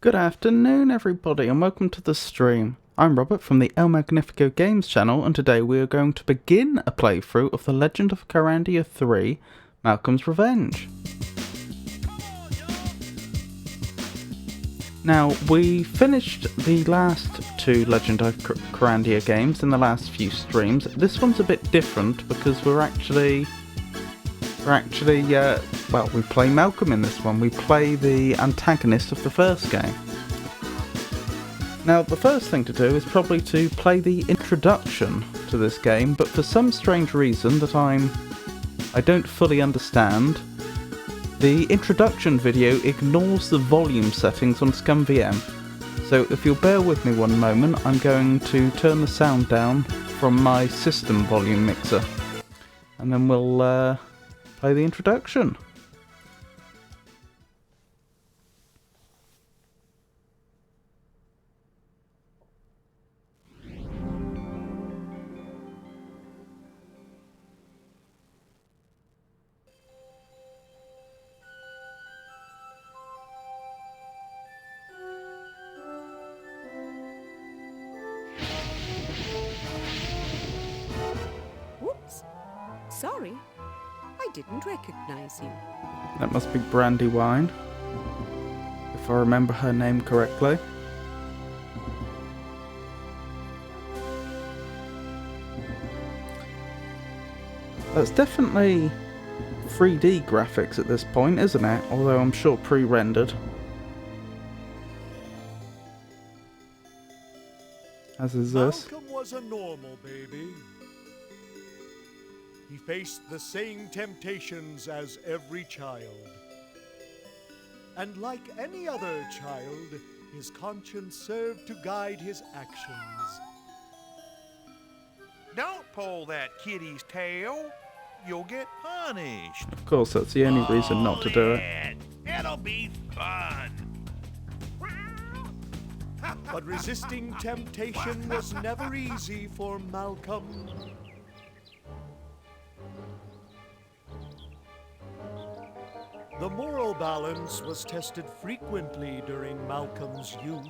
Good afternoon everybody and welcome to the stream. I'm Robert from the El Magnifico Games channel and today we are going to begin a playthrough of The Legend of Carandia 3, Malcolm's Revenge. Now, we finished the last two Legend of Carandia games in the last few streams. This one's a bit different because we play Malcolm in this one. We play the antagonist of the first game. Now, the first thing to do is probably to play the introduction to this game, but for some strange reason that I don't fully understand, the introduction video ignores the volume settings on ScumVM. So if you'll bear with me one moment, I'm going to turn the sound down from my system volume mixer, and then we'll play the introduction. Whoops. Sorry. I didn't recognize you. That must be Brandywine, if I remember her name correctly. That's definitely 3D graphics at this point, isn't it? Although I'm sure pre-rendered. As is this. Malcolm was a normal baby. He faced the same temptations as every child. And like any other child, his conscience served to guide his actions. Don't pull that kitty's tail. You'll get punished. Of course, that's the only reason not to do it. It'll be fun. But resisting temptation was never easy for Malcolm. The moral balance was tested frequently during Malcolm's youth.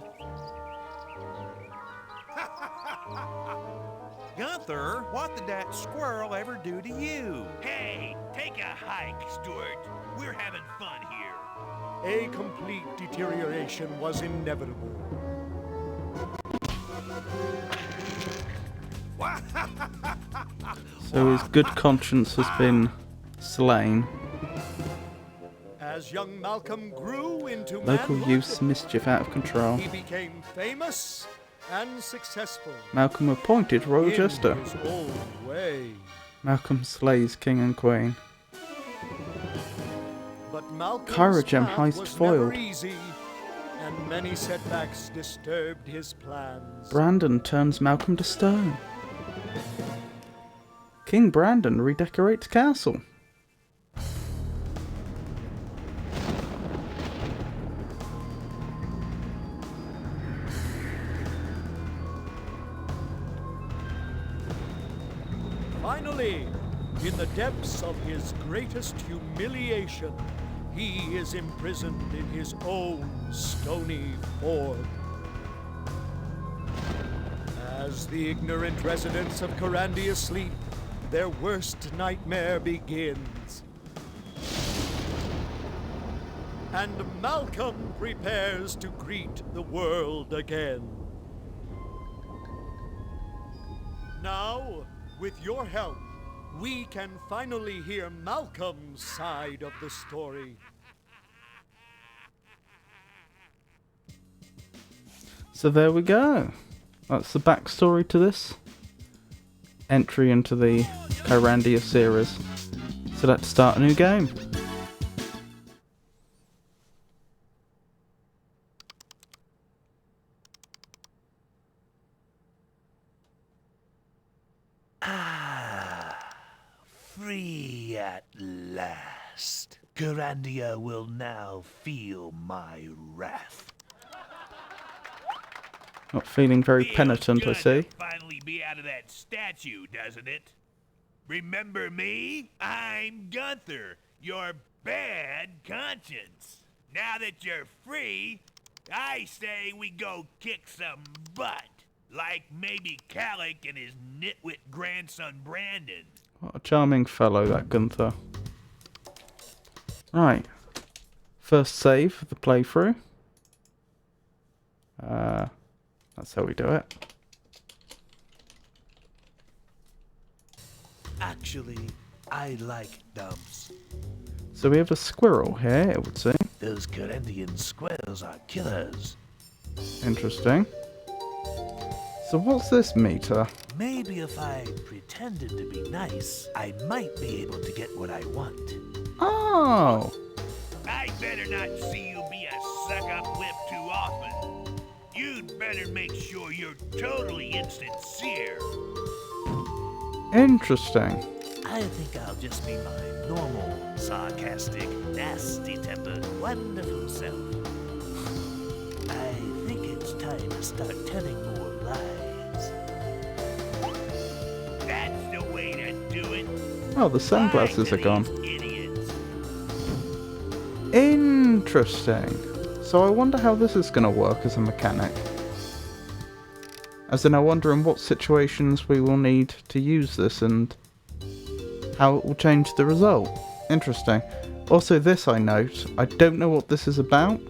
Gunther, what did that squirrel ever do to you? Hey, take a hike, Stuart. We're having fun here. A complete deterioration was inevitable. So his good conscience has been slain. As young Malcolm grew into Local manhood, youth's mischief out of control. he became famous and successful. Malcolm appointed Royal in Jester. his own way. Malcolm slays King and Queen. But Malcolm's Chirogem path heist was never foiled. easy, and many setbacks disturbed his plans. Brandon turns Malcolm to stone. King Brandon redecorates castle. Finally, in the depths of his greatest humiliation, he is imprisoned in his own stony form. As As the ignorant residents of Carandia sleep, their worst nightmare begins. And Malcolm prepares to greet the world again. Now, with your help, we can finally hear Malcolm's side of the story. So there we go. That's the backstory to this entry into the Carandia series. So let's start a new game. Free at last. Carandia will now feel my wrath. Not feeling very penitent, I Feels see. good to finally be out of that statue, doesn't it? Remember me? I'm Gunther, your bad conscience. Now that you're free, I say we go kick some butt. Like maybe Calic and his nitwit grandson Brandon. What a charming fellow, that Gunther. Right. First save of the playthrough. That's how we do it. Actually, I like dumps. So we have a squirrel here, it would seem. Those Carandian squirrels are killers. Interesting. So what's this meter? Maybe if I pretended to be nice, I might be able to get what I want. Oh! I better not see you be a suck-up whip too often. You'd better make sure you're totally insincere. Interesting. I think I'll just be my normal, sarcastic, nasty-tempered, wonderful self. I think it's time to start telling more lies. That's the way to do it. Oh, the sunglasses are gone. Idiots. Interesting. So I wonder how this is going to work as a mechanic. As in, I wonder in what situations we will need to use this and how it will change the result. Interesting. Also, this I note, I don't know what this is about.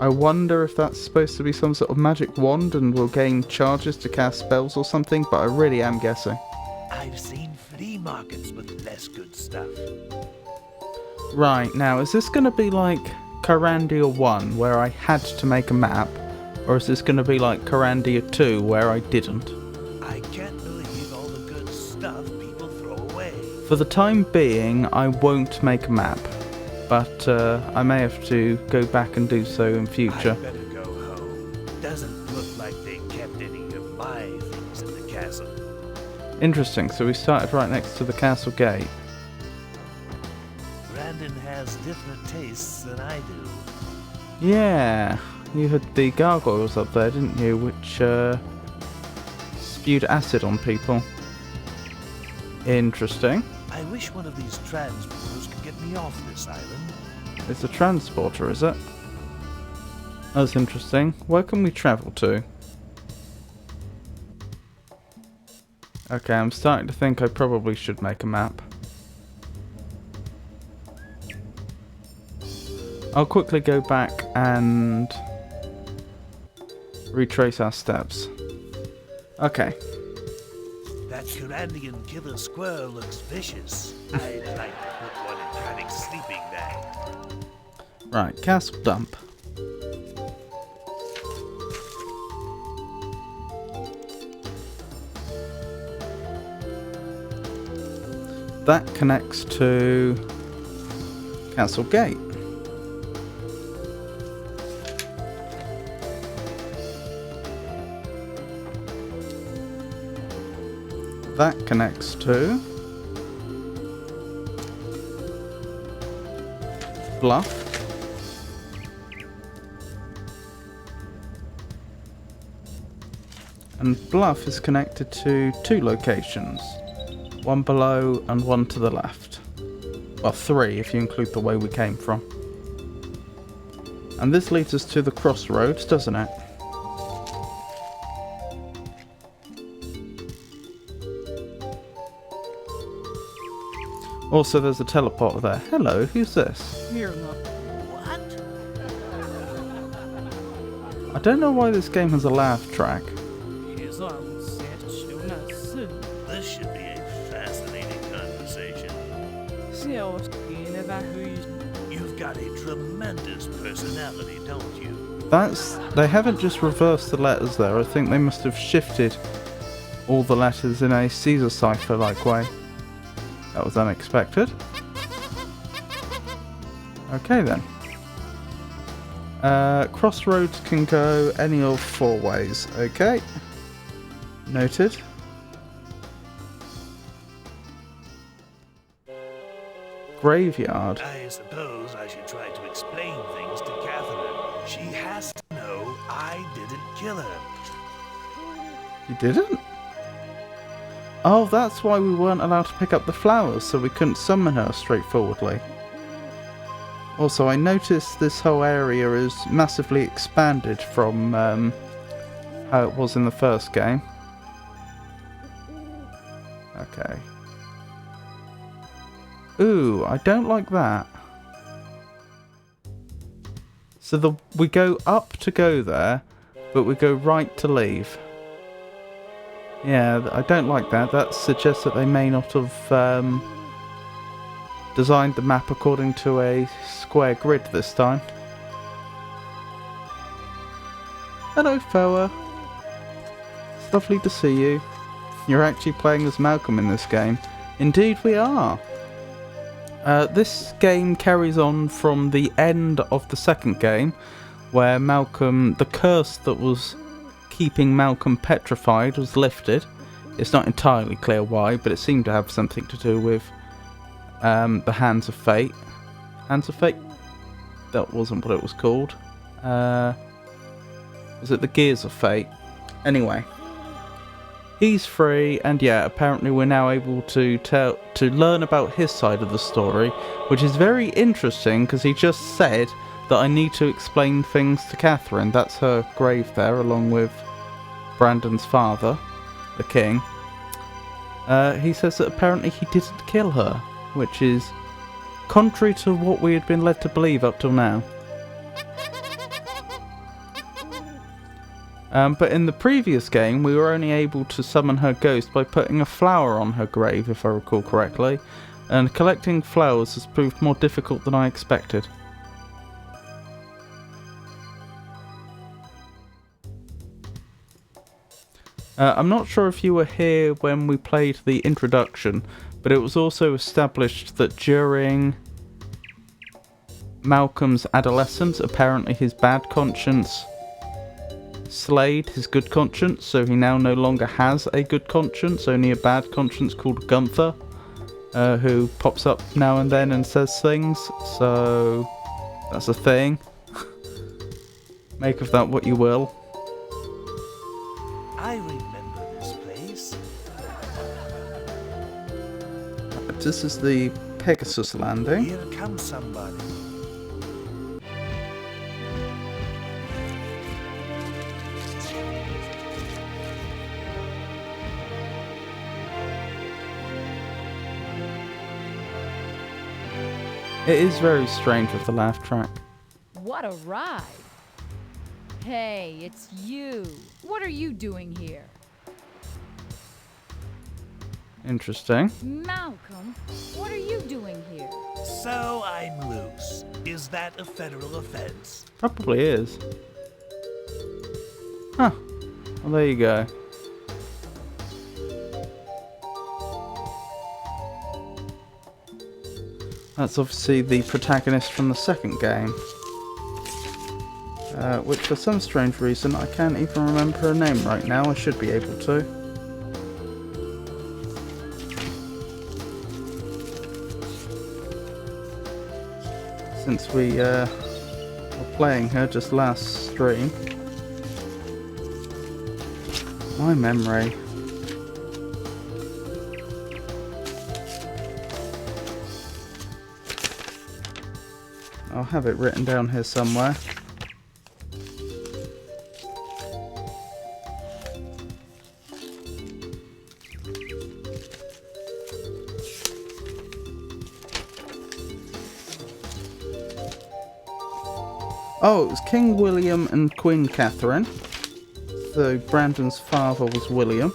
I wonder if that's supposed to be some sort of magic wand and we'll gain charges to cast spells or something, but I really am guessing. I've seen flea markets with less good stuff. Right, now, is this going to be like Carandia 1, where I had to make a map? Or is this going to be like Carandia 2, where I didn't? I can't believe all the good stuff people throw away. For the time being, I won't make a map. But I may have to go back and do so in future. I better go home. Doesn't look like they kept any of my things in the castle. Interesting, so we started right next to the castle gate. Brandon has different tastes than I do. Yeah, you had the gargoyles up there, didn't you? Which spewed acid on people. Interesting. I wish one of these transporters could get me off this island. It's a transporter, is it? That's interesting. Where can we travel to? Okay, I'm starting to think I probably should make a map. I'll quickly go back and retrace our steps. Okay. That Carandian killer squirrel looks vicious. I'd like to put one in Panic's sleeping bag. Right, castle dump. That connects to Castle Gate. That connects to Bluff. And Bluff is connected to two locations. One below and one to the left. Well, three if you include the way we came from. And this leads us to the crossroads, doesn't it? Also, there's a teleporter there. Hello, who's this? What? I don't know why this game has a laugh track. This should be a fascinating conversation. You've got a tremendous personality, don't you? They haven't just reversed the letters there. I think they must have shifted all the letters in a Caesar cipher-like way. That was unexpected. Okay then. Crossroads can go any of 4 ways. Okay. Noted. Graveyard. I suppose I should try to explain things to Catherine. She has to know I didn't kill her. You didn't? Oh, that's why we weren't allowed to pick up the flowers, so we couldn't summon her straightforwardly. Also, I noticed this whole area is massively expanded from how it was in the first game. Okay. Ooh, I don't like that. So we go up to go there, but we go right to leave. Yeah, I don't like that. That suggests that they may not have designed the map according to a square grid this time. Hello, Foa. It's lovely to see you. You're actually playing as Malcolm in this game. Indeed we are. This game carries on from the end of the second game, where Malcolm, the curse that was keeping Malcolm petrified was lifted. It's not entirely clear why, but it seemed to have something to do with the Hands of Fate. Hands of Fate? That wasn't what it was called. Was it the Gears of Fate? Anyway. He's free, and yeah, apparently we're now able to learn about his side of the story, which is very interesting because he just said that I need to explain things to Catherine. That's her grave there, along with Brandon's father, the king. He says that apparently he didn't kill her, which is contrary to what we had been led to believe up till now. But in the previous game, we were only able to summon her ghost by putting a flower on her grave, if I recall correctly, and collecting flowers has proved more difficult than I expected. I'm not sure if you were here when we played the introduction, but it was also established that during Malcolm's adolescence, apparently his bad conscience slayed his good conscience, so he now no longer has a good conscience, only a bad conscience called Gunther, who pops up now and then and says things, so that's a thing. Make of that what you will. I remember this place. This is the Pegasus landing. Here comes somebody. It is very strange with the laugh track. What a ride! Hey, it's you. What are you doing here? Interesting. Malcolm, what are you doing here? So I'm loose. Is that a federal offense? Probably is. Huh. Well, there you go. That's obviously the protagonist from the second game. Which for some strange reason I can't even remember her name right now. I should be able to. Since we were playing her just last stream. My memory. I'll have it written down here somewhere. Oh, it was King William and Queen Catherine. So Brandon's father was William.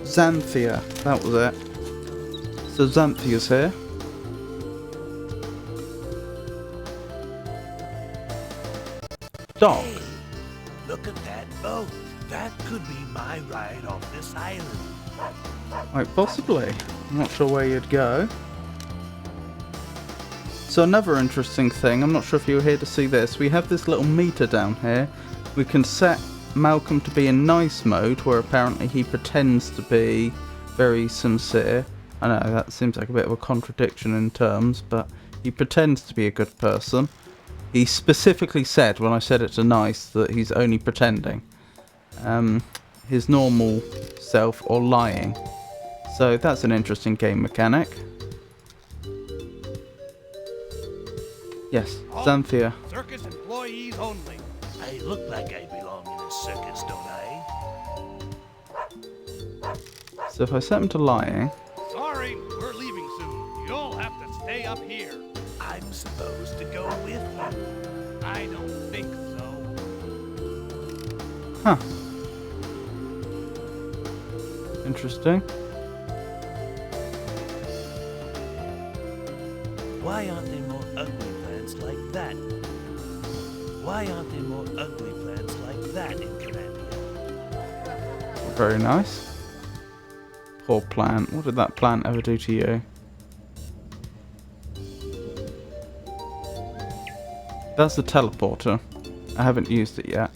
Xanthia, that was it. So Xanthia's here. Doc. Hey, look at that boat. That could be my ride off this island. Quite possibly. I'm not sure where you'd go. So another interesting thing, I'm not sure if you were here to see this, we have this little meter down here. We can set Malcolm to be in nice mode, where apparently he pretends to be very sincere. I know that seems like a bit of a contradiction in terms, but he pretends to be a good person. He specifically said, when I said it to Nice, that he's only pretending. His normal self, or lying. So that's an interesting game mechanic. Yes, Xanthia. Circus employees only. I look like I belong in a circus, don't I? So if I set him to lying... Sorry, we're leaving soon. You'll have to stay up here. I'm supposed to go with you. I don't think so. Huh. Interesting. Why aren't there more ugly plants like that? Why aren't there more ugly plants like that in Canambia? Very nice. Poor plant. What did that plant ever do to you? That's the teleporter. I haven't used it yet.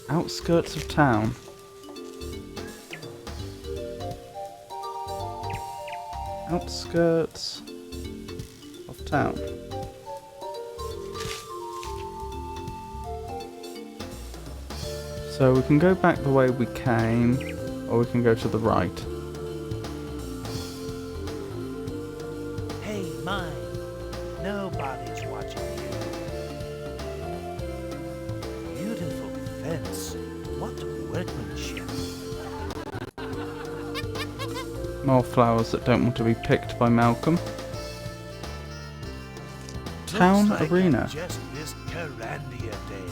Outskirts of town. Outskirts of town. So we can go back the way we came, or we can go to the right. Hey, mine. Nobody's watching you. Beautiful fence. What workmanship. More flowers that don't want to be picked by Malcolm. Town Looks like arena. I just missed Carandia Day.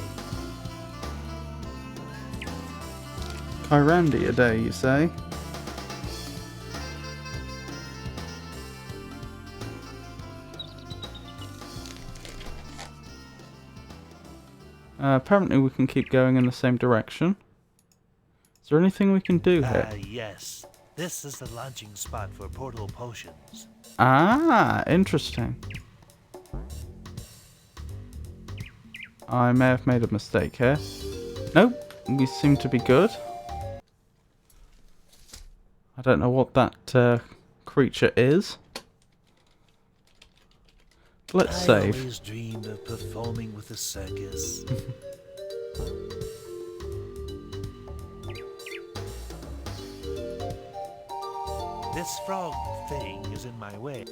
Kyrandia Day, you say? Apparently we can keep going in the same direction. Is there anything we can do here? Yes. This is the launching spot for portal potions. Ah, interesting. I may have made a mistake here. Nope, we seem to be good. I don't know what that creature is. Let's save. I always dreamed of performing with a circus. This frog thing is in my way.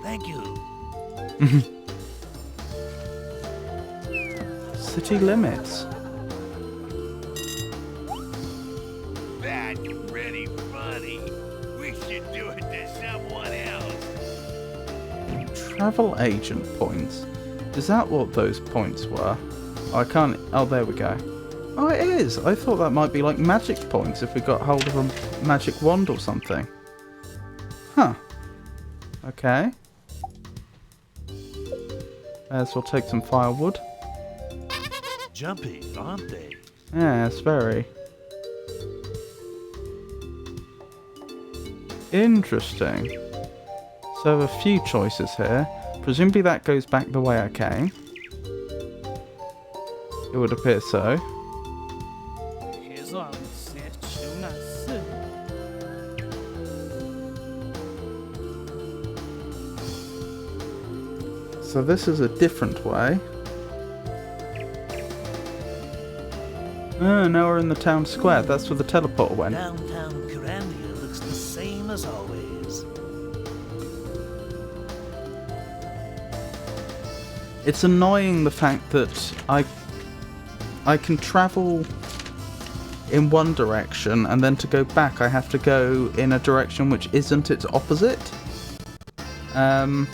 Thank you. City limits. That's pretty funny. We should do it to someone else. Travel agent points. Is that what those points were? I can't... Oh, there we go. Oh, it is. I thought that might be like magic points if we got hold of a magic wand or something. Huh. Okay. May as well take some firewood. Jumpy, aren't they? Yes, very. Interesting. So a few choices here. Presumably that goes back the way I came. It would appear so. So this is a different way. Oh, now we're in the town square. That's where the teleporter went. Downtown Carandia looks the same as always. It's annoying the fact that I can travel in one direction, and then to go back I have to go in a direction which isn't its opposite. Oh,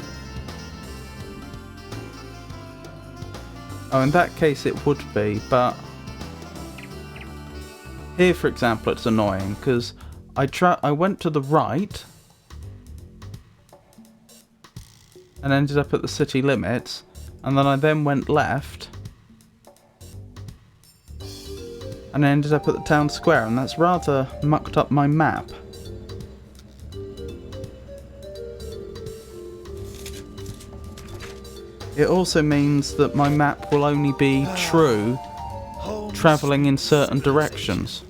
in that case it would be, but here, for example, it's annoying because I went to the right and ended up at the city limits, and then I went left and I ended up at the town square, and that's rather mucked up my map. It also means that my map will only be true travelling in certain directions.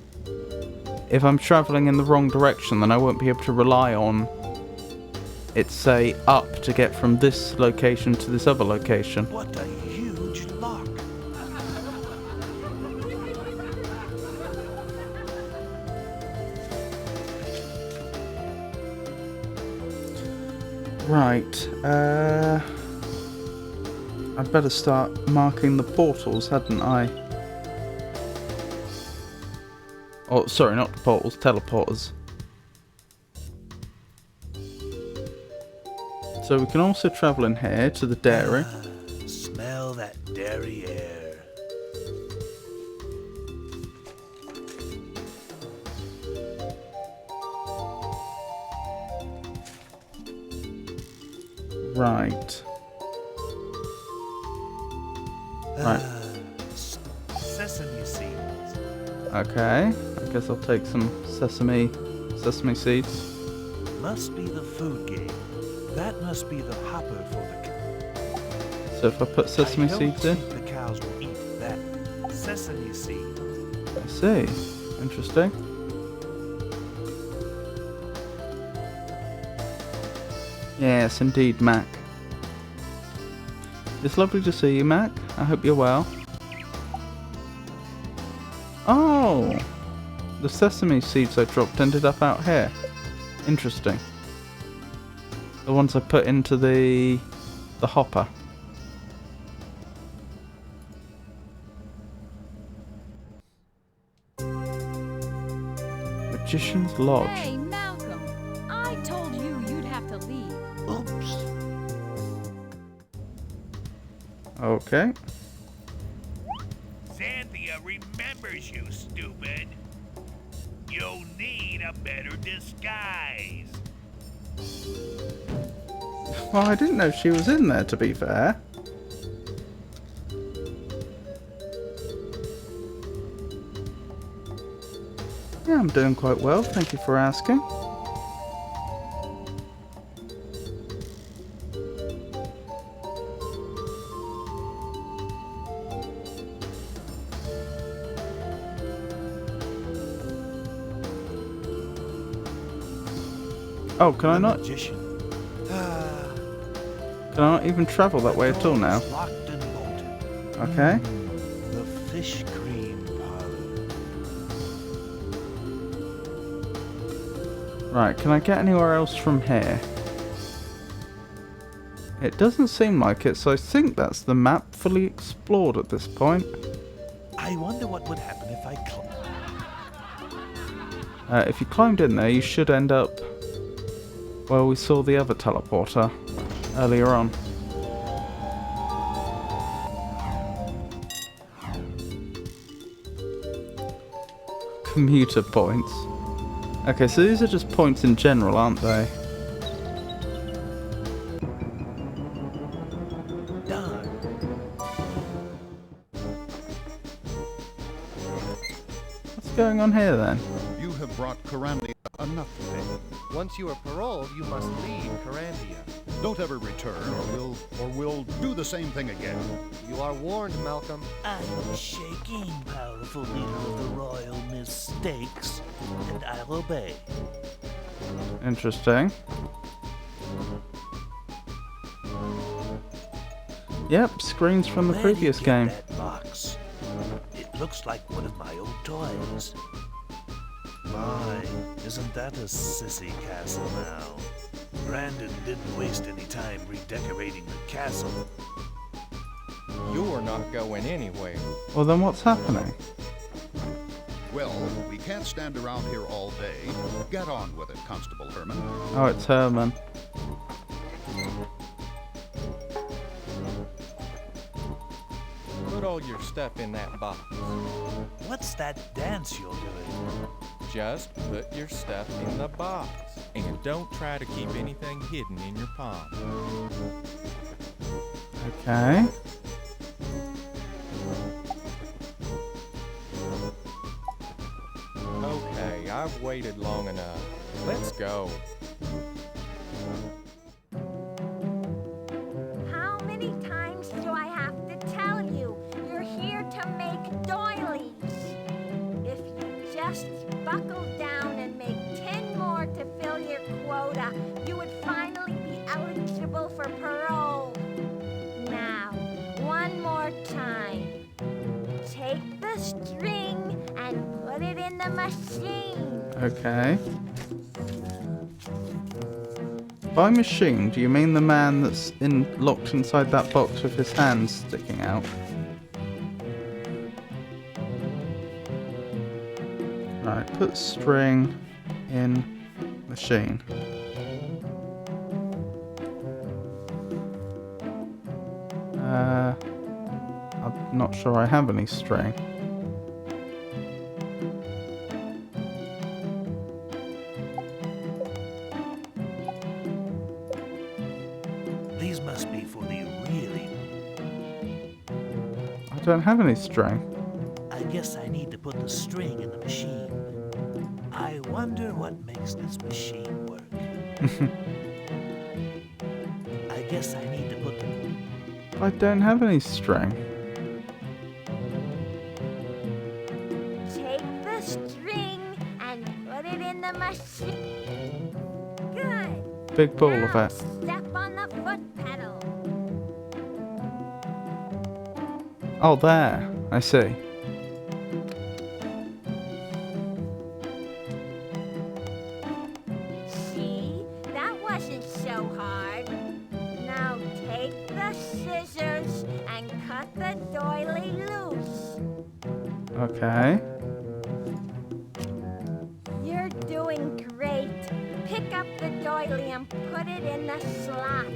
If I'm travelling in the wrong direction, then I won't be able to rely on it, say, up to get from this location to this other location. What a huge lock. Right, I'd better start marking the portals, hadn't I? Oh, sorry, not the portals, teleporters. So we can also travel in here to the dairy. Smell that dairy air. Right. Sesame seeds. Okay, I guess I'll take some sesame seeds. Must be the food game. That must be the hopper for the cow. So if I put sesame seeds in, The cows will eat that sesame seed. I see. Interesting. Yes, indeed, Mac. It's lovely to see you, Mac. I hope you're well. Oh! The sesame seeds I dropped ended up out here. Interesting. The ones I put into the hopper. Magician's Lodge. Hey, Malcolm. I told you you'd have to leave. Oops. Okay. Xanthia remembers you, stupid. You'll need a better disguise. Well, I didn't know she was in there, to be fair. Yeah, I'm doing quite well, thank you for asking. Oh, can I not? Magician. Can I not even travel that way at all now? Locked and bolted. Okay. The fish cream parlor. Right, can I get anywhere else from here? It doesn't seem like it, so I think that's the map fully explored at this point. I wonder what would happen if I If you climbed in there, you should end up where we saw the other teleporter earlier on. Commuter points. Okay, so these are just points in general, aren't they? done. What's going on here then? You have brought Corandia enough pain. Once you are paroled, you must leave Corandia. Don't ever return, or we'll do the same thing again. You are warned, Malcolm. I'm shaking, powerful leader of the royal mistakes, and I'll obey. Interesting. Yep, screens from the Where did you previous get game. That box? It looks like one of my old toys. My, isn't that a sissy castle now? Brandon didn't waste any time redecorating the castle. You're not going anywhere. Well, then what's happening? Well, we can't stand around here all day. Get on with it, Constable Herman. Oh, it's Herman. Put all your stuff in that box. What's that dance you're doing? Just put your stuff in the box. And don't try to keep anything hidden in your palm. Okay. Okay, I've waited long enough. Let's go. How many times do I have to tell you? You're here to make doilies. If you just buckle down and make 10 more to fill your quota, you would finally be eligible for parole. Now, one more time. Take the string and put it in the machine. Okay. By machine, do you mean the man that's locked inside that box with his hands sticking out? Right, put string in machine. I'm not sure I have any string. These must be for the really... I don't have any string. I guess I need to put the string in the machine. I wonder what makes this machine work. I guess I need to put the... I don't have any string. Take the string and put it in the machine. Good. Big ball Now of it. step on the foot pedal. Oh, there. I see. See? That wasn't so hard. Now take the scissors and cut the doily loose. Okay. You're doing great. Pick up the doily and put it in the slot.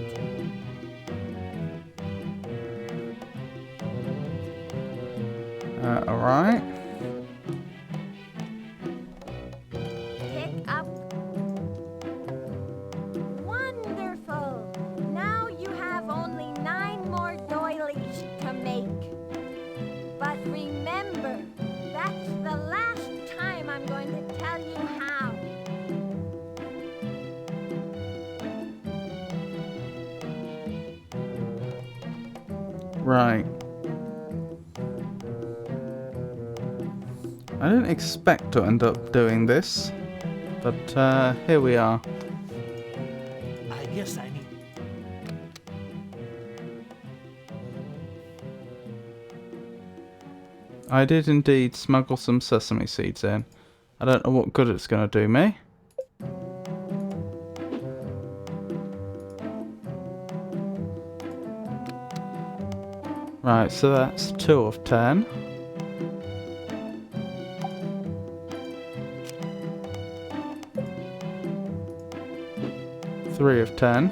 Alright. Pick up. Wonderful. Now you have only 9 more doilies to make. But remember, that's the last time I'm going to tell you how. Right. I didn't expect to end up doing this, but here we are. I guess I need... I did indeed smuggle some sesame seeds in. I don't know what good it's going to do me. Right, so that's 2 of 10. Three of 10.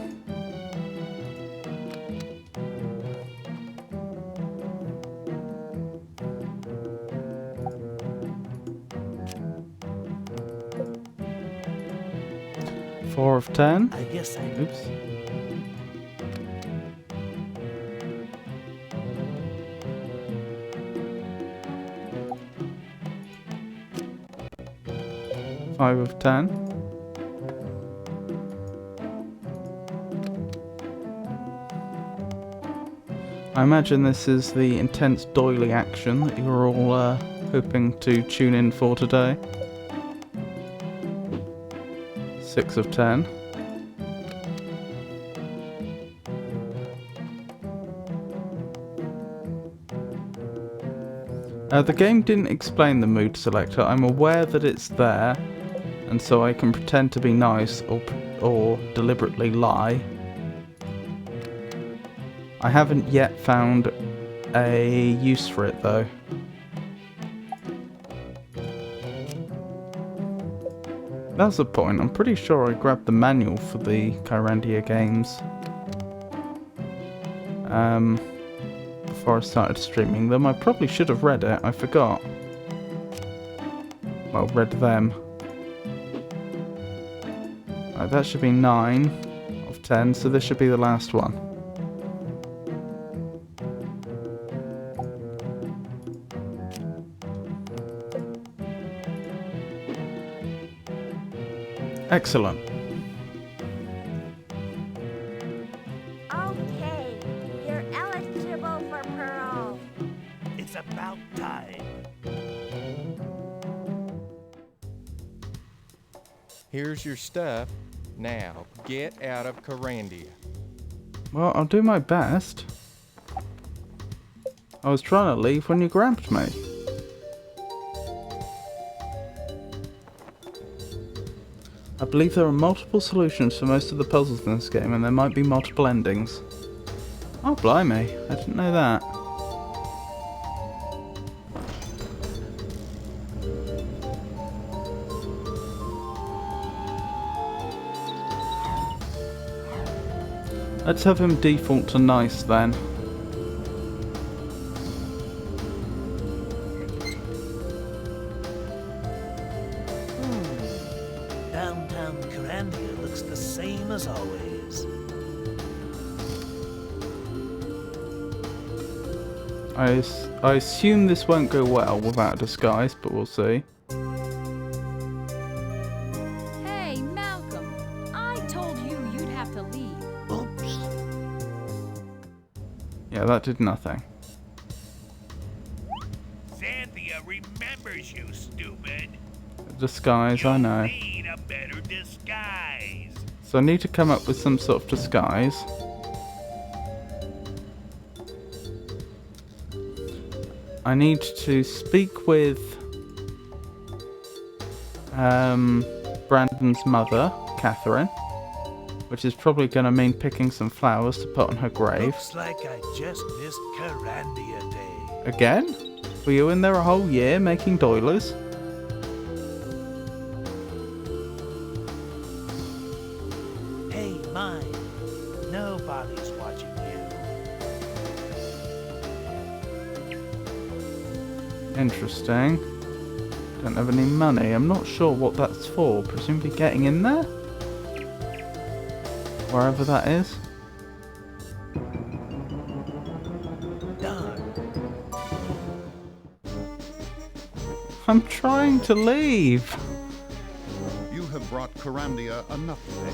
Four of 10. I guess I... Oops. Five of 10. I imagine this is the intense doily action that you're all hoping to tune in for today. 6 of 10. The game didn't explain the mood selector. I'm aware that it's there, and so I can pretend to be nice or deliberately lie. I haven't yet found a use for it though. That's the point. I'm pretty sure I grabbed the manual for the Kyrandia games before I started streaming them. I probably should have read it. I forgot. Well, read them. Right, that should be 9 of 10, so this should be the last one. Excellent. Okay, you're eligible for parole. It's about time. Here's your stuff. Now, get out of Kyrandia. Well, I'll do my best. I was trying to leave when you grabbed me. I believe there are multiple solutions for most of the puzzles in this game, and there might be multiple endings. Oh, blimey. I didn't know that. Let's have him default to nice then. Downtown Kyrandia looks the same as always. I assume this won't go well without a disguise, but we'll see. Hey, Malcolm. I told you you'd have to leave. Oops. Yeah, that did nothing. Xanthia remembers you, stupid. Disguise, I know. You need a better disguise. So I need to come up with some sort of disguise. I need to speak with Brandon's mother, Catherine, which is probably going to mean picking some flowers to put on her grave. Looks like I just missed Kyrandia Day. Again? Were you in there a whole year making doilies? Hey, mine. Nobody's watching you. Interesting. Don't have any money. I'm not sure what that's for. Presumably getting in there? Wherever that is. Darn. I'm trying to leave. You have brought Kyrandia enough today.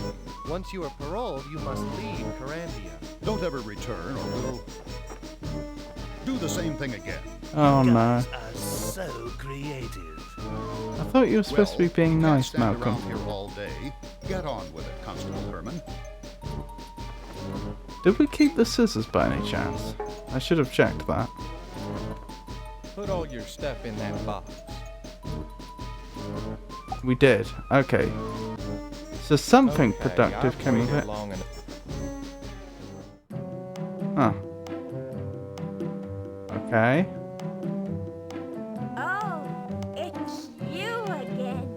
Once you are paroled, you must leave Kyrandia. Don't ever return or we'll do the same thing again. Oh no. Guys are so creative. I thought you were supposed to be being we can't nice, stand Malcolm. around here all day. Get on with it, Constable Herman. Did we keep the scissors by any chance? I should have checked that. Put all your stuff in that box. We did. Okay. So something Okay, productive I've came of waited it. long enough. Huh. Okay. Oh, it's you again.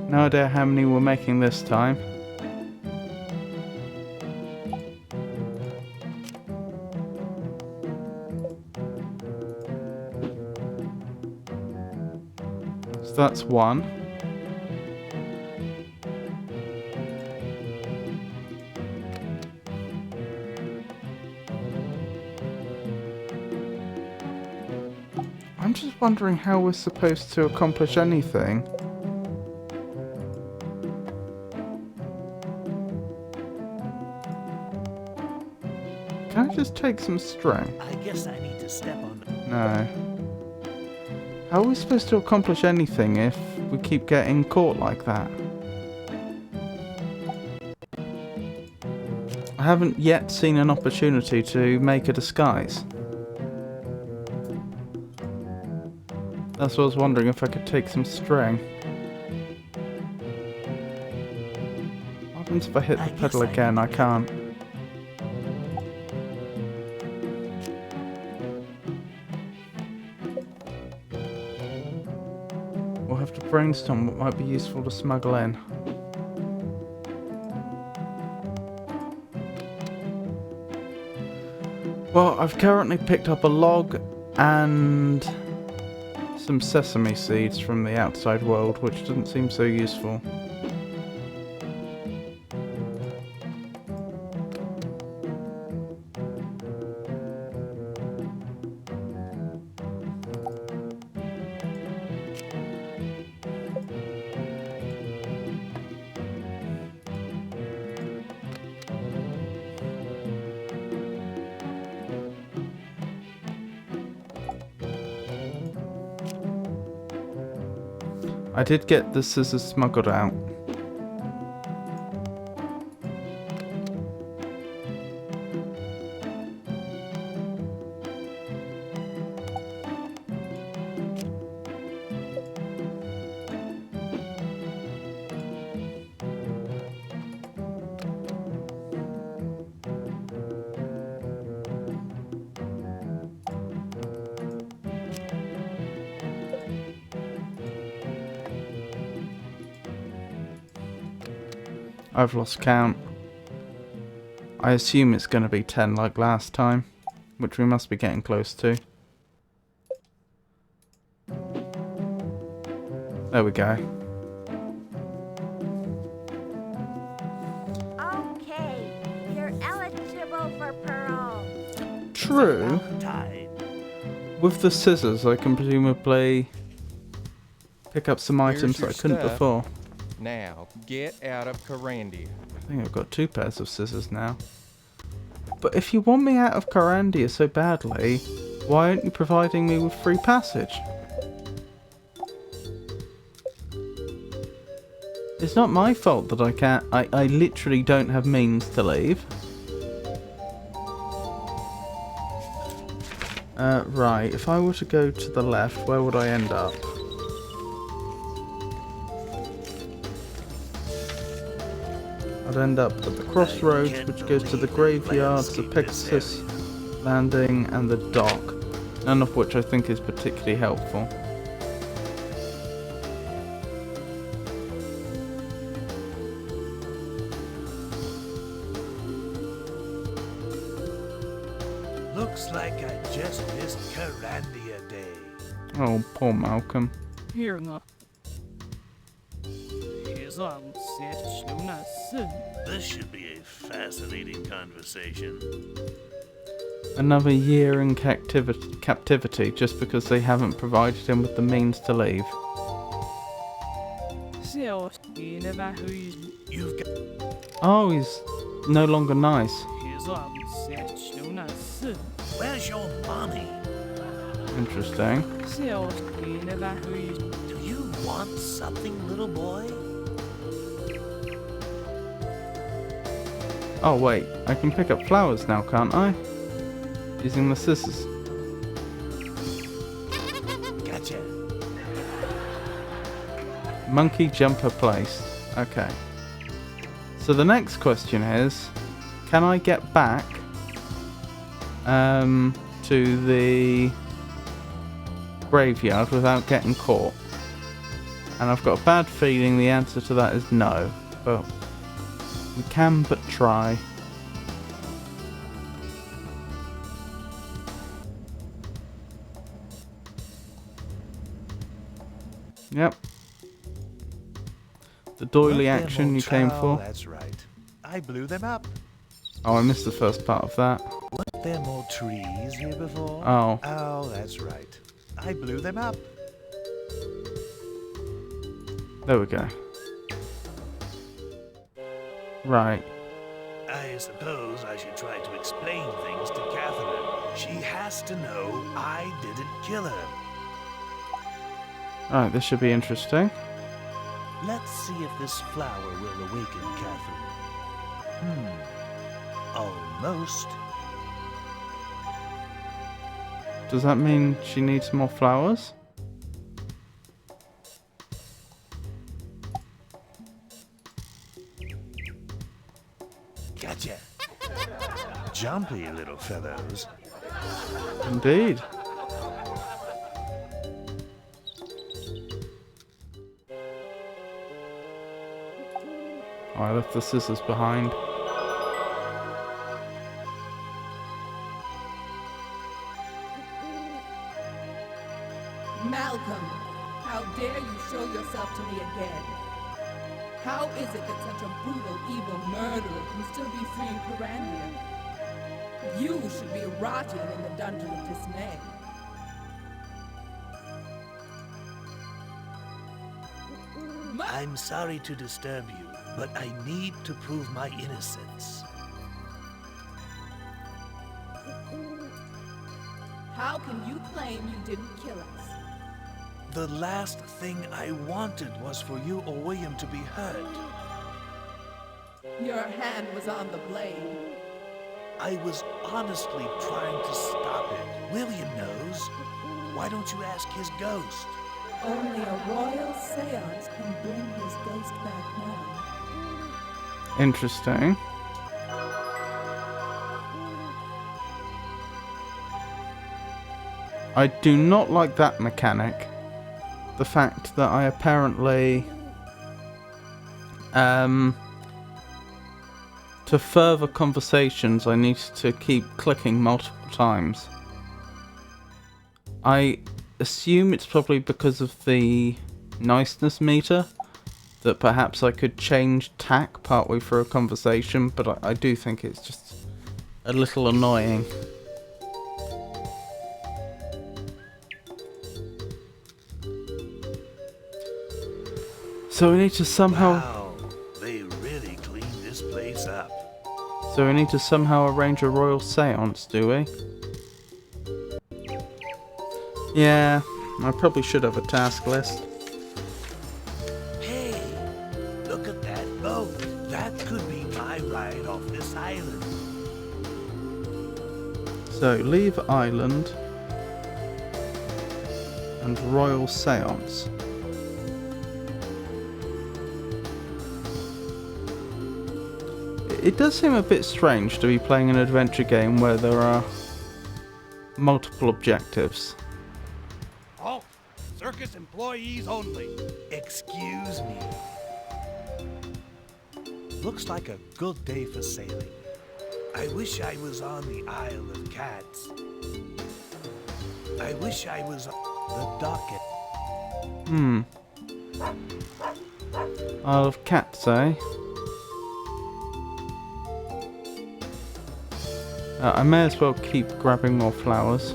No idea how many we're making this time. So that's one. I'm just wondering how we're supposed to accomplish anything. Can I just take some string? I guess I need to step on them. No. How are we supposed to accomplish anything if we keep getting caught like that? I haven't yet seen an opportunity to make a disguise. That's what I was wondering, if I could take some string. Why are we happens if I hit the pedal again? I can't. We'll have to brainstorm what might be useful to smuggle in. Well, I've currently picked up a log and some sesame seeds from the outside world, which doesn't seem so useful. I did get the scissors smuggled out. I've lost count. I assume it's going to be 10 like last time, which we must be getting close to. There we go. Okay, you're eligible for parole. True. With the scissors, I can presumably pick up some items that I couldn't before. Now, get out of Carandia. I think I've got 2 pairs of scissors now. But if you want me out of Carandia so badly, why aren't you providing me with free passage? It's not my fault that I can't... I literally don't have means to leave. Right, if I were to go to the left, where would I end up? I'd end up at the crossroads, which goes to the graveyards, the Pegasus Landing, and the dock. None of which I think is particularly helpful. Looks like I just missed Carandia Day. Oh, poor Malcolm. This should be a fascinating conversation. Another year in captivity just because they haven't provided him with the means to leave. You've got... Oh, he's no longer nice. Where's your money? Interesting. Do you want something, little boy? Oh wait, I can pick up flowers now, can't I? Using the scissors. Gotcha. Monkey jumper placed. Okay. So the next question is, can I get back to the graveyard without getting caught? And I've got a bad feeling the answer to that is no, but we can but try. Yep. The doily action you came for. That's right. I blew them up. Oh, I missed the first part of that. Weren't there more trees here before? Oh. Oh, that's right. I blew them up. There we go. Right. I suppose I should try to explain things to Catherine. She has to know I didn't kill her. Alright, this should be interesting. Let's see if this flower will awaken Catherine. Almost. Does that mean she needs more flowers? Gotcha. Jumpy little fellows. Indeed. Oh, I left the scissors behind. Malcolm, how dare you show yourself to me again? How is it that such a brutal, evil murderer can still be free in Corandia? You should be rotting in the dungeon of dismay. I'm sorry to disturb you, but I need to prove my innocence. How can you claim you didn't kill us? The last thing I wanted was for you or William to be hurt. Your hand was on the blade. I was honestly trying to stop it. William knows. Why don't you ask his ghost? Only a royal seance can bring his ghost back now. Interesting. I do not like that mechanic. The fact that I apparently to further conversations I need to keep clicking multiple times. I assume it's probably because of the niceness meter, that perhaps I could change tack partway through a conversation, but I do think it's just a little annoying. So we need to somehow... Wow, they really cleaned this place up. So we need to somehow arrange a royal seance, do we? Yeah, I probably should have a task list. Hey, look at that boat. That could be my ride off this island. So, leave island and royal seance. It does seem a bit strange to be playing an adventure game where there are multiple objectives. Halt! Circus employees only. Excuse me. Looks like a good day for sailing. I wish I was on the Isle of Cats. I wish I was on the docket. Isle of Cats, eh? I may as well keep grabbing more flowers.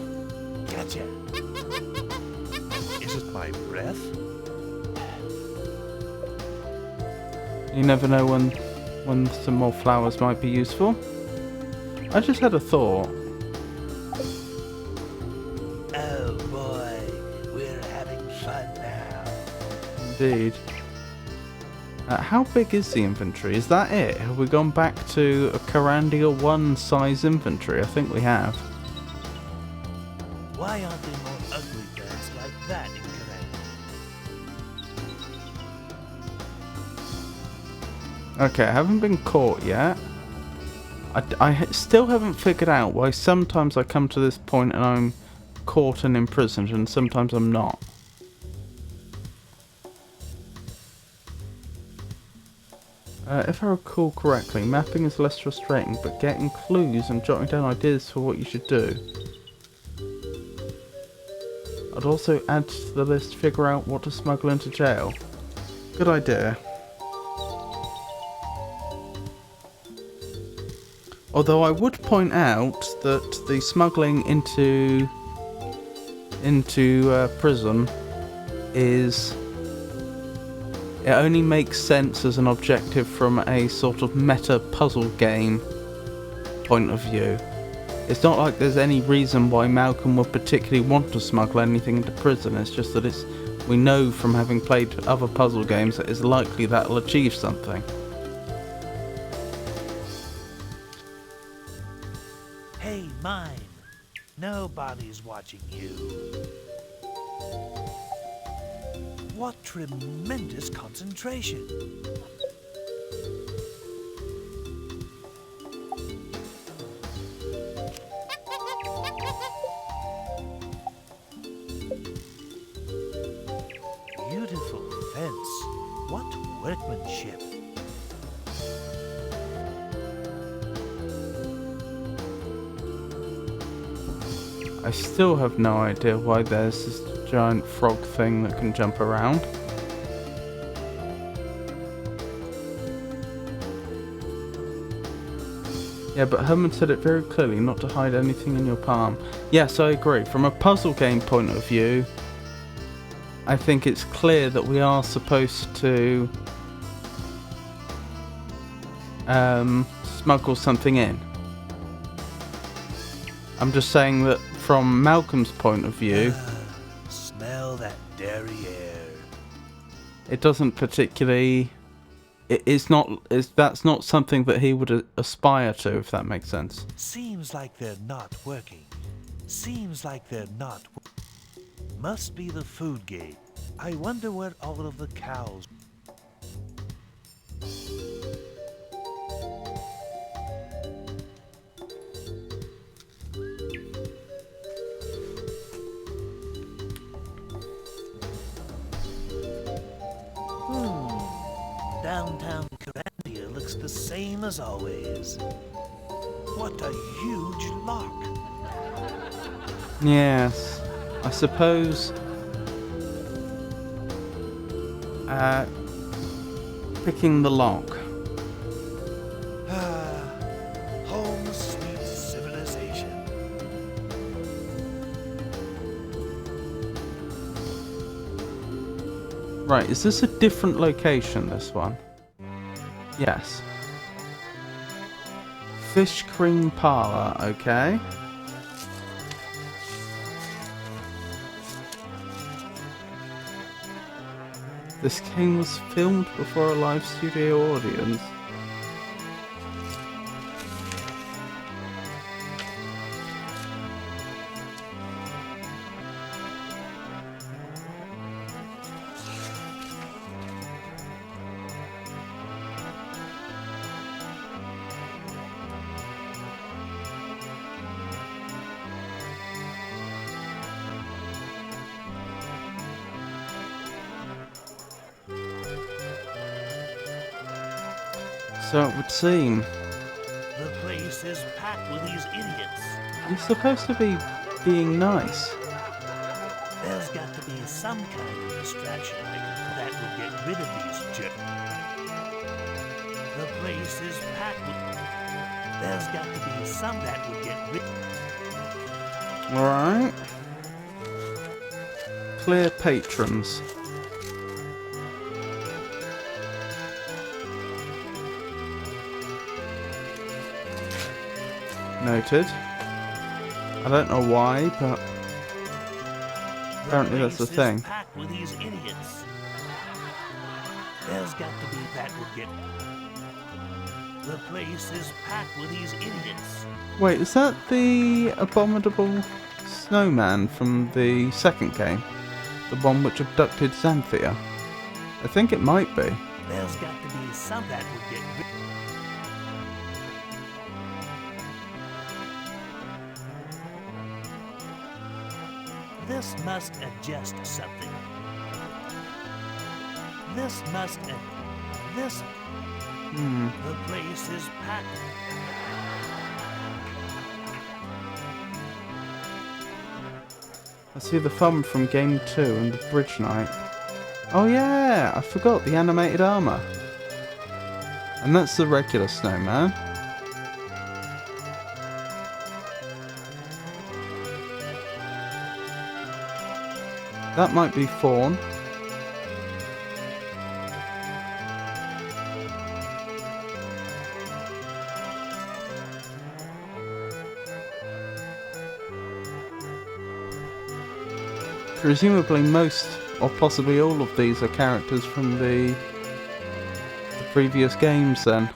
Gotcha. Is it my breath? You never know when some more flowers might be useful. I just had a thought. Oh boy, we're having fun now. Indeed. How big is the inventory? Is that it? Have we gone back to a Corandia 1 size inventory? I think we have. Why aren't there more ugly birds like that in Corandia? Okay, I haven't been caught yet. I still haven't figured out why sometimes I come to this point and I'm caught and imprisoned and sometimes I'm not. If I recall correctly, mapping is less frustrating, but getting clues and jotting down ideas for what you should do. I'd also add to the list figure out what to smuggle into jail. Good idea. Although I would point out that the smuggling into prison is... It only makes sense as an objective from a sort of meta puzzle game point of view. It's not like there's any reason why Malcolm would particularly want to smuggle anything into prison, it's just that we know from having played other puzzle games that it's likely that it'll achieve something. Hey, mine. Nobody's watching you. What tremendous concentration. I still have no idea why there's this giant frog thing that can jump around. Yeah, but Herman said it very clearly, not to hide anything in your palm. Yes, I agree. From a puzzle game point of view, I think it's clear that we are supposed to smuggle something in. I'm just saying that from Malcolm's point of view, smell that dairy air. It doesn't particularly. That's not something that he would aspire to, if that makes sense. Seems like they're not working. Seems like they're not. Must be the food gate. I wonder where all of the cows. Downtown Corandia looks the same as always. What a huge lock. Yes, I suppose picking the lock. Home sweet civilization. Right, is this a different location, this one? Yes. Fish Cream Parlour, okay. This game was filmed before a live studio audience. So it would seem. The place is packed with these idiots. You're supposed to be being nice. There's got to be some kind of distraction that would get rid of these jerks. The place is packed with. There's got to be some that would get rid. Alright. Clear patrons. Noted. I don't know why, but apparently that's the thing. Packed with these idiots. There's got to be that would get. The place is packed with these idiots. Wait, is that the abominable snowman from the second game? The one which abducted Xanthia? I think it might be. There's got to be some that would get rid. This must adjust something. This must this. The place is packed. I see the thumb from game 2 and the bridge knight. Oh yeah, I forgot the animated armor. And that's the regular snowman. That might be Fawn. Presumably most, or possibly all of these are characters from the previous games then.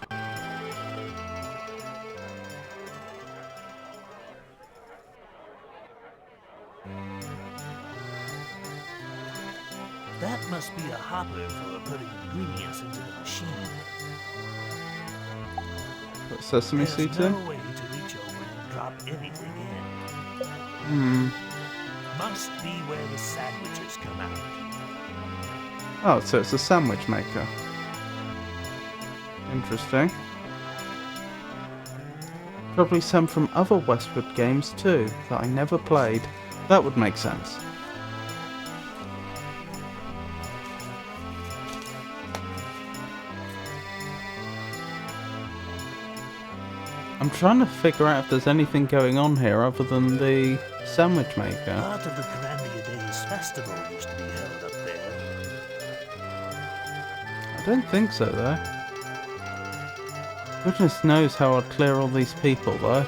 That must be a hopper for putting ingredients into the machine. Put sesame seeds in? There's no way to reach over and drop anything in. Must be where the sandwiches come out. Oh, so it's a sandwich maker. Interesting. Probably some from other Westwood games too, that I never played. That would make sense. I'm trying to figure out if there's anything going on here other than the sandwich maker. Part of the Grandia Days festival used to be held up there. I don't think so though. Goodness knows how I'd clear all these people though.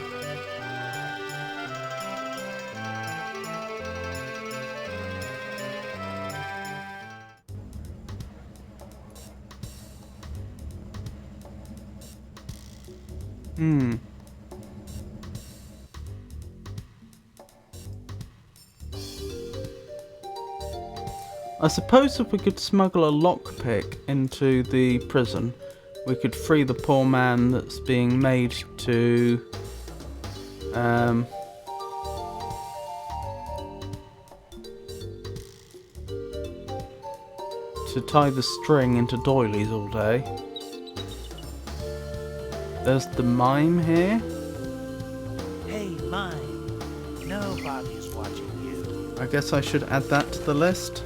I suppose if we could smuggle a lockpick into the prison, we could free the poor man that's being made to tie the string into doilies all day. There's the mime here. Hey, mime. Nobody's watching you. I guess I should add that to the list.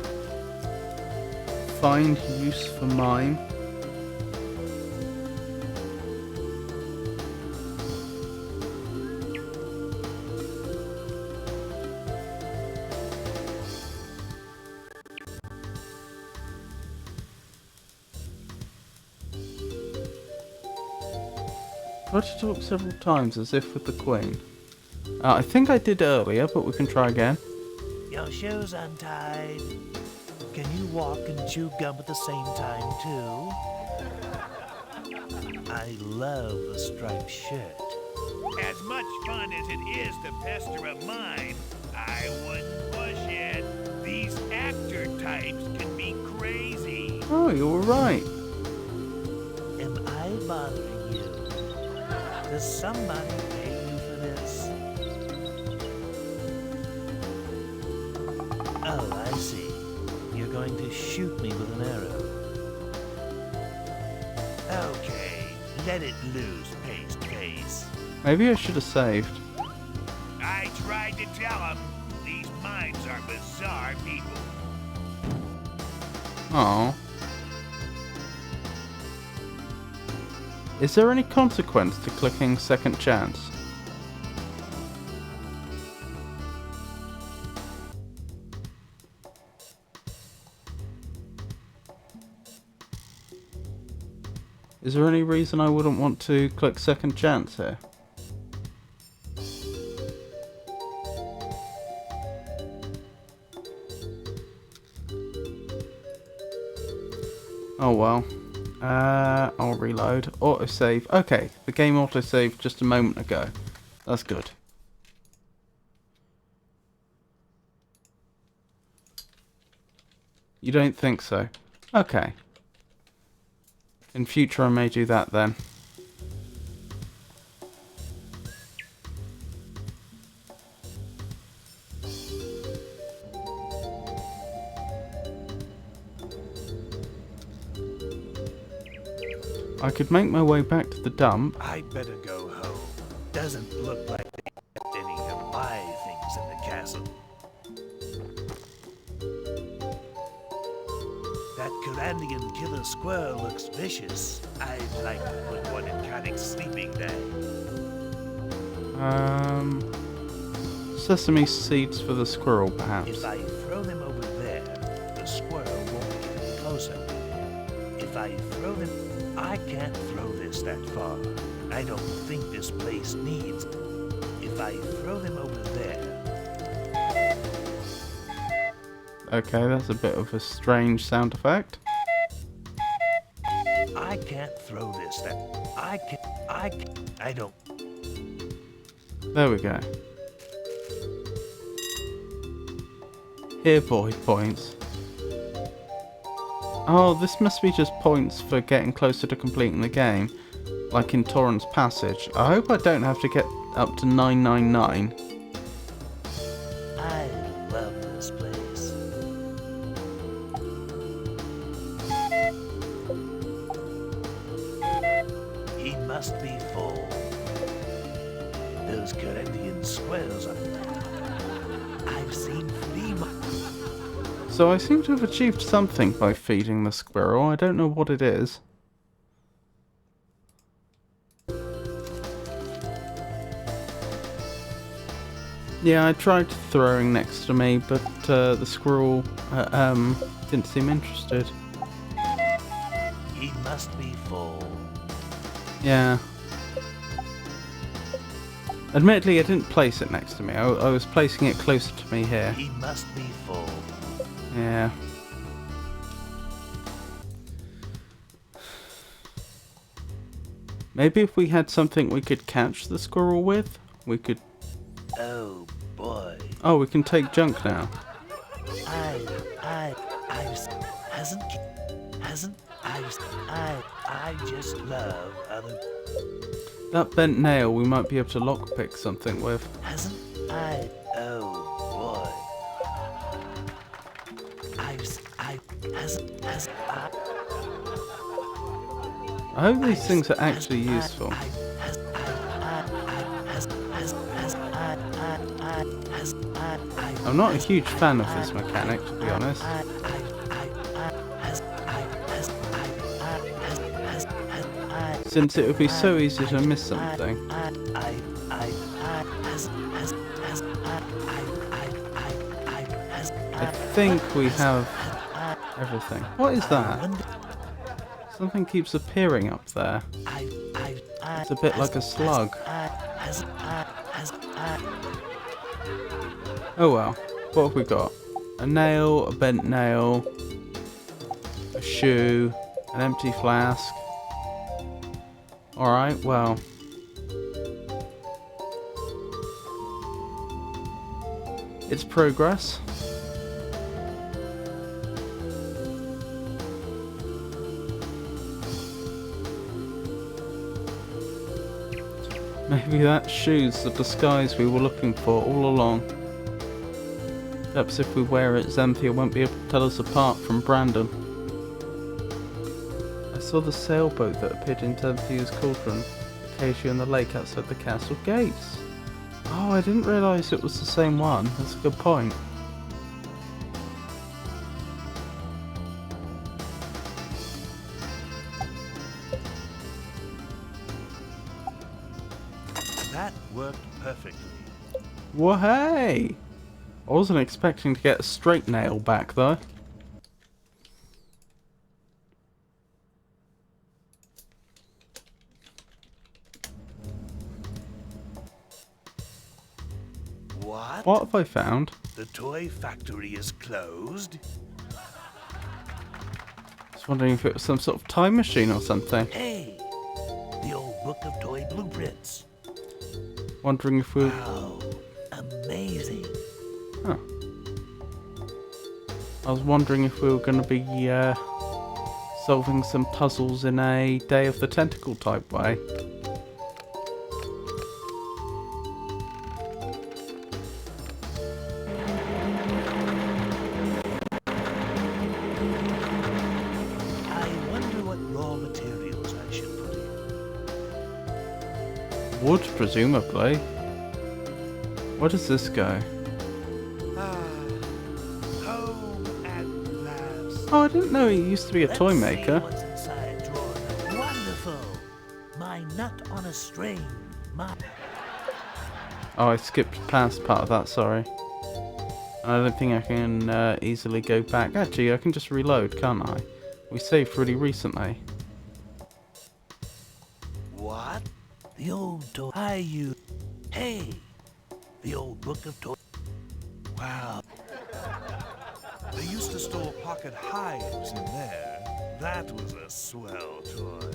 Find use for mime. Try to talk several times as if with the Queen. I think I did earlier, but we can try again. Your shoes untied. Can you walk and chew gum at the same time, too? I love the striped shirt. As much fun as it is to pester a mime, I wouldn't push it. These actor types can be crazy. Oh, you were right. Am I bothering you? Does somebody pay you for this? Oh, I see. You're going to shoot me with an arrow. Okay, let it loose, paste face. Maybe I should have saved. I tried to tell them. These mimes are bizarre people. Oh. Is there any consequence to clicking second chance? Is there any reason I wouldn't want to click second chance here? Oh well. I'll reload. Autosave. Okay, the game autosaved just a moment ago. That's good. You don't think so? Okay. In future I may do that then. I could make my way back to the dump. I'd better go home. Doesn't look like they kept any of my things in the castle. That Carandian killer squirrel looks vicious. I'd like to put one in Caddick's sleeping bag. Sesame seeds for the squirrel, perhaps. If I throw them over there, the squirrel won't get any closer. If I throw them... I can't throw this that far. I don't think this place needs... If I throw them over there... Okay, that's a bit of a strange sound effect. I can't throw this that... I don't... There we go. Here, boy, points. Oh, this must be just points for getting closer to completing the game, like in Torrent's Passage. I hope I don't have to get up to 999. I love this place. He must be full. those Corinthian squirrels are... I've seen flea markets. So I seem to have achieved something by feeding the squirrel. I don't know what it is. Yeah, I tried throwing next to me, but the squirrel didn't seem interested. He must be full. Yeah. Admittedly, I didn't place it next to me. I was placing it closer to me here. He must be full. Yeah. Maybe if we had something we could catch the squirrel with, we could... Oh boy. Oh, we can take junk now. I just love other... That bent nail we might be able to lockpick something with. Oh boy. I hope these things are actually useful. I'm not a huge fan of this mechanic, to be honest. Since it would be so easy to miss something. I think we have everything. What is that? Something keeps appearing up there. It's a bit like a slug. Oh well. What have we got? A nail, a bent nail, a shoe, an empty flask. Alright, well. It's progress. Maybe that shoe's the disguise we were looking for all along. Perhaps if we wear it, Xanthia won't be able to tell us apart from Brandon. I saw the sailboat that appeared in Xanthia's cauldron, Acacia in the lake outside the castle gates. Oh, I didn't realise it was the same one. That's a good point. That worked perfectly. Well, hey! I wasn't expecting to get a straight nail back, though. What? What have I found? The toy factory is closed? I was wondering if it was some sort of time machine or something. Hey! The old book of toy blueprints. Wondering if we... Wow. Amazing. Huh. I was wondering if we were going to be solving some puzzles in a Day of the Tentacle type way. I wonder what raw materials I should put in. Wood, presumably. Where does this go? Home at last. Oh, I didn't know he used to be a toy Let's maker. see what's inside drawer number. Wonderful. My nut on a string. My... Oh, I skipped past part of that, sorry. I don't think I can easily go back. Actually, I can just reload, can't I? We saved really recently. What? The old toy I use. Hey! The old book of toys. Wow. They used to store pocket hives in there. That was a swell toy.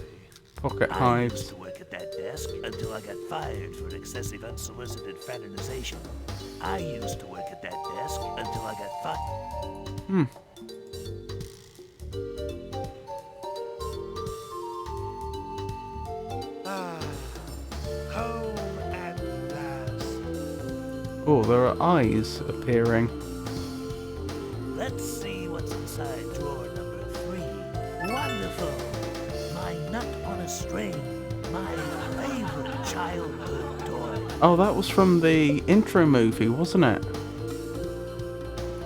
Pocket I hives. used to work at that desk until I got fired for excessive unsolicited fraternization. I used to work at that desk until I got fired. Home at last. Oh, there are eyes appearing. Let's see what's inside drawer number 3. Wonderful. My nut on a string. my favorite childhood toy. Oh, that was from the intro movie, wasn't it?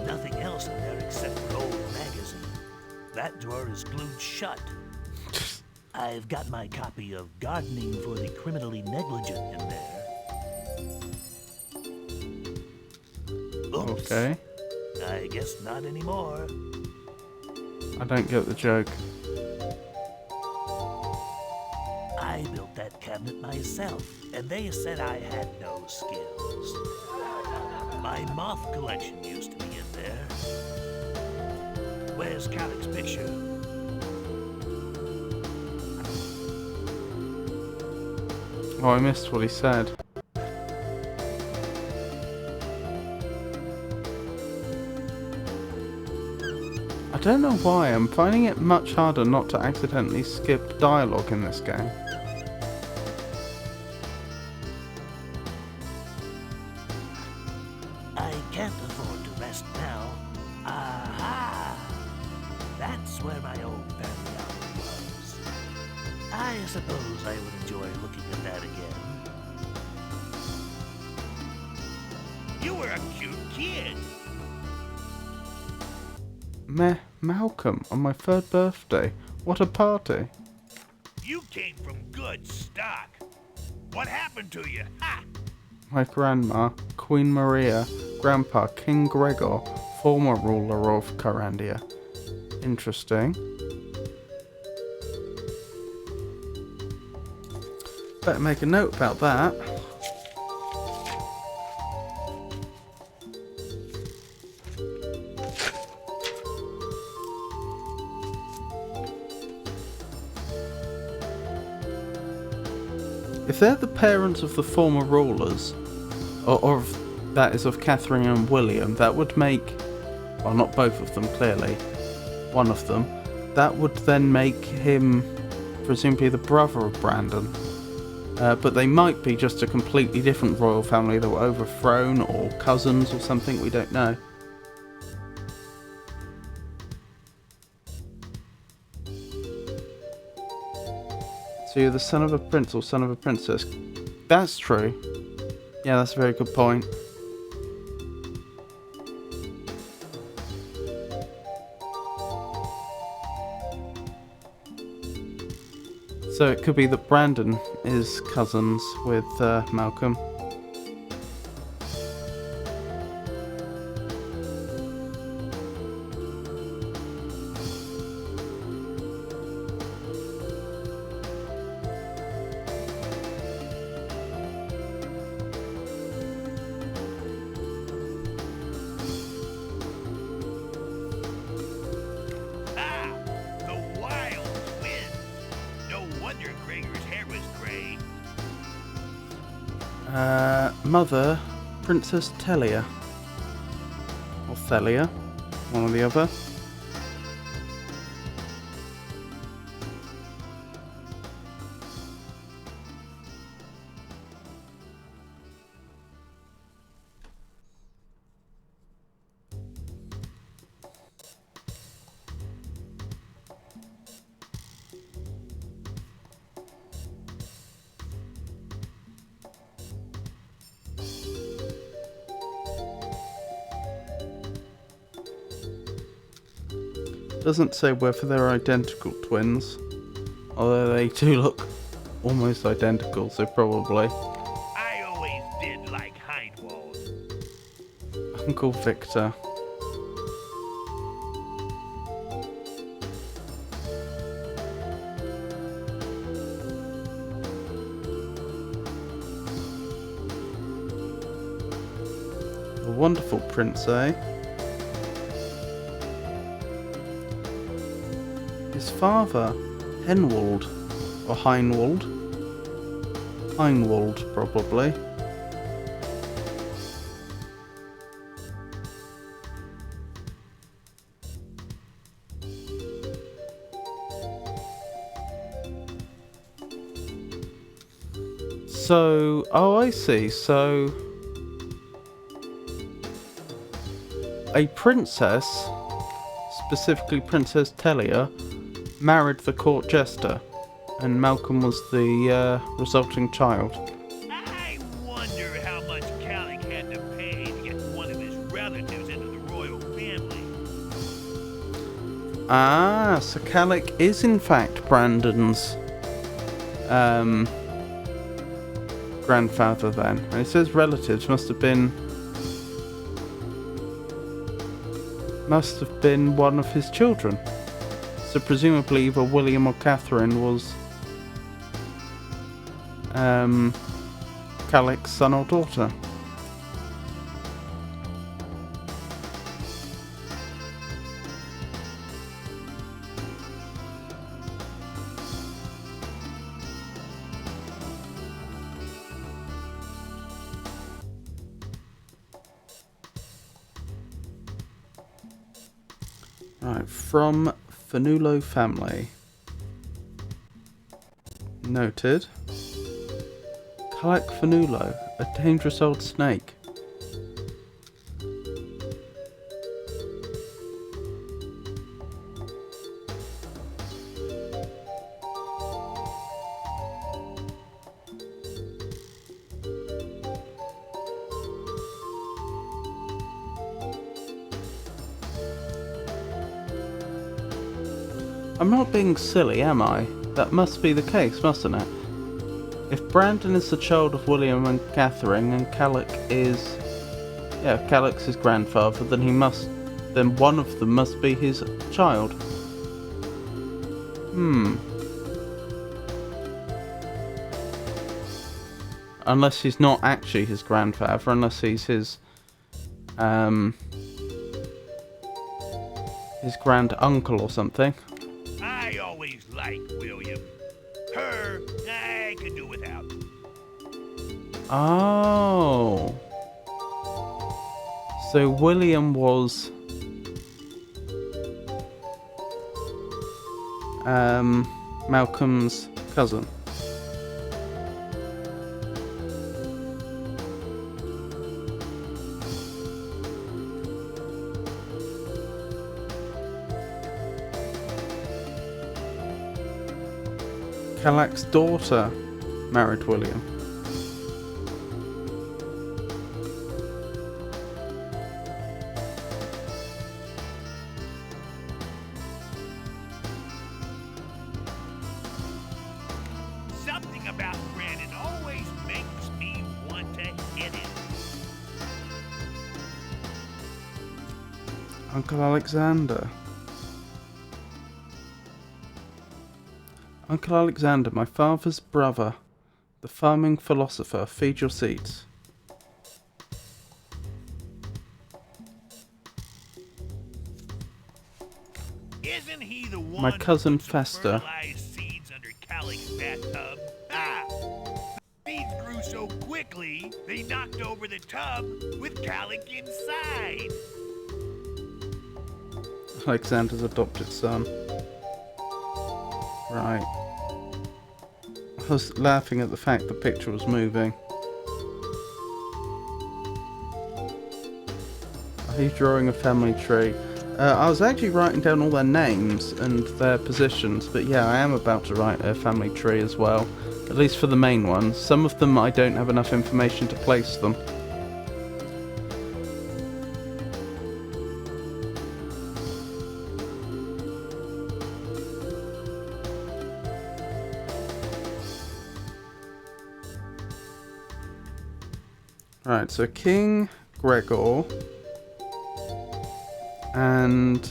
Nothing else in there except an old magazine. That drawer is glued shut. I've got my copy of Gardening for the Criminally Negligent in there. Oops. Okay. I guess not anymore. I don't get the joke. I built that cabinet myself, and they said I had no skills. My moth collection used to be in there. Where's Calic's picture? Oh, I missed what he said. I don't know why, I'm finding it much harder not to accidentally skip dialogue in this game. I can't afford to rest now. Aha! That's where my old family album was. I suppose I would enjoy looking at that again. You were a cute kid. Meh, Malcolm, on my 3rd birthday. What a party. You came from good stock. What happened to you? Ha! My grandma, Queen Maria, Grandpa, King Gregor, former ruler of Carandia. Interesting. Better make a note about that. If they're the parents of the former rulers, or that is of Catherine and William, that would make, well, not both of them clearly, one of them, that would then make him presumably the brother of Brandon. But they might be just a completely different royal family that were overthrown, or cousins or something, we don't know. So you're the son of a prince or son of a princess. That's true. Yeah, that's a very good point. So it could be that Brandon is cousins with Malcolm. Mother, Princess Telia. Or Thelia, one or the other. Doesn't say whether they're identical twins, although they do look almost identical, so probably. I always did like Hindwald. Uncle Victor. A wonderful prince, eh? His father, Henwald, or Heinwald. Heinwald, probably. So, oh, I see. So, a princess, specifically Princess Telia, married the court jester, and Malcolm was the resulting child. I wonder how much Calic had to pay to get one of his relatives into the royal family. Ah, so Calic is in fact Brandon's grandfather then. And it says relatives must have been one of his children. So presumably either William or Catherine was Calic's son or daughter. Right, from Fanulo family. Noted. Calic Fanulo, a dangerous old snake. I'm not being silly, am I? That must be the case, mustn't it? If Brandon is the child of William and Catherine, and Calic's his grandfather, then one of them must be his child. Unless he's not actually his grandfather, unless he's his grand uncle or something. I always liked William. Her, I could do without. Oh. So William was Malcolm's cousin. Calic's daughter married William. Something about Brandon always makes me want to hit him. Uncle Alexander. Uncle Alexander, my father's brother, the farming philosopher, feed your seeds. Isn't he the one My cousin who put some Fester. fertilized seeds under Calic's bathtub? Ah! The seeds grew so quickly, they knocked over the tub with Calic inside. Alexander's adopted son. Right. I was laughing at the fact the picture was moving. Are you drawing a family tree? I was actually writing down all their names and their positions, but yeah, I am about to write a family tree as well. At least for the main ones. Some of them I don't have enough information to place them. Right, so King Gregor and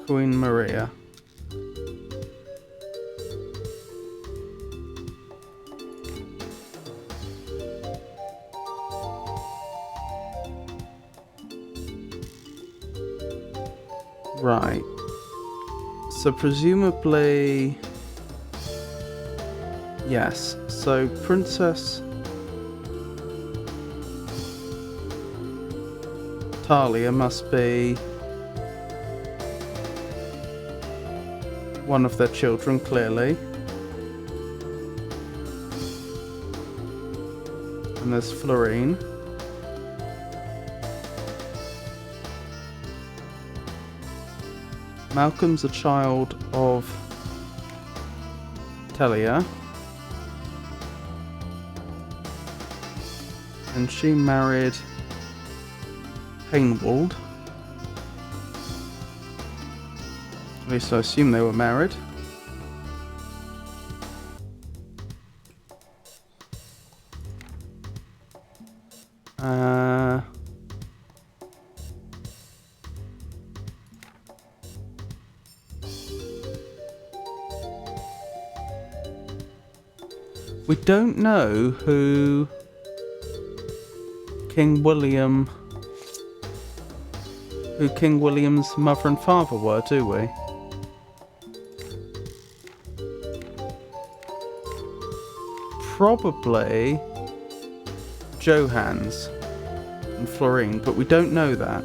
Queen Maria. Right. So presumably... Yes, so Princess Talia must be one of their children, clearly. And there's Florine. Malcolm's a child of Telia. And she married Hainwald. At least I assume they were married. We don't know who King William's mother and father were, do we? Probably Johannes and Florine, but we don't know that.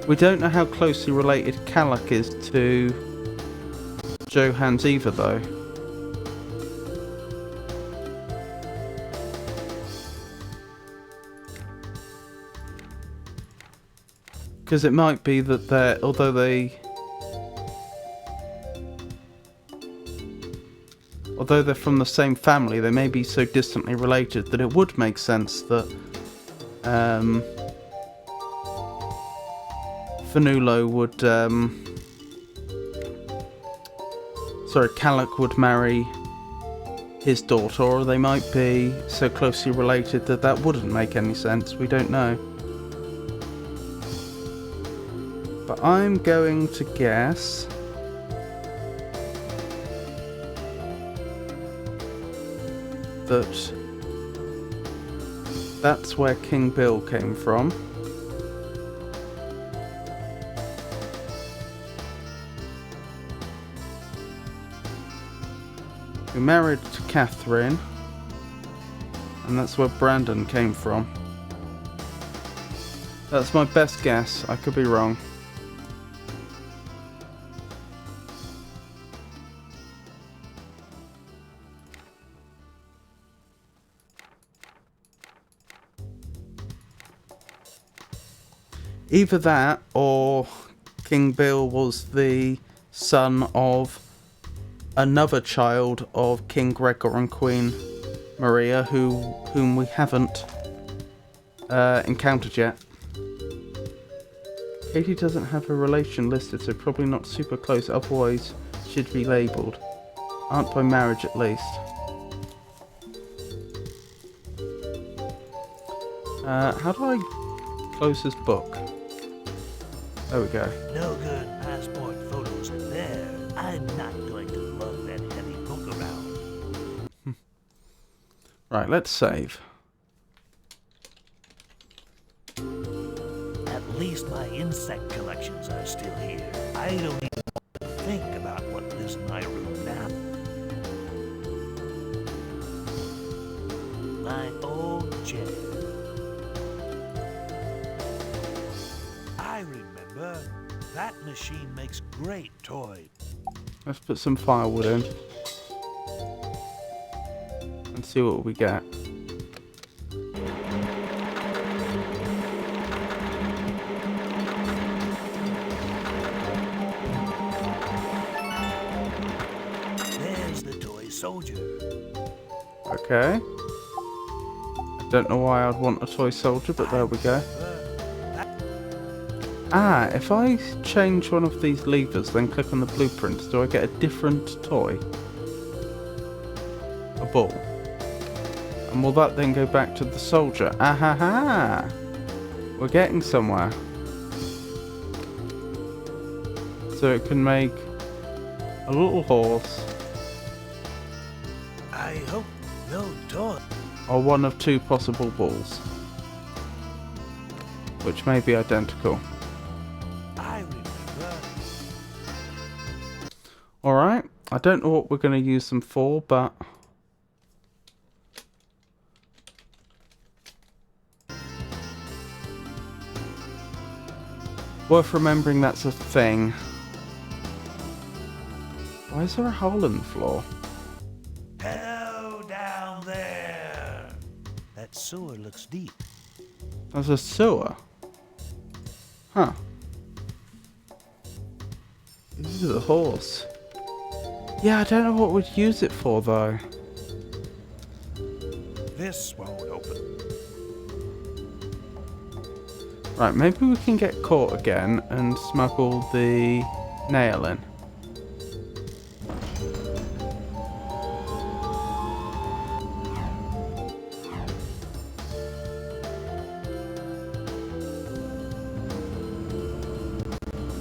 We don't know how closely related TLOK is to Johannes either, though. Because it might be that although they're from the same family, they may be so distantly related that it would make sense that Fanulo would, TLOK would marry his daughter, or they might be so closely related that that wouldn't make any sense. We don't know. But I'm going to guess that that's where King Bill came from. Who married to Catherine, and that's where Brandon came from. That's my best guess. I could be wrong. Either that, or King Bill was the son of another child of King Gregor and Queen Maria, whom we haven't encountered yet. Katie doesn't have a relation listed, so probably not super close, otherwise she'd be labelled. Aren't by marriage at least. How do I close this book? There we go. No good passport photos in there. I'm not going to lug that heavy book around. Right, let's save. At least my insect collections are still here. I don't even want to think about what lives in my room now. My old chair. I remember. That machine makes great toys. Let's put some firewood in and see what we get. There's the toy soldier. Okay. I don't know why I'd want a toy soldier, but there we go. Ah, if I change one of these levers, then click on the blueprints, do I get a different toy? A ball. And will that then go back to the soldier? Ahaha! We're getting somewhere. So it can make a little horse. I hope no toy. Or one of two possible balls. Which may be identical. Alright, I don't know what we're going to use them for, but worth remembering that's a thing. Why is there a hole in the floor? Hello down there. That sewer looks deep. There's a sewer. Huh. Ooh, the horse. Yeah, I don't know what we'd use it for though. This won't open. Right, maybe we can get caught again and smuggle the nail in.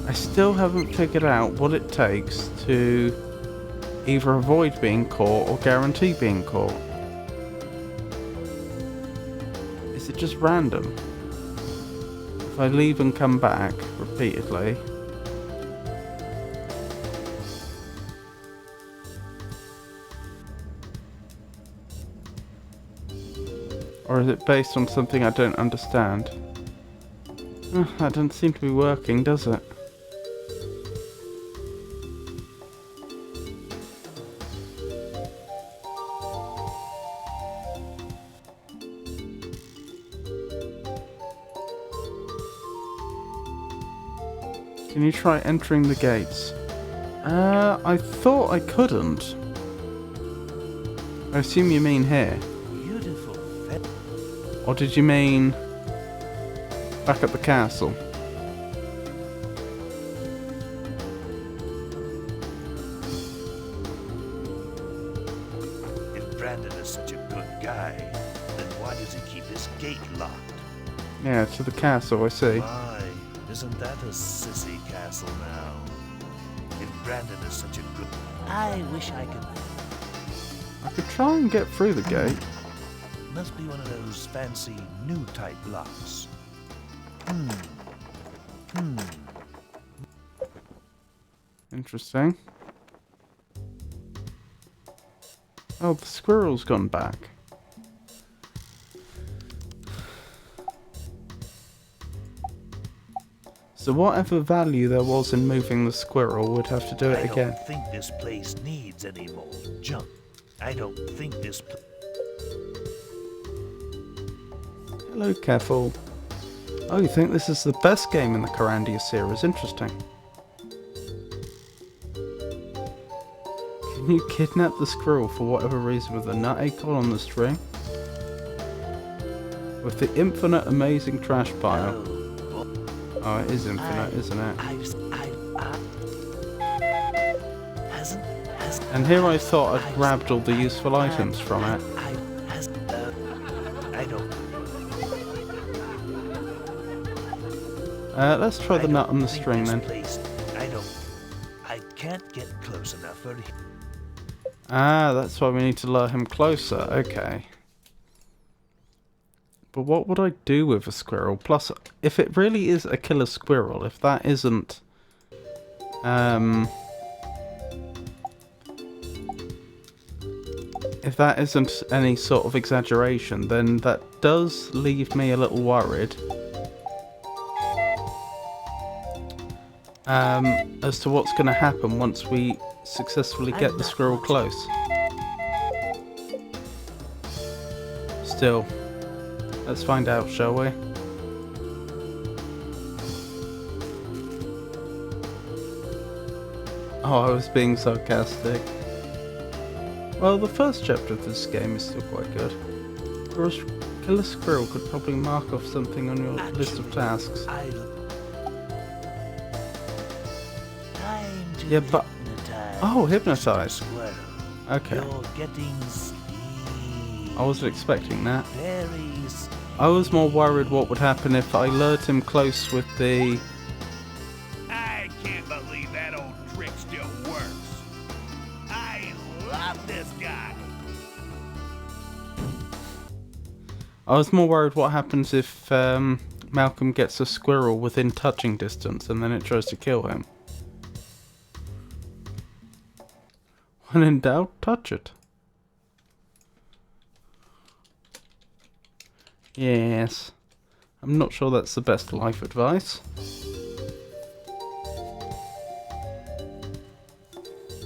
I still haven't figured out what it takes to either avoid being caught or guarantee being caught. Is it just random? If I leave and come back repeatedly. Or is it based on something I don't understand? That doesn't seem to be working, does it? Can you try entering the gates? I thought I couldn't. I assume you mean here. Beautiful. Or did you mean back at the castle? If Brandon is such a good guy, then why does he keep his gate locked? Yeah, to the castle, I see. My, isn't that a sissy castle now? If Brandon is such a good... I wish I could... I could try and get through the gate. Must be one of those fancy new type locks. Interesting. Oh, the squirrel's gone back. So whatever value there was in moving the squirrel, would have to do it again. I don't think this place needs any more junk. I don't think this... Hello, Careful. Oh, you think this is the best game in the Carandia series? Interesting. Can you kidnap the squirrel for whatever reason with a nut acorn on the string? With the infinite amazing trash pile. Oh, it is infinite, isn't it? And here I thought I'd grabbed all the useful items from it. I don't... Let's try the nut on the string then. I can't get close enough for him. Ah, that's why we need to lure him closer. Okay. But what would I do with a squirrel? Plus, if it really is a killer squirrel, if that isn't... if that isn't any sort of exaggeration, then that does leave me a little worried. As to what's going to happen once we successfully get the squirrel close. Still, let's find out, shall we? Oh, I was being sarcastic. Well, the first chapter of this game is still quite good. Whereas kill a squirrel could probably mark off something on your list of tasks. Yeah, but... Oh, hypnotize. Okay. I wasn't expecting that. I was more worried what would happen if I lured him close with the... I can't believe that old trick still works. I love this guy. I was more worried what happens if Malcolm gets a squirrel within touching distance and then it tries to kill him. When in doubt, touch it. Yes. I'm not sure that's the best life advice.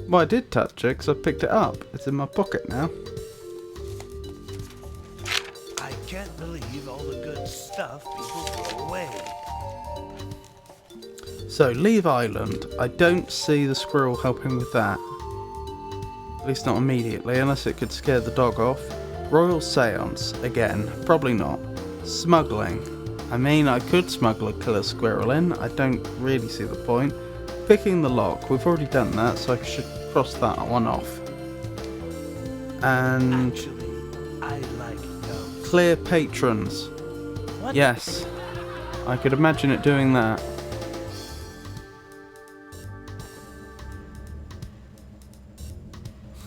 Well, I did touch it because I picked it up. It's in my pocket now. I can't believe all the good stuff So, leave island. I don't see the squirrel helping with that. At least not immediately, unless it could scare the dog off. Royal seance. Again, probably not. Smuggling. I mean, I could smuggle a killer squirrel in. I don't really see the point. Picking the lock. We've already done that, so I should cross that one off. And Actually, I like dogs. clear patrons. What? Yes, I could imagine it doing that.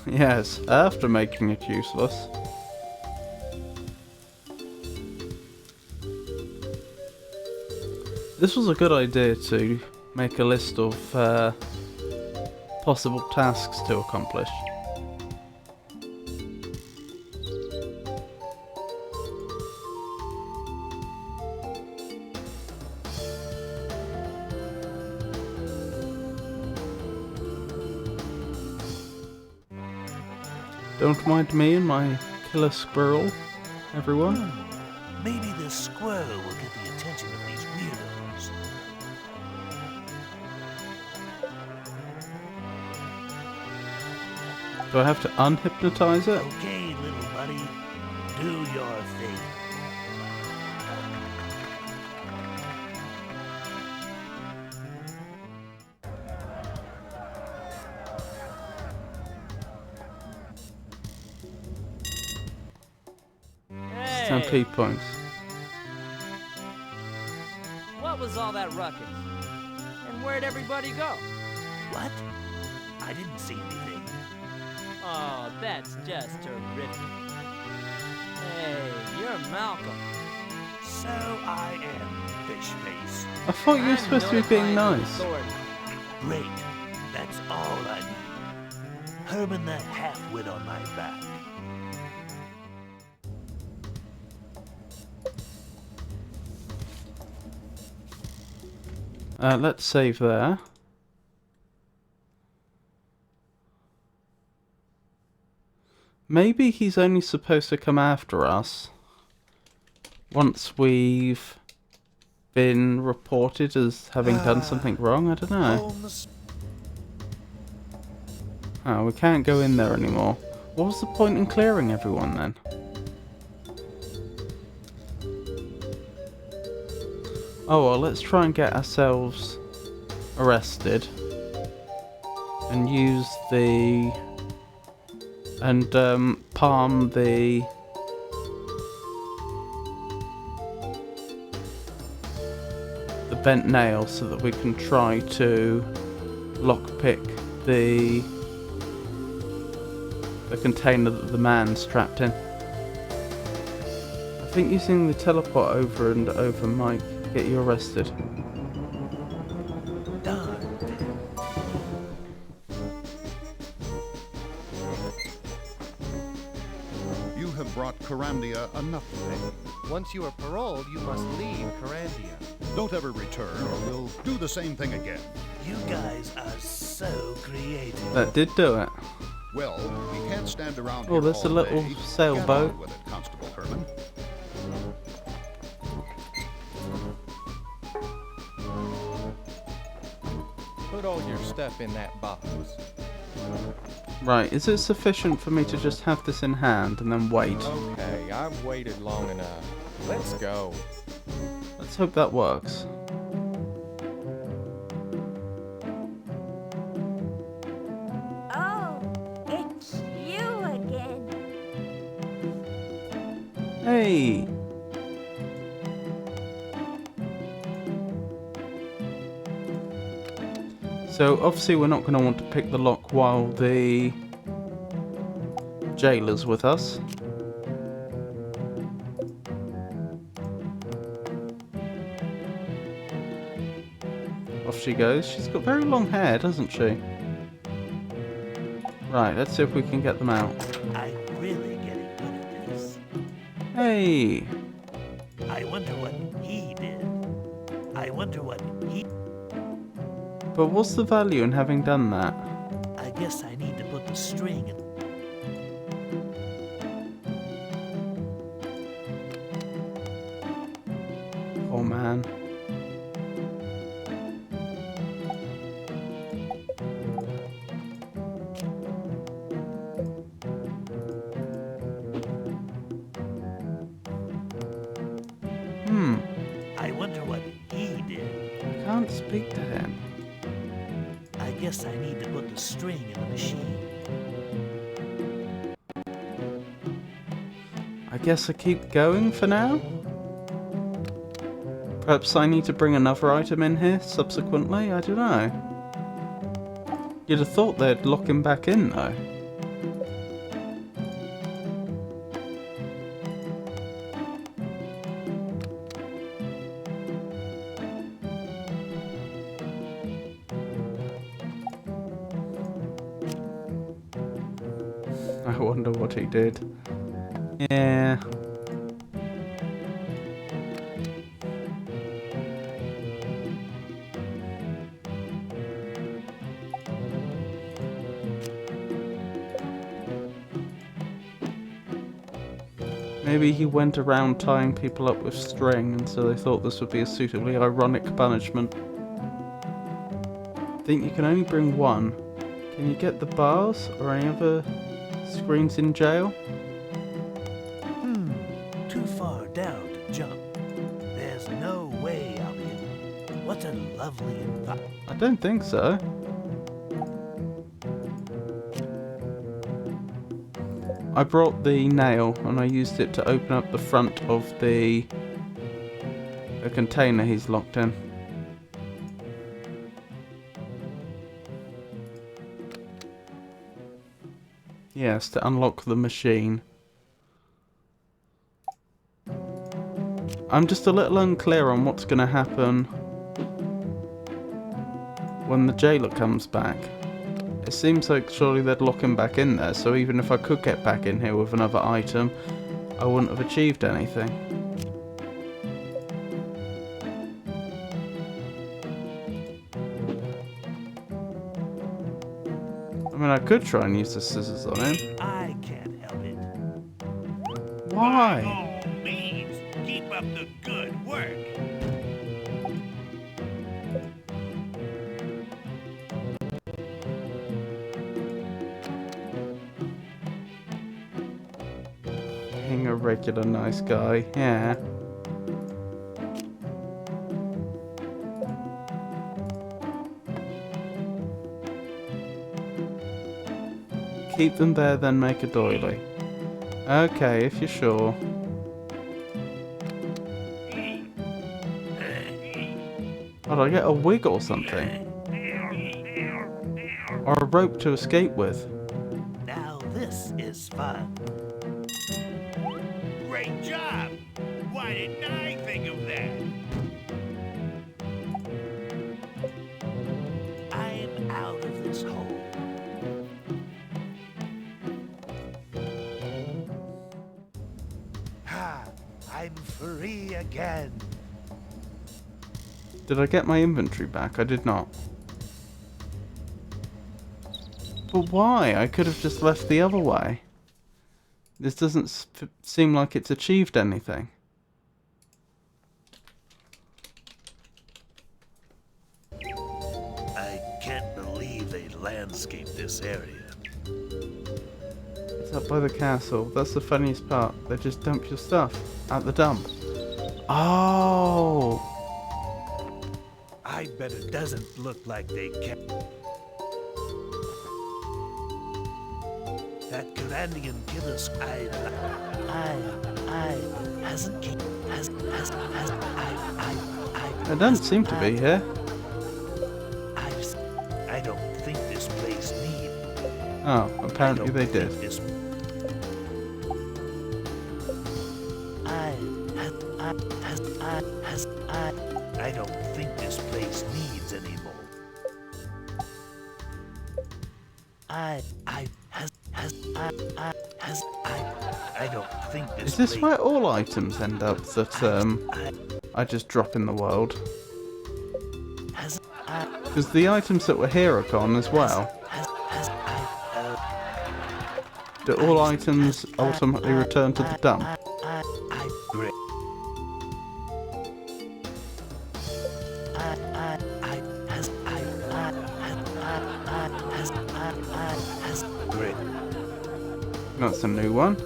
Yes, after making it useless. This was a good idea to make a list of possible tasks to accomplish. Don't mind me and my killer squirrel, everyone. Maybe this squirrel will get the attention of these weirdos. Do I have to unhypnotize it? Okay, little buddy, do your thing. Stampede points. What was all that ruckus? And where'd everybody go? What? I didn't see anything. Oh, that's just terrific. Hey, you're Malcolm. So I am, Fishface. I thought you were supposed to be being nice. Great. That's all I need. Herman the half-wit on my back. Let's save there. Maybe he's only supposed to come after us once we've been reported as having done something wrong. I don't know. Oh, we can't go in there anymore. What was the point in clearing everyone then? Oh well, let's try and get ourselves arrested and use the palm the bent nail so that we can try to lockpick the container that the man's trapped in. I think using the teleport over and over might get you arrested. You have brought Carandia enough pain. Once you are paroled, you must leave Carandia. Don't ever return or we'll do the same thing again. You guys are so creative. That did do it. Well, we can't stand around Oh, here there's a all little day. sailboat. Get on with it, Constable Herman. Put all your stuff in that box. Right, is it sufficient for me to just have this in hand and then wait? Okay, I've waited long enough. Let's go. Let's hope that works. Oh, it's you again. Hey! So obviously we're not going to want to pick the lock while the jailer's with us. Off she goes. She's got very long hair, doesn't she? Right, let's see if we can get them out. I'm really getting good at this. Hey! I wonder what he did. I wonder what he... But what's the value in having done that? I guess I need to put the string in... Oh man. speak to him? I guess I need to put the string in the machine. I guess I keep going for now? Perhaps I need to bring another item in here subsequently? I don't know. You'd have thought they'd lock him back in though. I wonder what he did. Yeah. Maybe he went around tying people up with string, and so they thought this would be a suitably ironic punishment. I think you can only bring one. Can you get the bars or any other screens in jail? Too far down to jump. There's no way I'll be able. What a lovely environment. I don't think so. I brought the nail and I used it to open up the front of the container he's locked in. Yes, to unlock the machine. I'm just a little unclear on what's going to happen when the jailer comes back. It seems like surely they'd lock him back in there, so even if I could get back in here with another item, I wouldn't have achieved anything. I mean, I could try and use the scissors on him. I can't help it. Why? By all means, keep up the good work. Being a regular nice guy, yeah. Keep them there, then make a doily. Okay, if you're sure. Oh, do I get a wig or something? Or a rope to escape with? Now this is fun. Great job! Why didn't I think of that? I'm out of this hole. Ha! I'm free again. Did I get my inventory back? I did not. But why? I could have just left the other way. This doesn't seem like it's achieved anything. I can't believe they landscaped this area. It's up by the castle. That's the funniest part. They just dump your stuff at the dump. Oh! I bet it doesn't look like they kept. That Grandian killer It doesn't seem to be here. I don't think this place needs. Oh, apparently they did. I don't think this place needs any more. I don't think this. Is this where all items end up that I just drop in the world? Because the items that were here are gone as well. Do all items ultimately return to the dump? That's a new one.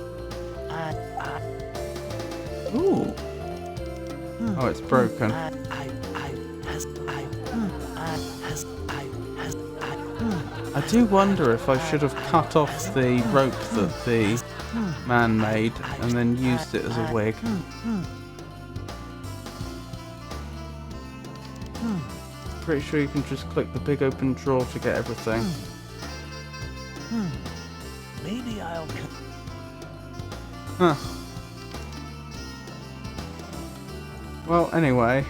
Ooh. Oh, it's broken. I do wonder if I should have cut off the rope that the man made and then used it as a wig. Pretty sure you can just click the big open drawer to get everything. Maybe I'll... Huh. Well, anyway.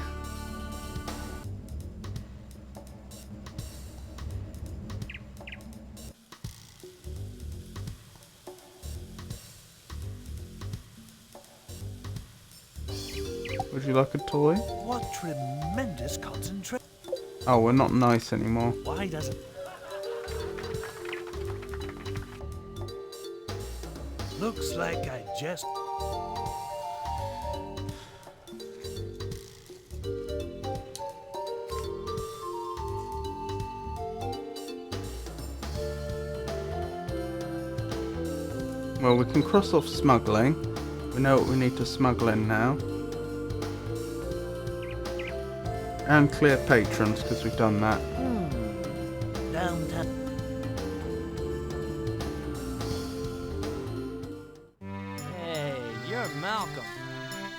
Would you like a toy? What tremendous concentration. Oh, we're not nice anymore. Why doesn't... Looks like I just... Well, we can cross off smuggling. We know what we need to smuggle in now. And clear patrons, because we've done that. Downtown. Hey, you're Malcolm.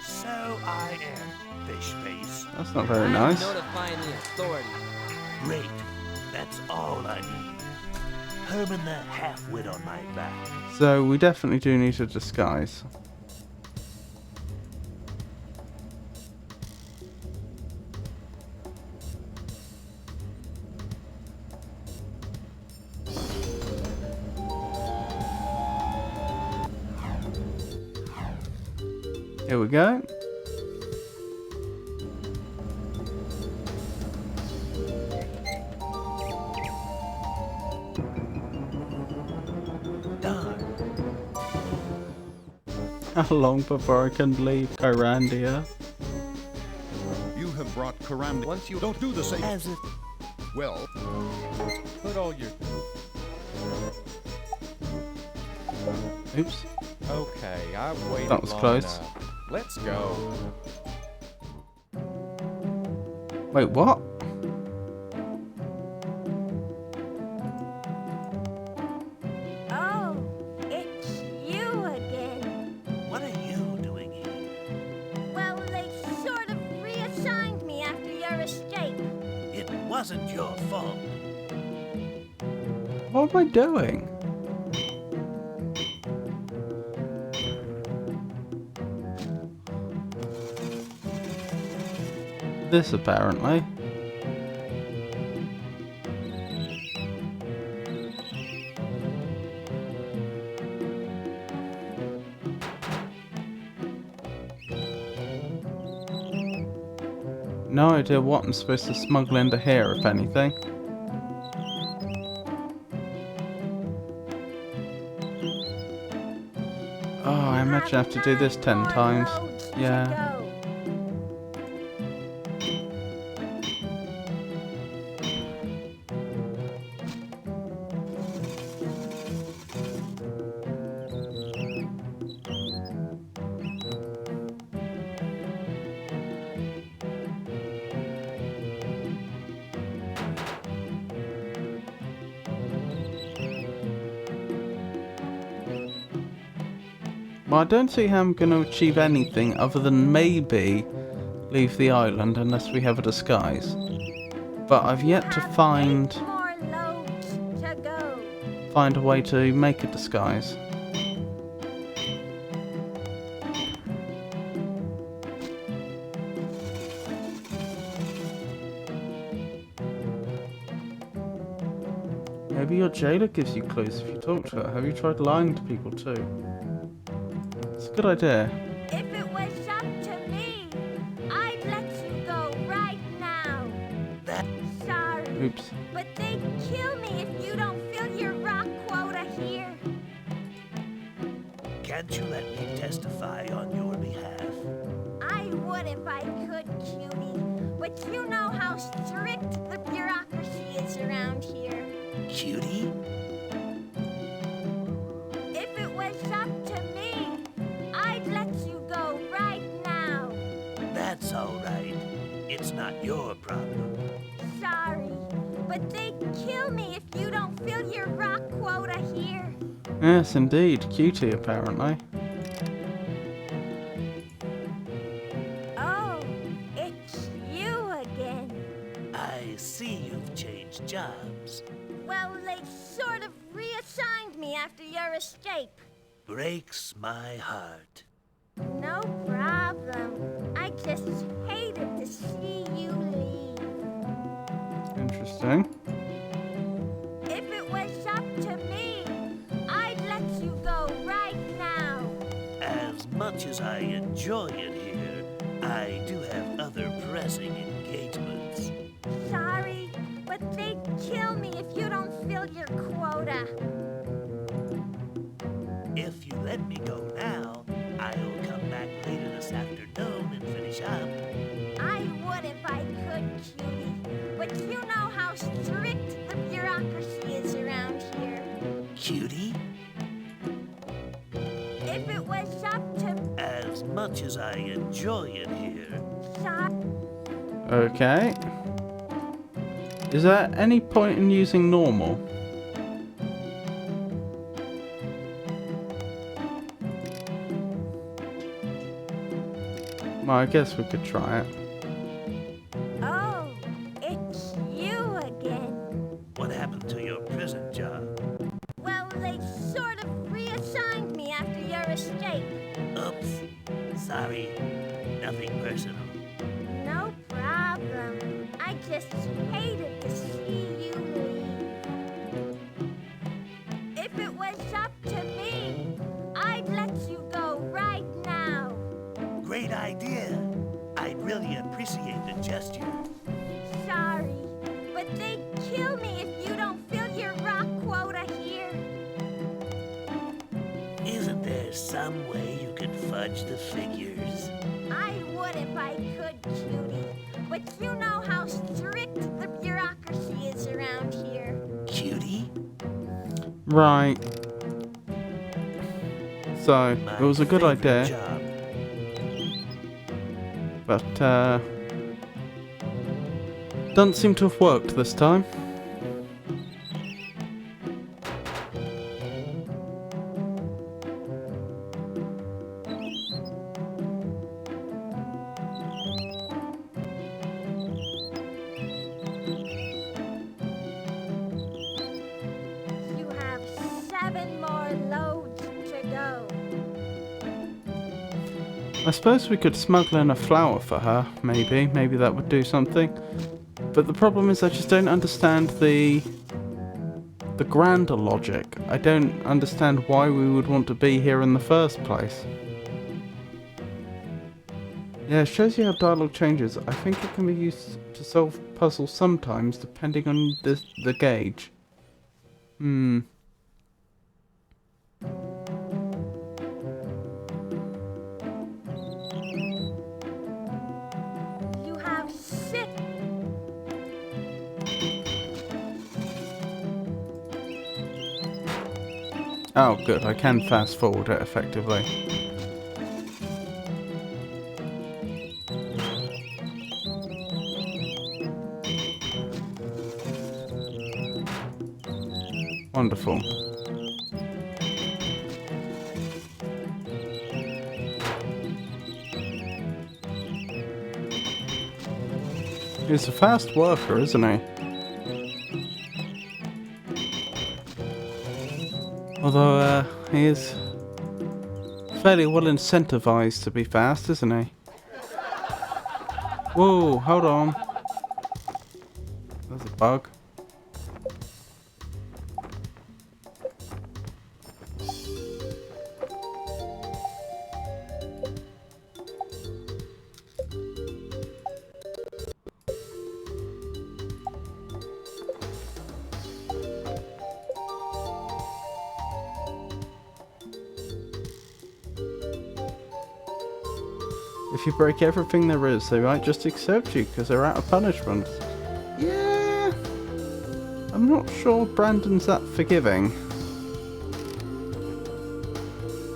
So I am, fish face. That's not very I'm nice. notifying the authorities. Great. That's all I need. Herman the half-wit on my back. So we definitely do need a disguise. Here we go. How long before I can leave Kyrandia? You have brought Kyrandia. Once you don't do the same. As if... Well, Put all your... Oops. Okay, I've waited That was long close. enough. Let's go. Wait, what? Oh, it's you again. What are you doing here? Well, they sort of reassigned me after your escape. It wasn't your fault. What am I doing? This apparently. No idea what I'm supposed to smuggle into here, if anything. Oh, I imagine I have to do this 10 times. Yeah. Well, I don't see how I'm going to achieve anything other than maybe leave the island unless we have a disguise. But I've yet to find a way to make a disguise. Maybe your jailer gives you clues if you talk to her. Have you tried lying to people too? It's a good idea. If it was up to me, I'd let you go right now. Sorry. Oops. But they'd kill me if you don't fill your rock quota here. Can't you let me testify on your behalf? I would if I could, cutie. But you know how strict the bureaucracy is around here. Cutie? If it was up to me, I'd let you go right now. That's all right. It's not your problem. Sorry, but they'd kill me if you don't fill your rock quota here. Yes, indeed. Cutie, apparently. Oh, it's you again. I see you've changed jobs. Well, they sort of reassigned me after your escape. Breaks my heart. No problem. I just hated to see you leave. Interesting. If it was up to me, I'd let you go right now. As much as I enjoy it here, I do have other pressing engagements. Sorry, but they'd kill me if you don't fill your quota. If you let me go now, I'll come back later this afternoon and finish up. I would if I could, Cutie. But you know how strict the bureaucracy is around here. Cutie? If it was up to... As much as I enjoy it here. Okay. Is there any point in using normal? Well, I guess we could try it. Oh, it's you again. What happened to your prison job? Well, they sort of reassigned me after your escape. Oops. Sorry. Nothing personal. No problem. I just hated to see you leave. If it was up to me, I'd let you go right now. Great idea. I'd really appreciate the gesture. Sorry, but they'd kill me if you don't fill your rock quota here. Isn't there some way you could fudge the figures? I would if I could, Cutie. But you know how strict the bureaucracy is around here. Cutie? Right. So, it was a good idea. Job. But, doesn't seem to have worked this time. You have 7 more loads to go. I suppose we could smuggle in a flower for her, maybe. Maybe that would do something. But the problem is I just don't understand the grander logic. I don't understand why we would want to be here in the first place. Yeah, it shows you how dialogue changes. I think it can be used to solve puzzles sometimes, depending on the gauge. You have 6. Oh, good. I can fast forward it effectively. Wonderful. He's a fast worker, isn't he? Although, he is fairly well incentivized to be fast, isn't he? Whoa, hold on. There's a bug. If you break everything there is, they might just accept you because they're out of punishment. Yeah, I'm not sure Brandon's that forgiving.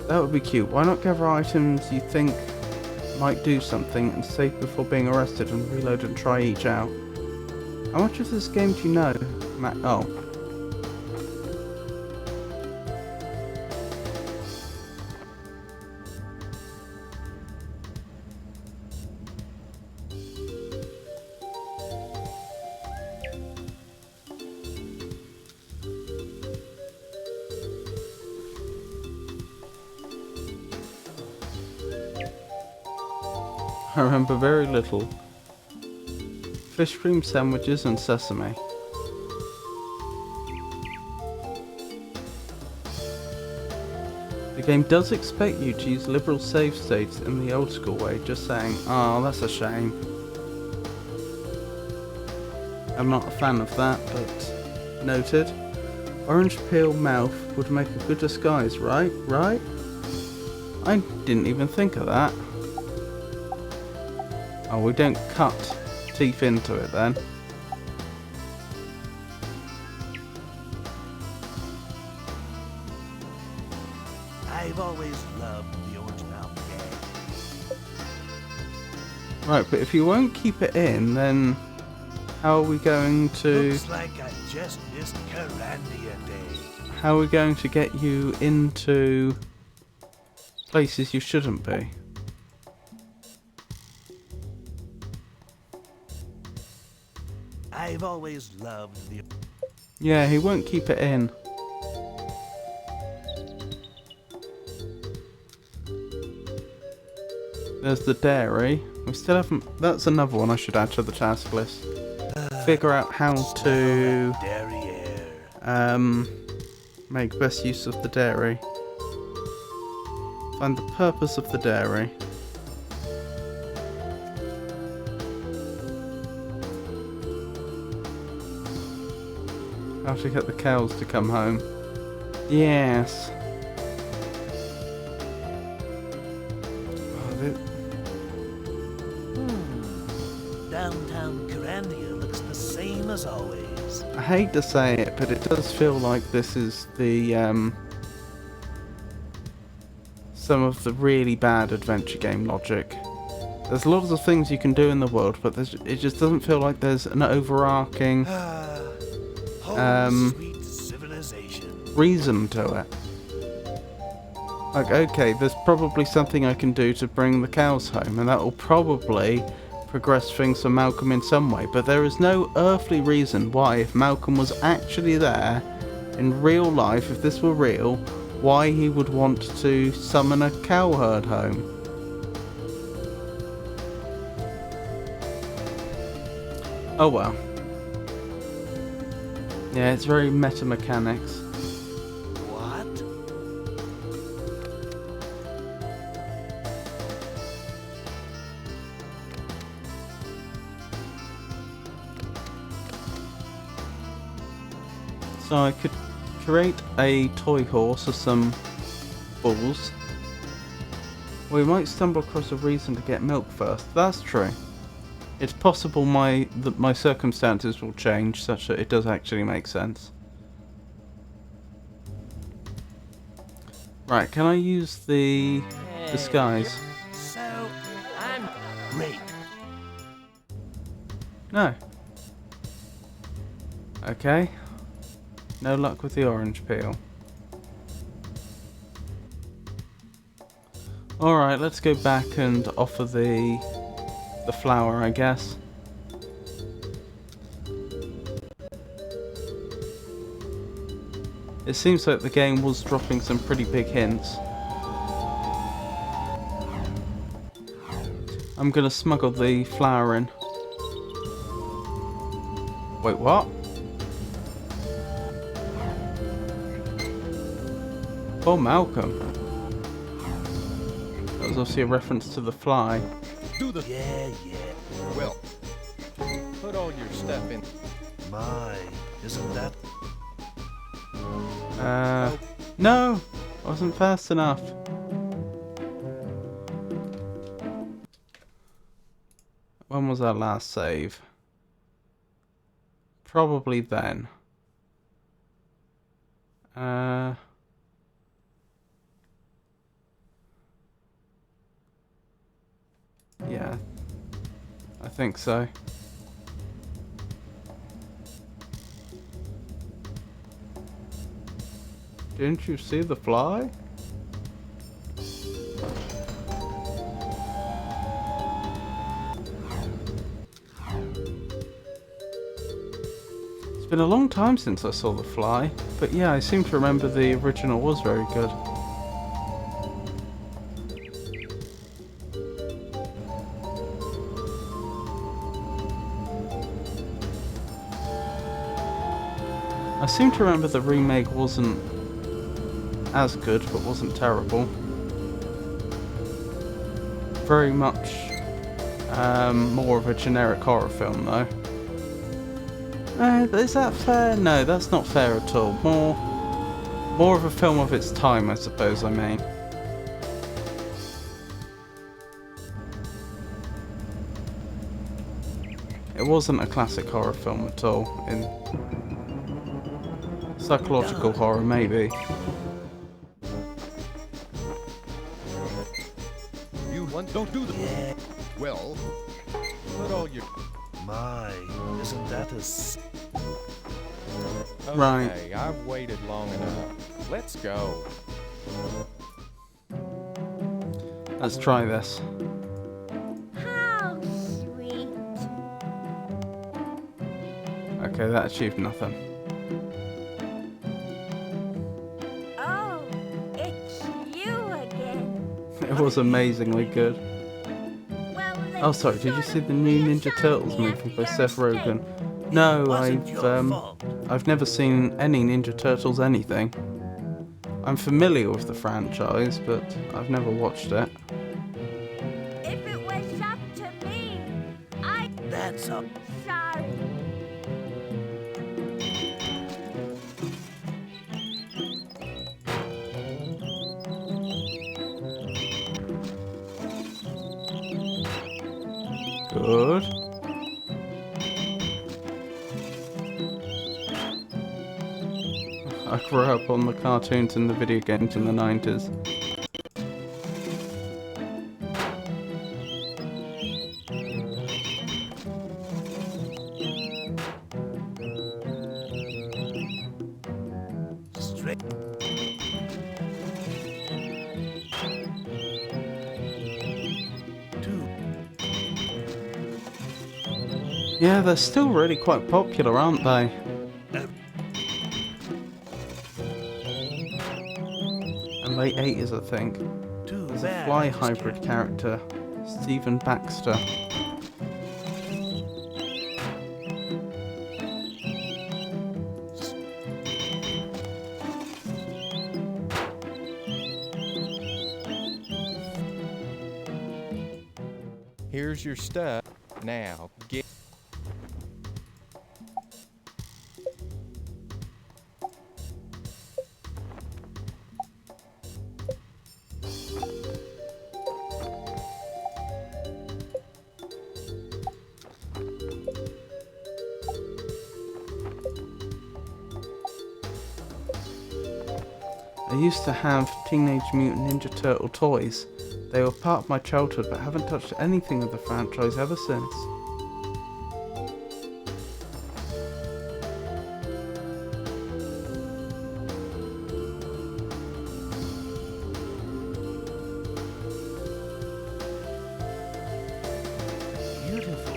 That would be cute. Why not gather items you think might do something and save before being arrested and reload and try each out? How much of this game do you know, Matt? Oh. I remember very little. Fish cream sandwiches and sesame. The game does expect you to use liberal save states in the old school way, just saying, oh, that's a shame. I'm not a fan of that, but noted. Orange peel mouth would make a good disguise, right? Right? I didn't even think of that. Oh, we don't cut teeth into it then. I've always loved the orange mouth gang. Right, but if you won't keep it in, then how are we going to... Looks like I just missed Carandia Day. How are we going to get you into places you shouldn't be? I've always loved the... Yeah, he won't keep it in. There's the dairy. We still haven't... That's another one I should add to the task list. Figure out how to... make best use of the dairy. Find the purpose of the dairy. How to get the cows to come home. Yes. Downtown Carandia looks the same as always. I hate to say it, but it does feel like this is the some of the really bad adventure game logic. There's lots of things you can do in the world, but it just doesn't feel like there's an overarching Sweet civilization. reason to it. Like, okay, there's probably something I can do to bring the cows home, and that will probably progress things for Malcolm in some way, but there is no earthly reason why, if Malcolm was actually there in real life, if this were real, why he would want to summon a cow herd home. Oh well. Yeah, it's very meta mechanics. What? So I could create a toy horse or some bulls. We might stumble across a reason to get milk first. That's true. It's possible my circumstances will change such that it does actually make sense. Right, can I use the disguise? So, I'm great. No. Okay. No luck with the orange peel. Alright, let's go back and offer the flower, I guess. It seems like the game was dropping some pretty big hints. I'm gonna smuggle the flower in. Wait, what? Oh, Malcolm. That was obviously a reference to the fly. Do the... Yeah. Well... Put all your stuff in. My, isn't that... No! I wasn't fast enough. When was our last save? Probably then. Yeah, I think so. Didn't you see the fly? It's been a long time since I saw the fly, but yeah, I seem to remember the original was very good. I seem to remember the remake wasn't as good, but wasn't terrible. Very much more of a generic horror film, though. Is that fair? No, that's not fair at all. More of a film of its time, I suppose I mean. It wasn't a classic horror film at all. In psychological horror, maybe. You don't do that. Well, Put all your... My, isn't that a... Okay, Right. I've waited long enough. Let's go. Let's try this. How sweet. Okay, that achieved nothing. Oh, it's you again. It was amazingly good. Well, then Oh, sorry, did you see the new Ninja Turtles movie by Seth Rogen? No, I've never seen any Ninja Turtles anything. I'm familiar with the franchise, but I've never watched it. if it was up to me, That's up. sorry. Good. I grew up on the cartoons and the video games in the 90s. Straight. Two. Yeah, they're still really quite popular, aren't they? And late 80s, I think. Too There's a bad. Fly I just hybrid character, Stephen Baxter. Here's your stuff. Now, get... I used to have Teenage Mutant Ninja Turtle toys. They were part of my childhood, but haven't touched anything of the franchise ever since. Beautiful.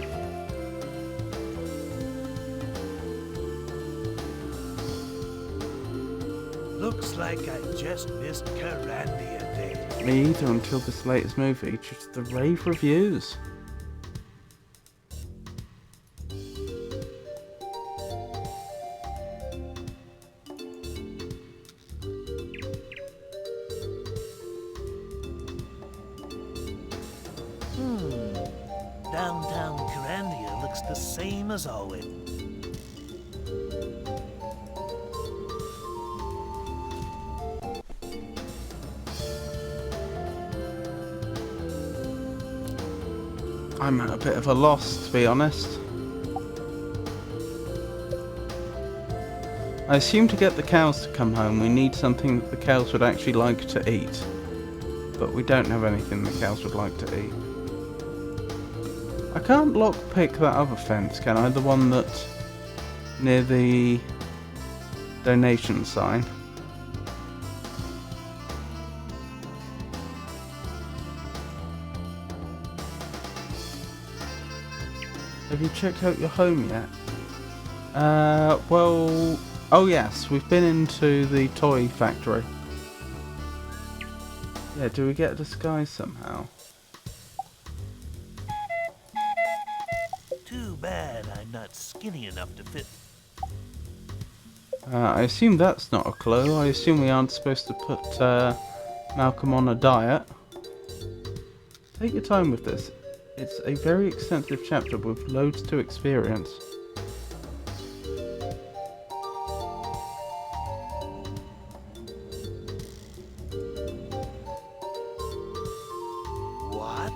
Looks like I just missed Carandia Day. Me either until this latest movie, due to the rave reviews. Downtown Carandia looks the same as always. I'm at a bit of a loss, to be honest. I assume to get the cows to come home, we need something that the cows would actually like to eat. But we don't have anything the cows would like to eat. I can't lockpick that other fence, can I? The one that's near the donation sign. Have you checked out your home yet? Well... Oh yes, we've been into the toy factory. Yeah, do we get a disguise somehow? Too bad I'm not skinny enough to fit. I assume that's not a clue. I assume we aren't supposed to put Malcolm on a diet. Take your time with this. It's a very extensive chapter with loads to experience. What?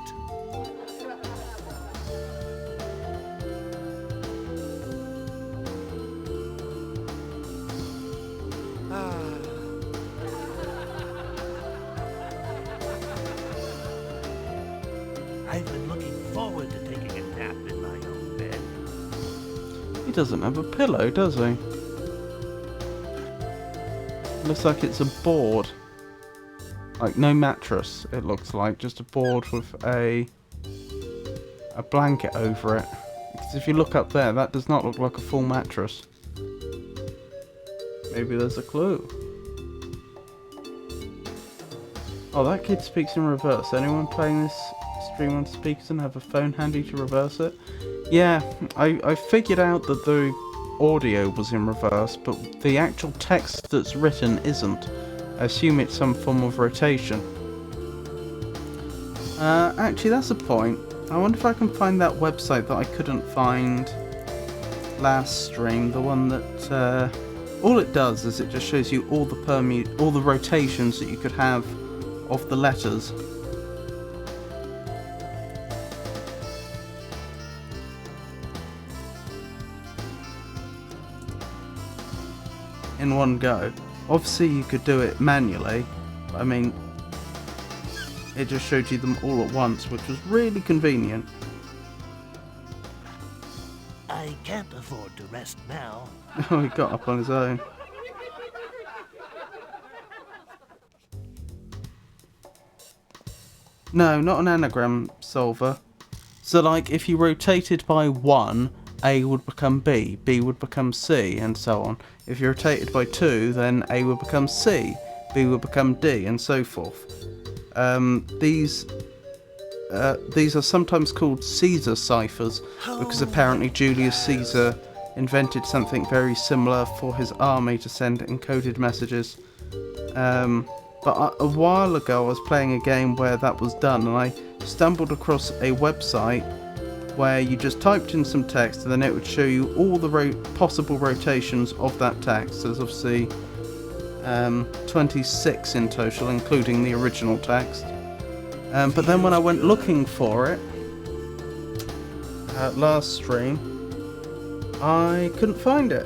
I've been looking forward to taking a nap in my own bed. He doesn't have a pillow, does he? Looks like it's a board. Like no mattress, it looks like. Just a board with a blanket over it. Because if you look up there, that does not look like a full mattress. Maybe there's a clue. Oh, that kid speaks in reverse. Anyone playing this stream on speakers and have a phone handy to reverse it? Yeah, I figured out that the audio was in reverse, but the actual text that's written isn't. I assume it's some form of rotation. Actually, that's a point. I wonder if I can find that website that I couldn't find last stream. The one that all it does is it just shows you all the rotations that you could have of the letters. In one go. Obviously you could do it manually, but I mean, it just showed you them all at once, which was really convenient. I can't afford to rest now. Oh, he got up on his own. No, not an anagram solver. So like, if you rotated by 1, A would become B, B would become C, and so on. If you rotated by 2, then A would become C, B would become D, and so forth. These are sometimes called Caesar ciphers, because apparently Julius Caesar invented something very similar for his army to send encoded messages. But a while ago I was playing a game where that was done, and I stumbled across a website where you just typed in some text and then it would show you all the possible rotations of that text. There's obviously 26 in total, including the original text. But then when I went looking for it last stream, I couldn't find it.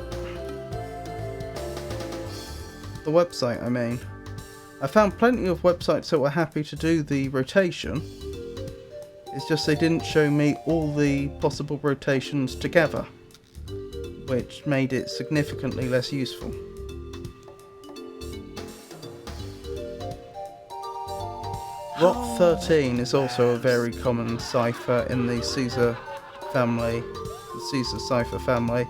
The website, I mean. I found plenty of websites that were happy to do the rotation. It's just they didn't show me all the possible rotations together, which made it significantly less useful. Rot 13 is also a very common cipher in the Caesar family, the Caesar cipher family,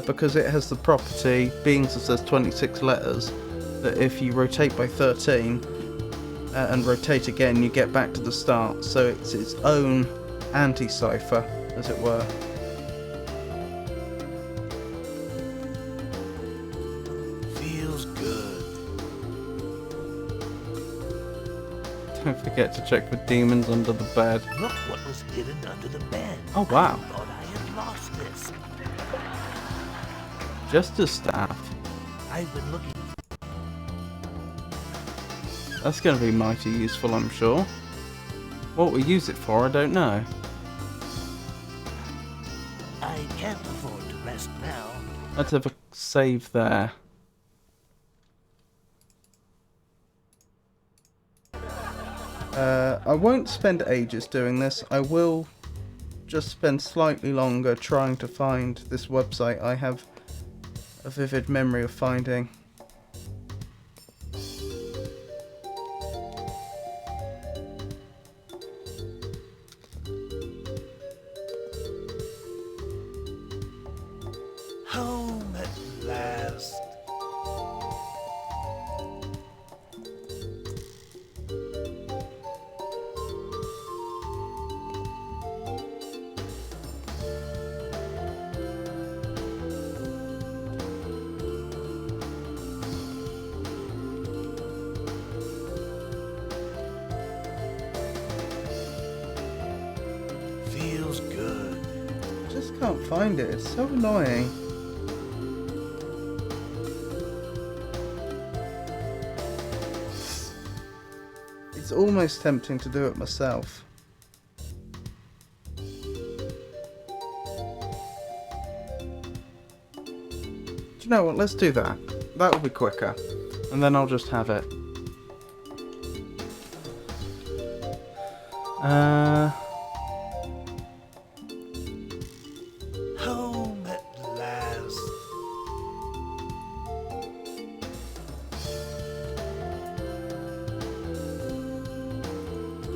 because it has the property, being as it says 26 letters, that if you rotate by 13 and rotate again, you get back to the start. So it's its own anti-cipher, as it were. Feels good. Don't forget to check for demons under the bed. Look what was hidden under the bed. Oh wow. I thought I had lost this. Justice staff. I've been looking. That's going to be mighty useful, I'm sure. What we use it for, I don't know. I can't afford to rest now. Let's have a save there. I won't spend ages doing this. I will just spend slightly longer trying to find this website I have a vivid memory of finding. Home at last. can't find it. It's so annoying. It's almost tempting to do it myself. Do you know what? Let's do that. That will be quicker. And then I'll just have it. Home at last.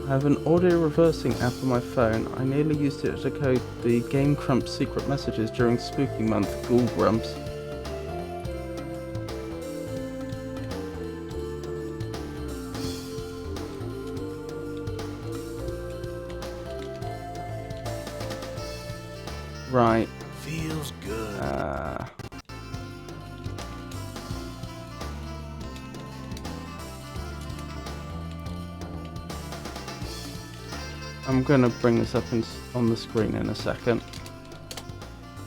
I have an audio reversing app on my phone. I nearly used it to decode the Game Grumps secret messages during Spooky Month. Ghoul Grumps. Right. Feels good. I'm gonna bring this up on the screen in a second.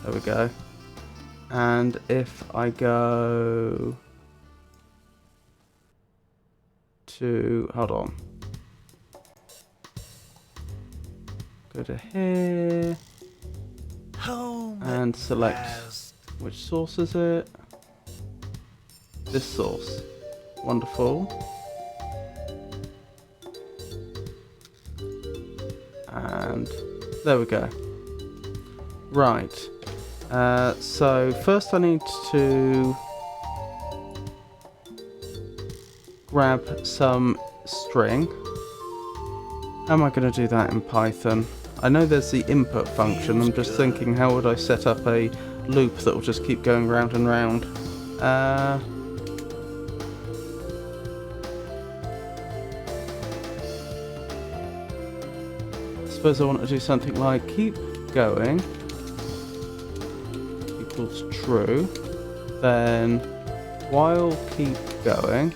There we go. And if I go to, hold on. Go to here. Home and select last. which source is it? This source. Wonderful. And there we go. Right. So first I need to grab some string. How am I going to do that in Python? I know there's the input function. I'm just thinking, how would I set up a loop that will just keep going round and round? I suppose I want to do something like keep going equals true, then while keep going,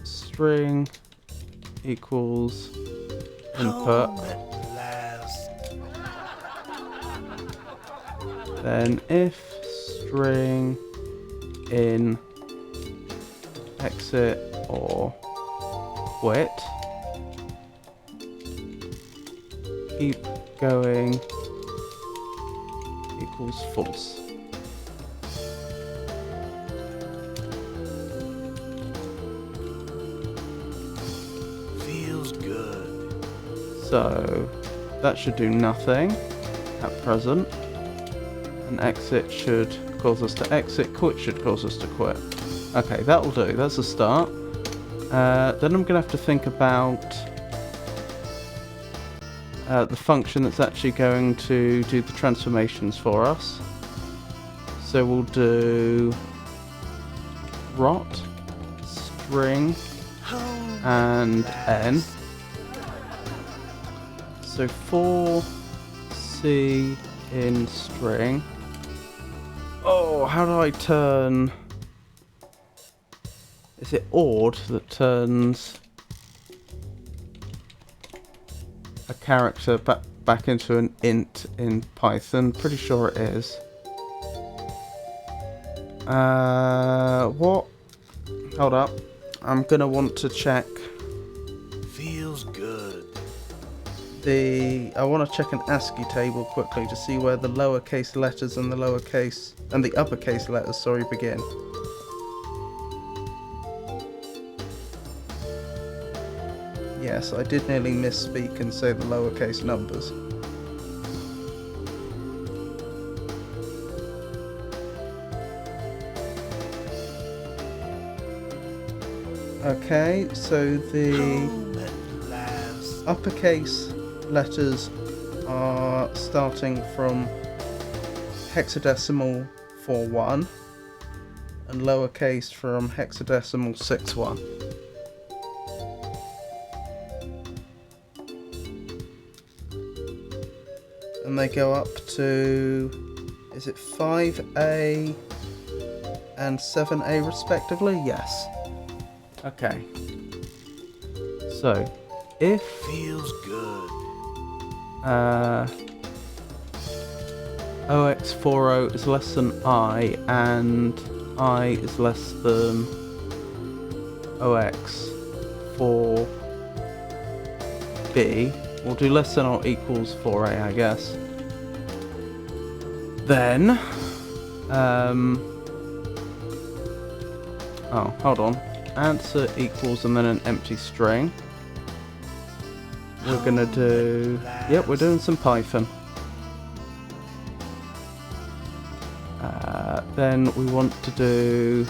string equals input, then if string in exit or quit, keep going equals false. Feels good. So that should do nothing at present. And exit should cause us to exit, quit should cause us to quit. Okay, that'll do. That's a start. Then I'm going to have to think about the function that's actually going to do the transformations for us. So we'll do rot, string, and n. So for C in string. Oh, how do I turn? Is it ORD that turns a character back into an int in Python? Pretty sure it is. What? Hold up. I'm gonna want to check. Feels good. I want to check an ASCII table quickly to see where the lowercase letters and the uppercase letters, begin. Yes, I did nearly misspeak and say the lowercase numbers. Okay, so the uppercase letters are starting from hexadecimal 41 and lowercase from hexadecimal 61. And they go up to, is it 5A and 7A respectively? Yes. Okay. So, if feels good. OX40 is less than I, and I is less than OX4B. We'll do less than or equals 4A, I guess. Then, oh, hold on. Answer equals and then an empty string. We're gonna do... Yep, we're doing some Python. Then we want to do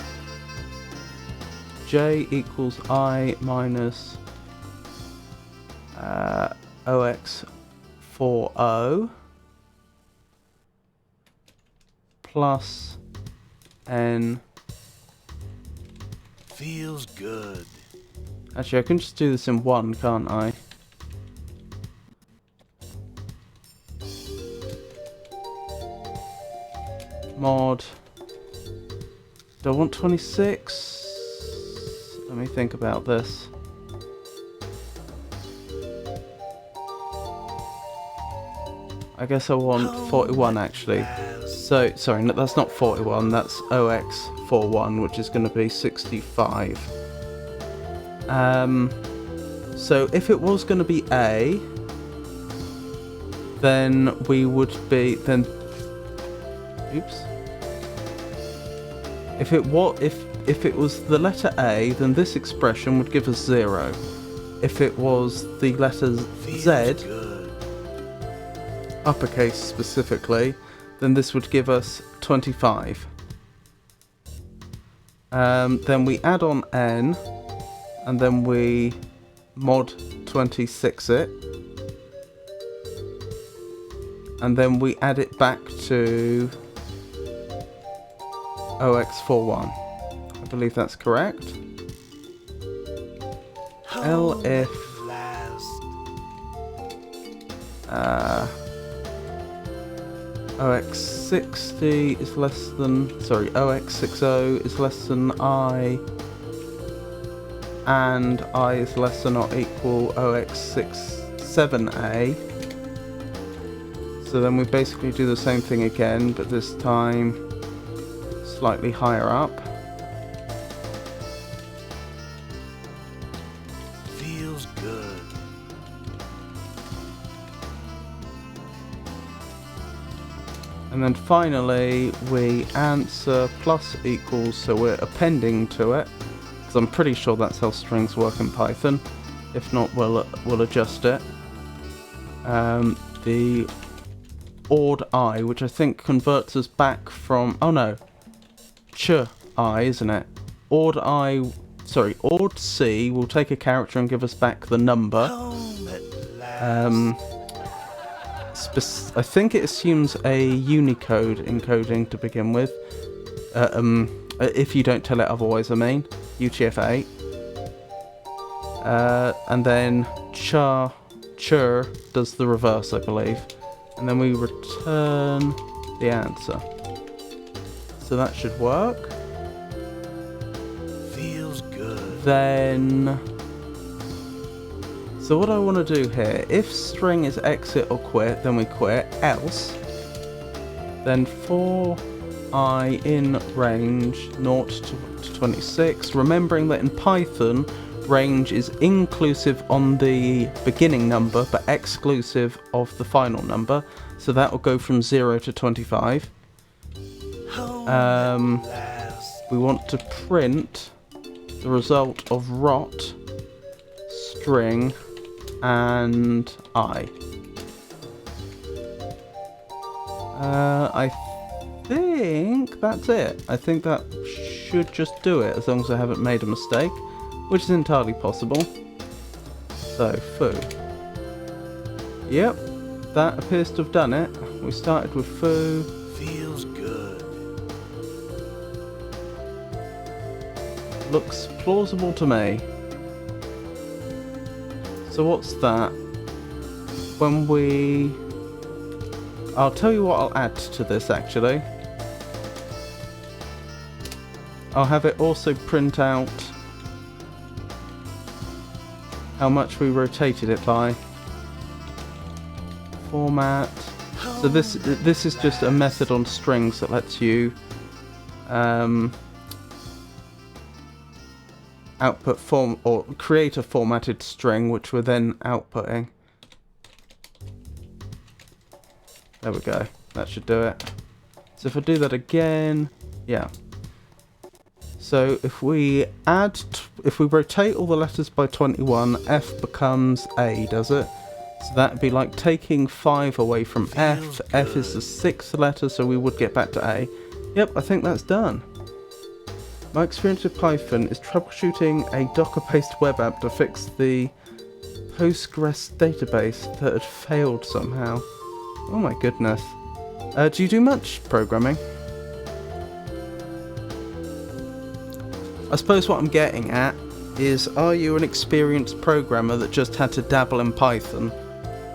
J equals I minus OX40 plus N. Feels good. Actually, I can just do this in one, can't I? Mod. Do I want 26? Let me think about this. I guess I want 41 actually. So, sorry, no, that's not 41, that's OX41, which is going to be 65. So if it was going to be A, then we would be, oops. If it was the letter A, then this expression would give us 0. If it was the letter Z, uppercase specifically, then this would give us 25. Then we add on N, and then we mod 26 it, and then we add it back to OX41. I believe that's correct. If OX60 is less than, sorry, OX60 is less than I, and I is less than or equal OX67A. So then we basically do the same thing again, but this time slightly higher up. Feels good. And then finally we answer plus equals, so we're appending to it, because I'm pretty sure that's how strings work in Python. If not, we'll adjust it. The odd I, which I think converts us back from, oh no, I, isn't it? Odd C will take a character and give us back the number. I think it assumes a Unicode encoding to begin with. If you don't tell it otherwise, I mean. UTF-8. And then chur does the reverse, I believe. And then we return the answer. So that should work. Feels good. Then... So what I want to do here, if string is exit or quit, then we quit. Else, then for I in range 0 to 26, remembering that in Python, range is inclusive on the beginning number, but exclusive of the final number. So that will go from 0 to 25. We want to print the result of rot, string, and I. I think that's it. I think that should just do it, as long as I haven't made a mistake, which is entirely possible. So, foo. Yep, that appears to have done it. We started with foo. Feels good. Looks plausible to me. So what's that? When we... I'll tell you what I'll add to this actually. I'll have it also print out how much we rotated it by. Format. So So this is just a method on strings that lets you output form or create a formatted string, which we're then outputting. There we go. That should do it. So if I do that again, yeah. So if we if we rotate all the letters by 21, F becomes A, does it? So that'd be like taking 5 away from F. F is the 6th letter, so we would get back to A. Yep, I think that's done. My experience with Python is troubleshooting a Docker-based web app to fix the Postgres database that had failed somehow. Oh my goodness. Do you do much programming? I suppose what I'm getting at is, are you an experienced programmer that just had to dabble in Python?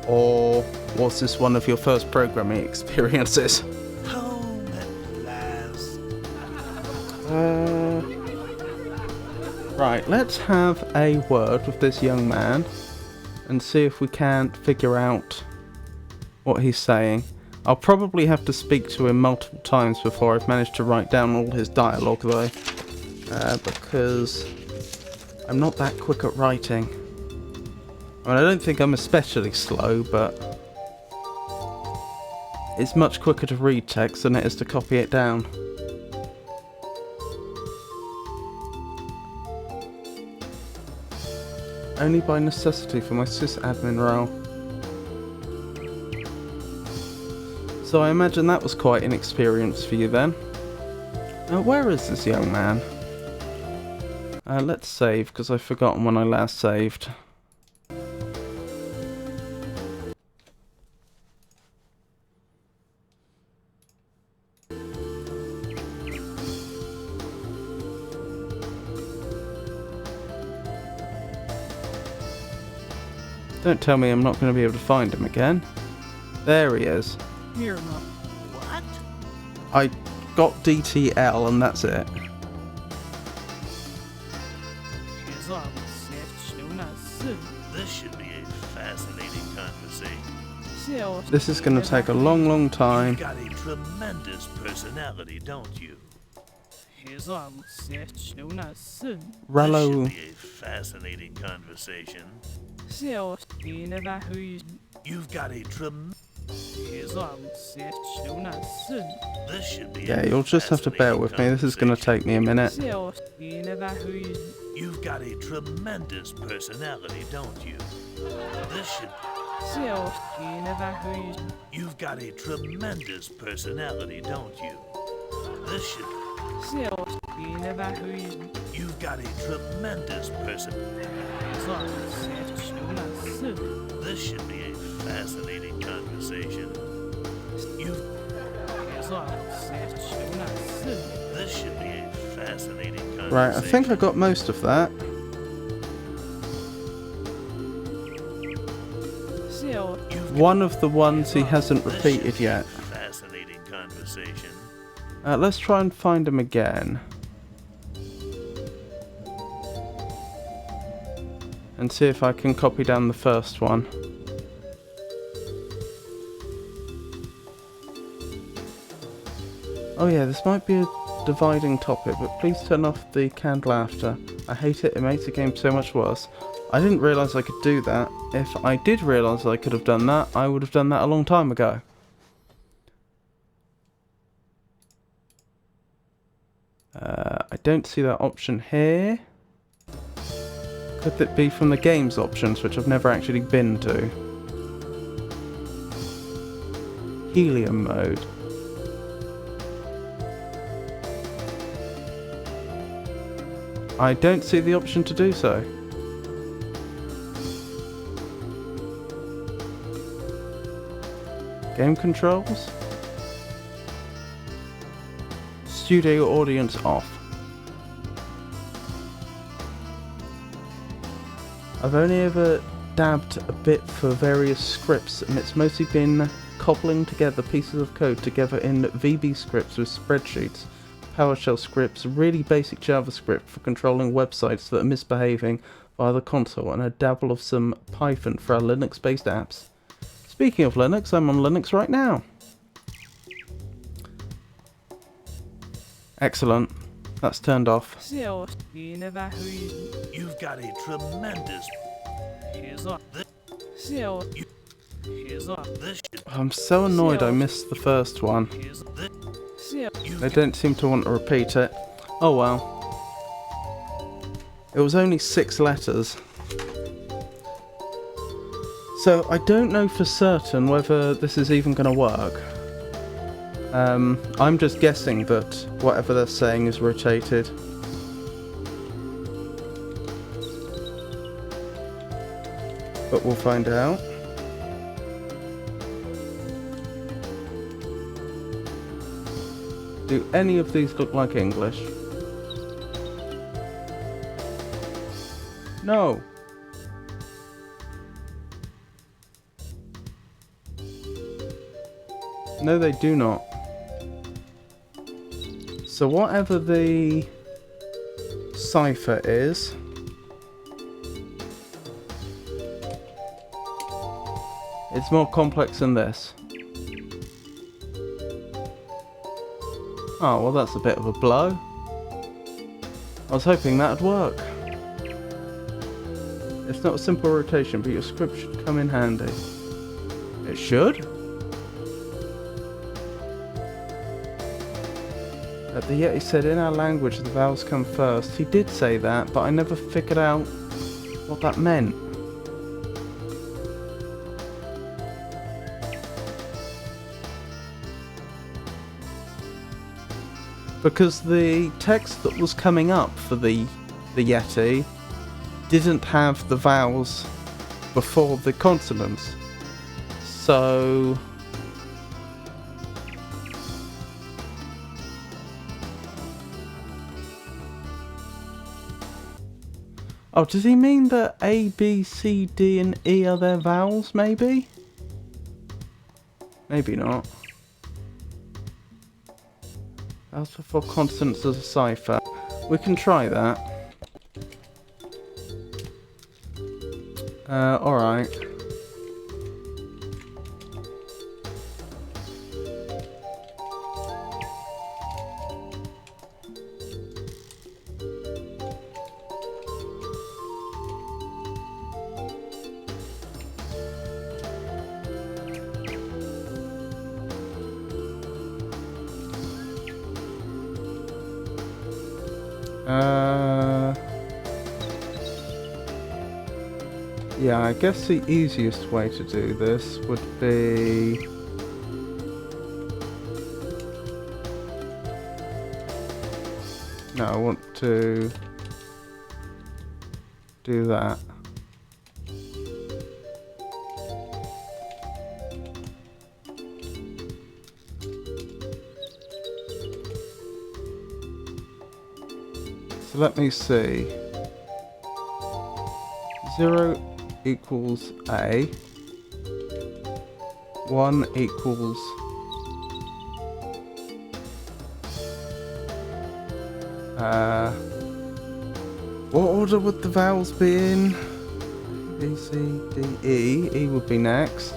Or was this one of your first programming experiences? Home at last. Right, let's have a word with this young man and see if we can't figure out what he's saying. I'll probably have to speak to him multiple times before I've managed to write down all his dialogue though, because I'm not that quick at writing. I mean, I don't think I'm especially slow, but it's much quicker to read text than it is to copy it down. Only by necessity for my sysadmin role. So I imagine that was quite an experience for you then. Now where is this young man? Let's save, because I've forgotten when I last saved. Don't tell me I'm not going to be able to find him again. There he is. Here, What? I got DTL and that's it. This should be a fascinating conversation. This is going to take a long, long time. You've got a tremendous personality, don't you? Rallo. This should be a fascinating conversation. You've got a tremendous... This should be Yeah, you'll just have to bear with me. This is going to take me a minute. You've got a tremendous personality, don't you? This should... You've got a tremendous personality, don't you? This should... You've got a tremendous person. This should be a fascinating conversation. This should be a fascinating conversation. Right, I think I got most of that. One of the ones he hasn't repeated yet. Fascinating conversation. Let's try and find him again. And see if I can copy down the first one. Oh yeah, this might be a dividing topic, but please turn off the canned laughter. I hate it, it makes the game so much worse. I didn't realise I could do that. If I did realise I could have done that, I would have done that a long time ago. I don't see that option here. Could it be from the games options, which I've never actually been to? Helium mode. I don't see the option to do so. Game controls? Studio audience off. I've only ever dabbed a bit for various scripts, and it's mostly been cobbling together pieces of code together in VB scripts with spreadsheets, PowerShell scripts, really basic JavaScript for controlling websites that are misbehaving via the console, and a dabble of some Python for our Linux-based apps. Speaking of Linux, I'm on Linux right now. Excellent. That's turned off. You've got a tremendous... I'm so annoyed I missed the first one. They don't seem to want to repeat it. Oh well. It was only 6 letters. So I don't know for certain whether this is even going to work. I'm just guessing that whatever they're saying is rotated. But we'll find out. Do any of these look like English? No. No, they do not. So whatever the cipher is, it's more complex than this. Oh, well that's a bit of a blow. I was hoping that'd work. It's not a simple rotation, but your script should come in handy. It should? The Yeti said in our language the vowels come first. He did say that, but I never figured out what that meant. Because the text that was coming up for the Yeti didn't have the vowels before the consonants. So... Oh, does he mean that A, B, C, D and E are their vowels, maybe? Maybe not. Vowels before consonants as a cipher. We can try that. Alright. Yeah, I guess the easiest way to do this would be... No, I want to do that. So let me see. 0 equals A. 1 equals... what order would the vowels be in? B, C, D, E. E would be next.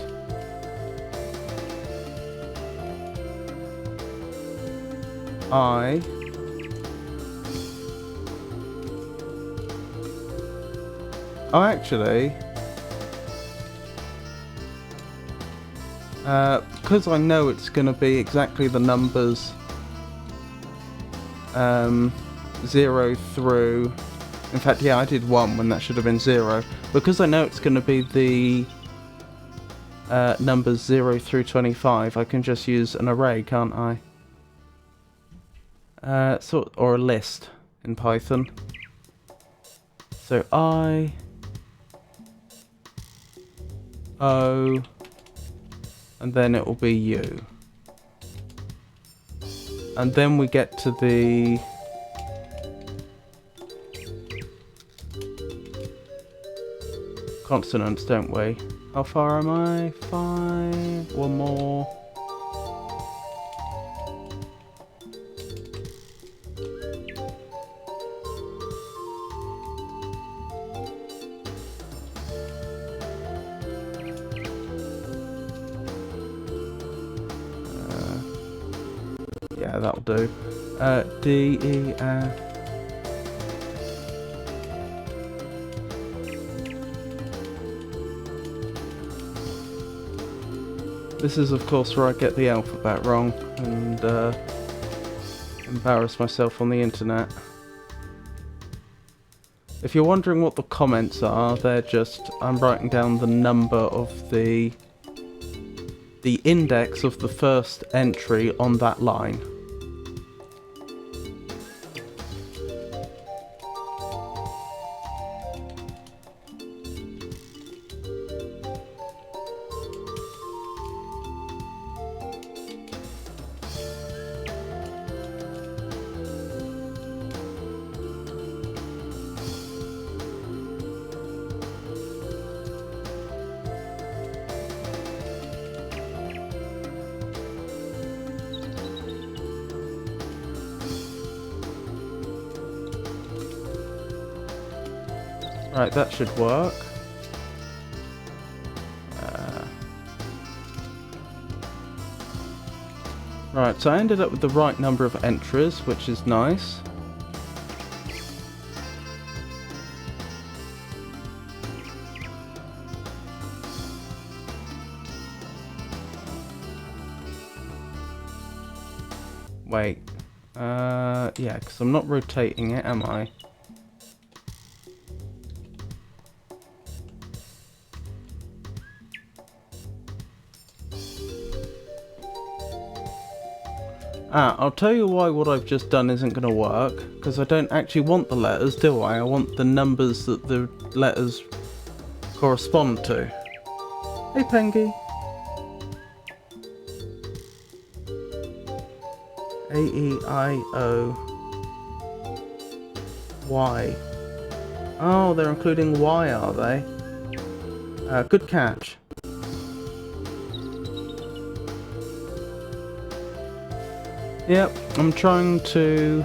I. Oh, actually, because I know it's going to be exactly the numbers 0 through... In fact, yeah, I did 1 when that should have been 0. Because I know it's going to be the numbers 0 through 25, I can just use an array, can't I? Or a list in Python. So I... O, and then it will be U. And then we get to the consonants, don't we? How far am I? 5, one more. Yeah, that'll do. D, E, This is of course where I get the alphabet wrong and embarrass myself on the internet. If you're wondering what the comments are, they're just, I'm writing down the number of the index of the first entry on that line. Right, that should work. Right, so I ended up with the right number of entries, which is nice. Wait. Yeah, because I'm not rotating it, am I? I'll tell you why what I've just done isn't going to work, because I don't actually want the letters, do I? I want the numbers that the letters correspond to. Hey, Pengy. A, E, I, O, Y. Oh, they're including Y, are they? Good catch. Yep, I'm trying to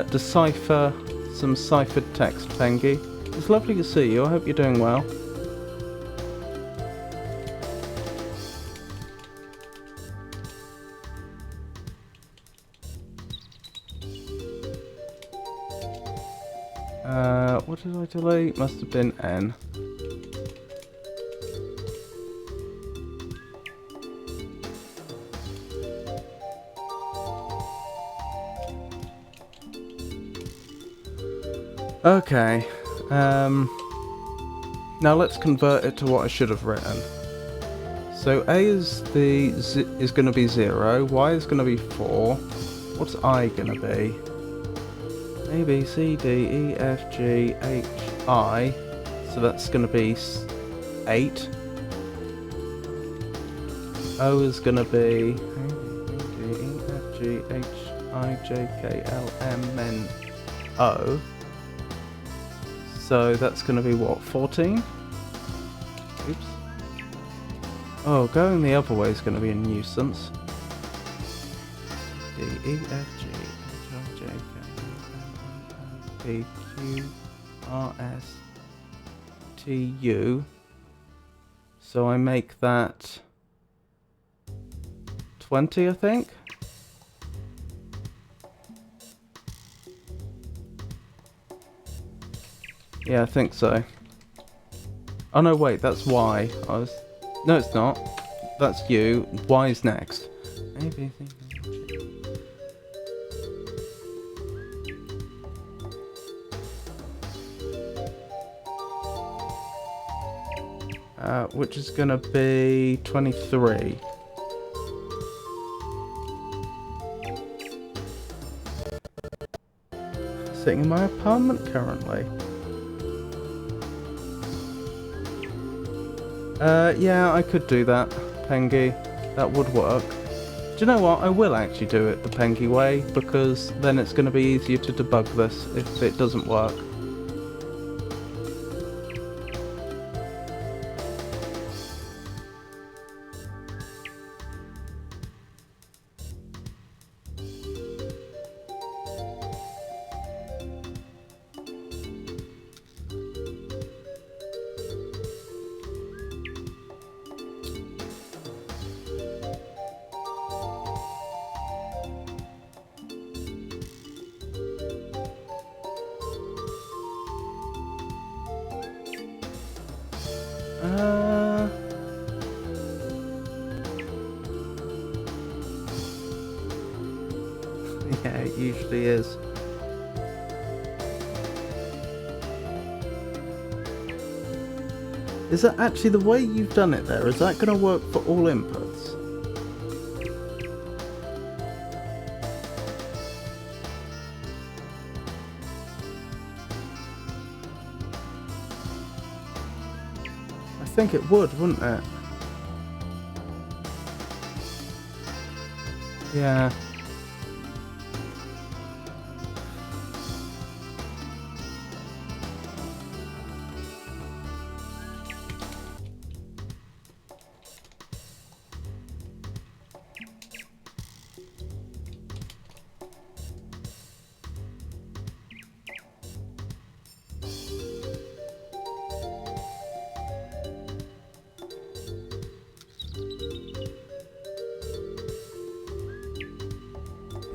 decipher some ciphered text, Pengy. It's lovely to see you. I hope you're doing well. What did I delete? Must have been N. Okay, now let's convert it to what I should have written. So A is going to be 0, Y is going to be 4, what's I going to be? A, B, C, D, E, F, G, H, I, so that's going to be 8. O is going to be A, B, C, D, E, F, G, H, I, J, K, L, M, N, O. So that's going to be what, 14? Oops. Oh, going the other way is going to be a nuisance. D, E, F, G, H, I, J, K, L, M, N, O, P, Q, R, S, T, U. So I make that 20, I think? Yeah, I think so. Oh no, wait, that's Y. No, it's not. That's U. Y is next. A, B, C, D, G. Which is gonna be 23. Sitting in my apartment currently. Yeah, I could do that, Pengy. That would work. Do you know what? I will actually do it the Pengy way, because then it's going to be easier to debug this if it doesn't work. Yeah, it usually is. Is that actually the way you've done it there? Is that going to work for all inputs? I think it would, wouldn't it? Yeah.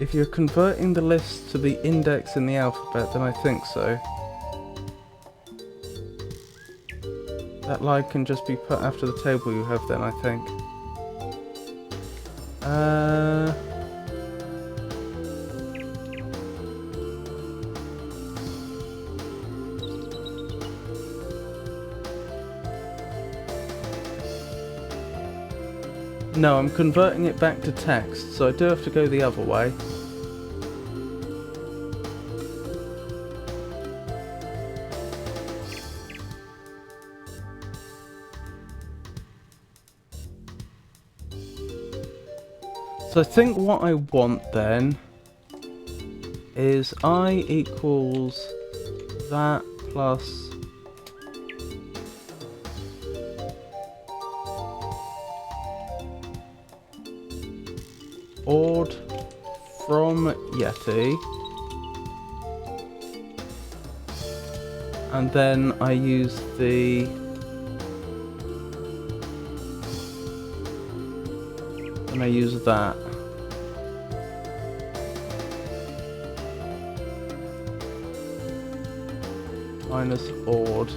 If you're converting the list to the index in the alphabet, then I think so. That line can just be put after the table you have then, I think. No, I'm converting it back to text, so I do have to go the other way. So I think what I want then is I equals that plus odd from Yeti, and then I use the and I use that. Minus odd.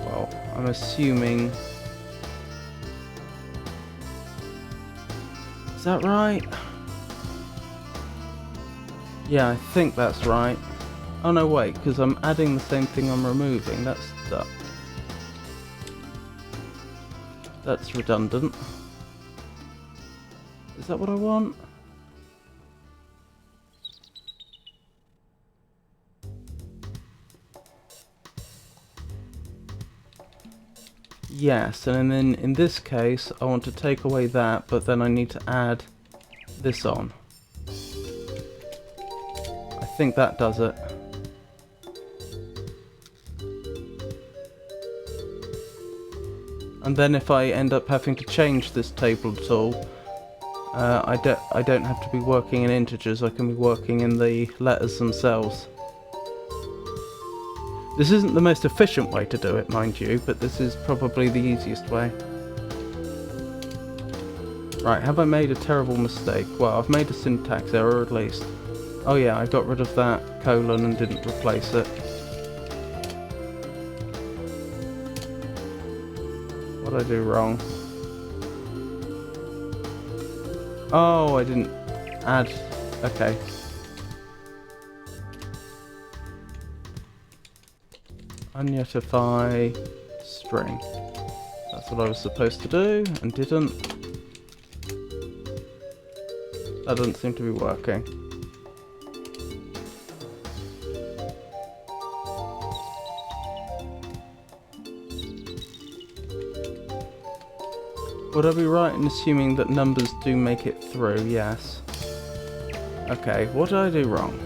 Well, I'm assuming. Is that right? Yeah, I think that's right. Oh no, wait, because I'm adding the same thing I'm removing. That's redundant. Is that what I want? Yes, and then in this case I want to take away that, but then I need to add this on. I think that does it. And then if I end up having to change this table at all, I don't have to be working in integers, I can be working in the letters themselves. This isn't the most efficient way to do it, mind you, but this is probably the easiest way. Right, have I made a terrible mistake? Well, I've made a syntax error at least. Oh yeah, I got rid of that colon and didn't replace it. What did I do wrong? Oh, I didn't add... Okay. Unyetify string. That's what I was supposed to do and didn't. That doesn't seem to be working. Would I be right in assuming that numbers do make it through? Yes. Okay, what did I do wrong?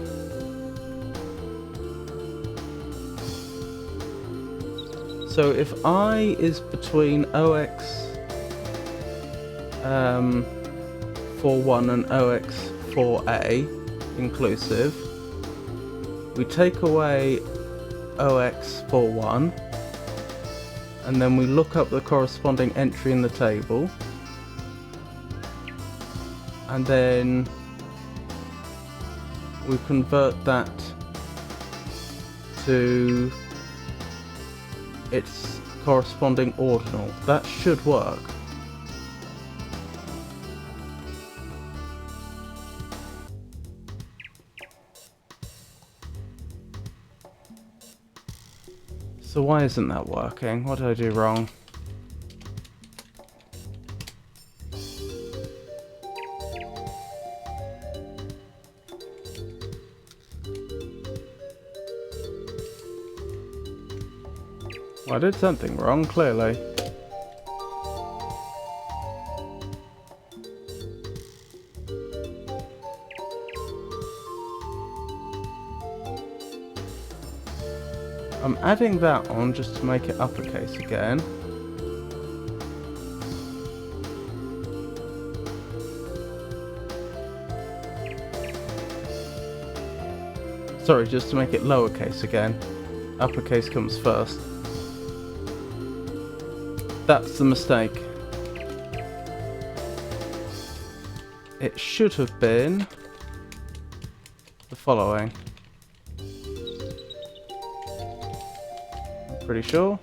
So if I is between OX41 and OX4A inclusive, we take away OX41 and then we look up the corresponding entry in the table, and then we convert that to its corresponding ordinal. That should work. So why isn't that working? What did I do wrong? Well, I did something wrong, clearly. I'm adding that on just to make it uppercase again. Sorry, just to make it lowercase again. Uppercase comes first. That's the mistake. It should have been the following. I'm pretty sure.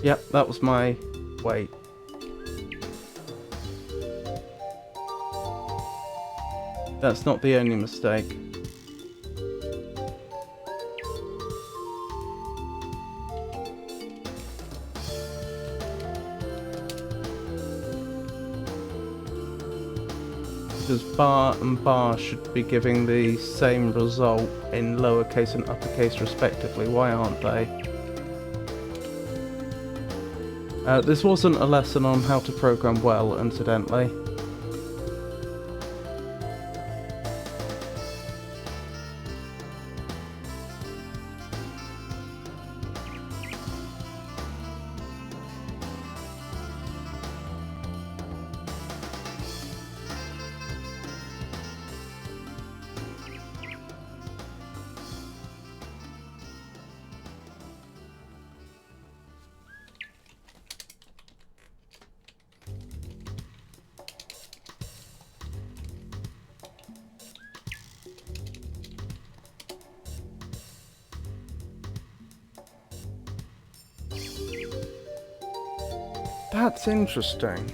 Yep, that was my... Wait. That's not the only mistake. Because bar and bar should be giving the same result in lowercase and uppercase respectively. Why aren't they? This wasn't a lesson on how to program well, incidentally. That's interesting.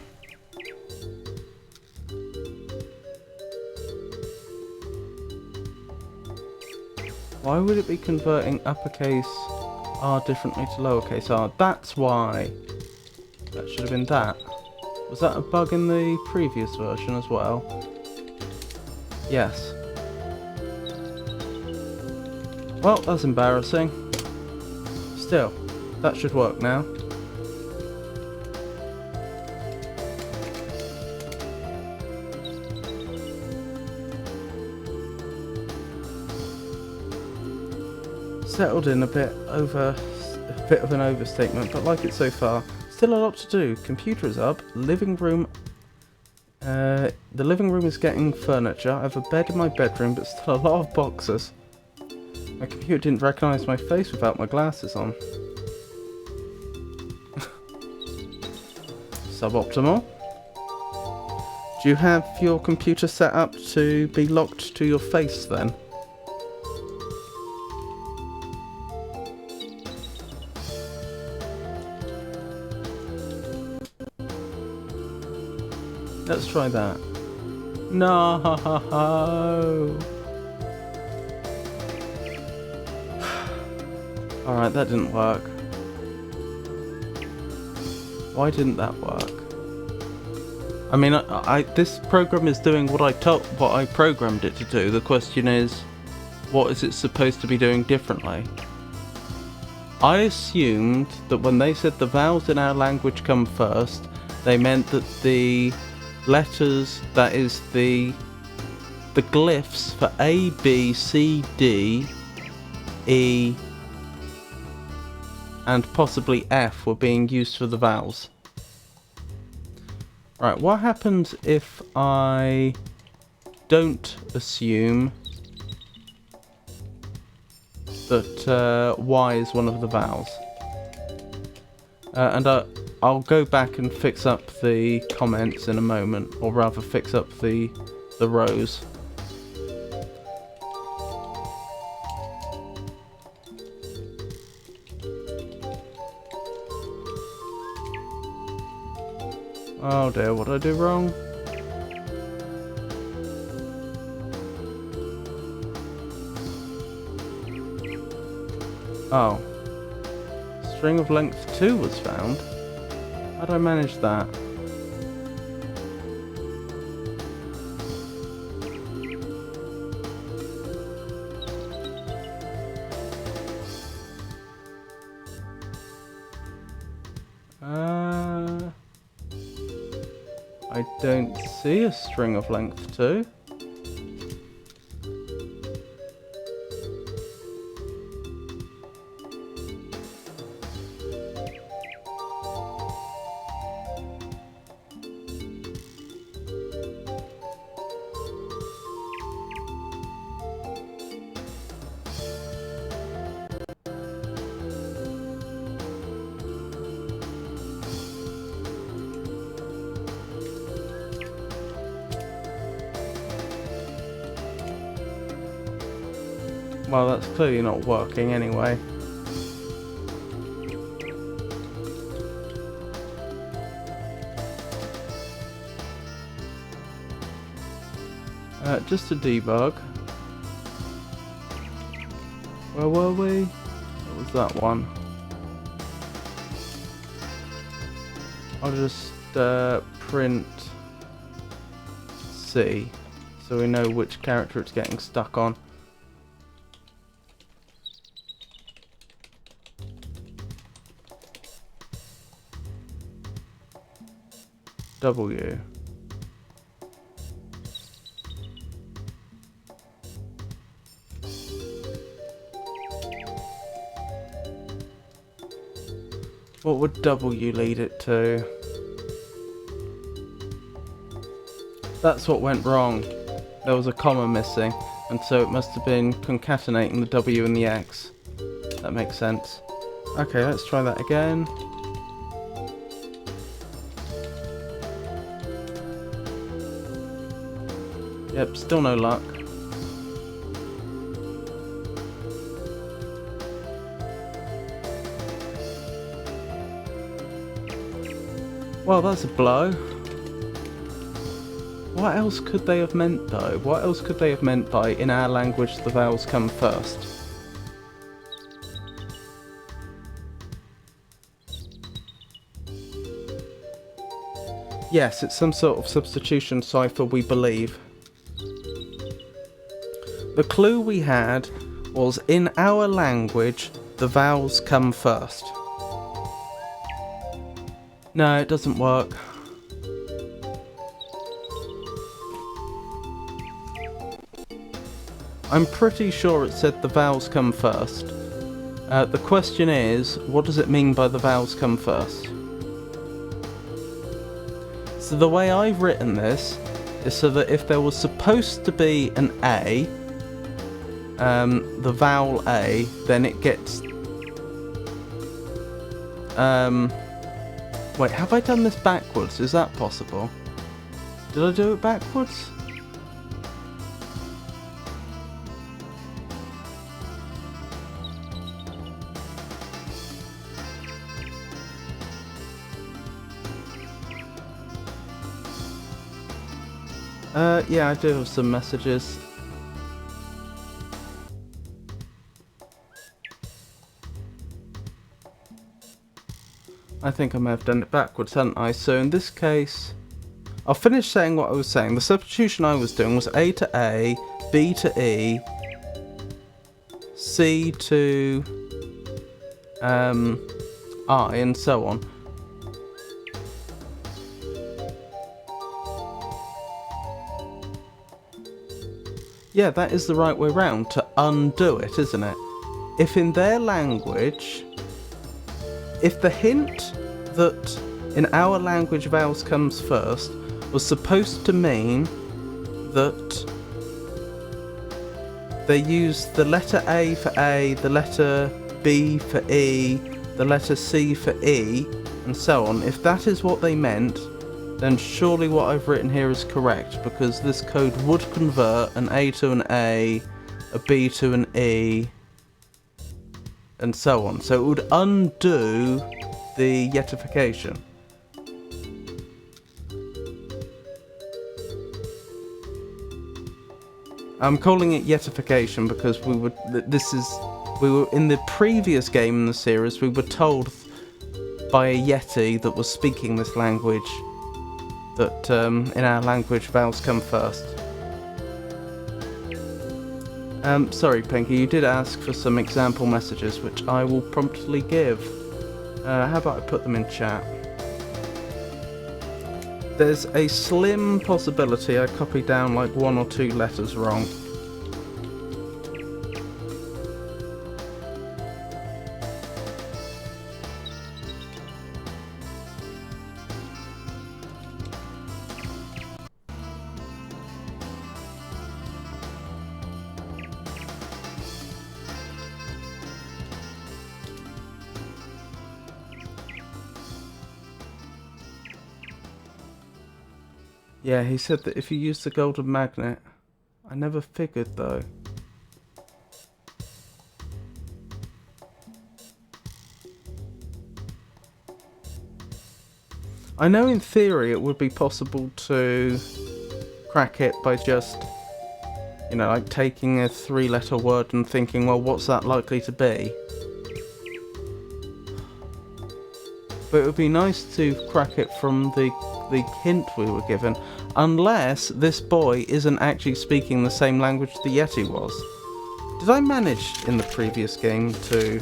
Why would it be converting uppercase R differently to lowercase r? That's why. That should have been that. Was that a bug in the previous version as well? Yes. Well, that's embarrassing. Still, that should work now. Settled in a bit of an overstatement, but like it so far. Still a lot to do. Computer is up. Living room. The living room is getting furniture. I have a bed in my bedroom, but still a lot of boxes. My computer didn't recognise my face without my glasses on. Suboptimal. Do you have your computer set up to be locked to your face then? Let's try that. No. Alright, that didn't work. Why didn't that work? I mean, this program is doing what I programmed it to do. The question is, what is it supposed to be doing differently? I assumed that when they said the vowels in our language come first, they meant that the letters, that is the glyphs for A, B, C, D, E, and possibly F were being used for the vowels. Right, what happens if I don't assume that Y is one of the vowels? And I'll go back and fix up the comments in a moment, or rather fix up the rows. Oh dear, what did I do wrong? Oh. String of length 2 was found. How did I manage that? I don't see a string of length 2. Well, that's clearly not working anyway. Just to debug. Where were we? What was that one? I'll just print C, so we know which character it's getting stuck on. W. What would W lead it to? That's what went wrong. There was a comma missing, and so it must have been concatenating the W and the X. That makes sense. Okay, let's try that again. Yep, still no luck. Well, that's a blow. What else could they have meant though? What else could they have meant by in our language the vowels come first? Yes, it's some sort of substitution cipher, we believe. The clue we had was in our language the vowels come first. No, it doesn't work. I'm pretty sure it said the vowels come first. The question is, what does it mean by the vowels come first? So the way I've written this is so that if there was supposed to be an A, the vowel A, then it gets... Wait, have I done this backwards? Is that possible? Did I do it backwards? Yeah, I do have some messages. I think I may have done it backwards, hadn't I? So in this case, I'll finish saying what I was saying. The substitution I was doing was A to A, B to E, C to I, and so on. Yeah, that is the right way round, to undo it, isn't it? If in their language, if the hint that in our language vowels comes first was supposed to mean that they use the letter A for A, the letter B for E, the letter C for E, and so on, if that is what they meant, then surely what I've written here is correct, because this code would convert an A to an A, a B to an E, and so on. So it would undo the yetification. I'm calling it Yetification because we were in the previous game in the series, we were told by a Yeti that was speaking this language that in our language vowels come first. Sorry Pinky, you did ask for some example messages which I will promptly give. How about I put them in chat? There's a slim possibility I copied down like 1 or 2 letters wrong. Yeah, he said that if you use the golden magnet. I never figured though. I know in theory it would be possible to crack it by just, you know, like taking a 3-letter word and thinking, well, what's that likely to be? But it would be nice to crack it from the hint we were given, unless this boy isn't actually speaking the same language the Yeti was. Did I manage in the previous game to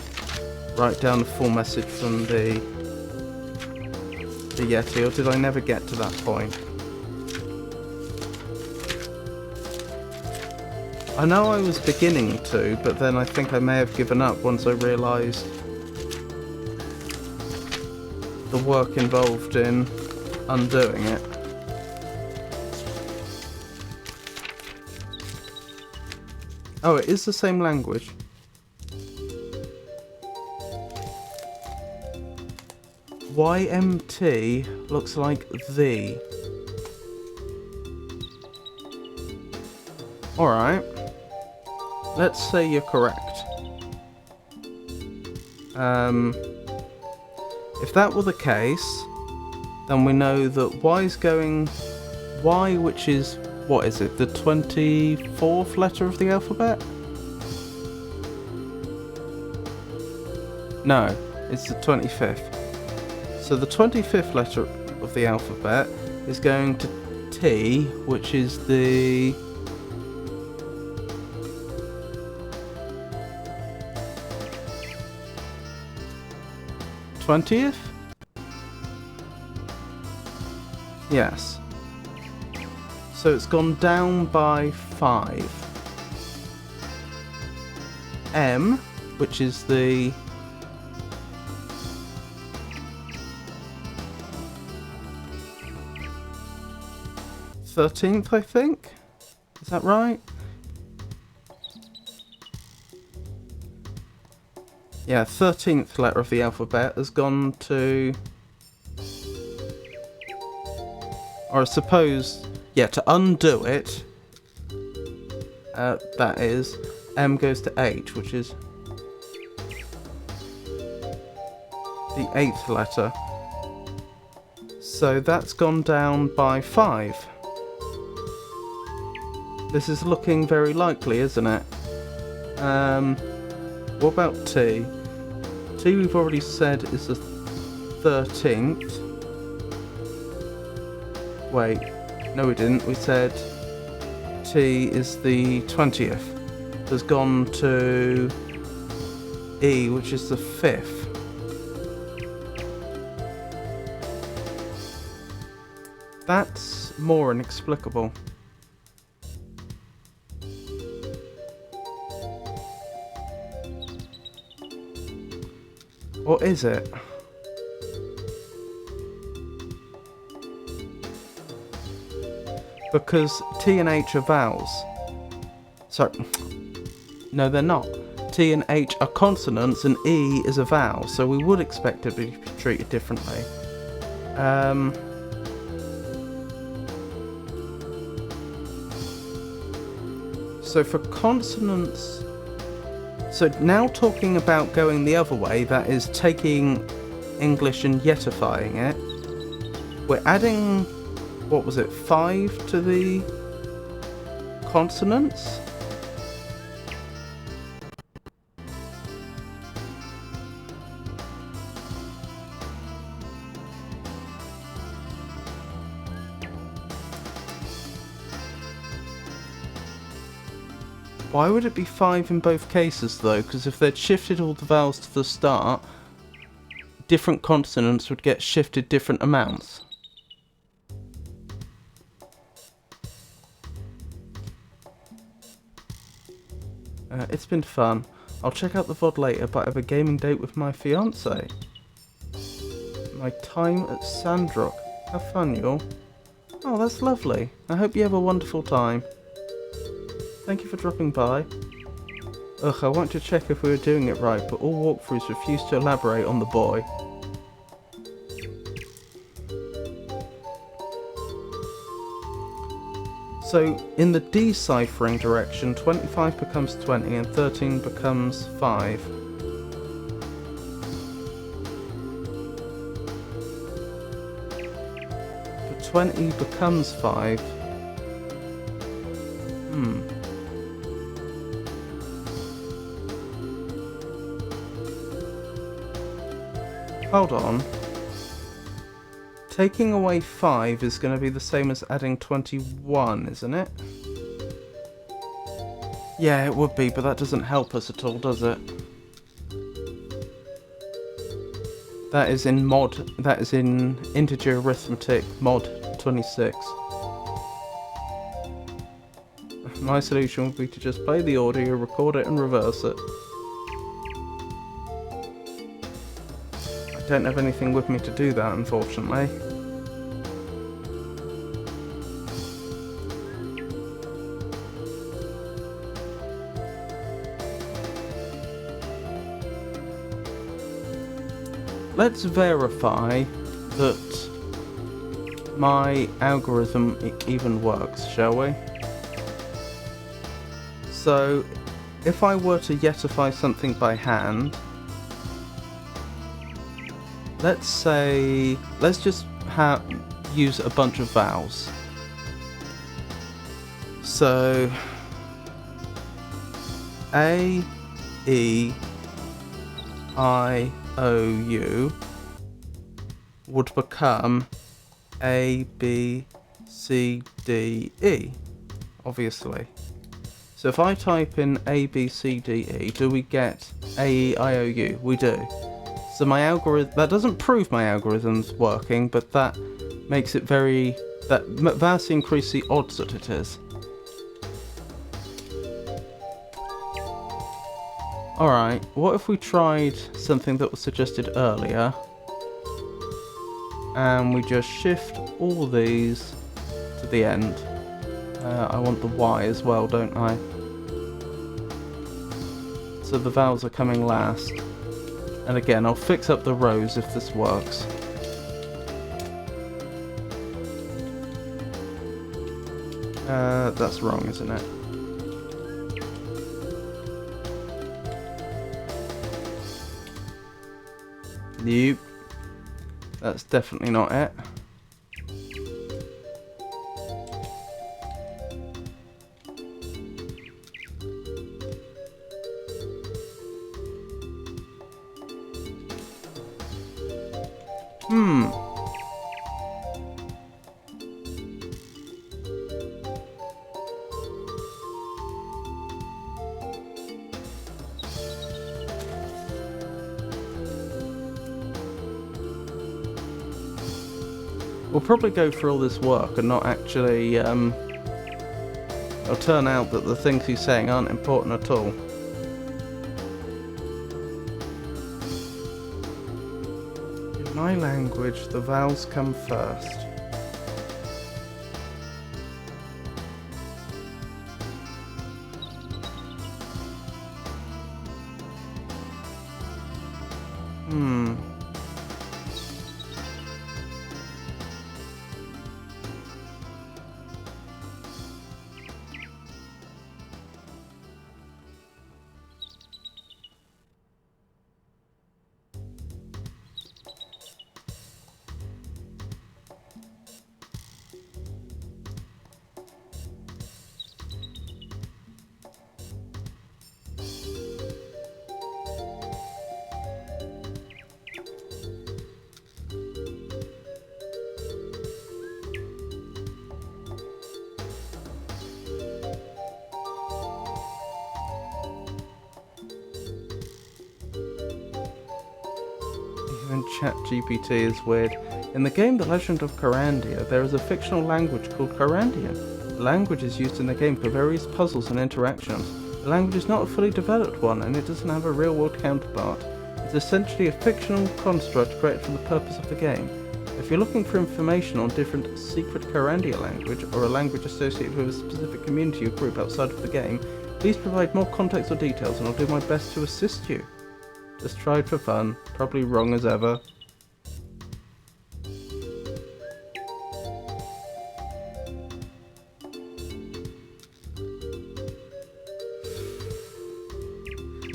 write down the full message from the Yeti, or did I never get to that point? I know I was beginning to, but then I think I may have given up once I realised the work involved in undoing it. Oh, it is the same language. YMT looks like the. Alright. Let's say you're correct. If that were the case, then we know that Y's going Y, which is, what is it, the 24th letter of the alphabet? No, it's the 25th. So the 25th letter of the alphabet is going to T, which is the 20th? Yes. So it's gone down by 5. M, which is the 13th, I think? Is that right? Yeah, 13th letter of the alphabet has gone to... Or I suppose, yeah, to undo it, that is, M goes to H, which is the 8th letter. So that's gone down by 5. This is looking very likely, isn't it? What about T? T we've already said is the 13th. Wait, no we didn't. We said T is the 20th. Has gone to E, which is the 5th. That's more inexplicable. Or is it? Because T and H are vowels. Sorry. No, they're not. T and H are consonants and E is a vowel, so we would expect it to be treated differently. So for consonants... So now talking about going the other way, that is taking English and yetifying it, we're adding, what was it, 5 to the consonants. Why would it be 5 in both cases though? Because if they'd shifted all the vowels to the start, different consonants would get shifted different amounts. It's been fun. I'll check out the VOD later, but I have a gaming date with my fiance. My time at Sandrock. Have fun, y'all. Oh, that's lovely. I hope you have a wonderful time. Thank you for dropping by. Ugh, I want to check if we were doing it right, but all walkthroughs refuse to elaborate on the boy. So, in the deciphering direction, 25 becomes 20 and 13 becomes 5. But 20 becomes 5. Hold on. Taking away 5 is going to be the same as adding 21, isn't it? Yeah, it would be, but that doesn't help us at all, does it? That is in integer arithmetic mod 26. My solution would be to just play the audio, record it and reverse it. I don't have anything with me to do that, unfortunately. Let's verify that my algorithm even works, shall we? So, if I were to yetify something by hand, let's just use a bunch of vowels. So, A, E, I, O, U would become A, B, C, D, E, obviously. So if I type in A, B, C, D, E, do we get A, E, I, O, U? We do. So my algorithm, that doesn't prove my algorithm's working, but that makes it that vastly increase the odds that it is. Alright, what if we tried something that was suggested earlier, and we just shift all these to the end. I want the Y as well, don't I? So the vowels are coming last. And again, I'll fix up the rows if this works. That's wrong, isn't it? Nope. That's definitely not it. We'll probably go for all this work and not actually, it'll turn out that the things he's saying aren't important at all. In my language, the vowels come first. ChatGPT is weird. In the game The Legend of Corandia, there is a fictional language called Corandian. The language is used in the game for various puzzles and interactions. The language is not a fully developed one, and it doesn't have a real-world counterpart. It's essentially a fictional construct created for the purpose of the game. If you're looking for information on different secret Corandia language, or a language associated with a specific community or group outside of the game, please provide more context or details and I'll do my best to assist you. Just tried for fun, probably wrong as ever.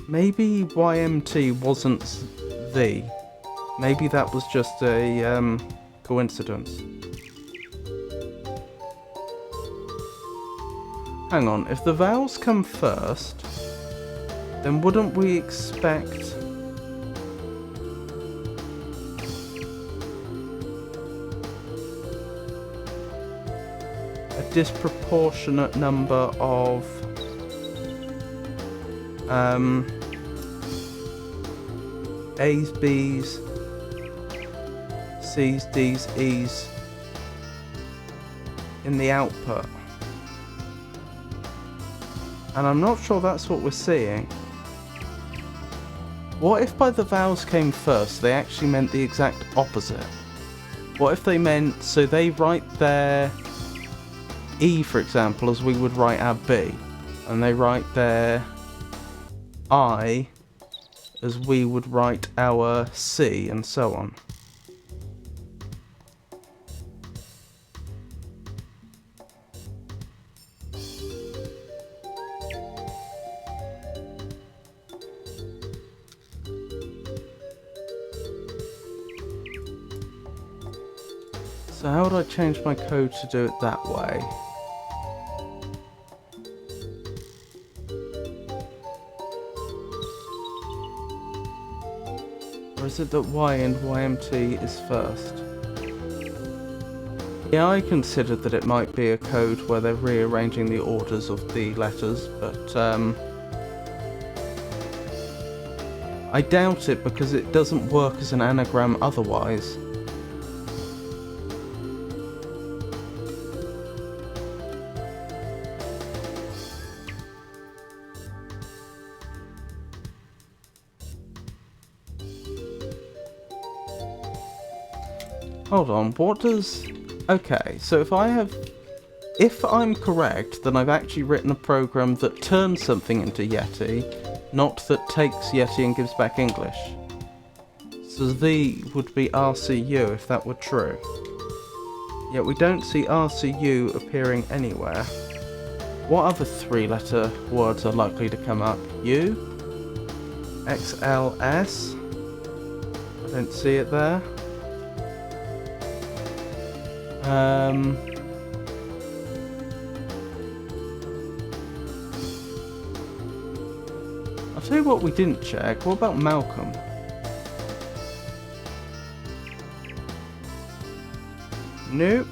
Maybe YMT wasn't the. Maybe that was just a coincidence. Hang on, if the vowels come first, then wouldn't we expect a disproportionate number of A's, B's, C's, D's, E's in the output? And I'm not sure that's what we're seeing. What if by the vowels came first, they actually meant the exact opposite? What if they meant, so they write their E, for example, as we would write our B, and they write their I as we would write our C, and so on. So how would I change my code to do it that way? Or is it that Y and YMT is first? Yeah, I considered that it might be a code where they're rearranging the orders of the letters, but I doubt it because it doesn't work as an anagram otherwise. Hold on, what does... Okay, so if I'm correct, then I've actually written a program that turns something into Yeti, not that takes Yeti and gives back English. So the would be RCU if that were true. Yet we don't see RCU appearing anywhere. What other three-letter words are likely to come up? U? XLS? I don't see it there. I'll tell you what we didn't check. What about Malcolm? Nope.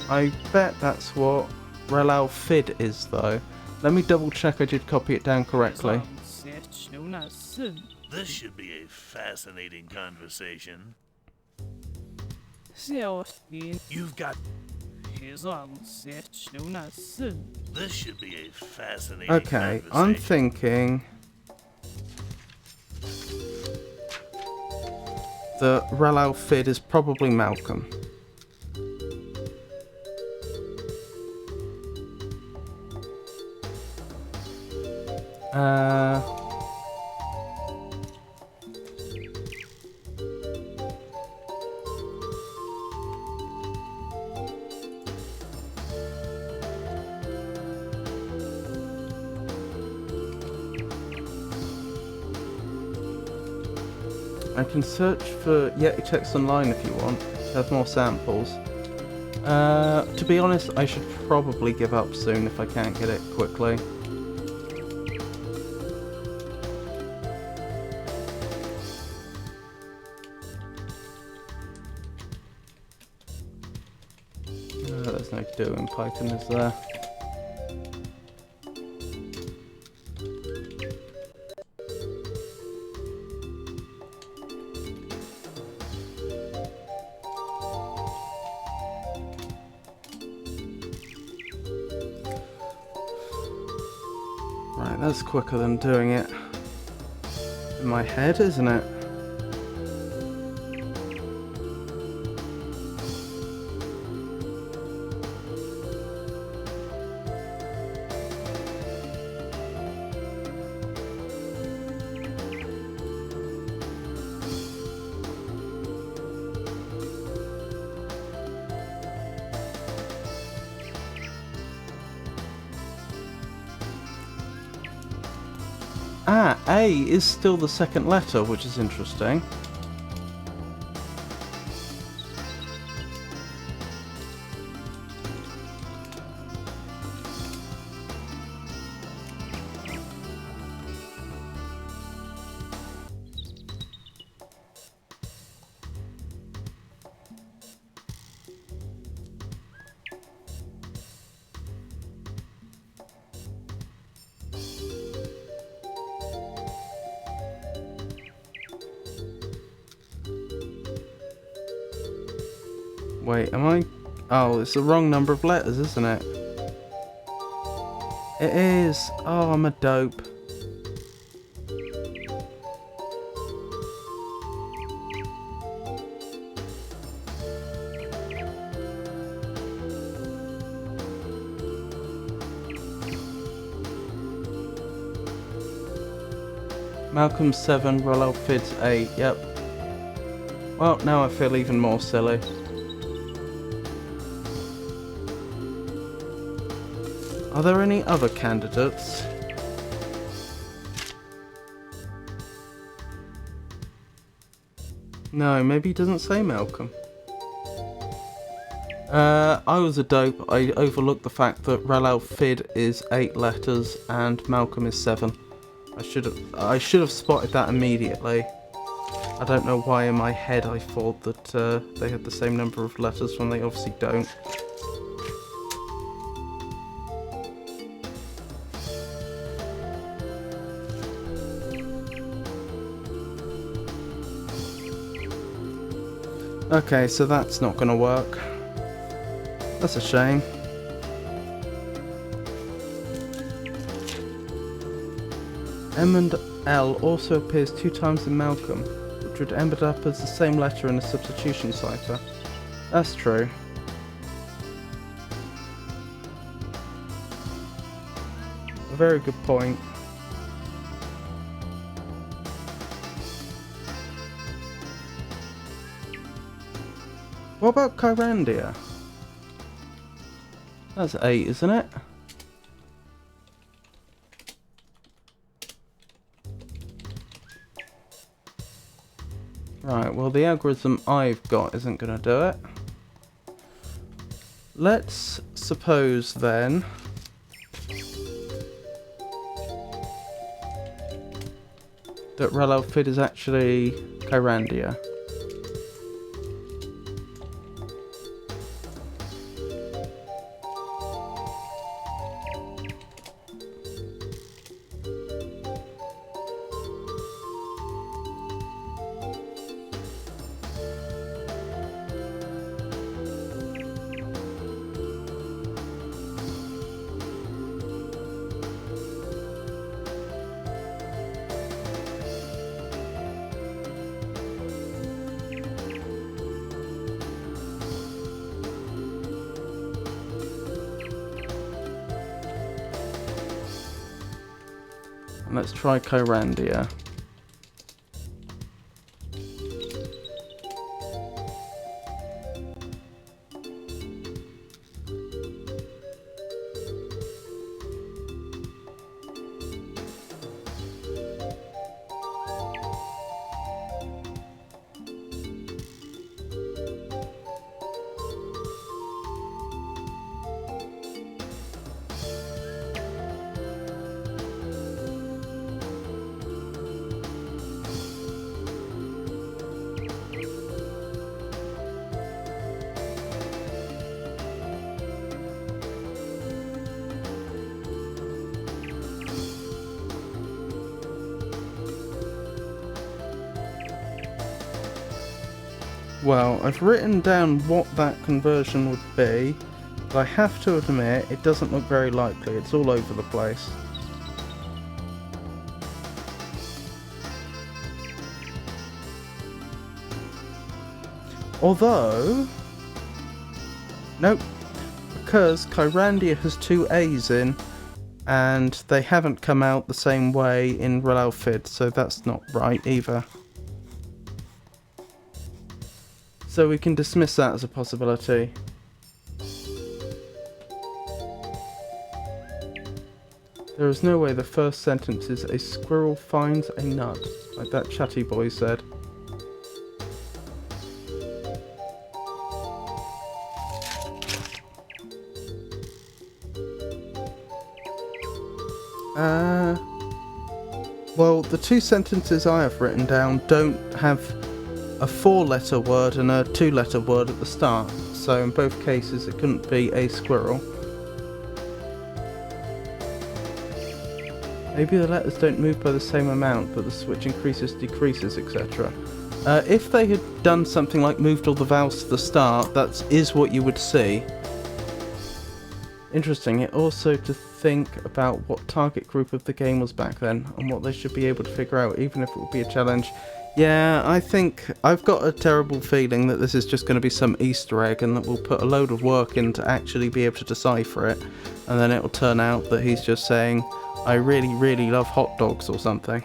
I bet that's what Relau Fid is though. Let me double check I did copy it down correctly. This should be a fascinating conversation. You've got... This should be a fascinating Okay, I'm thinking that Relau Fid is probably Malcolm. I can search for Yeti text online if you want to have more samples. To be honest, I should probably give up soon if I can't get it quickly. There's no do in Python, is there? that's quicker than doing it in my head, isn't it? Ah, A is still the second letter, which is interesting. Wait, am I... Oh, it's the wrong number of letters, isn't it? It is! Oh, I'm a dope. Malcolm's 7, Rollo Fid's 8, yep. Well, now I feel even more silly. Are there any other candidates? No, maybe he doesn't say Malcolm. I was a dope. I overlooked the fact that Ralal Fid is 8 letters and Malcolm is 7. I should have spotted that immediately. I don't know why in my head I thought that they had the same number of letters when they obviously don't. Okay, so that's not going to work. That's a shame. M and L also appears 2 times in Malcolm, which would end up as the same letter in a substitution cipher. That's true. A very good point. What about Kyrandia? That's 8, isn't it? Right, well the algorithm I've got isn't going to do it. Let's suppose then that Ralal Fid is actually Kyrandia. Let's try Kyrandia. Well, I've written down what that conversion would be, but I have to admit it doesn't look very likely. It's all over the place. Although... Nope. Because Kyrandia has 2 A's in, and they haven't come out the same way in Relalfid, so that's not right either. So we can dismiss that as a possibility. There is no way the first sentence is a squirrel finds a nut, like that chatty boy said. Well, the 2 sentences I have written down don't have a 4-letter word and a 2-letter word at the start, so in both cases it couldn't be a squirrel. Maybe the letters don't move by the same amount, but the switch increases, decreases, etc. If they had done something like moved all the vowels to the start, that is what you would see. Interesting, it also to think about what target group of the game was back then, and what they should be able to figure out, even if it would be a challenge. Yeah, I think I've got a terrible feeling that this is just going to be some Easter egg, and that we'll put a load of work in to actually be able to decipher it, and then it will turn out that he's just saying, I really, really love hot dogs or something.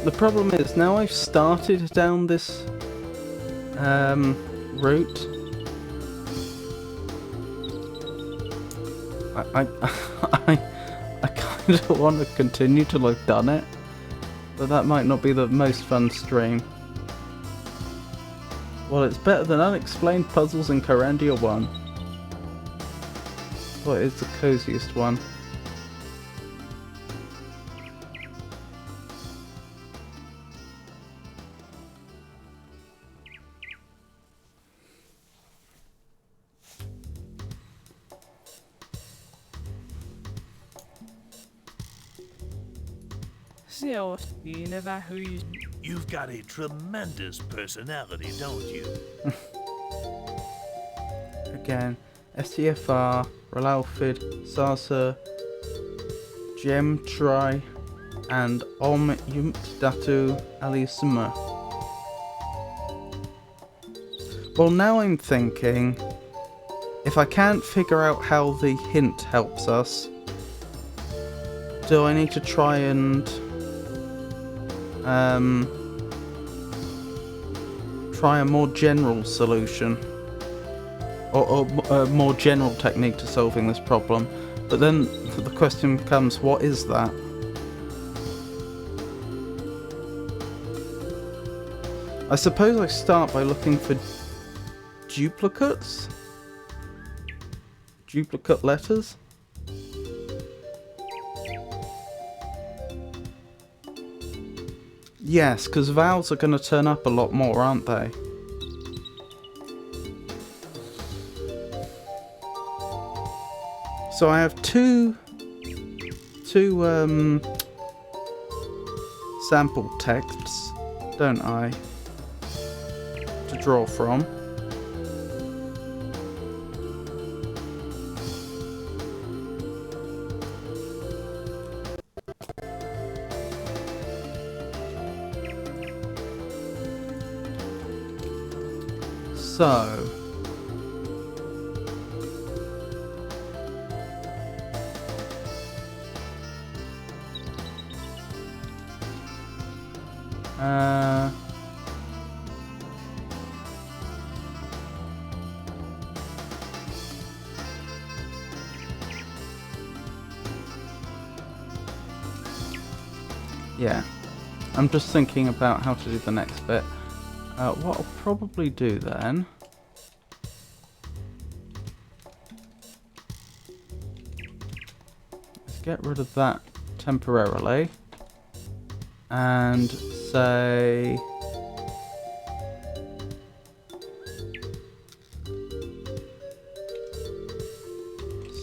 The problem is, now I've started down this route, I kind of want to continue till I've done it, but that might not be the most fun stream. Well, it's better than unexplained puzzles in Kyrandia 1. What is the coziest one? You've got a tremendous personality, don't you? Again, STFR, Relalfid, Sarsa, Gemtri, and Om Yumt Datu Alisuma. Well, now I'm thinking, if I can't figure out how the hint helps us, do I need to try and try a more general solution, or a more general technique to solving this problem? But then the question becomes, what is that? I suppose I start by looking for duplicates? Duplicate letters? Yes, because vowels are going to turn up a lot more, aren't they? So I have two sample texts, don't I, to draw from. So, yeah, I'm just thinking about how to do the next bit. What I'll probably do then is get rid of that temporarily and say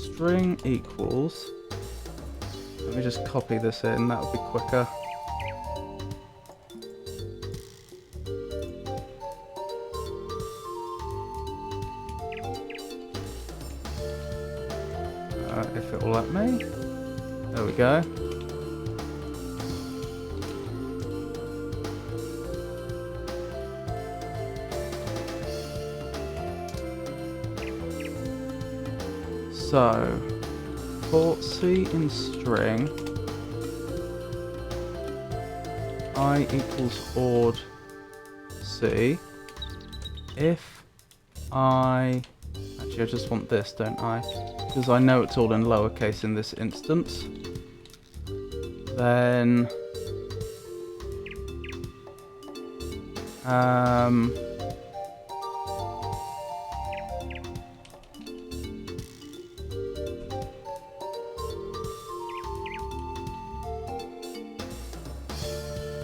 string equals, let me just copy this in, that'll be quicker. Will let me? There we go. So, for C in string, I equals odd C. If I... Actually, I just want this, don't I? Because I know it's all in lowercase in this instance. Then...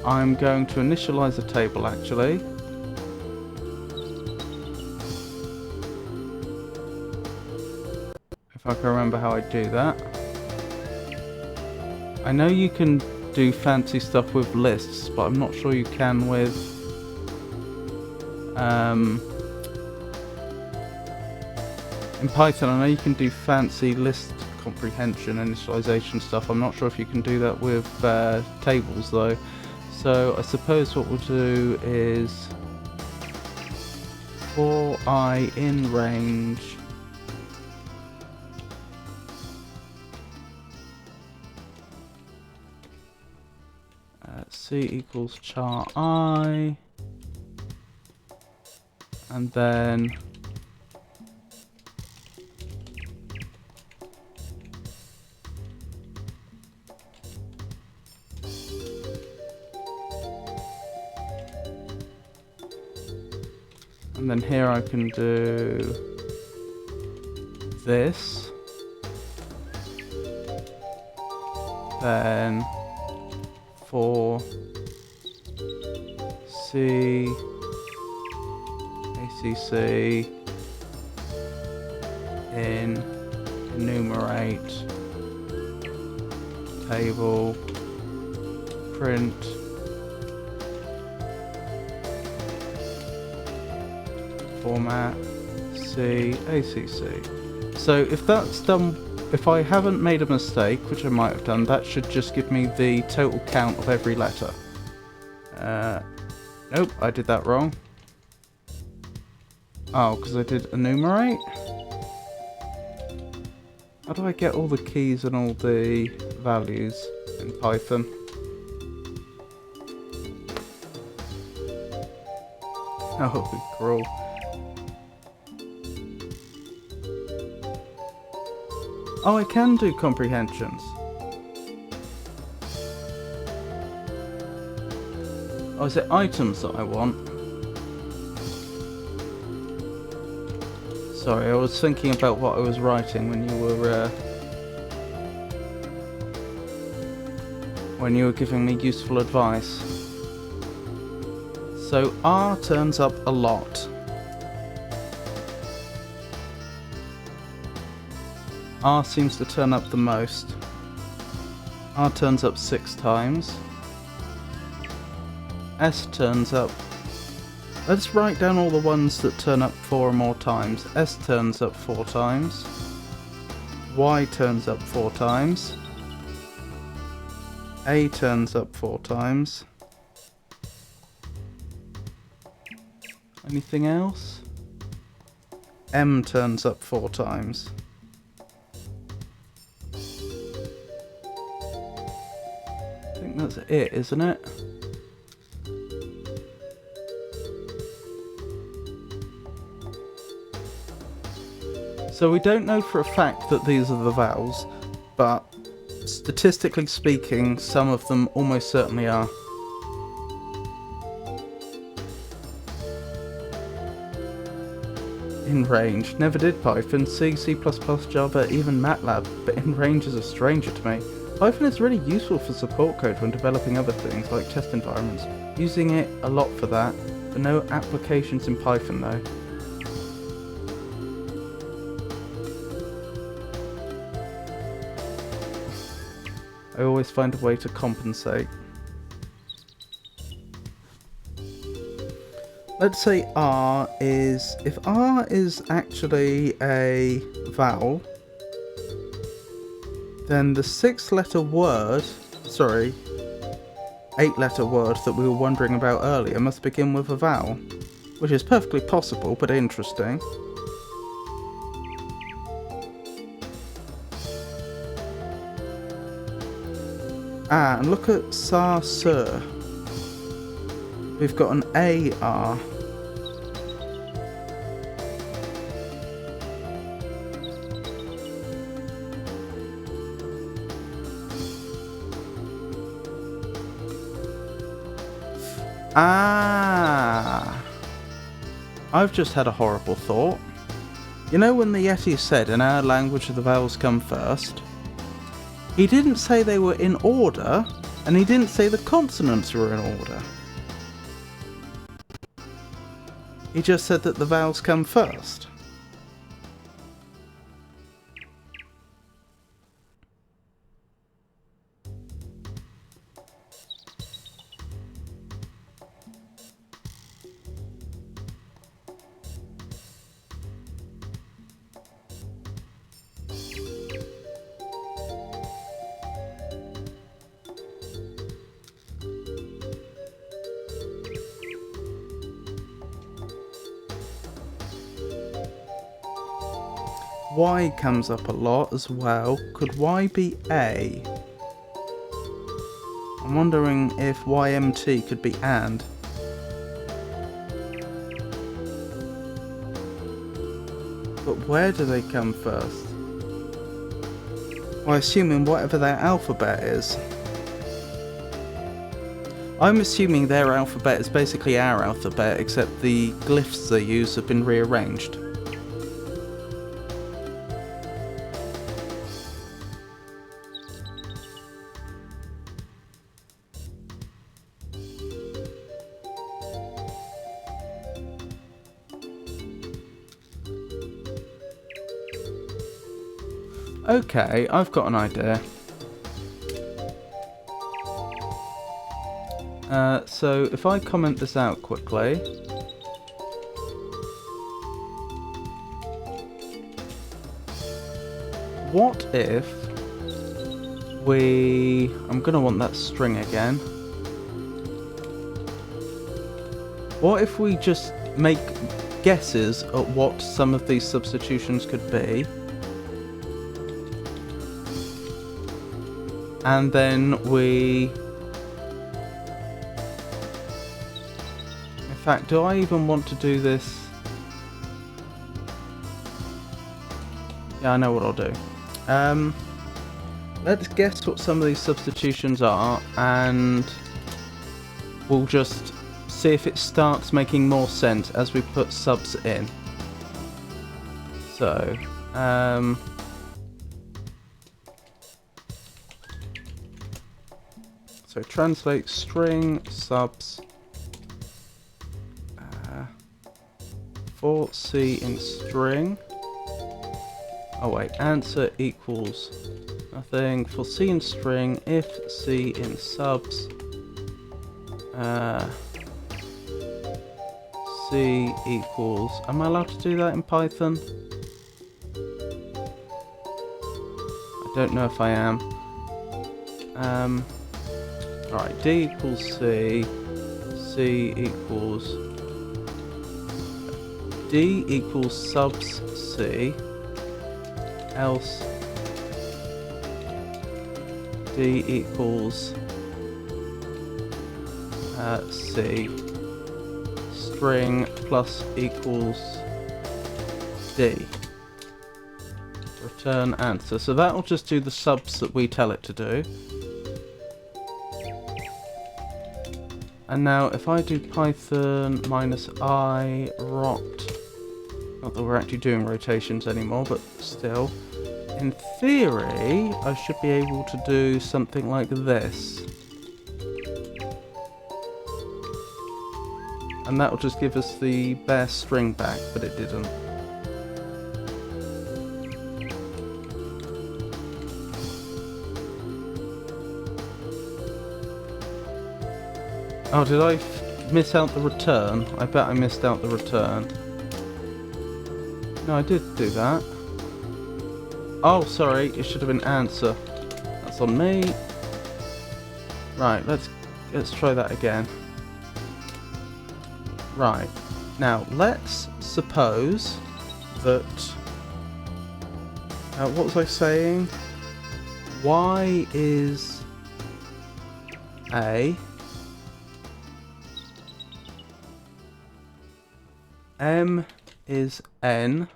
I'm going to initialize a table actually. If I can remember how I do that. I know you can do fancy stuff with lists, but I'm not sure you can with in Python. I know you can do fancy list comprehension, initialization stuff. I'm not sure if you can do that with tables though. So I suppose what we'll do is for I in range C equals char I, and then here I can do this, then for C ACC in enumerate table print format C ACC. So if that's done, if I haven't made a mistake, which I might have done, that should just give me the total count of every letter. Nope, I did that wrong. Oh, because I did enumerate? How do I get all the keys and all the values in Python? Oh, cruel. Oh, I can do comprehensions. Oh, is it items that I want? Sorry, I was thinking about what I was writing when you were giving me useful advice. So R turns up a lot. R seems to turn up the most. R turns up 6 times. S turns up... Let's write down all the ones that turn up 4 or more times. S turns up 4 times. Y turns up 4 times. A turns up 4 times. Anything else? M turns up 4 times. I think that's it, isn't it? So we don't know for a fact that these are the vowels, but statistically speaking, some of them almost certainly are. In range. Never did Python, C, C++, Java, even MATLAB, but in range is a stranger to me. Python is really useful for support code when developing other things like test environments. Using it a lot for that, but no applications in Python though. I always find a way to compensate. Let's say R is... If R is actually a vowel, then the 6-letter word, sorry, 8-letter word that we were wondering about earlier must begin with a vowel, which is perfectly possible but interesting. Ah, and look at sa, sir. We've got an AR. Ah! I've just had a horrible thought. You know when the Yeti said in our language the vowels come first? He didn't say they were in order, and he didn't say the consonants were in order. He just said that the vowels come first. Y comes up a lot as well. Could Y be A? I'm wondering if YMT could be and. But where do they come first? Well, assuming whatever their alphabet is. I'm assuming their alphabet is basically our alphabet, except the glyphs they use have been rearranged. Okay, I've got an idea. So if I comment this out quickly. What if we... I'm going to want that string again. What if we just make guesses at what some of these substitutions could be? And then we... In fact, do I even want to do this? Yeah, I know what I'll do. Let's guess what some of these substitutions are, and we'll just see if it starts making more sense as we put subs in. So, so translate string subs for C in string. Oh wait, answer equals nothing. For C in string, if C in subs, C equals... Am I allowed to do that in Python? I don't know if I am. Alright, D equals C, C equals... D equals subs C, else D equals C, string plus equals D. Return answer. So that will just do the subs that we tell it to do. And now if I do Python -I rot, not that we're actually doing rotations anymore, but still, in theory I should be able to do something like this. And that will just give us the bare string back, but it didn't. Oh, did I miss out the return? I bet I missed out the return. No, I did do that. Oh, sorry, it should have been answer. That's on me. Right, let's try that again. Right. Now, let's suppose that... what was I saying? Y is A. M is N.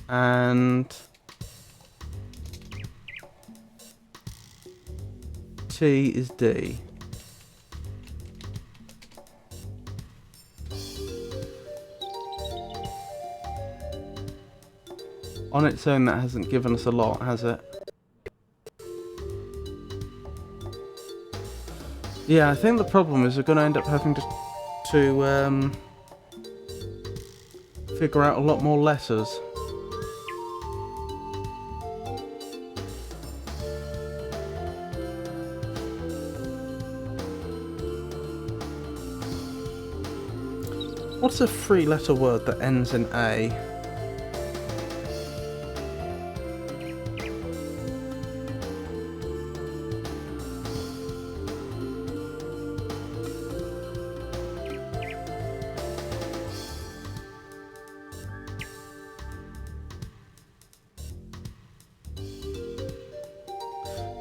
And T is D. On its own, that hasn't given us a lot, has it? Yeah, I think the problem is we're going to end up having to figure out a lot more letters. What's a three-letter word that ends in A?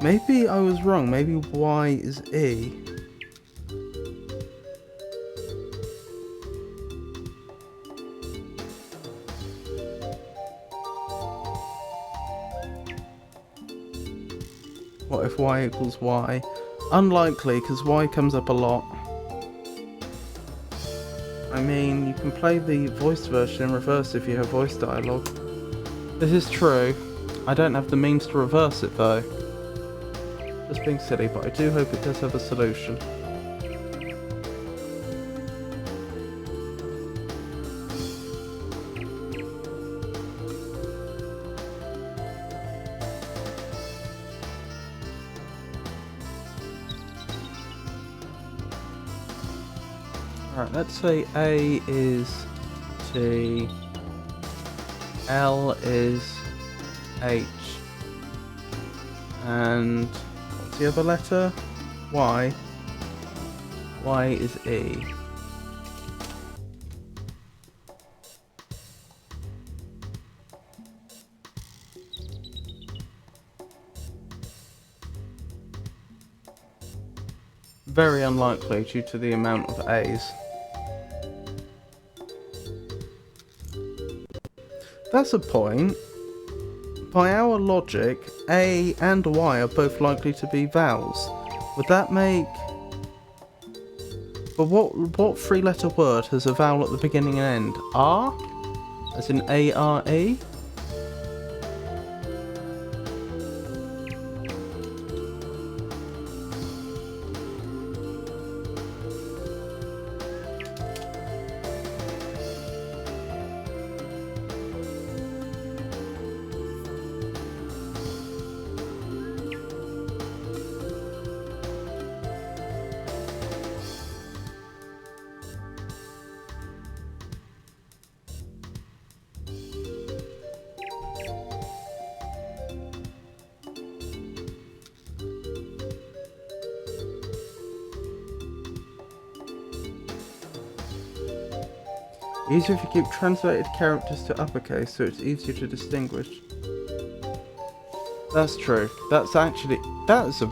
Maybe I was wrong. Maybe Y is E. What if Y equals Y? Unlikely, because Y comes up a lot. I mean, you can play the voiced version in reverse if you have voice dialogue. This is true. I don't have the means to reverse it though. Just being silly, but I do hope it does have a solution. Alright, let's say A is T, L is H, and what's the other letter? Y. Y is E. Very unlikely due to the amount of A's. That's a point. By our logic, A and Y are both likely to be vowels. Would that make... But what three-letter word has a vowel at the beginning and end? R? As in A-R-E? Easier if you keep translated characters to uppercase, so it's easier to distinguish. That's true. That's a...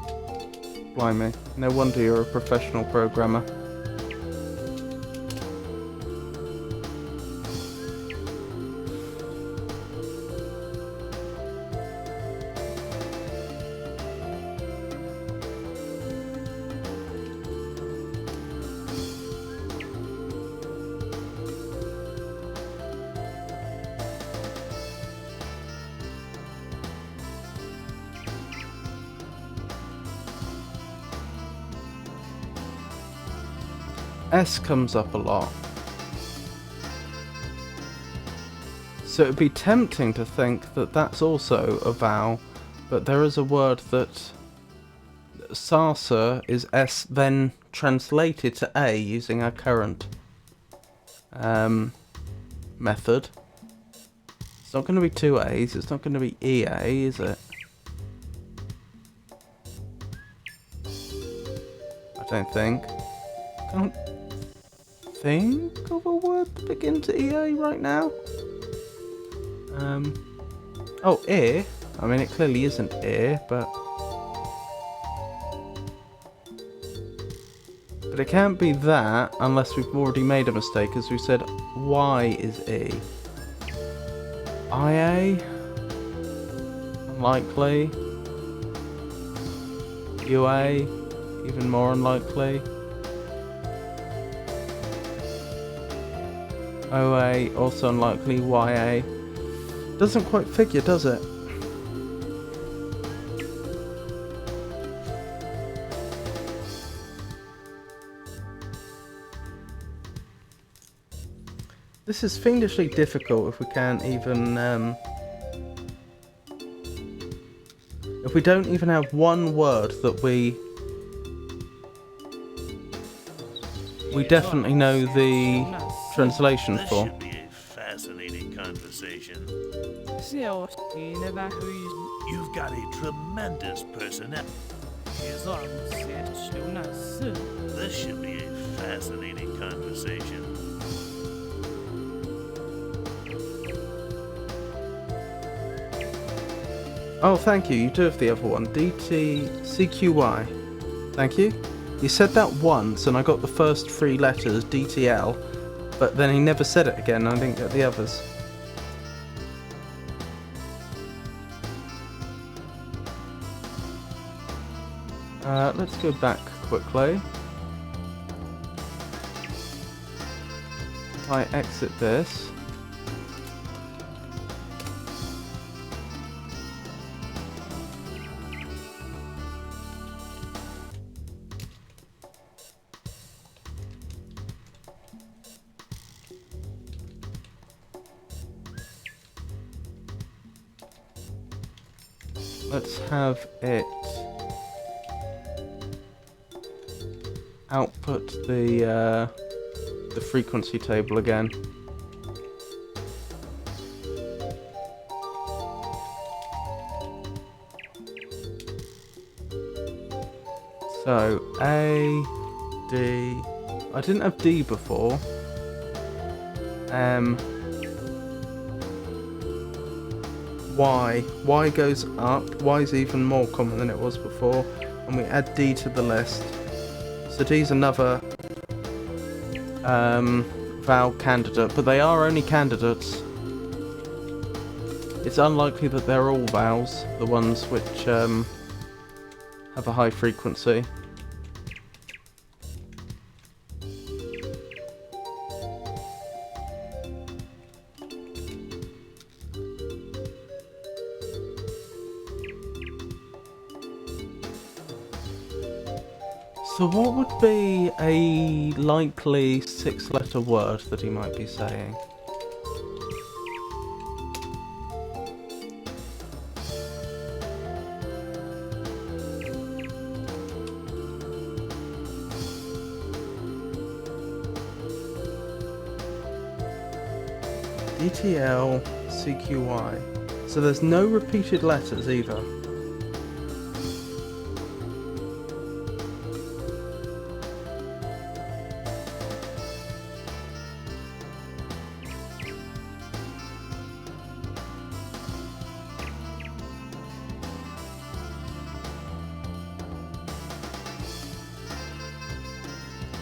Blimey. No wonder you're a professional programmer. S comes up a lot. So it would be tempting to think that that's also a vowel, but there is a word that Sarsa is S then translated to A using our current method. It's not going to be two A's, it's not going to be EA, is it? Don't think. Can't think of a word to begin to EA right now. Oh, ear. I mean, it clearly isn't ear, but it can't be that unless we've already made a mistake, as we said Y is E. IA? Unlikely. UA? Even more unlikely. OA? Also unlikely. YA? Doesn't quite figure, does it? This is fiendishly difficult if we can't even, if we don't even have one word that we definitely know the translation for. This should be a fascinating conversation. You've got a tremendous personality. This should be a fascinating conversation. Oh, thank you. You do have the other one. DTCQY. Thank you. You said that once, and I got the first 3 letters, DTL, but then he never said it again, and I didn't get the others. Let's go back quickly. If I exit this. Let's have it output the frequency table again. So A, D. I didn't have D before. Y. Y goes up. Y is even more common than it was before. And we add D to the list. So D's another vowel candidate, but they are only candidates. It's unlikely that they're all vowels, the ones which have a high frequency. So what would be a likely 6-letter word that he might be saying? DTL, CQY. So there's no repeated letters either.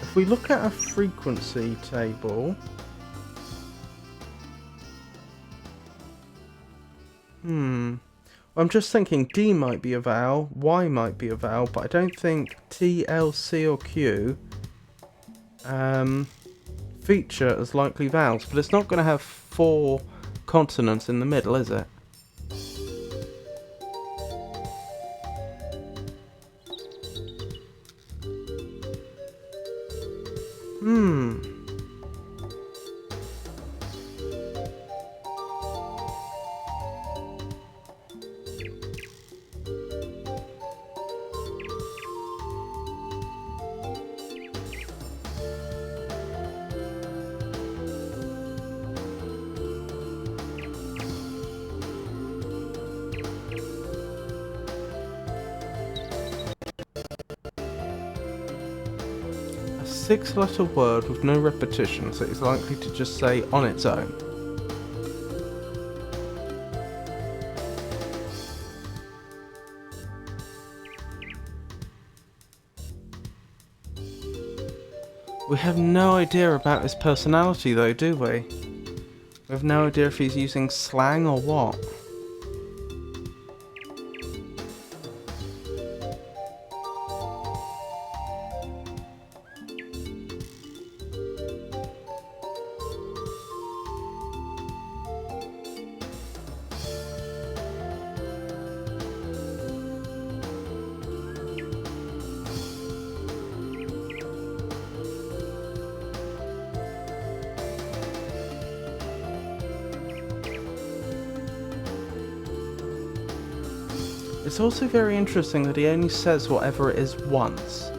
If we look at a frequency table, I'm just thinking D might be a vowel, Y might be a vowel, but I don't think T, L, C or Q feature as likely vowels. But it's not going to have 4 consonants in the middle, is it? 6-letter word with no repetition, so it's likely to just say on its own. We have no idea about his personality though, do we? We have no idea if he's using slang or what. It's also very interesting that he only says whatever it is once.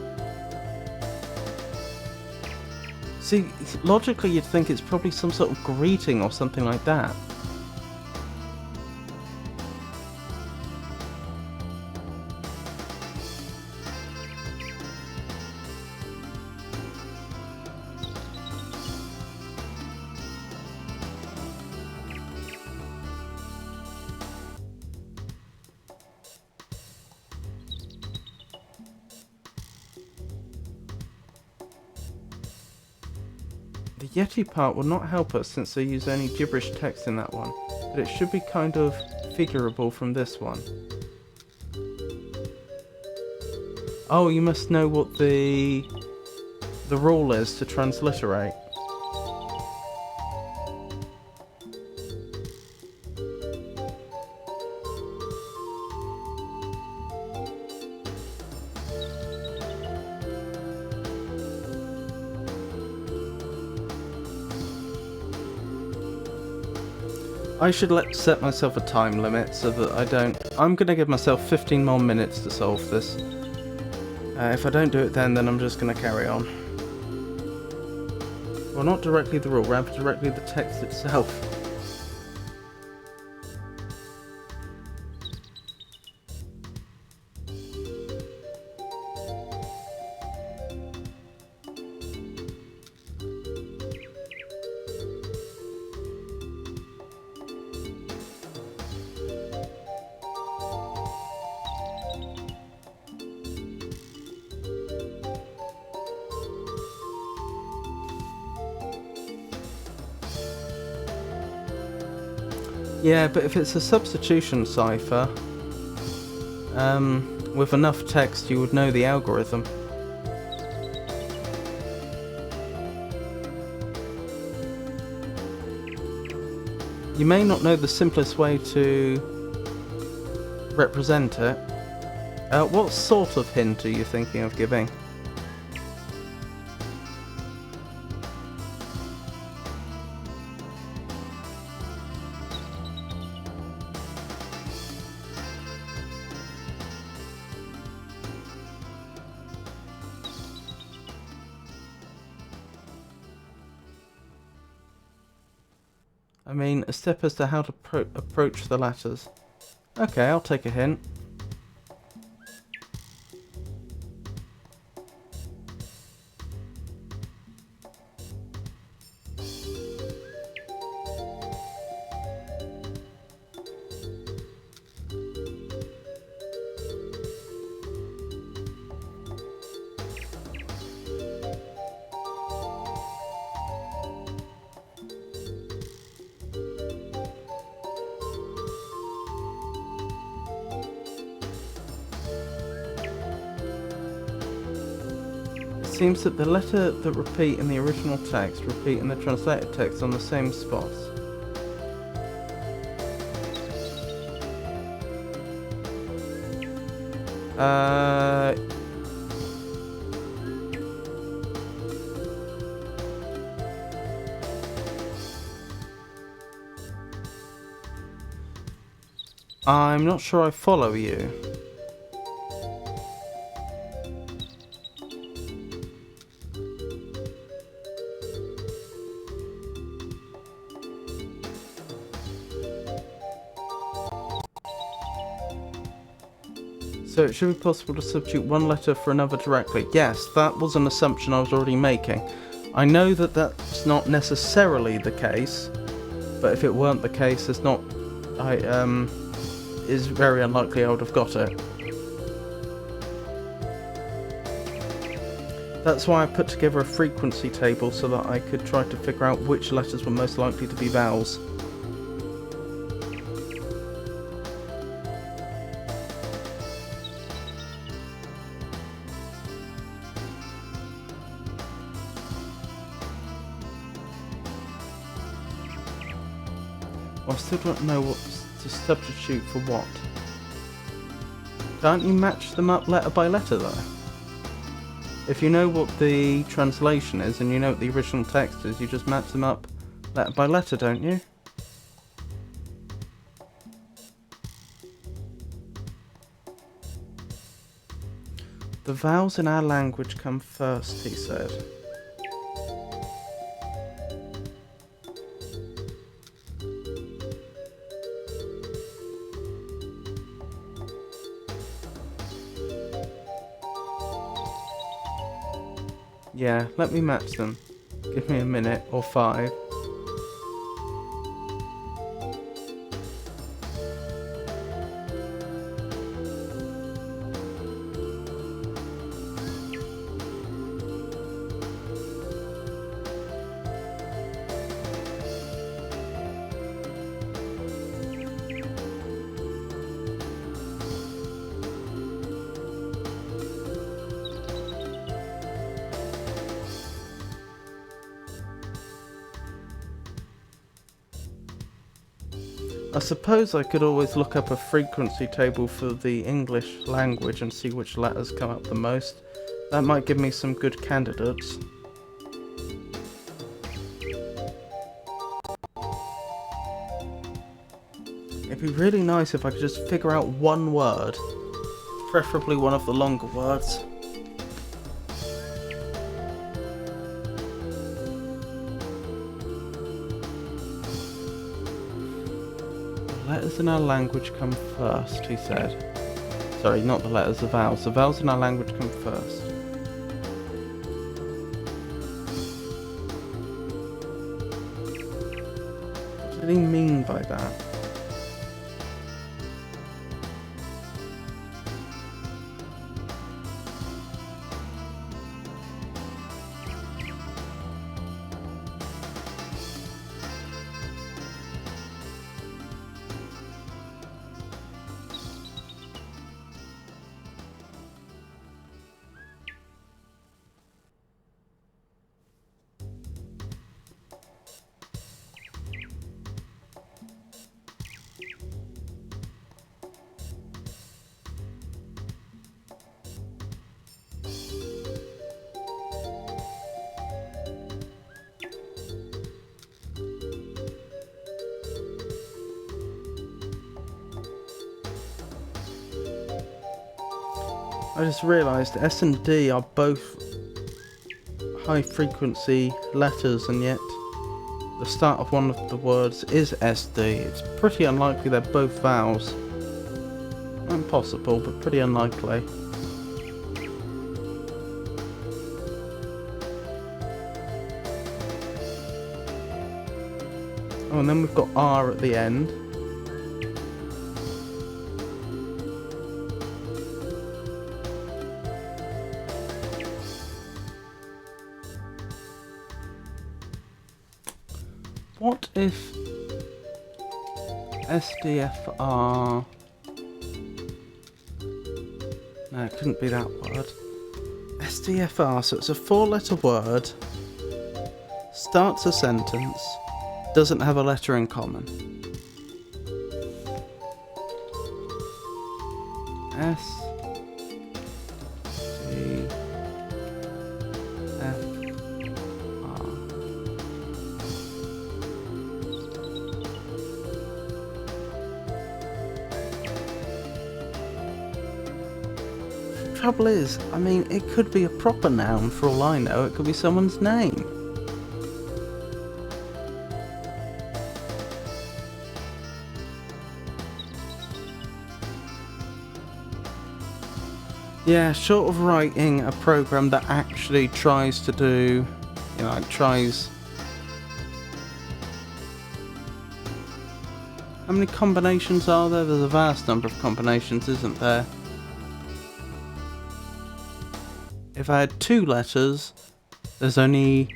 See, logically you'd think it's probably some sort of greeting or something like that. The Yeti part will not help us since they use only gibberish text in that one, but it should be kind of figurable from this one. Oh, you must know what the rule is to transliterate. I should set myself a time limit so that I don't... I'm going to give myself 15 more minutes to solve this. If I don't do it then I'm just going to carry on. Well, not directly the rule, rather directly the text itself. Yeah, but if it's a substitution cipher, with enough text you would know the algorithm. You may not know the simplest way to represent it. What sort of hint are you thinking of giving? I mean, a step as to how to approach the letters. Okay, I'll take a hint. Seems that the letter that repeat in the original text repeat in the translated text on the same spots. I'm not sure I follow you. So it should be possible to substitute one letter for another directly. Yes, that was an assumption I was already making. I know that that's not necessarily the case, but if it weren't the case, it's not. Is very unlikely I would have got it. That's why I put together a frequency table so that I could try to figure out which letters were most likely to be vowels. I still don't know what to substitute for what. Can't you match them up letter by letter though? If you know what the translation is and you know what the original text is, you just match them up letter by letter, don't you? The vowels in our language come first, he said. Yeah, let me match them. Give me a minute or 5. I suppose I could always look up a frequency table for the English language and see which letters come up the most. That might give me some good candidates. It'd be really nice if I could just figure out one word, preferably one of the longer words. Letters in our language come first, he said. Sorry, not the letters, the vowels. The vowels in our language come first. What did he mean by that? I just realised S and D are both high frequency letters, and yet the start of one of the words is SD. It's pretty unlikely they're both vowels. Impossible, but pretty unlikely. Oh, and then we've got R at the end. What if SDFR... No, it couldn't be that word. SDFR, so it's a 4-letter word, starts a sentence, doesn't have a letter in common. S D F R. The trouble is, I mean, it could be a proper noun for all I know. It could be someone's name. Yeah, short of writing a program that actually tries to do, you know, like tries... How many combinations are there? There's a vast number of combinations, isn't there? If I had 2 letters, there's only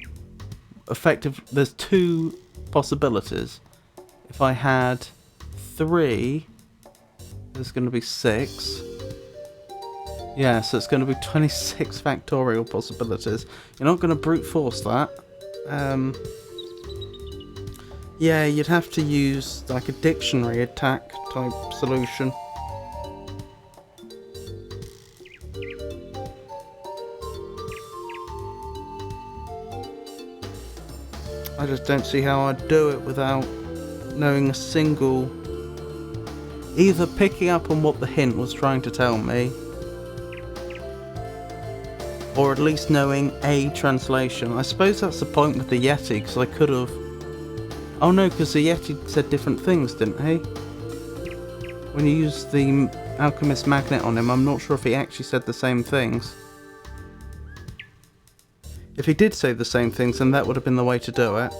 there's 2 possibilities. If I had 3, there's going to be 6. Yeah, so it's going to be 26 factorial possibilities. You're not going to brute force that. Yeah, you'd have to use like a dictionary attack type solution. I just don't see how I'd do it without knowing a single... Either picking up on what the hint was trying to tell me, or at least knowing a translation. I suppose that's the point with the Yeti, because I could have... Oh no, because the Yeti said different things, didn't he? When you used the alchemist magnet on him, I'm not sure if he actually said the same things. If he did say the same things, then that would have been the way to do it.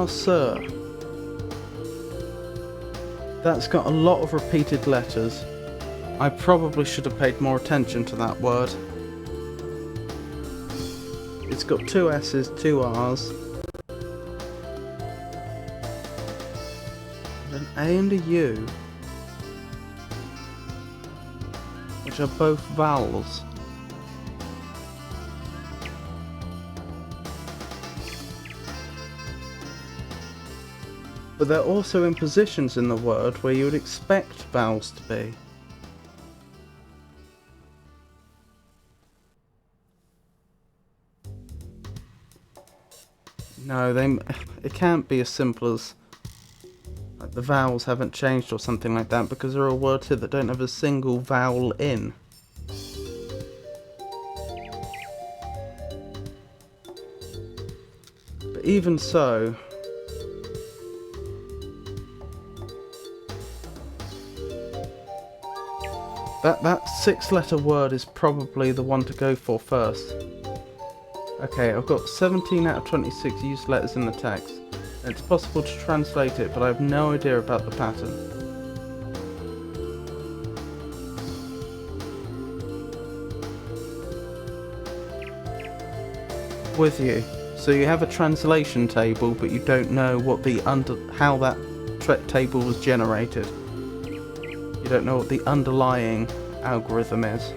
Sir. That's got a lot of repeated letters. I probably should have paid more attention to that word. It's got 2 S's, 2 R's, and an A and a U, which are both vowels. But they're also in positions in the word where you would expect vowels to be. No, it can't be as simple as like the vowels haven't changed or something like that, because there are words here that don't have a single vowel in. But even so, that 6-letter word is probably the one to go for first. Okay, I've got 17 out of 26 used letters in the text. And it's possible to translate it, but I have no idea about the pattern. With you. So you have a translation table, but you don't know what the how that table was generated. You don't know what the underlying algorithm is.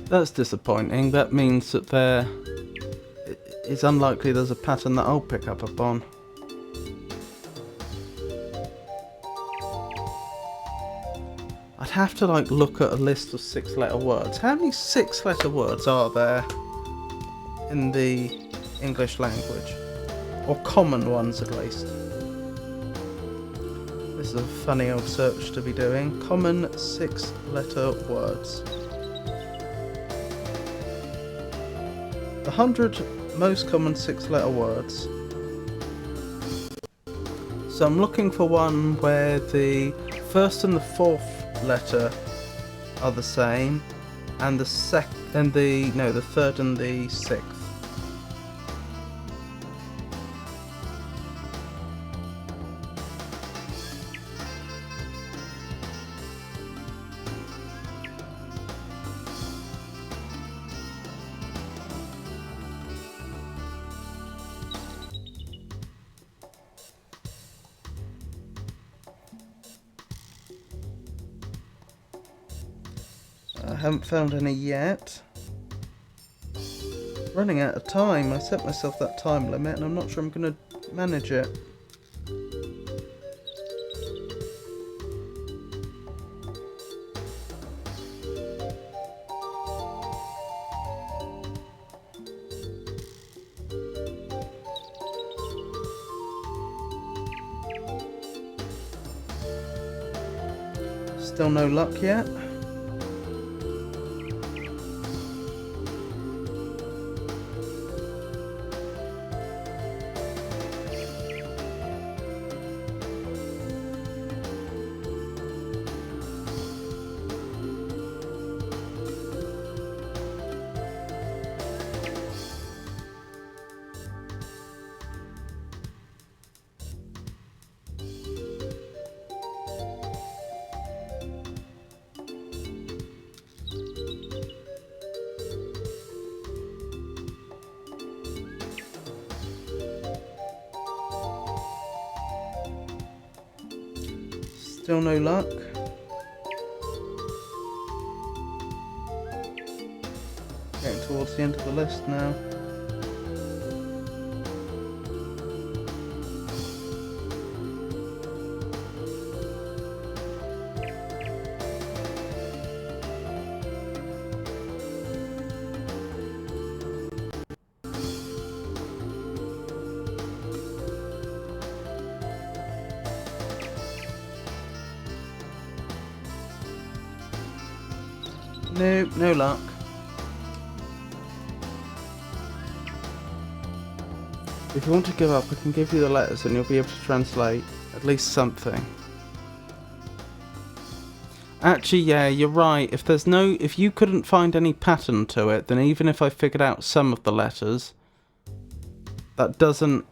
That's disappointing. That means that it's unlikely there's a pattern that I'll pick up upon. I'd have to like look at a list of 6-letter words. How many 6-letter words are there in the English language? Or common ones at least. This is a funny old search to be doing. Common 6-letter words. The 100 most common 6-letter words. So I'm looking for one where the first and the 4th letter are the same, and the third and the 6th. I haven't found any yet. Running out of time. I set myself that time limit and I'm not sure I'm going to manage it. Still no luck yet? Still no luck. Getting towards the end of the list now. Nope, no luck. If you want to give up, I can give you the letters and you'll be able to translate at least something. Actually, yeah, you're right. If you couldn't find any pattern to it, then even if I figured out some of the letters, that doesn't...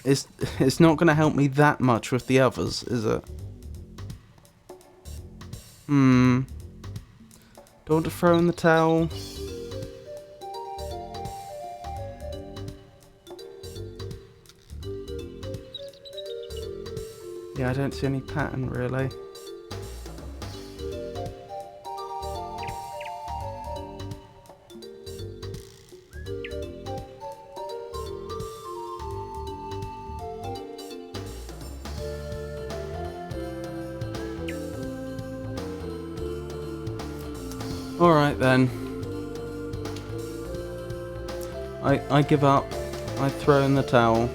It's not going to help me that much with the others, is it? Don't want to throw in the towel. Yeah, I don't see any pattern really. Alright then. I give up. I throw in the towel.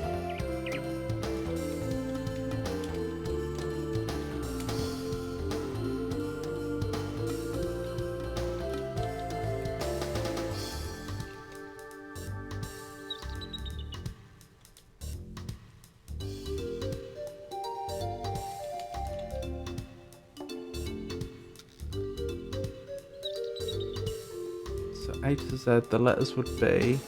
A to Z, the letters would be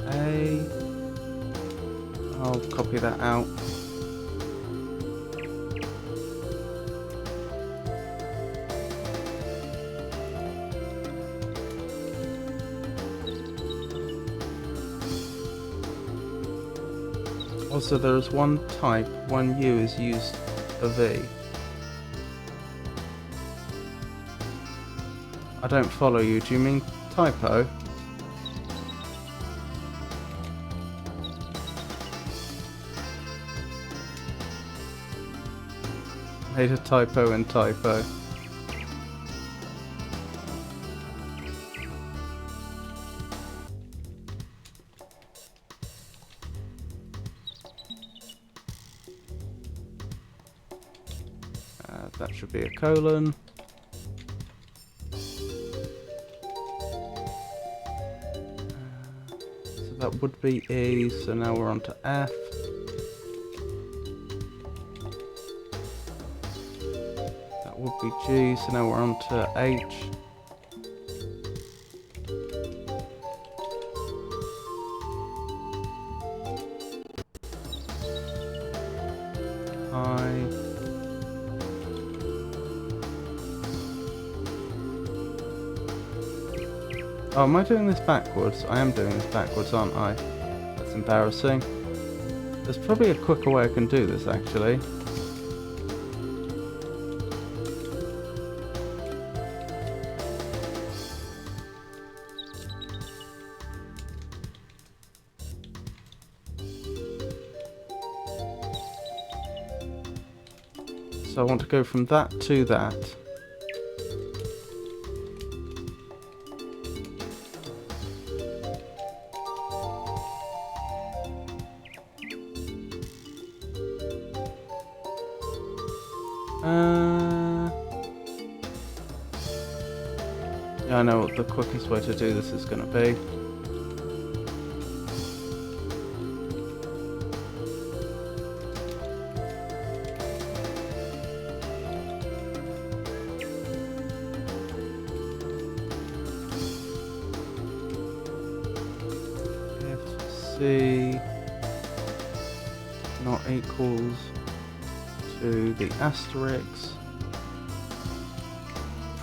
A. I'll copy that out. Also, there is one type, one U is used a V. I don't follow you. Do you mean typo? Made a typo in typo. That should be a colon. So that would be E, so now we're on to F. That would be G, so now we're on to H. I. Oh, am I doing this backwards? I am doing this backwards, aren't I? That's embarrassing. There's probably a quicker way I can do this, actually. So I want to go from that to that. Yeah, I know what the quickest way to do this is going to be. If C not equals to the asterisk,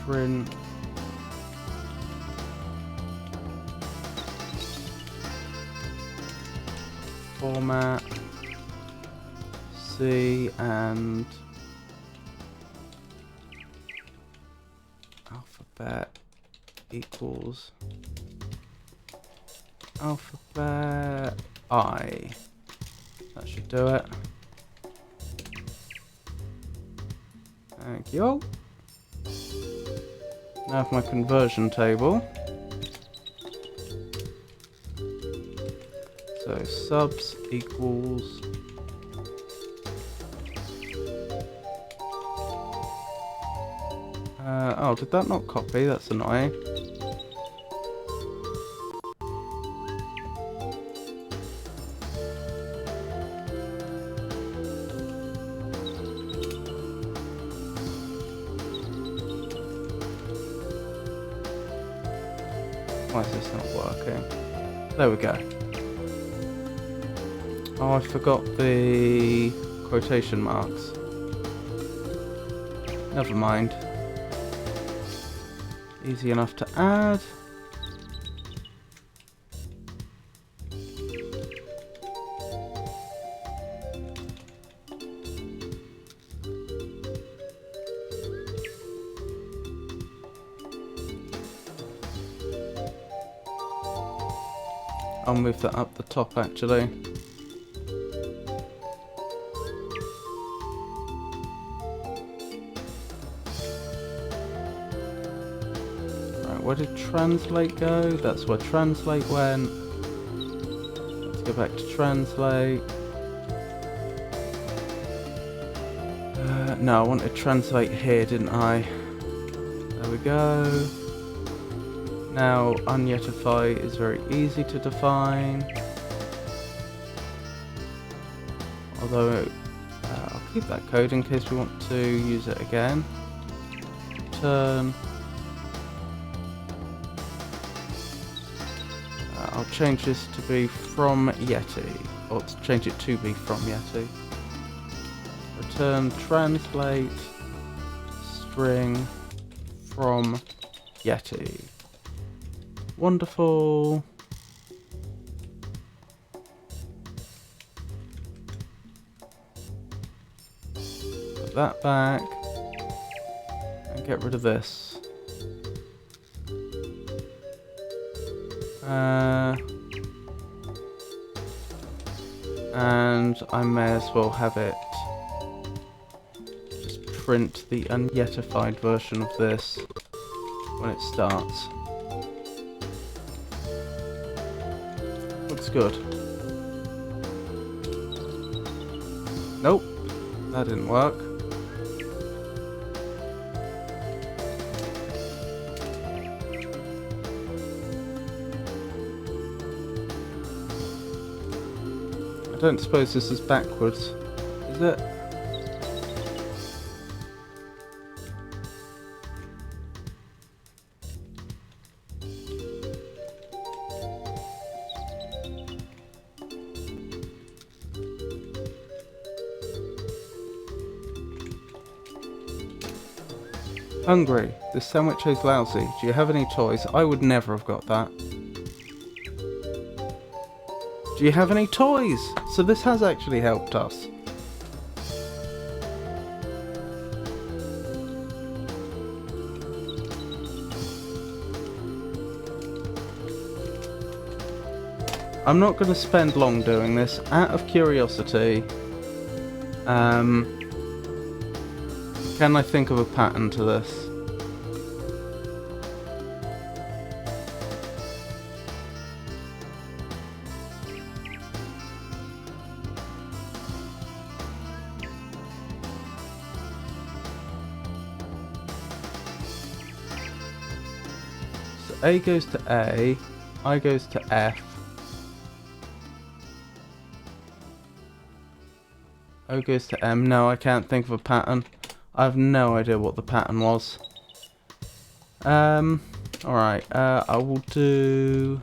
print format C and alphabet equals alphabet I. That should do it. Thank you. Now for my conversion table. So subs equals oh, did that not copy? That's annoying. Why is this not working? There we go. Oh, I forgot the quotation marks. Never mind. Easy enough to add. I'll move that up the top actually. Where did translate go? That's where translate went. Let's go back to translate. No, I wanted translate here, didn't I? There we go. Now, unyetify is very easy to define. Although, I'll keep that code in case we want to use it again. Return. I'll change this to be from Yeti, or to change it to be from Yeti. Return translate string from Yeti. Wonderful. Put that back and get rid of this. And I may as well have it just print the unyetified version of this when it starts. Looks good. Nope, that didn't work. I don't suppose this is backwards, is it? Hungry. This sandwich is lousy. Do you have any toys? I would never have got that. Do you have any toys? So this has actually helped us. I'm not going to spend long doing this. Out of curiosity, can I think of a pattern to this? A goes to A, I goes to F, O goes to M. No, I can't think of a pattern. I have no idea what the pattern was. Alright, I will do...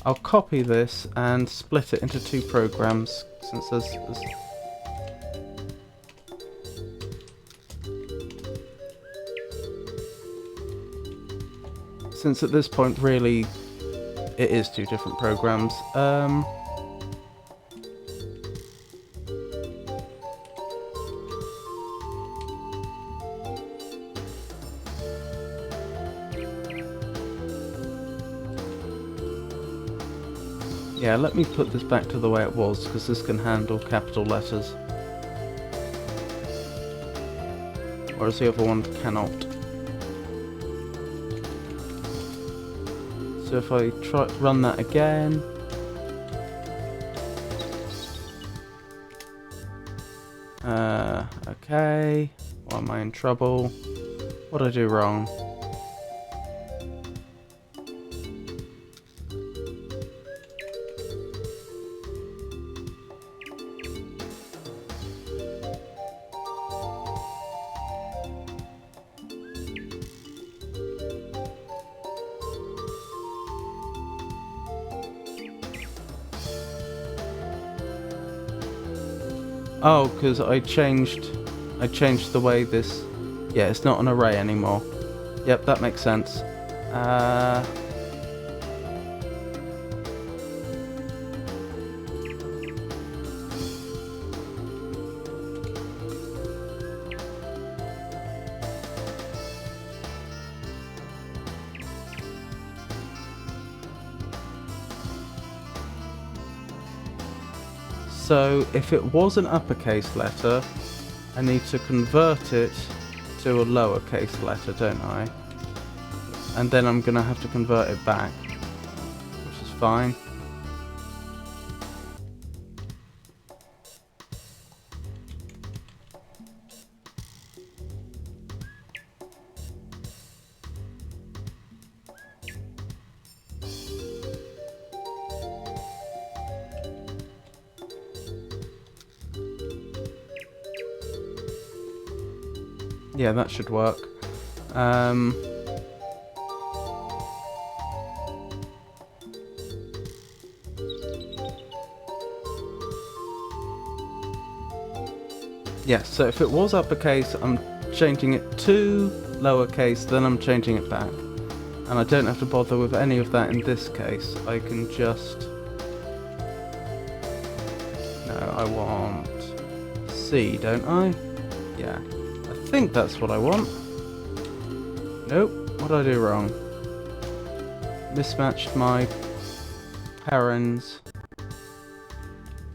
I'll copy this and split it into 2 programs, since there's... Since at this point, really, it is 2 different programs. Yeah, let me put this back to the way it was, because this can handle capital letters. Whereas the other one cannot. So if I run that again... okay. Why am I in trouble? What did I do wrong? Oh, because I changed the way this... Yeah, it's not an array anymore. Yep, that makes sense. So, if it was an uppercase letter, I need to convert it to a lowercase letter, don't I? And then I'm gonna have to convert it back, which is fine. Yeah, that should work. Yeah, so if it was uppercase, I'm changing it to lowercase, then I'm changing it back. And I don't have to bother with any of that in this case. I can just... No, I want C, don't I? Yeah. I think that's what I want. Nope. What did I do wrong? Mismatched my parens.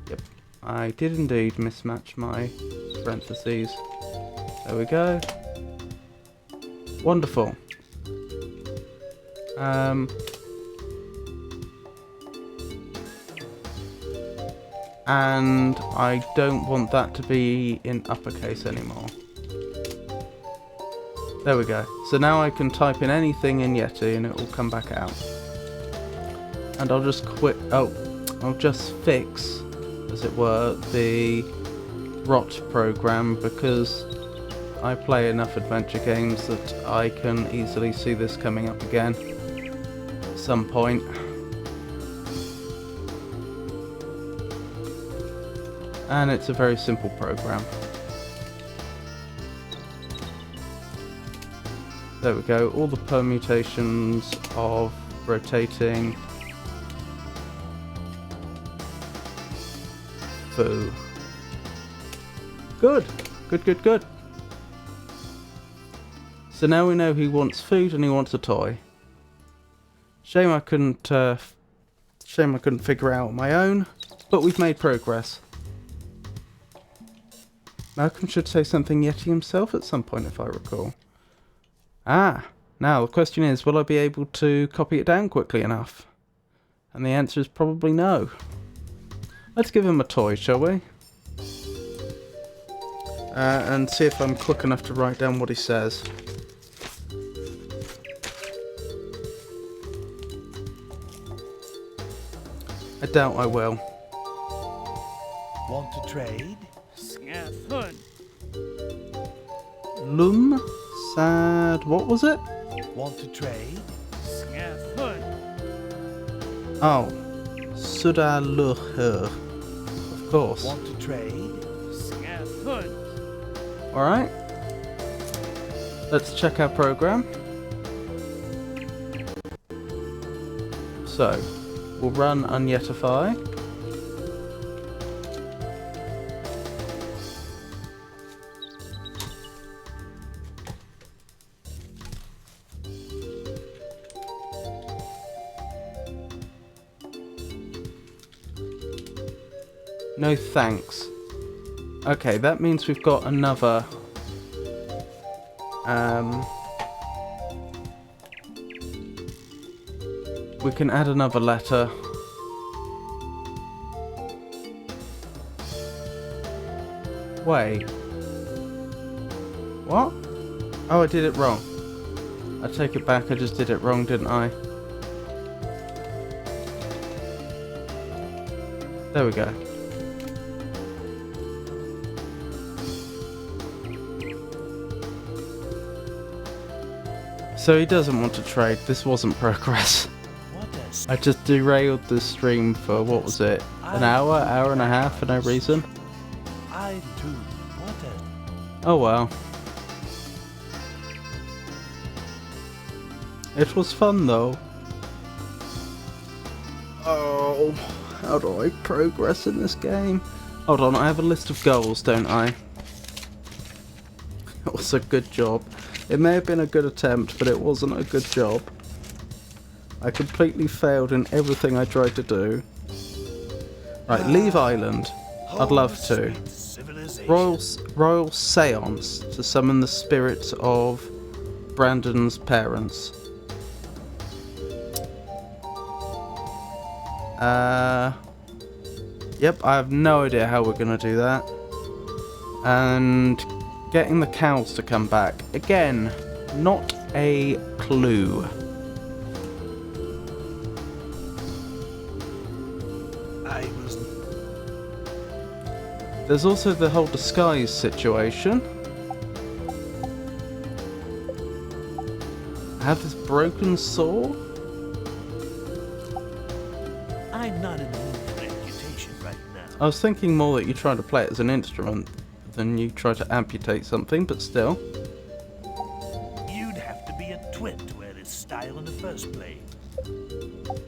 Yep. I did indeed mismatch my parentheses. There we go. Wonderful. And I don't want that to be in uppercase anymore. There we go. So now I can type in anything in Yeti and it will come back out. And I'll just I'll just fix, as it were, the rot program, because I play enough adventure games that I can easily see this coming up again at some point. And it's a very simple program. There we go, all the permutations of rotating foo. Good, good, good, good. So now we know he wants food and he wants a toy. Shame I couldn't figure out on my own, but we've made progress. Malcolm should say something Yeti himself at some point, if I recall. Ah, now the question is, will I be able to copy it down quickly enough? And the answer is probably no. Let's give him a toy, shall we? And see if I'm quick enough to write down what he says. I doubt I will. Want to trade? Snathun. Lum, sad. What was it? Want to trade? Snathun. Oh, Sudaluher. Of course. Want to trade? Snathun. Alright. Let's check our program. So, we'll run Unyetify. No thanks. Okay, that means we've got another... we can add another letter. Wait. What? Oh, I did it wrong. I take it back, I just did it wrong, didn't I? There we go. So he doesn't want to trade. This wasn't progress. I just derailed the stream for, what was it? An hour and a half for no reason? I do. What Oh well. It was fun though. Oh, how do I progress in this game? Hold on, I have a list of goals, don't I? That was a good job. It may have been a good attempt, but it wasn't a good job. I completely failed in everything I tried to do. Right, leave island. I'd love to. Royal seance to summon the spirits of Brandon's parents. Yep, I have no idea how we're gonna do that. And getting the cows to come back. Again, not a clue. There's also the whole disguise situation. I have this broken saw. I'm not in the mood for amputation right now. I was thinking more that you try to play it as an instrument than you try to amputate something, but still. You'd have to be a twit to wear this style in the first place.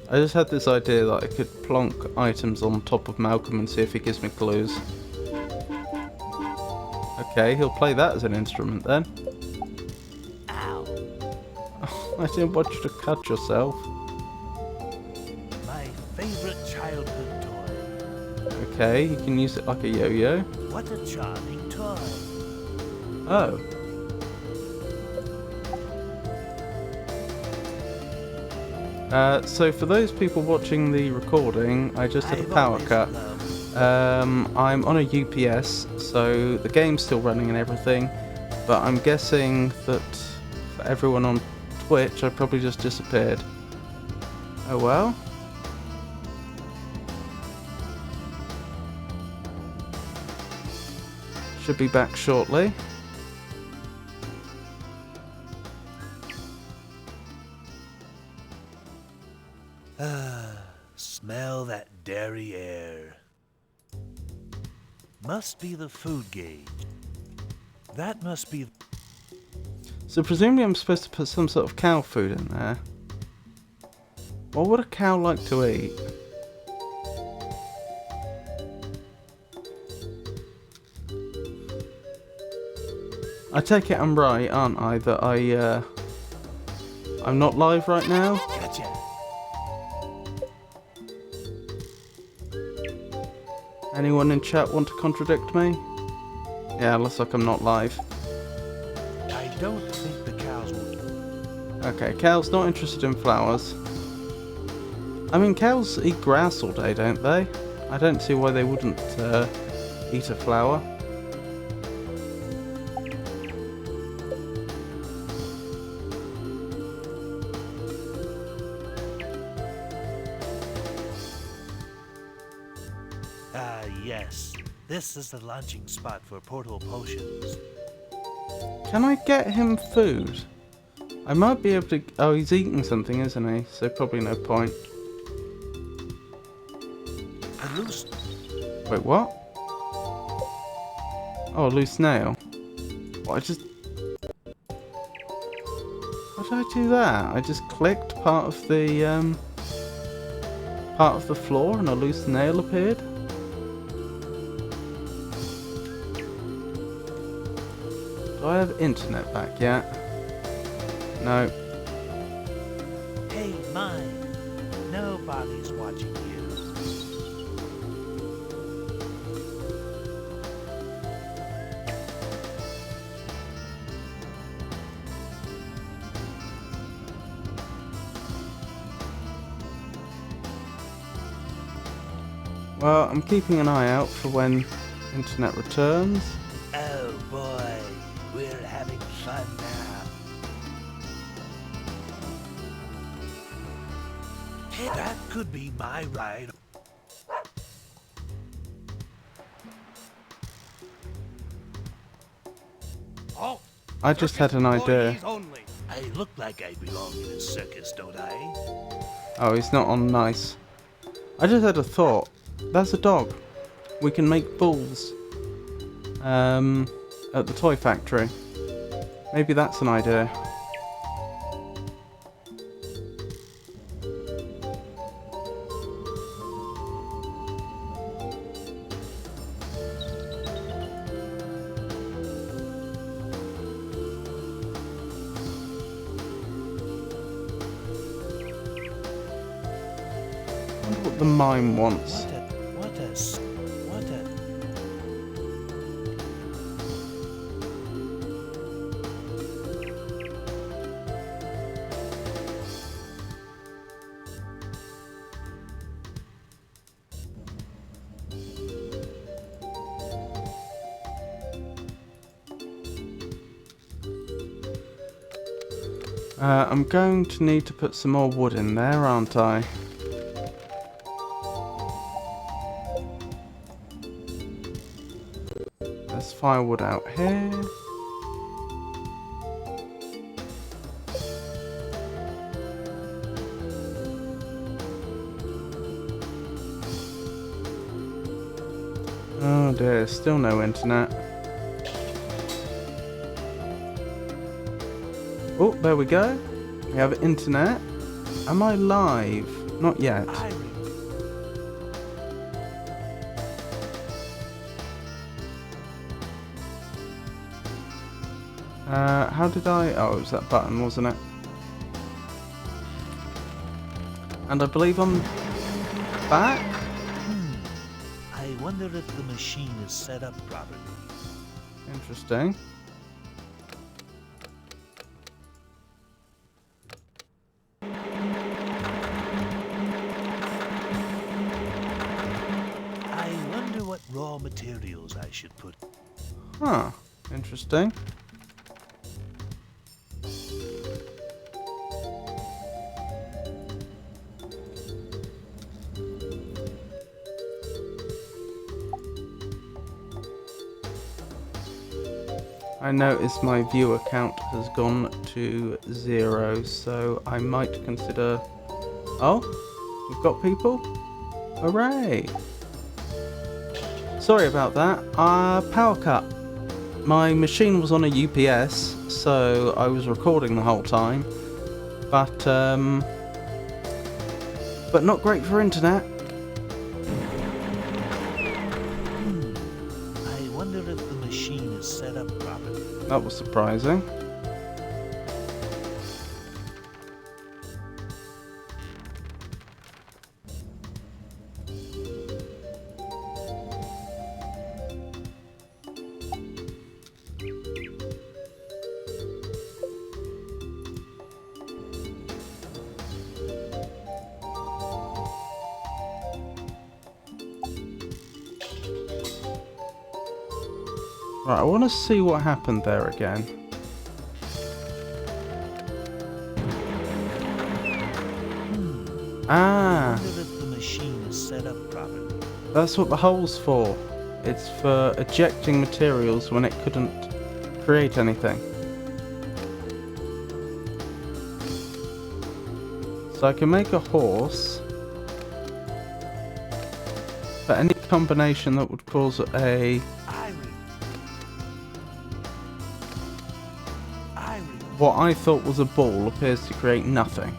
I just had this idea that I could plonk items on top of Malcolm and see if he gives me clues. Okay, he'll play that as an instrument then. Ow. Oh, I didn't want you to cut yourself. My favorite childhood toy. Okay, you can use it like a yo-yo. What a charming toy. Oh. So for those people watching the recording, I just had a power cut. I'm on a UPS, so the game's still running and everything, but I'm guessing that for everyone on Twitch, I probably just disappeared. Oh well. Should be back shortly. Smell that dairy air. Must be the food gauge. That must be... So presumably I'm supposed to put some sort of cow food in there. What would a cow like to eat? I take it I'm right, aren't I? That I'm not live right now? Gotcha. Anyone in chat want to contradict me? Yeah, looks like I'm not live. I don't think the cows will... Okay, cows not interested in flowers. I mean, cows eat grass all day, don't they? I don't see why they wouldn't eat a flower. Yes, this is the launching spot for portal potions. Can I get him food? I might be able to... Oh, he's eating something, isn't he? So probably no point. A loose... Wait, what? Oh, a loose nail. What, I just... How did I do that? I just clicked part of the floor and a loose nail appeared? Do I have internet back yet? No. Hey, mine. Nobody's watching you. Well, I'm keeping an eye out for when internet returns. Oh boy, we're having fun now. Hey, that could be my ride. Oh, I just had an idea. only. I look like I belong in a circus, don't I? Oh, he's not on nice. I just had a thought. That's a dog. We can make bulls. At the toy factory. Maybe that's an idea. I wonder what the mime wants. What a... I'm going to need to put some more wood in there, aren't I? There's firewood out here. Oh dear, still no internet. Oh, there we go. We have internet. Am I live? Not yet. How did I... Oh, it was that button, wasn't it? And I believe I'm back? I wonder if the machine is set up properly. Interesting. I wonder what raw materials I should put. Huh. Interesting. I notice my viewer count has gone to 0, so I might consider... Oh, we've got people? Hooray! Sorry about that. Power cut. My machine was on a UPS, so I was recording the whole time. But not great for internet. I wonder if the machine is set up properly. That was surprising. Right, I want to see what happened there again. I wonder if the machine is set up properly. That's what the hole's for. It's for ejecting materials when it couldn't create anything. So I can make a horse, but any combination that would cause a what I thought was a ball appears to create nothing.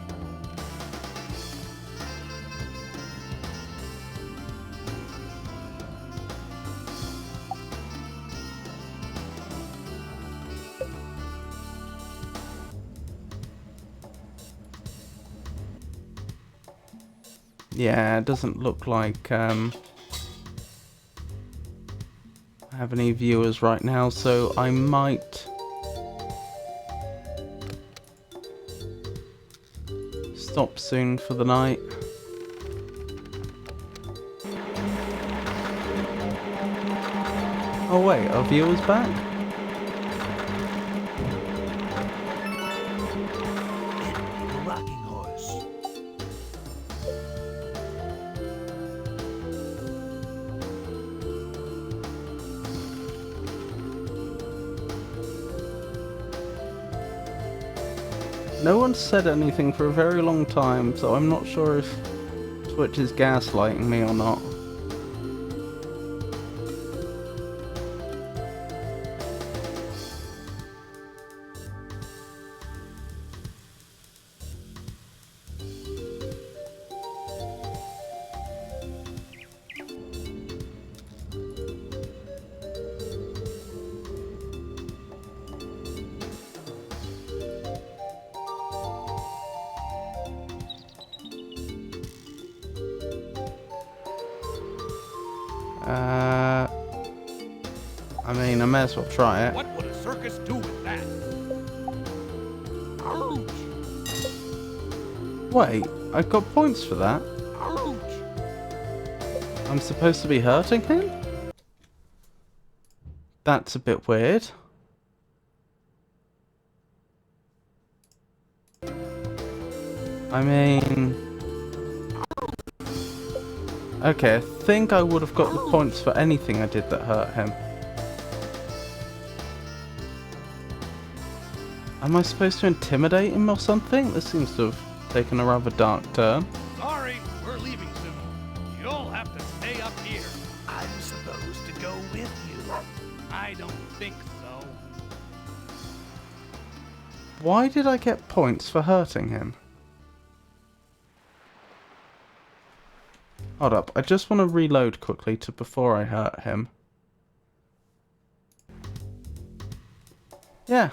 Yeah, it doesn't look like I have any viewers right now, so I might stop soon for the night. Oh wait, are viewers back? The rocking horse. No one said anything for a very long time, so I'm not sure if Twitch is gaslighting me or not. I mean, I may as well try it. What would a circus do with that? Ouch! Wait, I got points for that? Ouch! I'm supposed to be hurting him? That's a bit weird. I mean... Okay, I think I would have got the points for anything I did that hurt him. Am I supposed to intimidate him or something? This seems to have taken a rather dark turn. Sorry, we're leaving soon. You'll have to stay up here. I'm supposed to go with you. I don't think so. Why did I get points for hurting him? Hold up, I just want to reload quickly to before I hurt him. Yeah,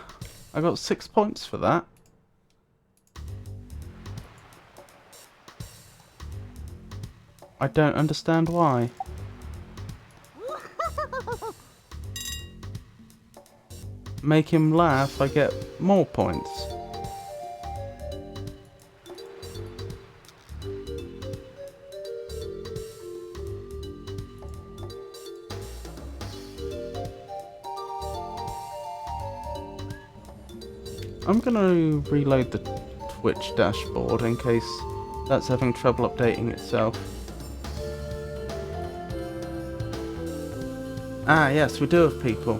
I got 6 points for that. I don't understand why. Make him laugh, I get more points. I'm gonna reload the Twitch dashboard in case that's having trouble updating itself. Ah yes, we do have people.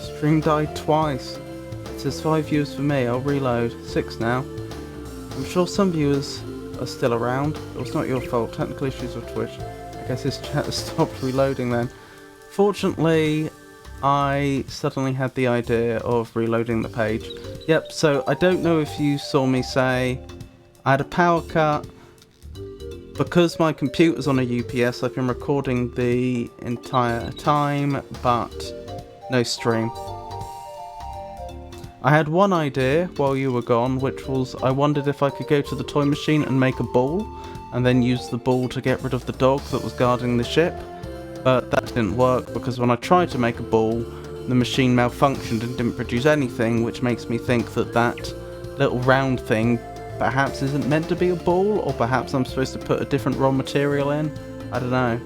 Stream died twice. It says 5 viewers for me, I'll reload. 6 now. I'm sure some viewers are still around. It was not your fault, technical issues with Twitch. I guess his chat has stopped reloading then. Fortunately, I suddenly had the idea of reloading the page. Yep, so I don't know if you saw me say I had a power cut. Because my computer's on a UPS, I've been recording the entire time, but no stream. I had one idea while you were gone, which was I wondered if I could go to the toy machine and make a ball, and then use the ball to get rid of the dog that was guarding the ship. But that didn't work, because when I tried to make a ball, the machine malfunctioned and didn't produce anything, which makes me think that that little round thing perhaps isn't meant to be a ball, or perhaps I'm supposed to put a different raw material in. I don't know.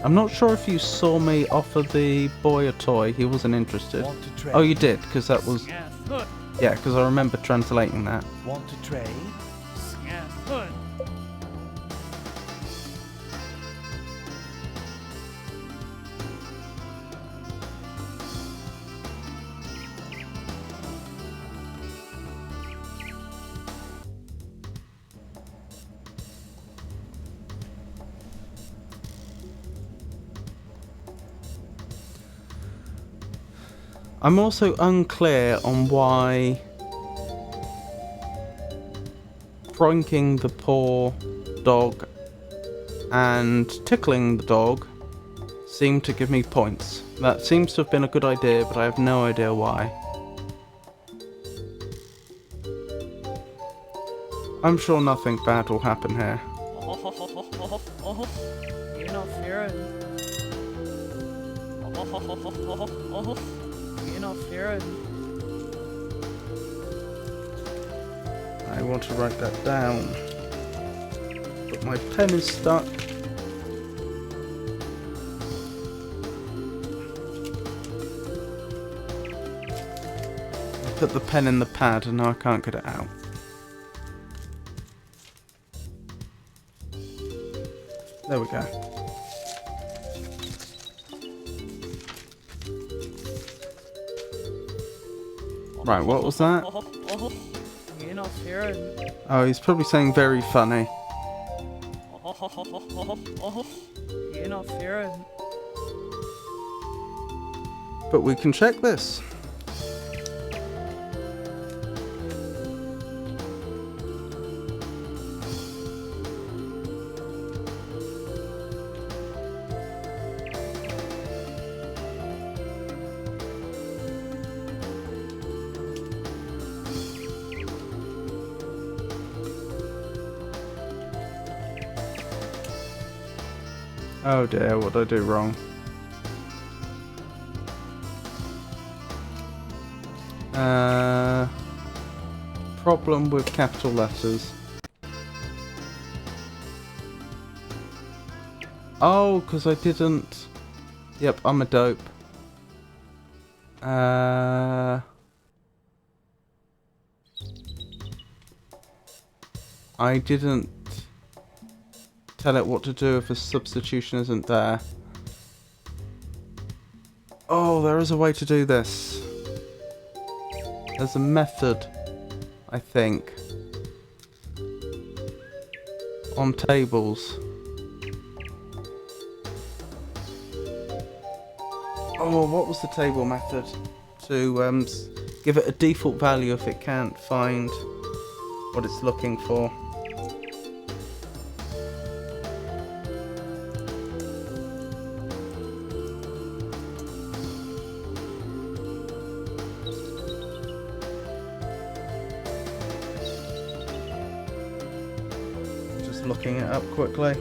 I'm not sure if you saw me offer the boy a toy. He wasn't interested. Want to trade? Oh, you did, because that was... Yes, hood. Yeah, because I remember translating that. Want to trade? Yes, hood. I'm also unclear on why pranking the poor dog and tickling the dog seem to give me points. That seems to have been a good idea, but I have no idea why. I'm sure nothing bad will happen here. You're not fearing. You're not fearing. I want to write that down, but my pen is stuck. I put the pen in the pad and now I can't get it out. There we go. Right, what was that? You're not fearing. Oh, he's probably saying very funny. You're not fearing. But we can check this. Oh dear, what did I do wrong? Problem with capital letters. Oh, because I didn't... Yep, I'm a dope. I didn't tell it what to do if a substitution isn't there. Oh, there is a way to do this. There's a method, I think, on tables. Oh, what was the table method? To give it a default value if it can't find what it's looking for. Just looking it up quickly.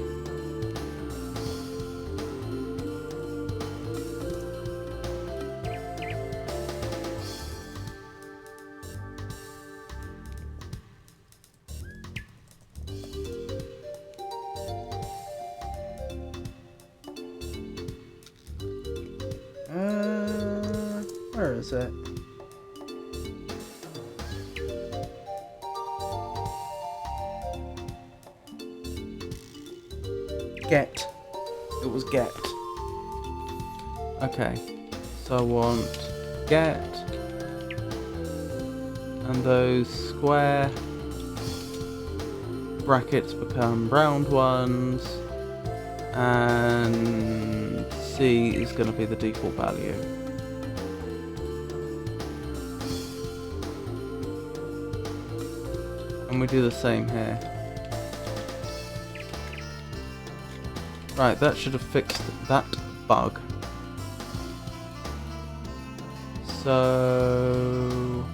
Where is it? Get. It was get. Okay. So I want get. And those square brackets become round ones. And C is going to be the default value. And we do the same here. Right, that should have fixed that bug. So...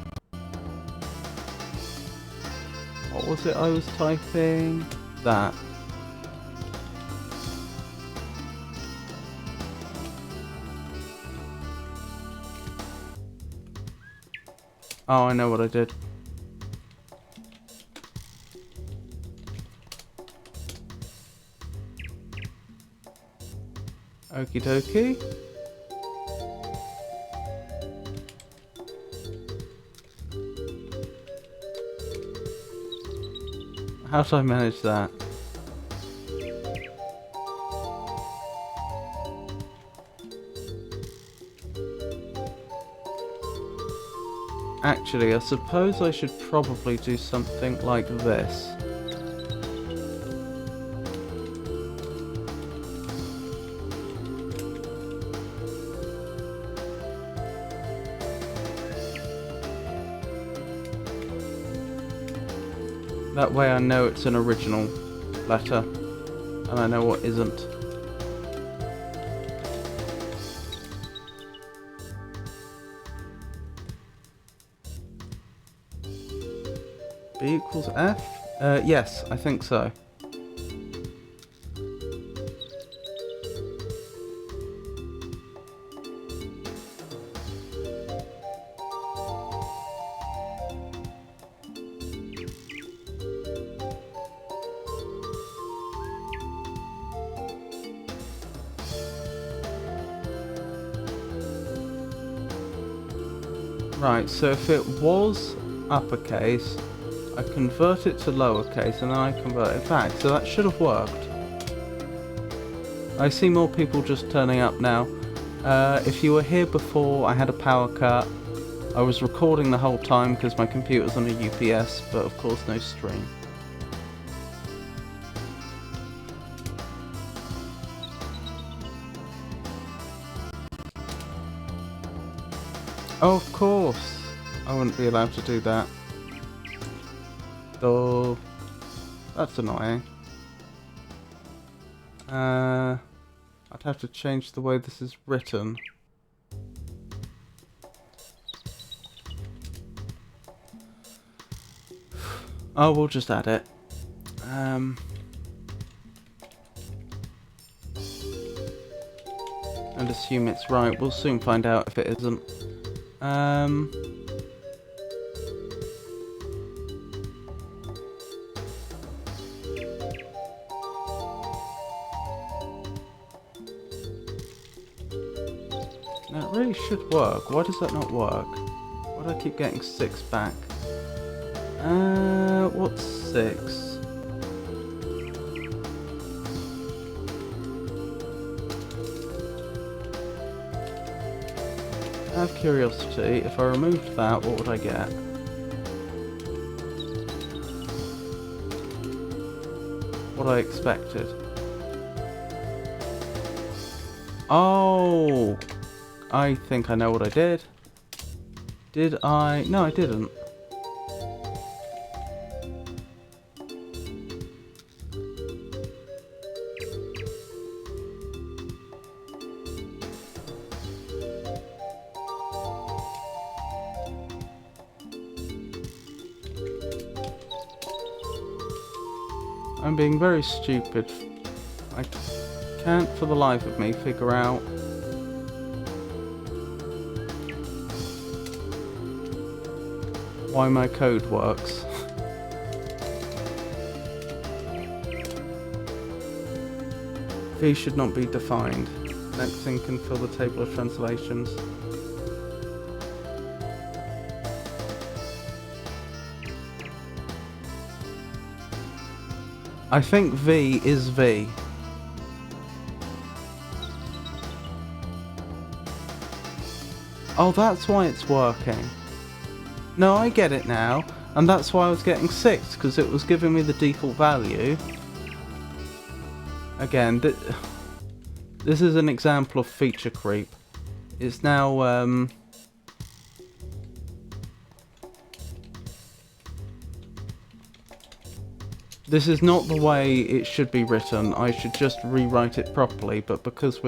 what was it I was typing? That. Oh, I know what I did. Okie dokie. How do I manage that? Actually, I suppose I should probably do something like this. That way I know it's an original letter, and I know what isn't. B equals F? Yes, I think so. Right, so if it was uppercase, I convert it to lowercase and then I convert it back, so that should have worked. I see more people just turning up now. If you were here before, I had a power cut. I was recording the whole time because my computer's on a UPS, but of course no stream. Oh, of course! I wouldn't be allowed to do that. Oh, that's annoying. I'd have to change the way this is written. Oh, we'll just add it. And assume it's right. We'll soon find out if it isn't. That really should work. Why does that not work? Why do I keep getting 6 back? What's 6? Out of curiosity, if I removed that, what would I get? What I expected. Oh! I think I know what I did. Did I? No, I didn't. I'm being very stupid. I can't for the life of me figure out why my code works. V should not be defined. Next thing can fill the table of translations. I think V is V. Oh, that's why it's working. No, I get it now. And that's why I was getting 6, because it was giving me the default value. Again, this is an example of feature creep. It's now, this is not the way it should be written. I should just rewrite it properly, but because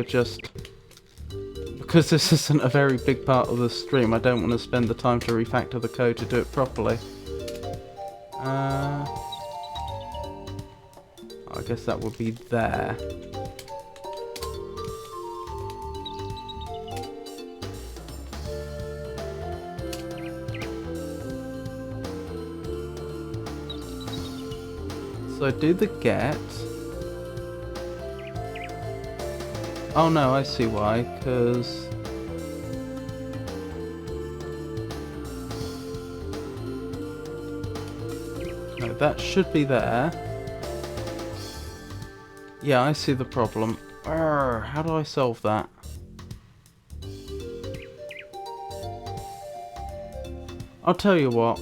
because this isn't a very big part of the stream, I don't want to spend the time to refactor the code to do it properly. I guess that would be there. So I do the get. Oh no, I see why, because... No, that should be there. Yeah, I see the problem. Arrgh, how do I solve that? I'll tell you what,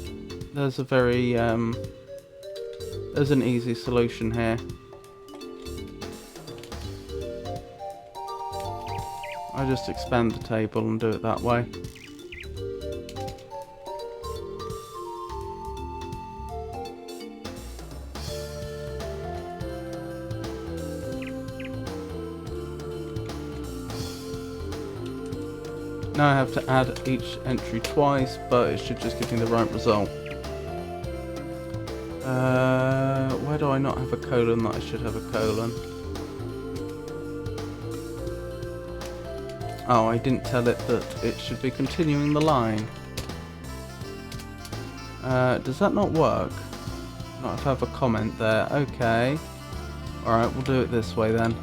there's a very, there's an easy solution here. I just expand the table and do it that way. Now I have to add each entry twice, but it should just give me the right result. Why do I not have a colon that I should have a colon? Oh, I didn't tell it that it should be continuing the line. Does that not work? Not have a comment there. Okay. Alright, we'll do it this way then.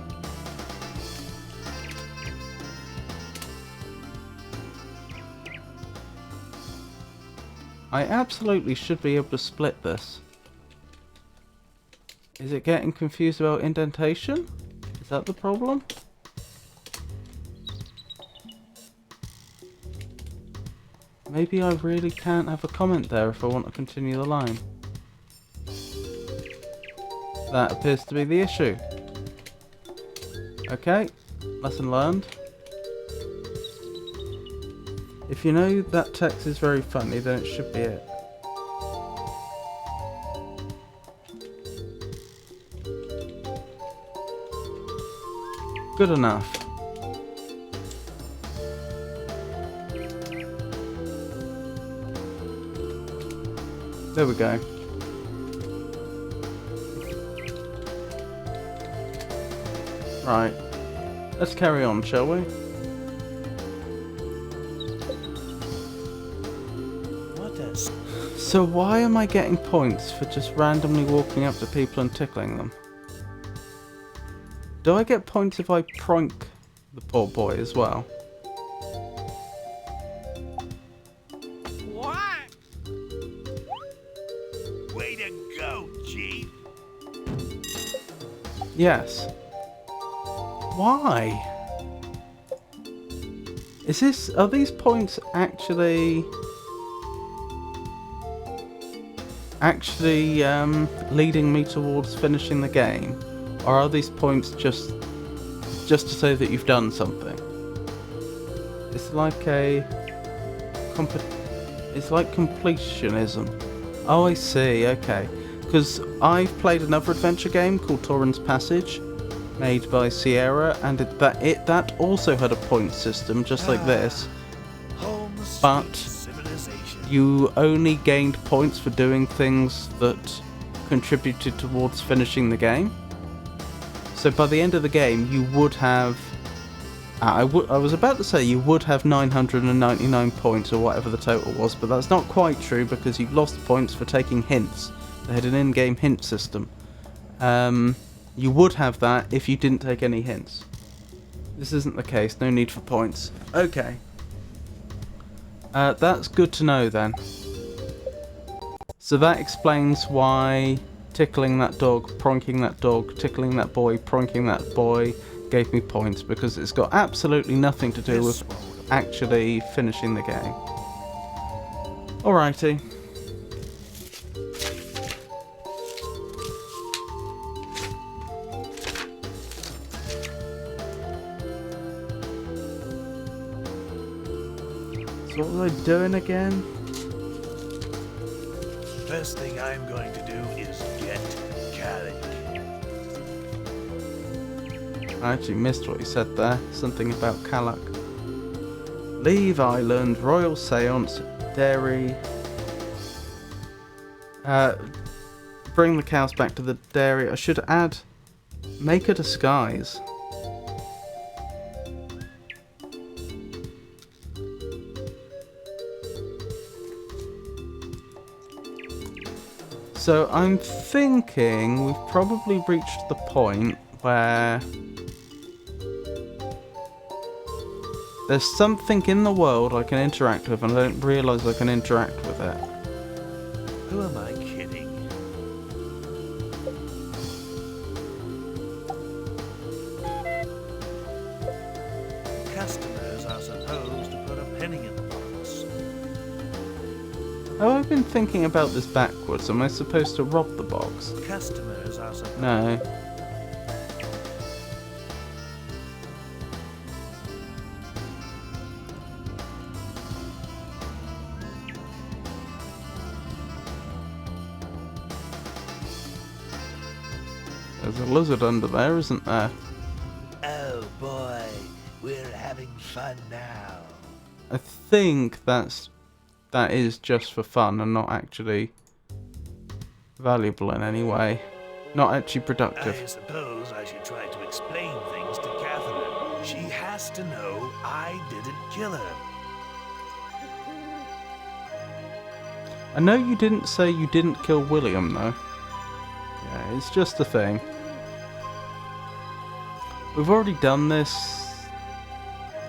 I absolutely should be able to split this. Is it getting confused about indentation? Is that the problem? Maybe I really can't have a comment there if I want to continue the line. That appears to be the issue. Okay, lesson learned. If you know that text is very funny, then it should be it. Good enough. There we go. Right. Let's carry on, shall we? So why am I getting points for just randomly walking up to people and tickling them? Do I get points if I prank the poor boy as well? What? Way to go, Chief! Yes. Why? Are these points actually leading me towards finishing the game, or are these points just to say that you've done something? It's like it's like completionism. Oh, I see. Okay, because I've played another adventure game called Torrens Passage, made by Sierra, and that also had a point system just like this, but you only gained points for doing things that contributed towards finishing the game. So by the end of the game, you would have... I was about to say you would have 999 points, or whatever the total was, but that's not quite true, because you lost points for taking hints. They had an in-game hint system. You would have that if you didn't take any hints. This isn't the case, no need for points. Okay. That's good to know then. So that explains why tickling that dog, pronking that dog, tickling that boy, pronking that boy gave me points, because it's got absolutely nothing to do with actually finishing the game. Alrighty. So what was I doing again? First thing I'm going to do is get Calic. I actually missed what you said there. Something about Calic. Leave Island, Royal Seance, Dairy. Bring the cows back to the dairy. I should add... Make a disguise. So I'm thinking we've probably reached the point where There's something in the world I can interact with and I don't realise I can interact with it. Who am I kidding? Customers are supposed to put a penny in the box. Oh, I've been thinking about this backwards. Am I supposed to rob the box? Customers are supposed... No. There's a lizard under there, isn't there? Oh boy, we're having fun now. I think that is just for fun and not actually valuable in any way. Not actually productive. I suppose I should try to explain things to Catherine. She has to know I didn't kill her. I know you didn't say you didn't kill William, though. Yeah, it's just a thing. We've already done this,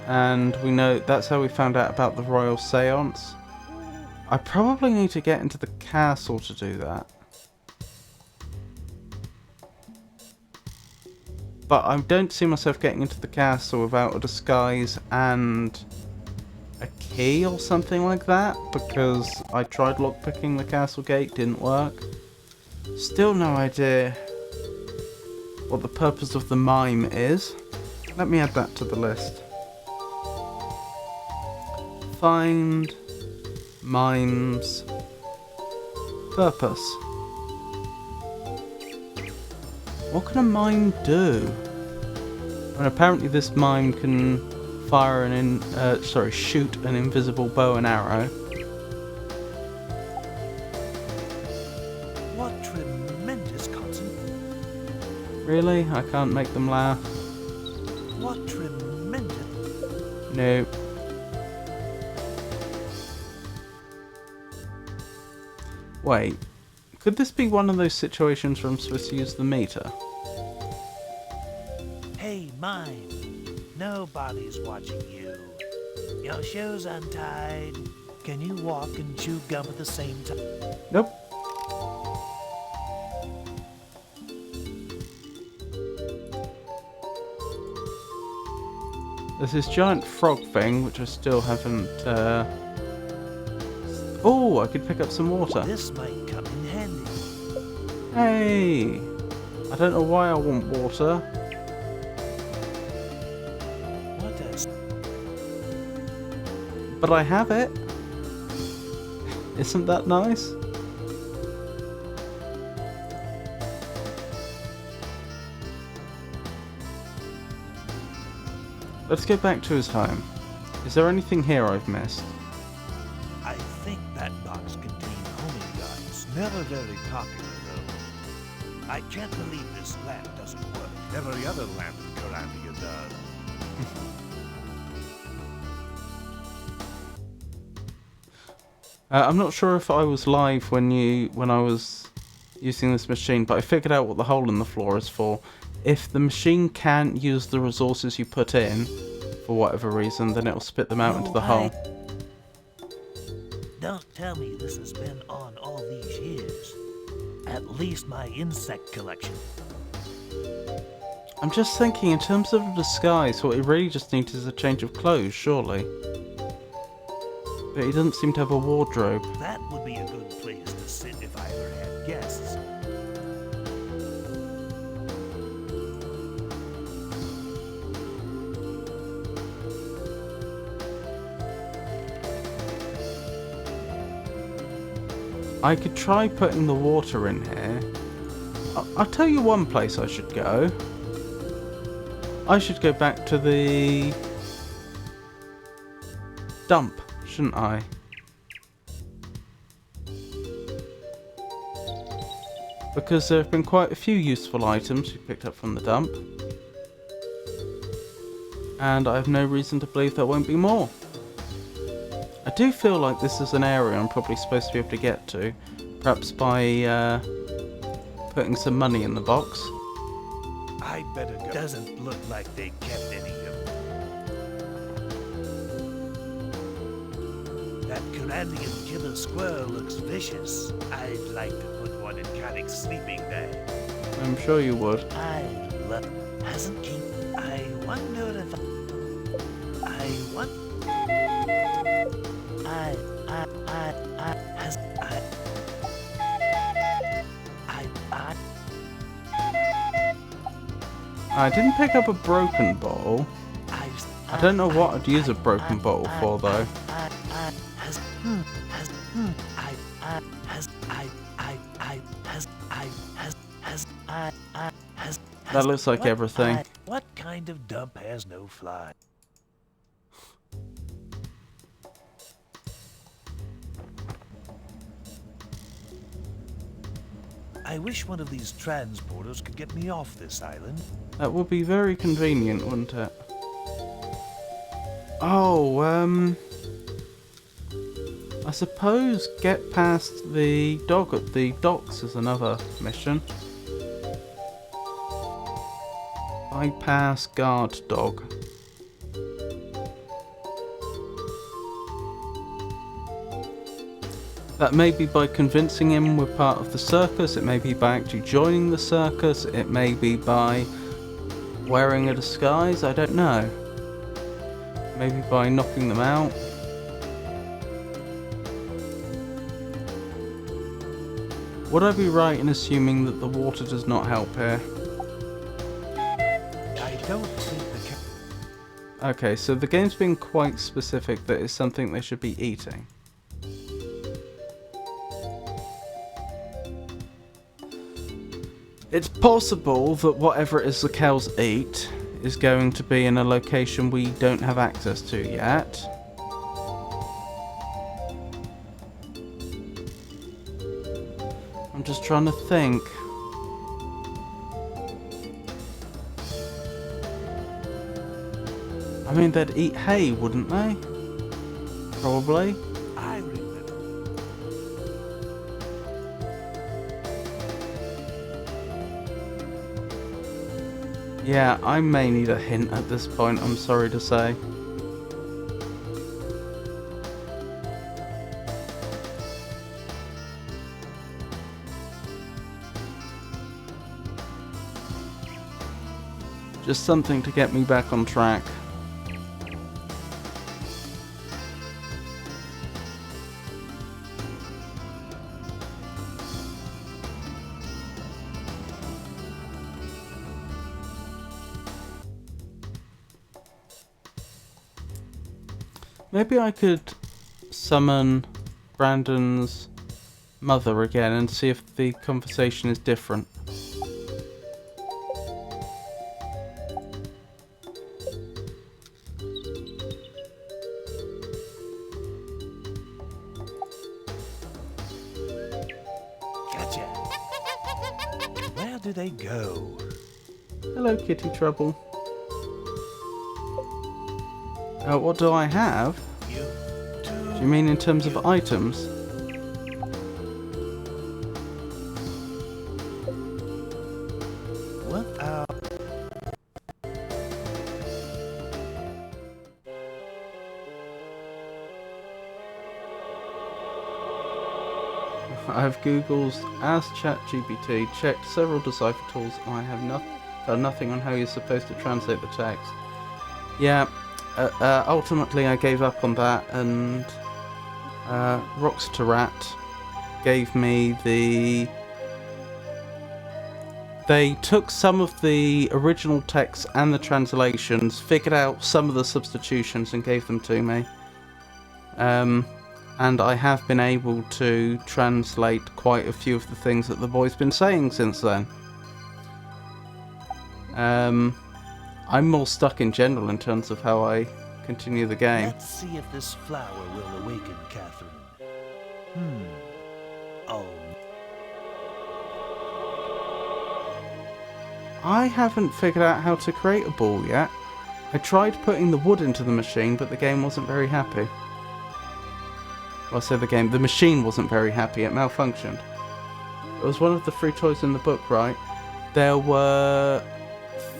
and we know that's how we found out about the Royal Seance. I probably need to get into the castle to do that. But I don't see myself getting into the castle without a disguise and a key or something like that, because I tried lockpicking the castle gate, didn't work. Still no idea what the purpose of the mime is. Let me add that to the list. Find mime's purpose. What can a mime do? And apparently this mime can fire shoot an invisible bow and arrow. What tremendous concert. Really? I can't make them laugh? What tremendous... Nope. Wait. Could this be one of those situations where I'm supposed to use the meter? Hey, mime. Nobody's watching you. Your shoe's untied. Can you walk and chew gum at the same time? Nope. There's this giant frog thing, which I still haven't, Oh, I could pick up some water. This might come in handy. Hey! I don't know why I want water. What does... But I have it. Isn't that nice? Let's go back to his home. Is there anything here I've missed? I think that box contained homing guns. Never very popular, though. I can't believe this lamp doesn't work. Every other lamp in Corandia does. I'm not sure if I was live when I was using this machine, but I figured out what the hole in the floor is for. If the machine can't use the resources you put in, for whatever reason, then it'll spit them out into the hole. Don't tell me this has been on all these years. At least my insect collection. I'm just thinking, in terms of a disguise, what he really just needs is a change of clothes, surely. But he doesn't seem to have a wardrobe. That would be a good place to sit if I ever had guests. I could try putting the water in here. I'll tell you one place I should go. I should go back to the dump, shouldn't I? Because there have been quite a few useful items we picked up from the dump. And I have no reason to believe there won't be more. I do feel like this is an area I'm probably supposed to be able to get to. Perhaps by putting some money in the box. I better go. Doesn't look like they kept any of them. Carandian killer squirrel looks vicious. I'd like to put one in Canic's sleeping bag. I'm sure you would. I love... Hasn't King... I wonder if... I want... Has... I didn't pick up a broken bottle. I don't know what I'd use a broken bottle for, though. That looks like everything. What kind of dump has no fly? I wish one of these transporters could get me off this island. That would be very convenient, wouldn't it? Oh, I suppose get past the dog at the docks is another mission. Bypass guard dog. That may be by convincing him we're part of the circus, it may be by actually joining the circus, it may be by wearing a disguise, I don't know. Maybe by knocking them out. Would I be right in assuming that the water does not help here? I don't think the Okay, so the game's been quite specific that it's something they should be eating. It's possible that whatever it is the cows eat is going to be in a location we don't have access to yet. I'm just trying to think. I mean, they'd eat hay, wouldn't they? Probably. I remember. Yeah, I may need a hint at this point, I'm sorry to say. Just something to get me back on track. Maybe I could summon Brandon's mother again and see if the conversation is different. Gotcha. Where do they go? Hello, Kitty Trouble. What do I have? Do you mean in terms of items? What? I've Googled, asked ChatGPT, checked several decipher tools. I have done nothing on how you're supposed to translate the text. Yeah. Ultimately I gave up on that, and Roxtarat gave me the... They took some of the original text and the translations, figured out some of the substitutions and gave them to me. And I have been able to translate quite a few of the things that the boy's been saying since then. I'm more stuck in general in terms of how I continue the game. Let's see if this flower will awaken Catherine. Oh. I haven't figured out how to create a ball yet. I tried putting the wood into the machine, but the game wasn't very happy. Well, I say the machine wasn't very happy, it malfunctioned. It was one of the 3 toys in the book, right? There were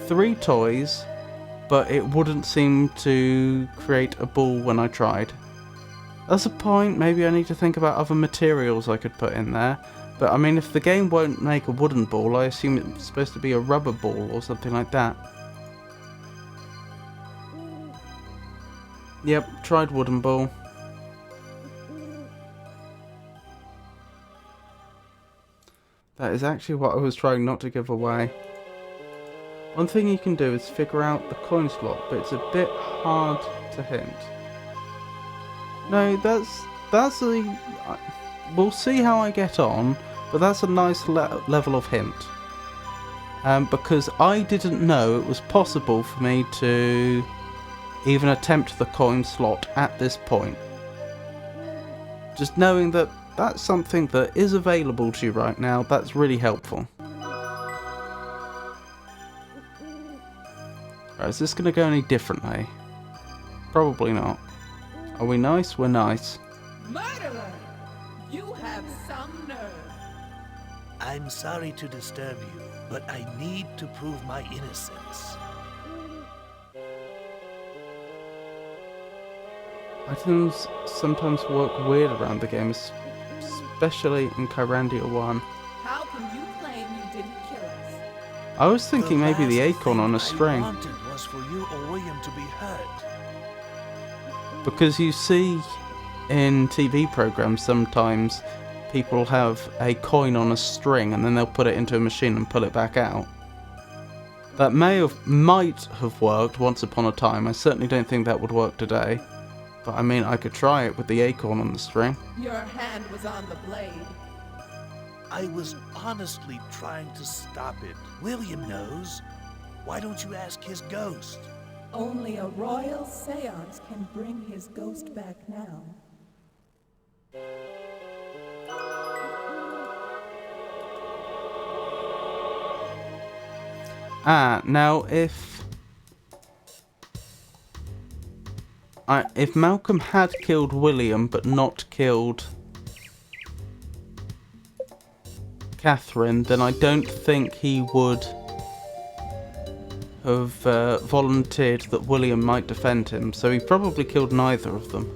3 toys, but it wouldn't seem to create a ball when I tried. That's a point. Maybe I need to think about other materials I could put in there. But I mean, if the game won't make a wooden ball, I assume it's supposed to be a rubber ball or something like that. Yep, tried wooden ball. That is actually what I was trying not to give away. One thing you can do is figure out the coin slot, but it's a bit hard to hint. No, that's a... We'll see how I get on, but that's a nice level of hint. Because I didn't know it was possible for me to even attempt the coin slot at this point. Just knowing that that's something that is available to you right now, that's really helpful. Right, is this going to go any differently? Probably not. Are we nice? We're nice. Murderer! You have some nerve. I'm sorry to disturb you, but I need to prove my innocence. Items sometimes work weird around the game, especially in Kyrandia 1. How can you claim you didn't kill us? I was thinking maybe the acorn on a string. I wanted was for you or William to be hurt. Because you see in TV programs sometimes people have a coin on a string and then they'll put it into a machine and pull it back out. That might have worked once upon a time. I certainly don't think that would work today. But I mean, I could try it with the acorn on the string. Your hand was on the blade. I was honestly trying to stop it. William knows. Why don't you ask his ghost? Only a royal seance can bring his ghost back now. Now if Malcolm had killed William but not killed Catherine, then I don't think he would have volunteered that William might defend him, so he probably killed neither of them.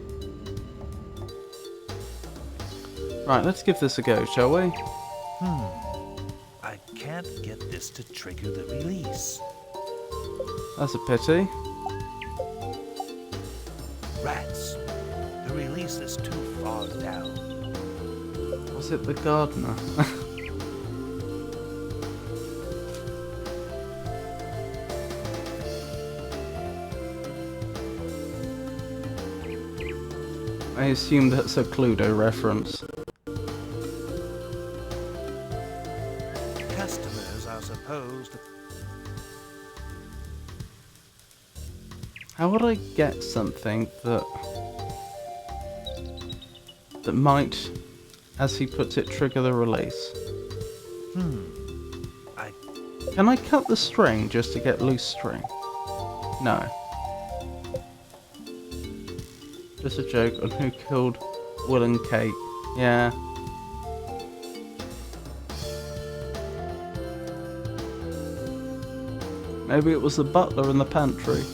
Right, let's give this a go, shall we? I can't get this to trigger the release. That's a pity. Rats. The release is too far down. Was it the gardener? I assume that's a Cluedo reference. Customers are supposed to... How would I get something that might, as he puts it, trigger the release? Can I cut the string just to get loose string? No. Just a joke on who killed Will and Kate. Yeah. Maybe it was the butler in the pantry.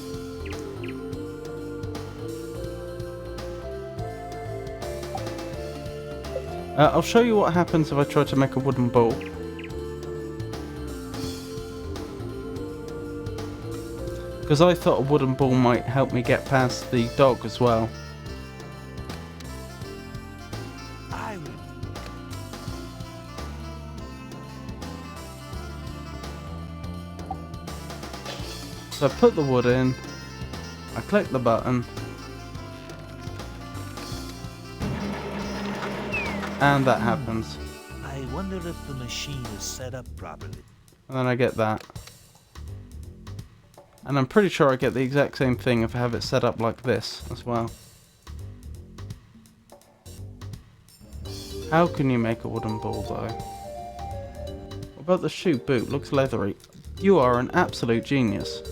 I'll show you what happens if I try to make a wooden ball. Because I thought a wooden ball might help me get past the dog as well. So I put the wood in, I click the button, and that happens. I wonder if the machine is set up properly. And then I get that. And I'm pretty sure I get the exact same thing if I have it set up like this as well. How can you make a wooden ball though? What about the shoe boot? Looks leathery. You are an absolute genius.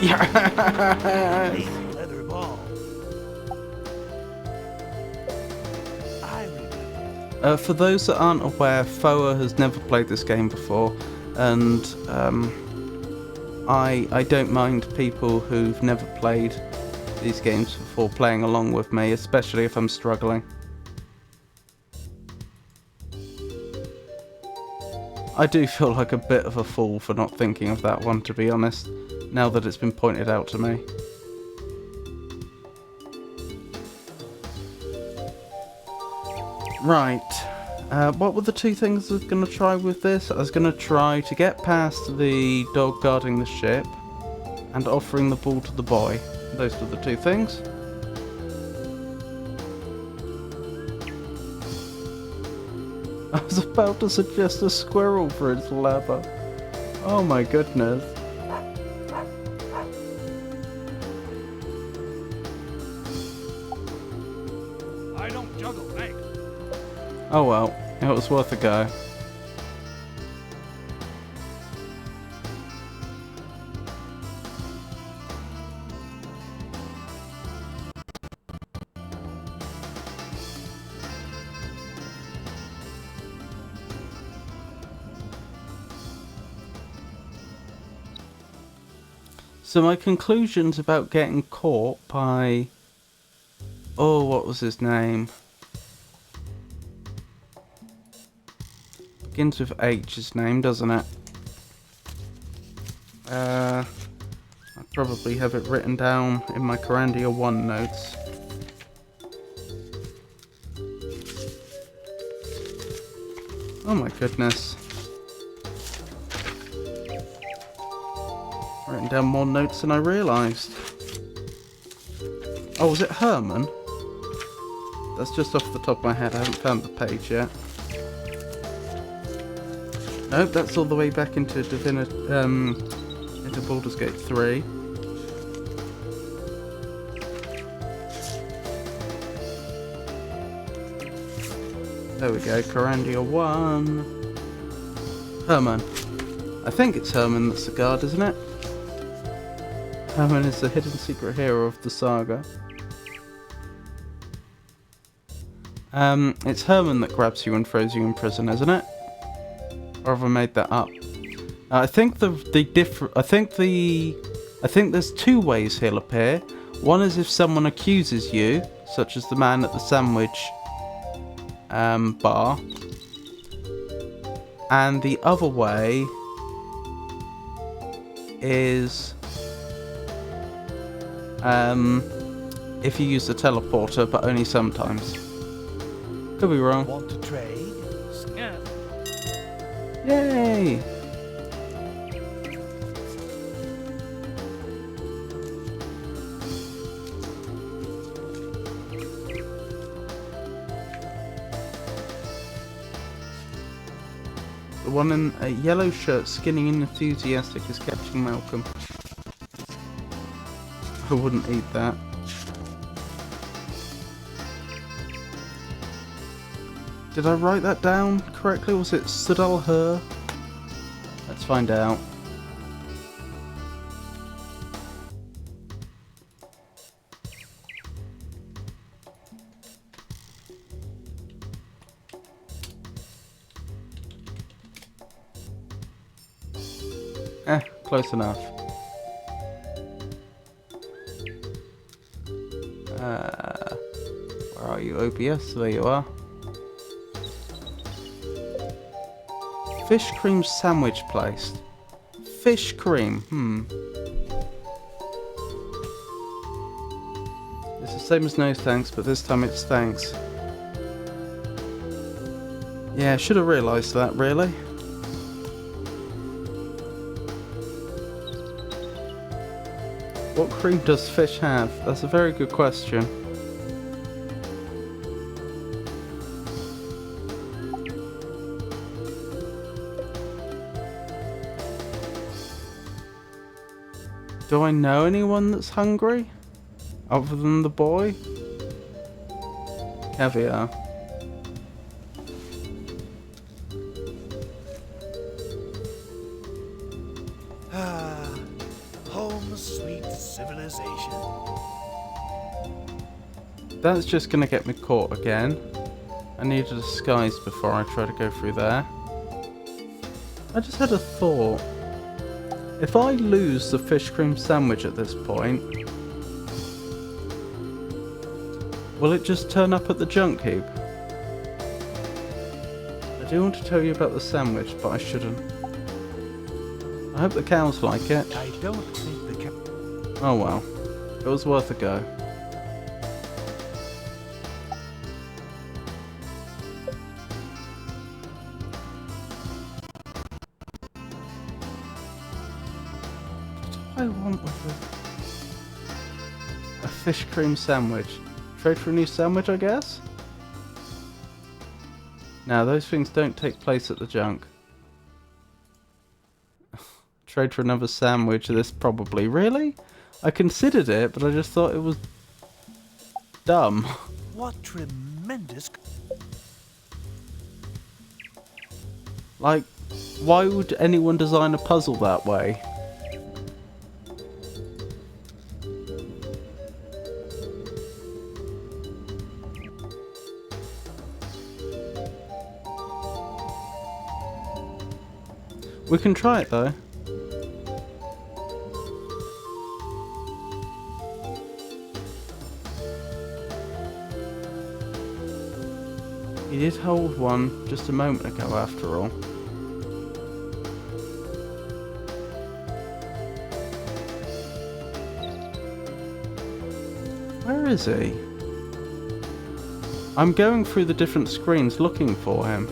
Yes! Big leather ball. I remember. For those that aren't aware, Foa has never played this game before, and I don't mind people who've never played these games before playing along with me, especially if I'm struggling. I do feel like a bit of a fool for not thinking of that one, to be honest, now that it's been pointed out to me. Right, what were the two things I was going to try with this? I was going to try to get past the dog guarding the ship and offering the ball to the boy. Those were the two things. I was about to suggest a squirrel for its leather. Oh my goodness. I don't juggle, thanks. Oh well, it was worth a go. So my conclusions about getting caught by... Oh, what was his name? Begins with H, his name, doesn't it? I probably have it written down in my Carandia 1 notes. Oh my goodness. Written down more notes than I realised. Oh, was it Herman? That's just off the top of my head, I haven't found the page yet. Nope, that's all the way back into into Baldur's Gate 3. There we go, Carandia 1. Herman. I think it's Herman that's the guard, isn't it? Herman is the hidden secret hero of the saga. It's Herman that grabs you and throws you in prison, isn't it? Or have I made that up? I think I think there's two ways he'll appear. One is if someone accuses you, such as the man at the sandwich bar, and the other way is if you use the teleporter, but only sometimes. Could be wrong. Want to trade? Yay! The one in a yellow shirt, skinny and enthusiastic, is catching Malcolm. I wouldn't eat that. Did I write that down correctly? Was it Sudal Her? Let's find out. Close enough. Where are you, OBS? There you are. Fish cream sandwich placed. Fish cream, It's the same as no thanks, but this time it's thanks. Yeah, I should have realised that, really. What cream does fish have? That's a very good question. Do I know anyone that's hungry? Other than the boy? Caviar. Ah, home sweet civilization. That's just gonna get me caught again. I need a disguise before I try to go through there. I just had a thought. If I lose the fish cream sandwich at this point, will it just turn up at the junk heap? I do want to tell you about the sandwich, but I shouldn't. I hope the cows like it. I don't think the cow... Oh well. It was worth a go. What do I want with a fish cream sandwich? Trade for a new sandwich, I guess? Now, those things don't take place at the junk. Trade for another sandwich, this probably. Really? I considered it, but I just thought it was dumb. What tremendous... Like, why would anyone design a puzzle that way? We can try it though. He did hold one just a moment ago after all. Where is he? I'm going through the different screens looking for him.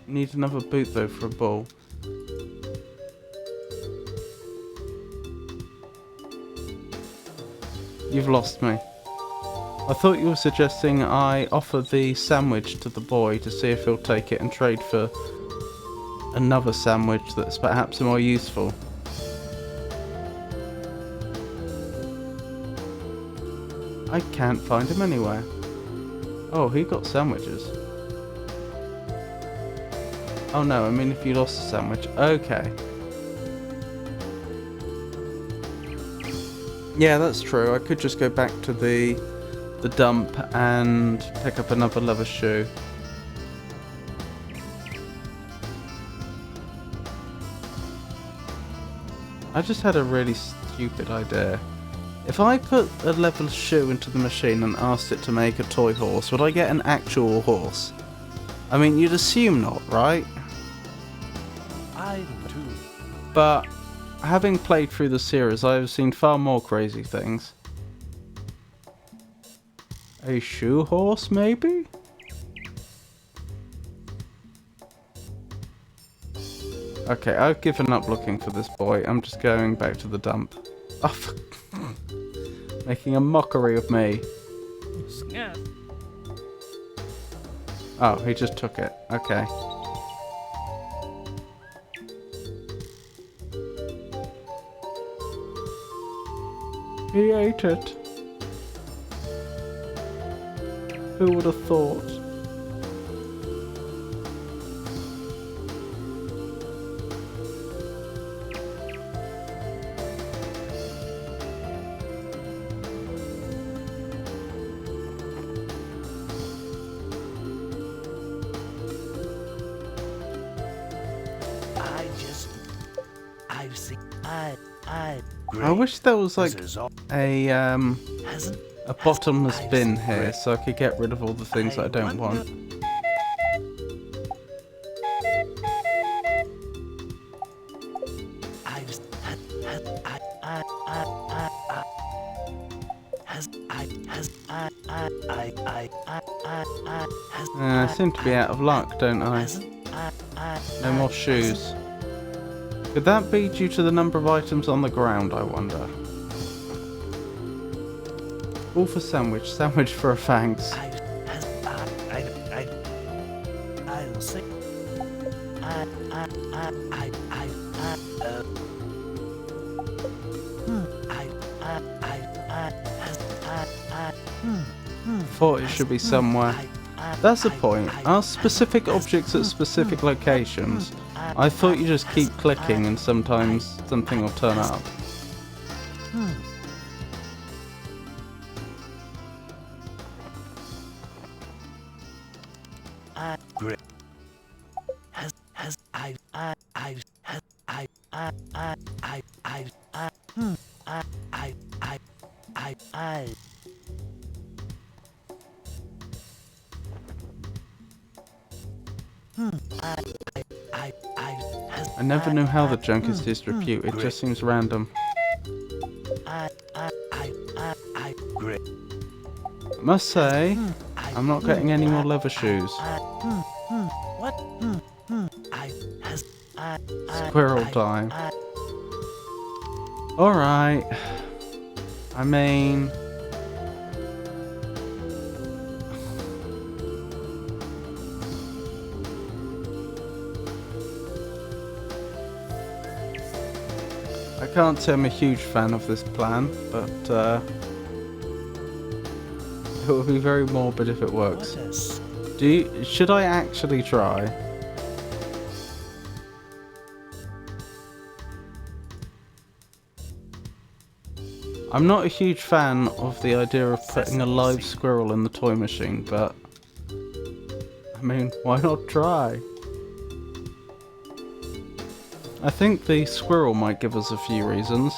Need another boot though for a ball. You've lost me. I thought you were suggesting I offer the sandwich to the boy to see if he'll take it and trade for another sandwich that's perhaps more useful. I can't find him anywhere. Oh, he got sandwiches. Oh no, I mean if you lost a sandwich. Okay. Yeah, that's true. I could just go back to the dump and pick up another leather shoe. I just had a really stupid idea. If I put a leather shoe into the machine and asked it to make a toy horse, would I get an actual horse? I mean, you'd assume not, right? I do. But having played through the series, I have seen far more crazy things. A shoe horse, maybe? Okay, I've given up looking for this boy. I'm just going back to the dump. Oh, making a mockery of me. Sniff. Oh, he just took it. Okay. He ate it. Who would have thought? I wish there was like a bottomless bin here so I could get rid of all the things that I don't want. I seem to be out of luck, don't I? No more shoes. Could that be due to the number of items on the ground, I wonder? All for sandwich. Sandwich for a thanks. Thought it should be somewhere. That's the point. Are specific objects at specific locations? I thought you just keep clicking and sometimes something will turn up. I never knew how the junk is distributed, it just seems random. I must say, I'm not getting any more leather shoes. Squirrel time. Alright. I mean... I can't say I'm a huge fan of this plan, but it will be very morbid if it works. Should I actually try? I'm not a huge fan of the idea of putting a live squirrel in the toy machine, but I mean, why not try? I think the squirrel might give us a few reasons.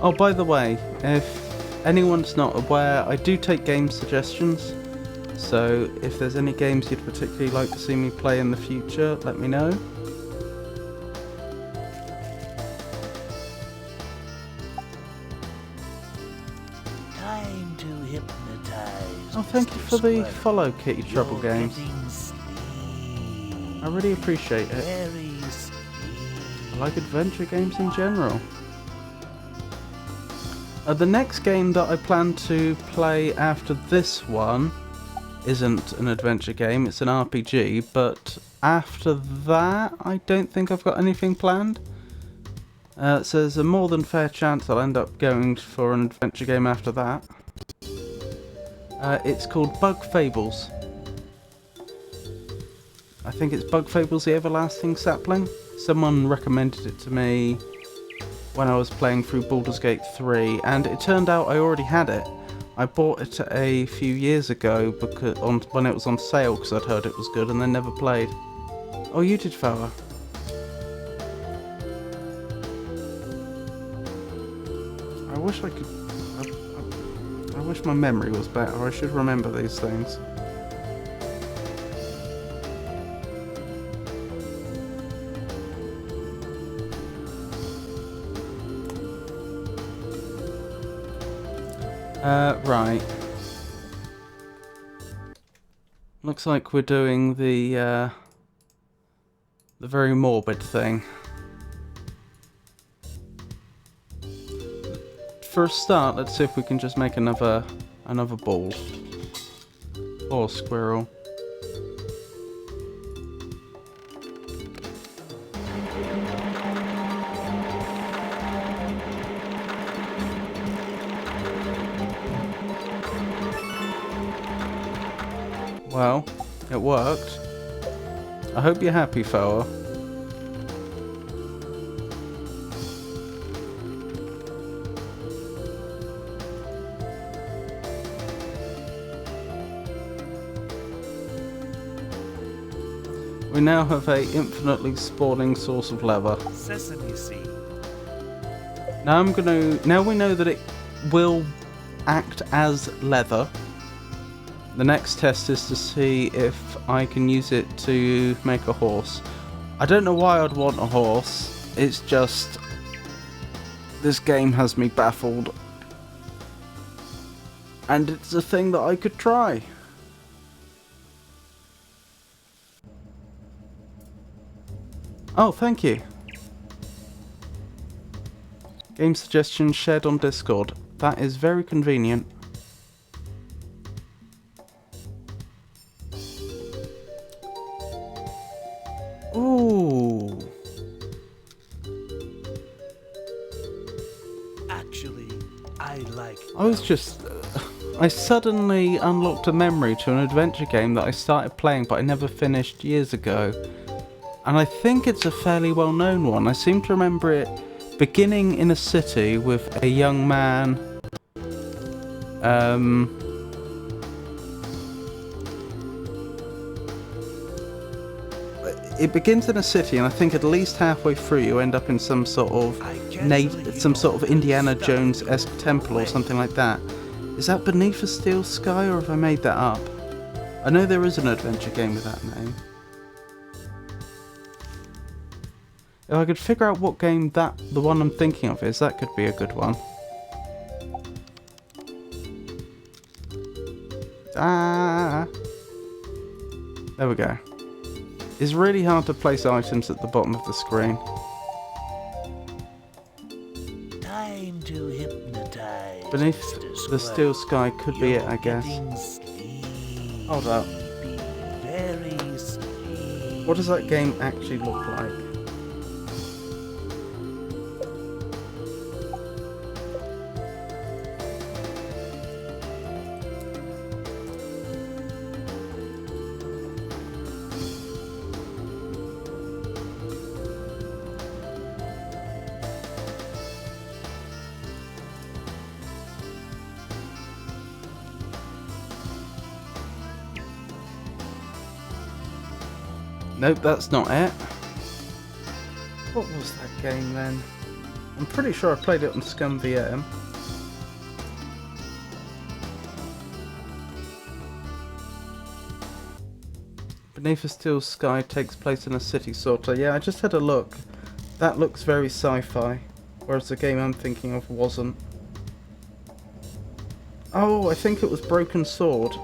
Oh, by the way, if anyone's not aware, I do take game suggestions. So, if there's any games you'd particularly like to see me play in the future, let me know. Time to hypnotize. Oh, thank you for the follow, Kitty Trouble Games. I really appreciate it. I like adventure games in general. The next game that I plan to play after this one isn't an adventure game, it's an RPG, but after that I don't think I've got anything planned. So there's a more than fair chance I'll end up going for an adventure game after that. It's called Bug Fables. I think it's Bug Fables the Everlasting Sapling. Someone recommended it to me when I was playing through Baldur's Gate 3, and it turned out I already had it. I bought it a few years ago because when it was on sale because I'd heard it was good and then never played. Oh, you did, Farah. I wish I could... I wish my memory was better. I should remember these things. Right. Looks like we're doing the very morbid thing. For a start, let's see if we can just make another ball. Or squirrel. Well, it worked. I hope you're happy, Foa. We now have a infinitely spawning source of leather. Sesame seed. Now we know that it will act as leather. The next test is to see if I can use it to make a horse. I don't know why I'd want a horse. It's just this game has me baffled. And it's a thing that I could try. Oh, thank you. Game suggestions shared on Discord. That is very convenient. Ooh. Actually, I like... I suddenly unlocked a memory to an adventure game that I started playing but I never finished years ago. And I think it's a fairly well-known one. I seem to remember it beginning in a city with a young man. It begins in a city, and I think at least halfway through you end up in some sort of Indiana Jones-esque temple or something like that. Is that Beneath a Steel Sky, or have I made that up? I know there is an adventure game with that name. If I could figure out what game the one I'm thinking of is, that could be a good one. There we go. It's really hard to place items at the bottom of the screen. Time to hypnotize. Beneath the Steel Sky could be it, I guess. Hold up. What does that game actually look like? Nope, that's not it. What was that game then? I'm pretty sure I played it on Scum VM. Beneath a Steel Sky takes place in a city sorta. Yeah, I just had a look. That looks very sci-fi, whereas the game I'm thinking of wasn't. Oh, I think it was Broken Sword.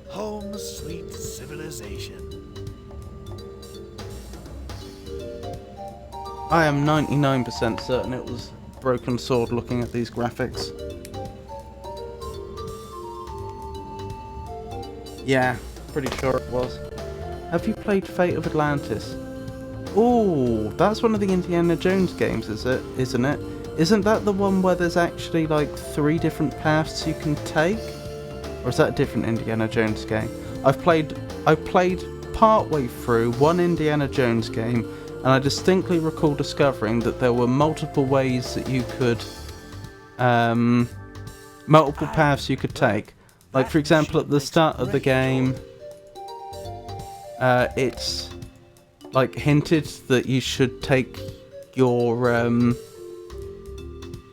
Home sweet civilization. I am 99% certain it was Broken Sword looking at these graphics. Yeah, pretty sure it was. Have you played Fate of Atlantis? Ooh, that's one of the Indiana Jones games, isn't it? Isn't that the one where there's actually like 3 different paths you can take? Or is that a different Indiana Jones game? I've played part way through one Indiana Jones game, and I distinctly recall discovering that there were multiple ways that you could, multiple paths you could take. Like for example, at the start of the game, it's like hinted that you should take your,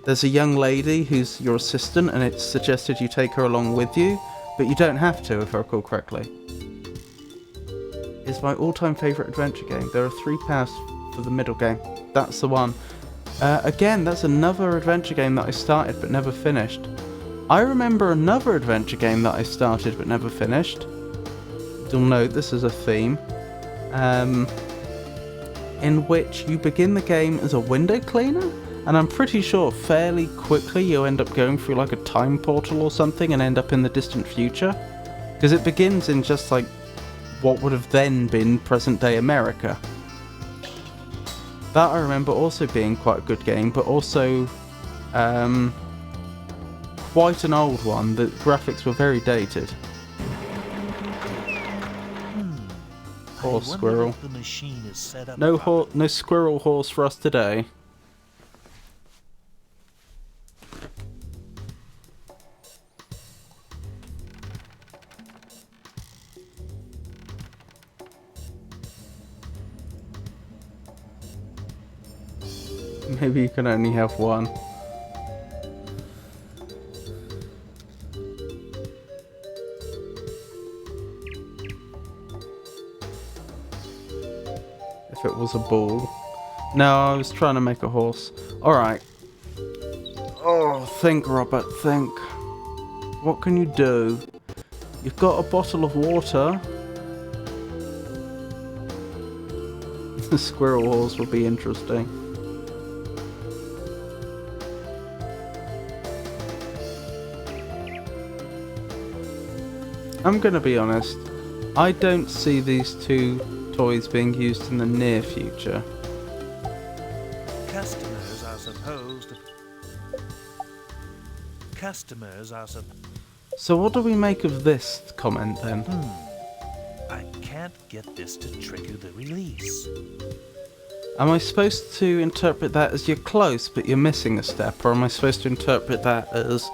there's a young lady who's your assistant, and it's suggested you take her along with you, but you don't have to, if I recall correctly. It's my all-time favourite adventure game. There are 3 paths for the middle game. That's the one. Again, that's another adventure game that I started but never finished. I remember another adventure game that I started but never finished. You'll note this is a theme. In which you begin the game as a window cleaner, and I'm pretty sure fairly quickly you end up going through like a time portal or something and end up in the distant future. Because it begins in just like what would have then been present day America. That I remember also being quite a good game, but also quite an old one. The graphics were very dated. Horse squirrel. No squirrel horse for us today. Maybe you can only have one. If it was a bull. No, I was trying to make a horse. Alright. Oh, think, Robert, think. What can you do? You've got a bottle of water. The squirrel horse will be interesting. I'm gonna be honest, I don't see these two toys being used in the near future. Customers are supposed... Customers are So what do we make of this comment then? I can't get this to trigger the release. Am I supposed to interpret that as you're close but you're missing a step, or am I supposed to interpret that as,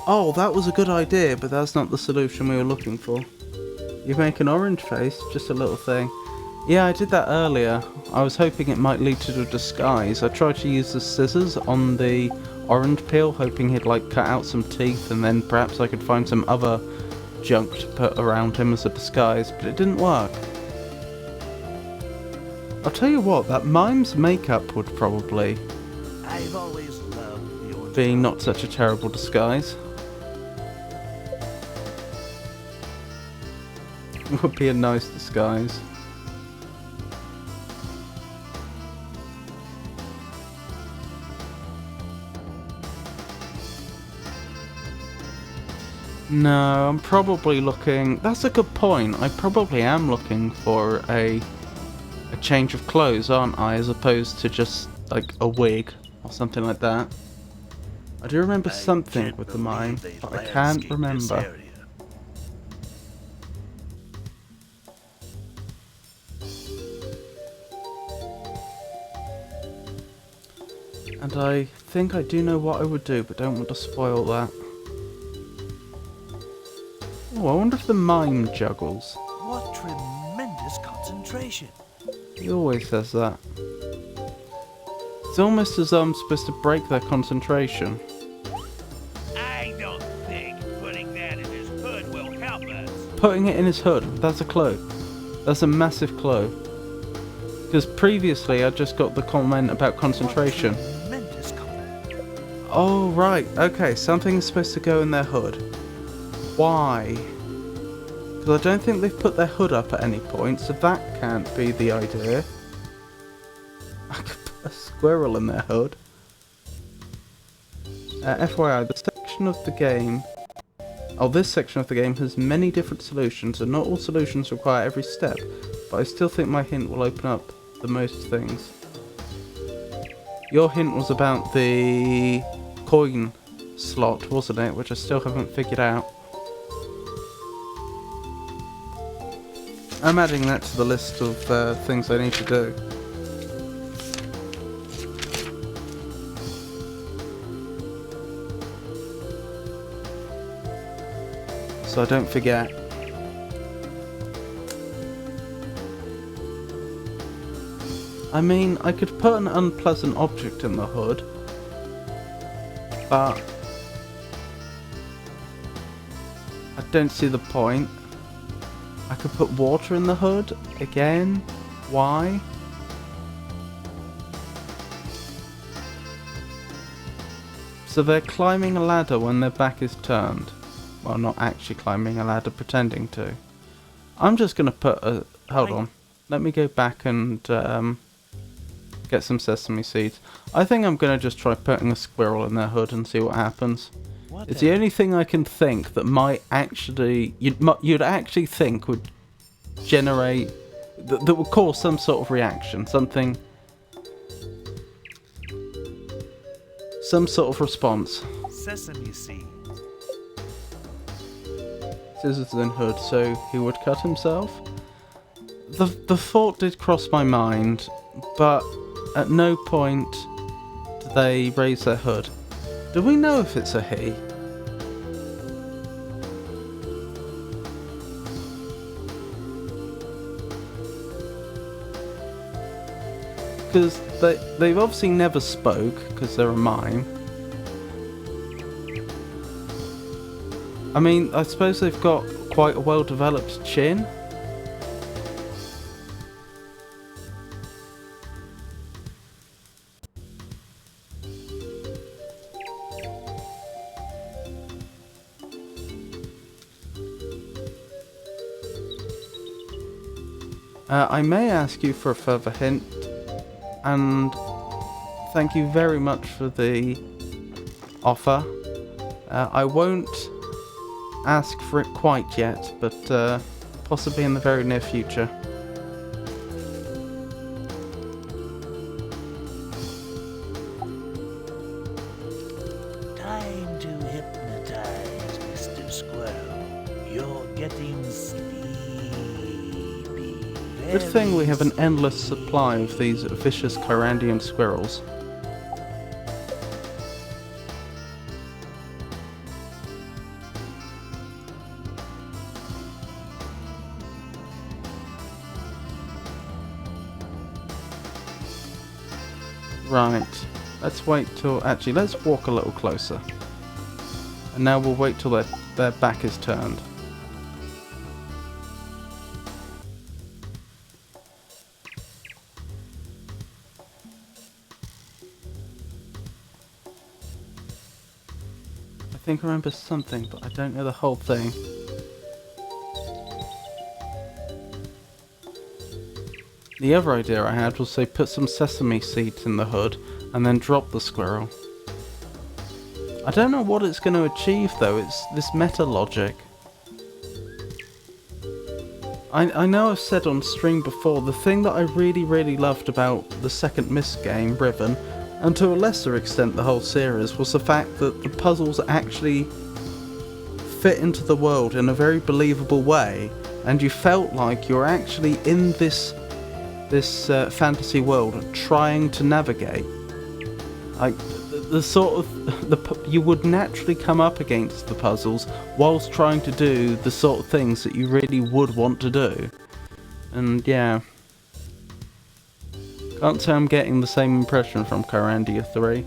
oh, that was a good idea but that's not the solution we were looking for? You make an orange face, just a little thing. Yeah, I did that earlier. I was hoping it might lead to a disguise. I tried to use the scissors on the orange peel, hoping he'd like cut out some teeth and then perhaps I could find some other junk to put around him as a disguise, but it didn't work. I'll tell you what, that mime's makeup would probably I've always loved the orange. be not such a terrible disguise. It would be a nice disguise. No, I'm probably looking... That's a good point. I probably am looking for a change of clothes, aren't I? As opposed to just, like, a wig or something like that. I do remember something with the mime, but I can't remember. And I think I do know what I would do, but don't want to spoil that. Oh, I wonder if the mime juggles. What tremendous concentration. He always says that. It's almost as though I'm supposed to break their concentration. I don't think putting that in his hood will help us. Putting it in his hood, that's a clue. That's a massive clue. Because previously I just got the comment about concentration. Oh, right, okay, something is supposed to go in their hood. Why? Because I don't think they've put their hood up at any point, so that can't be the idea. I could put a squirrel in their hood. FYI, the section of the game... Oh, this section of the game has many different solutions, and not all solutions require every step, but I still think my hint will open up the most things. Your hint was about the coin slot, wasn't it? Which I still haven't figured out. I'm adding that to the list of things I need to do. So I don't forget. I mean, I could put an unpleasant object in the hood, but I don't see the point. I could put water in the hood, again, why? So they're climbing a ladder when their back is turned. Well, not actually climbing a ladder, pretending to. I'm just going to put a... Hold on. Let me go back and get some sesame seeds. I think I'm going to just try putting a squirrel in their hood and see what happens. It's the only thing I can think that might actually... You'd actually think would generate... That would cause some sort of reaction. Something... Some sort of response. Sesame seeds. Scissors in hood, so he would cut himself? The thought did cross my mind, but at no point do they raise their hood. Do we know if it's a he? Because they've obviously never spoke, because they're a mime. I mean, I suppose they've got quite a well-developed chin. I may ask you for a further hint, and thank you very much for the offer. I won't ask for it quite yet, but possibly in the very near future. Time to hypnotize, Mr. Squirrel. You're getting sleepy. Good thing we have an endless supply of these vicious Kyrandian squirrels. Right, let's wait till... Actually, let's walk a little closer. And now we'll wait till their back is turned. I think I remember something, but I don't know the whole thing. The other idea I had was to put some sesame seeds in the hood and then drop the squirrel. I don't know what it's going to achieve though, it's this meta logic. I know I've said on stream before, the thing that I really loved about the second Myst game, Riven, and to a lesser extent the whole series, was the fact that the puzzles actually fit into the world in a very believable way, and you felt like you're actually in this fantasy world trying to navigate. Like the sort of you would naturally come up against the puzzles whilst trying to do the sort of things that you really would want to do. And yeah, can't say I'm getting the same impression from Kyrandia 3.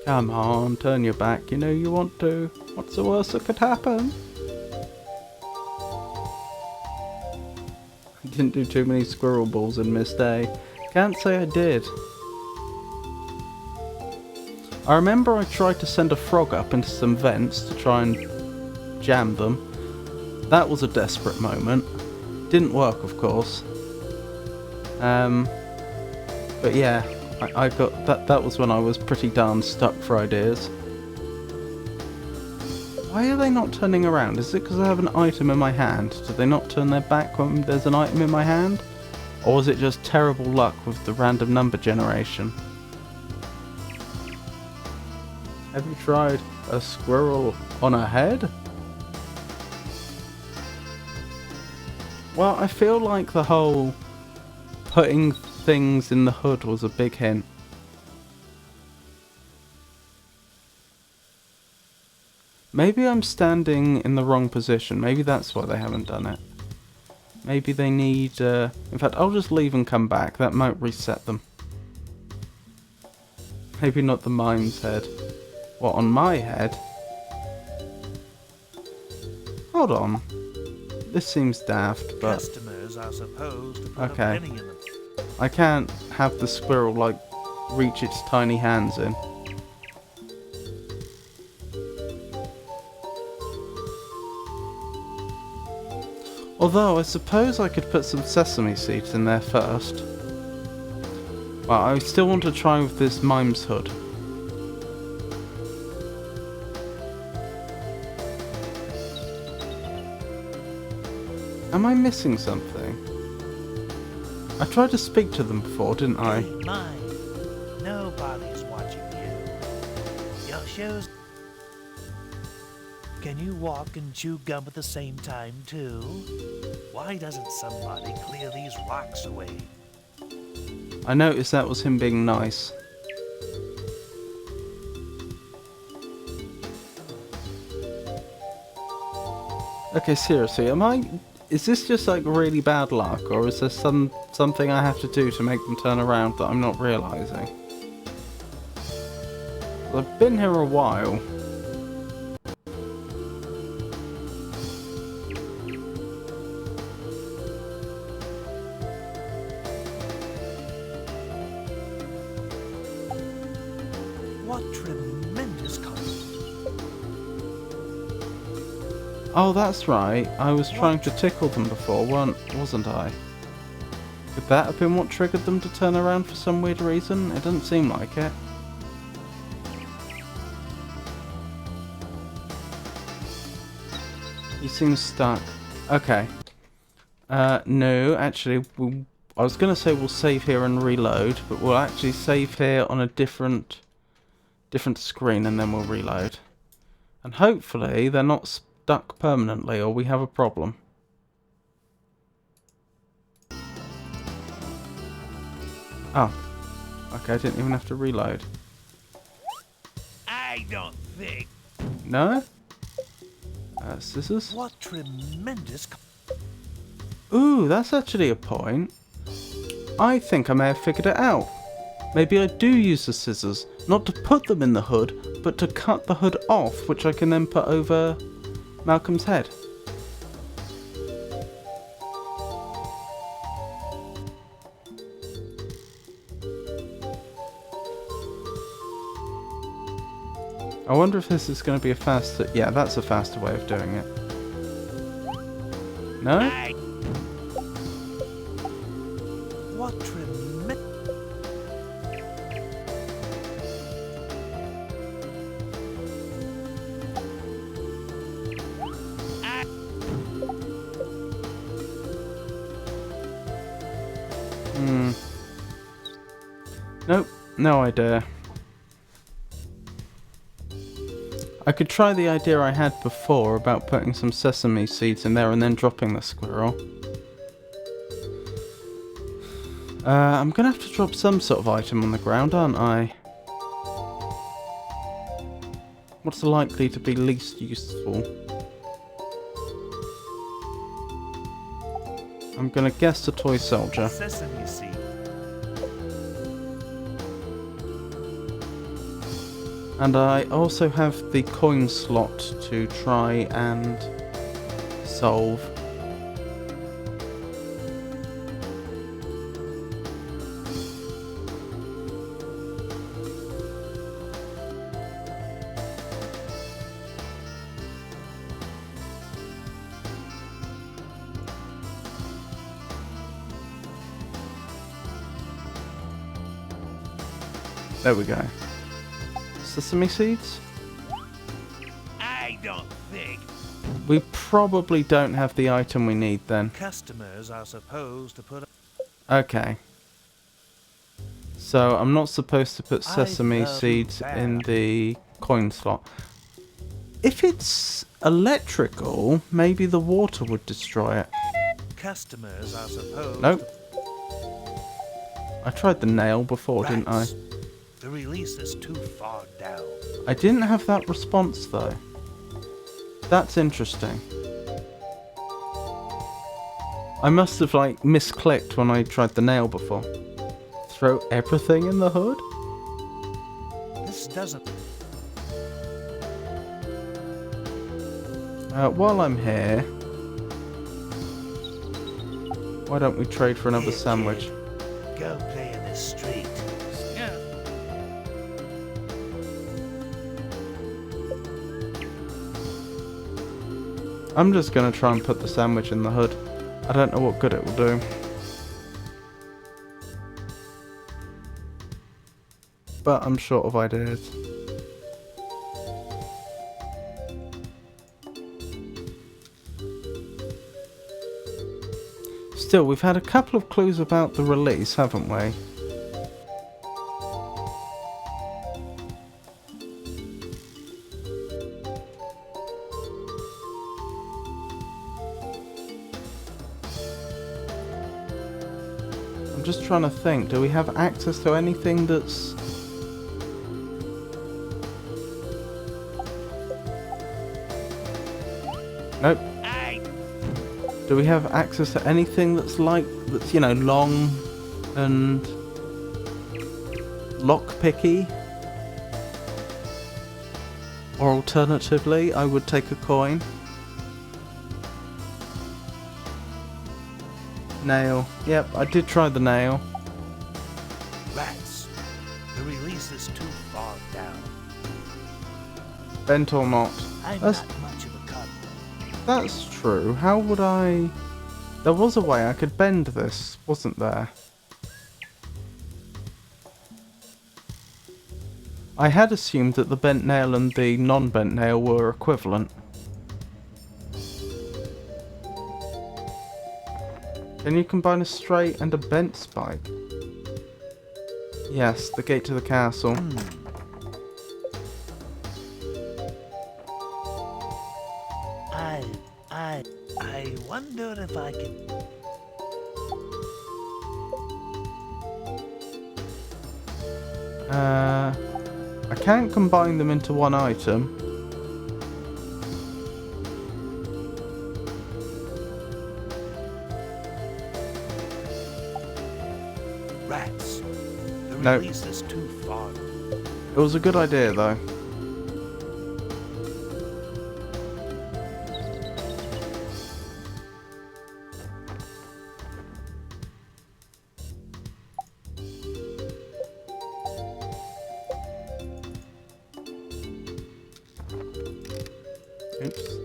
Come on, turn your back, you know you want to. What's the worst that could happen? Didn't do too many squirrel balls in Myst A. Can't say I did. I remember I tried to send a frog up into some vents to try and jam them. That was a desperate moment. Didn't work, of course. But yeah, I got that was when I was pretty darn stuck for ideas. Why are they not turning around? Is it because I have an item in my hand? Do they not turn their back when there's an item in my hand? Or is it just terrible luck with the random number generation? Have you tried a squirrel on a head? Well, I feel like the whole putting things in the hood was a big hint. Maybe I'm standing in the wrong position. Maybe that's why they haven't done it. Maybe they need... in fact, I'll just leave and come back. That might reset them. Maybe not the mime's head. What, on my head? Hold on. This seems daft, but... Customers are supposed to put a okay. penny in them. I can't have the squirrel, like, reach its tiny hands in. Although, I suppose I could put some sesame seeds in there first. Well, I still want to try with this mime's hood. Am I missing something? I tried to speak to them before, didn't I? Hey, mine. Nobody's watching you. Your show's... Can you walk and chew gum at the same time, too? Why doesn't somebody clear these rocks away? I noticed that was him being nice. Okay, seriously, is this just like really bad luck, or is there something I have to do to make them turn around that I'm not realising? I've been here a while. What tremendous content. Oh, that's right. I was trying to tickle them before, wasn't I? Could that have been what triggered them to turn around for some weird reason? It doesn't seem like it. He seems stuck. Okay. No, actually, I was going to say we'll save here and reload, but we'll actually save here on a different screen and then we'll reload. And hopefully they're not stuck permanently or we have a problem. Oh. Okay, I didn't even have to reload. I don't think. No? Scissors? What tremendous... Ooh, that's actually a point. I think I may have figured it out. Maybe I do use the scissors, not to put them in the hood, but to cut the hood off, which I can then put over Malcolm's head. I wonder if this is going to be a faster... Yeah, that's a faster way of doing it. No? What tremendous... Nope, no idea. I could try the idea I had before about putting some sesame seeds in there and then dropping the squirrel. I'm gonna have to drop some sort of item on the ground, aren't I? What's likely to be least useful? I'm gonna guess the toy soldier. Sesame seed. And I also have the coin slot to try and solve. There we go. Sesame seeds? I don't think. We probably don't have the item we need then. Customers are supposed to put... Okay. So I'm not supposed to put sesame seeds in the coin slot. If it's electrical, maybe the water would destroy it. Customers are supposed... Nope. I tried the nail before, didn't I? The release is too far down. I didn't have that response though. That's interesting. I must have like misclicked when I tried the nail before. Throw everything in the hood? This doesn't... While I'm here, why don't we trade for another sandwich? Go play in the street. I'm just going to try and put the sandwich in the hood. I don't know what good it will do. But I'm short of ideas. Still, we've had a couple of clues about the release, haven't we? I'm just trying to think, do we have access to anything that's... Nope. Do we have access to anything that's like, that's, you know, long and lockpicky? Or alternatively, I would take a coin. Nail. Yep, I did try the nail. Rats. The release is too far down. Bent or not. I'm That's, not much of a cut. that's true. How would I... There was a way I could bend this, wasn't there? I had assumed that the bent nail and the non-bent nail were equivalent. Can you combine a straight and a bent spike? Yes, the gate to the castle. I wonder if I can... I can't combine them into one item. Rats. The Nope. release is too far. It was a good idea though. Oops.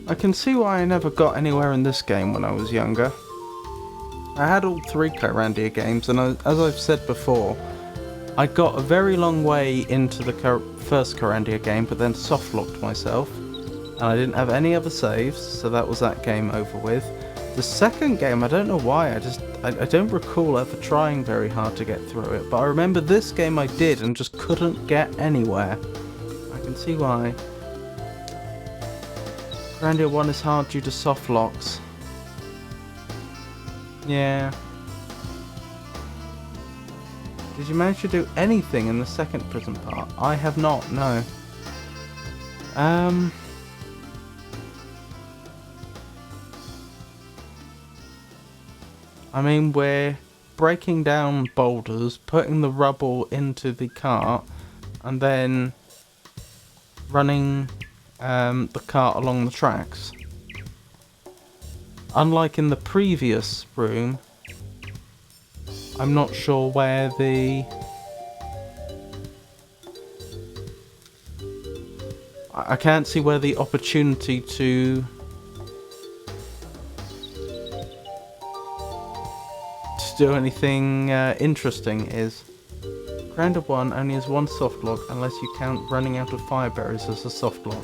I can see why I never got anywhere in this game when I was younger. I had all 3 Kyrandia games, and as I've said before, I got a very long way into the first Kyrandia game, but then soft-locked myself, and I didn't have any other saves, so that was that game over with. The second game, I don't know why, I don't recall ever trying very hard to get through it, but I remember this game I did and just couldn't get anywhere. I can see why. Kyrandia 1 is hard due to soft locks. Yeah. Did you manage to do anything in the second prison part? I have not, no. I mean, we're breaking down boulders, putting the rubble into the cart, and then running the cart along the tracks. Unlike in the previous room, I'm not sure where the... I can't see where the opportunity to do anything interesting is. Kyrandia 1 only has 1 soft lock unless you count running out of fire berries as a soft lock.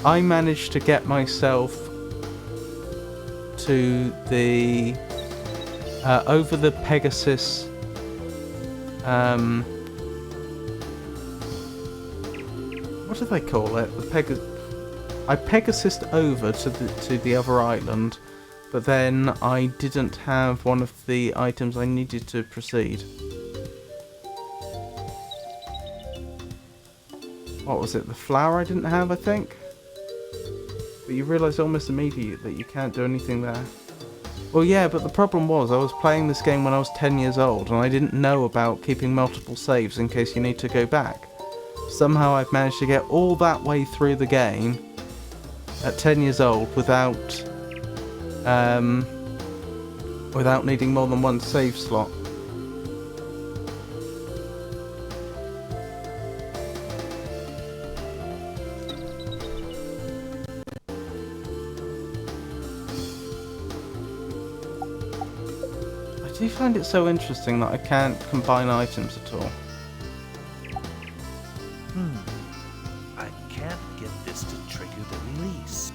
I managed to get myself to the over the Pegasus what do they call it? I Pegasused over to the other island, but then I didn't have one of the items I needed to proceed. What was it? The flower I didn't have, I think? But you realise almost immediately that you can't do anything there. Well, yeah, but the problem was I was playing this game when I was 10 years old, and I didn't know about keeping multiple saves in case you need to go back. Somehow I've managed to get all that way through the game at 10 years old without needing more than 1 save slot. I do find it so interesting that I can't combine items at all. I can't get this to trigger the release.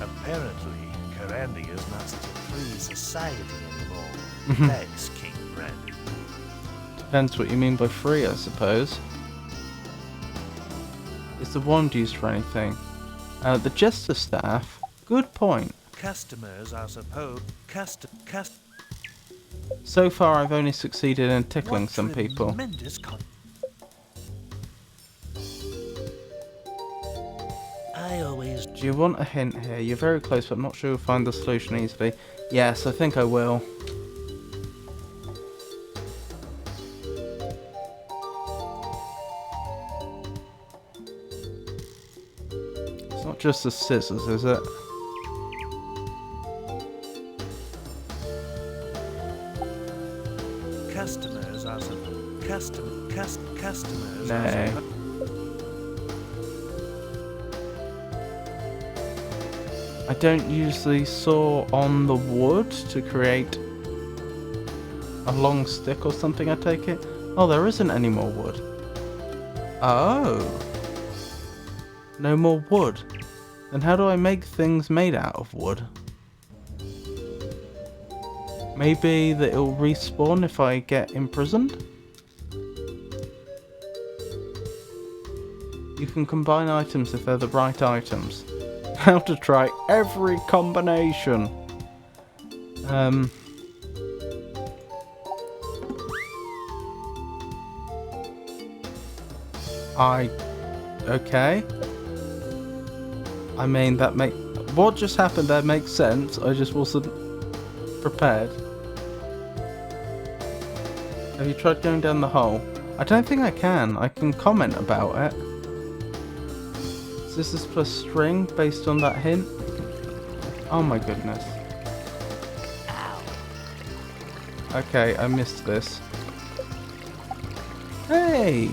Apparently, Kyrandia is not such a free society anymore. Thanks, King Brandon. Depends what you mean by free, I suppose. Is the wand used for anything? The Jester Staff? Good point. Customers are supposed... So far I've only succeeded in tickling some people. I always... Do you want a hint here? You're very close, but I'm not sure you'll find the solution easily. Yes, I think I will. It's not just the scissors, is it? Customers are customers. No. I don't usually saw on the wood to create a long stick or something, I take it? Oh, there isn't any more wood. Oh. No more wood. Then how do I make things made out of wood? Maybe that it'll respawn if I get imprisoned? You can combine items if they're the right items. How to try every combination. Okay. I mean, what just happened there makes sense. I just wasn't prepared. Have you tried going down the hole? I don't think I can. I can comment about it. Scissors plus string based on that hint. Oh my goodness. Okay, I missed this. Hey!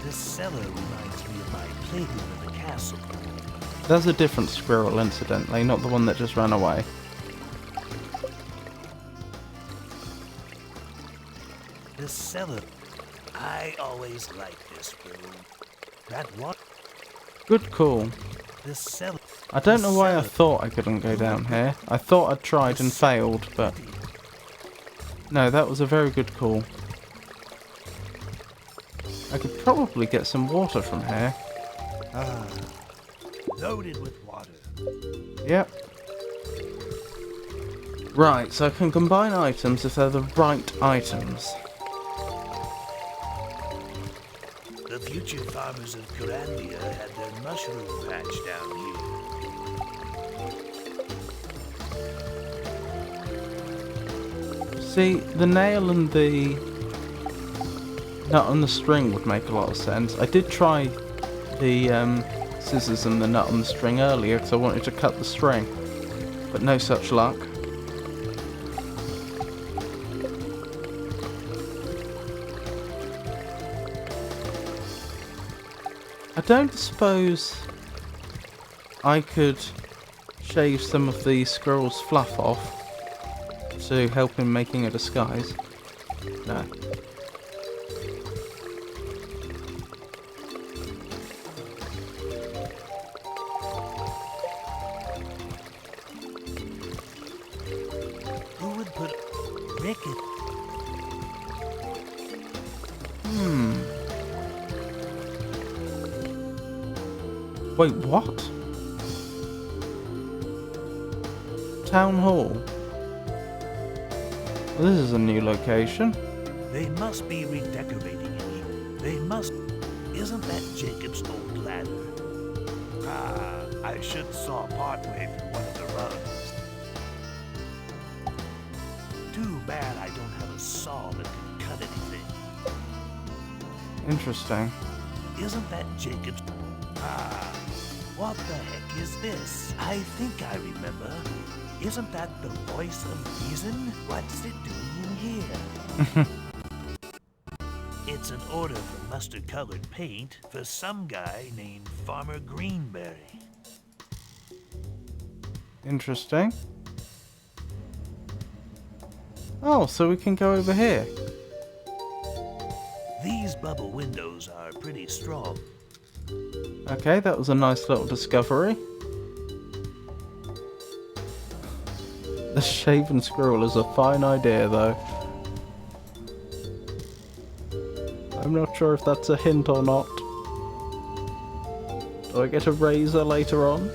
This cellar reminds me of my playroom in the castle. That's a different squirrel, incidentally, not the one that just ran away. This cellar. I always liked this room. That what? Good call. This cellar. I don't know why I thought I couldn't go down here. I thought I'd tried and failed, but... No, that was a very good call. I could probably get some water from here. Ah. Loaded with water. Yep. Right, so I can combine items if they're the right items. The future farmers of Corandia had their mushroom patch down here. See, the nail and the nut on the string would make a lot of sense. I did try the scissors and the nut on the string earlier because I wanted to cut the string, but no such luck. I don't suppose I could shave some of the squirrel's fluff off to help in making a disguise. No. Who would put Ricket? Wait, what? Town Hall. Well, this is a new location. They must be redecorating it. They must. Isn't that Jacob's old ladder? Ah, I should saw partway through one of the rungs. Too bad I don't have a saw that can cut anything. Interesting. Isn't that Jacob's? Ah, what the heck is this? I think I remember. Isn't that the voice of reason? What's it doing in here? It's an order for mustard-colored paint for some guy named Farmer Greenberry. Interesting. Oh, so we can go over here. These bubble windows are pretty strong. Okay, that was a nice little discovery. The shaven squirrel is a fine idea, though. I'm not sure if that's a hint or not. Do I get a razor later on?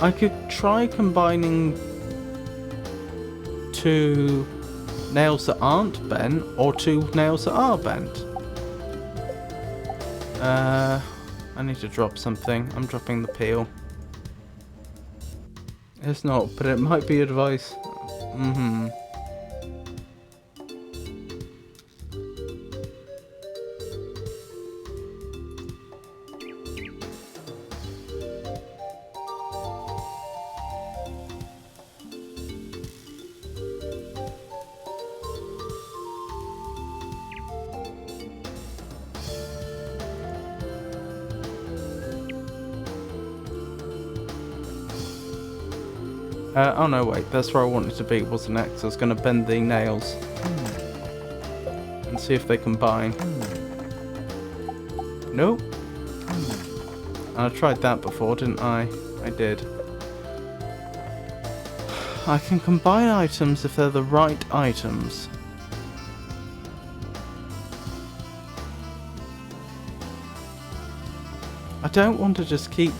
I could try combining two nails that aren't bent or two nails that are bent. I need to drop something. I'm dropping the peel. It's not, but it might be advice. Oh no, wait, that's where I wanted to be, wasn't it? 'Cause I was going to bend the nails and see if they combine. Nope. I tried that before, didn't I? I did. I can combine items if they're the right items. I don't want to just keep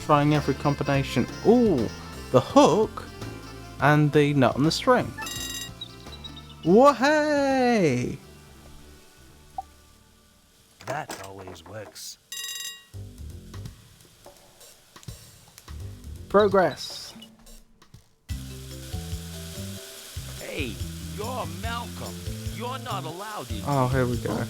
trying every combination. Ooh, the hook and the nut on the string. Whoa-hey! That always works. Progress. Hey, you're Malcolm. You're not allowed in. Oh, here we go.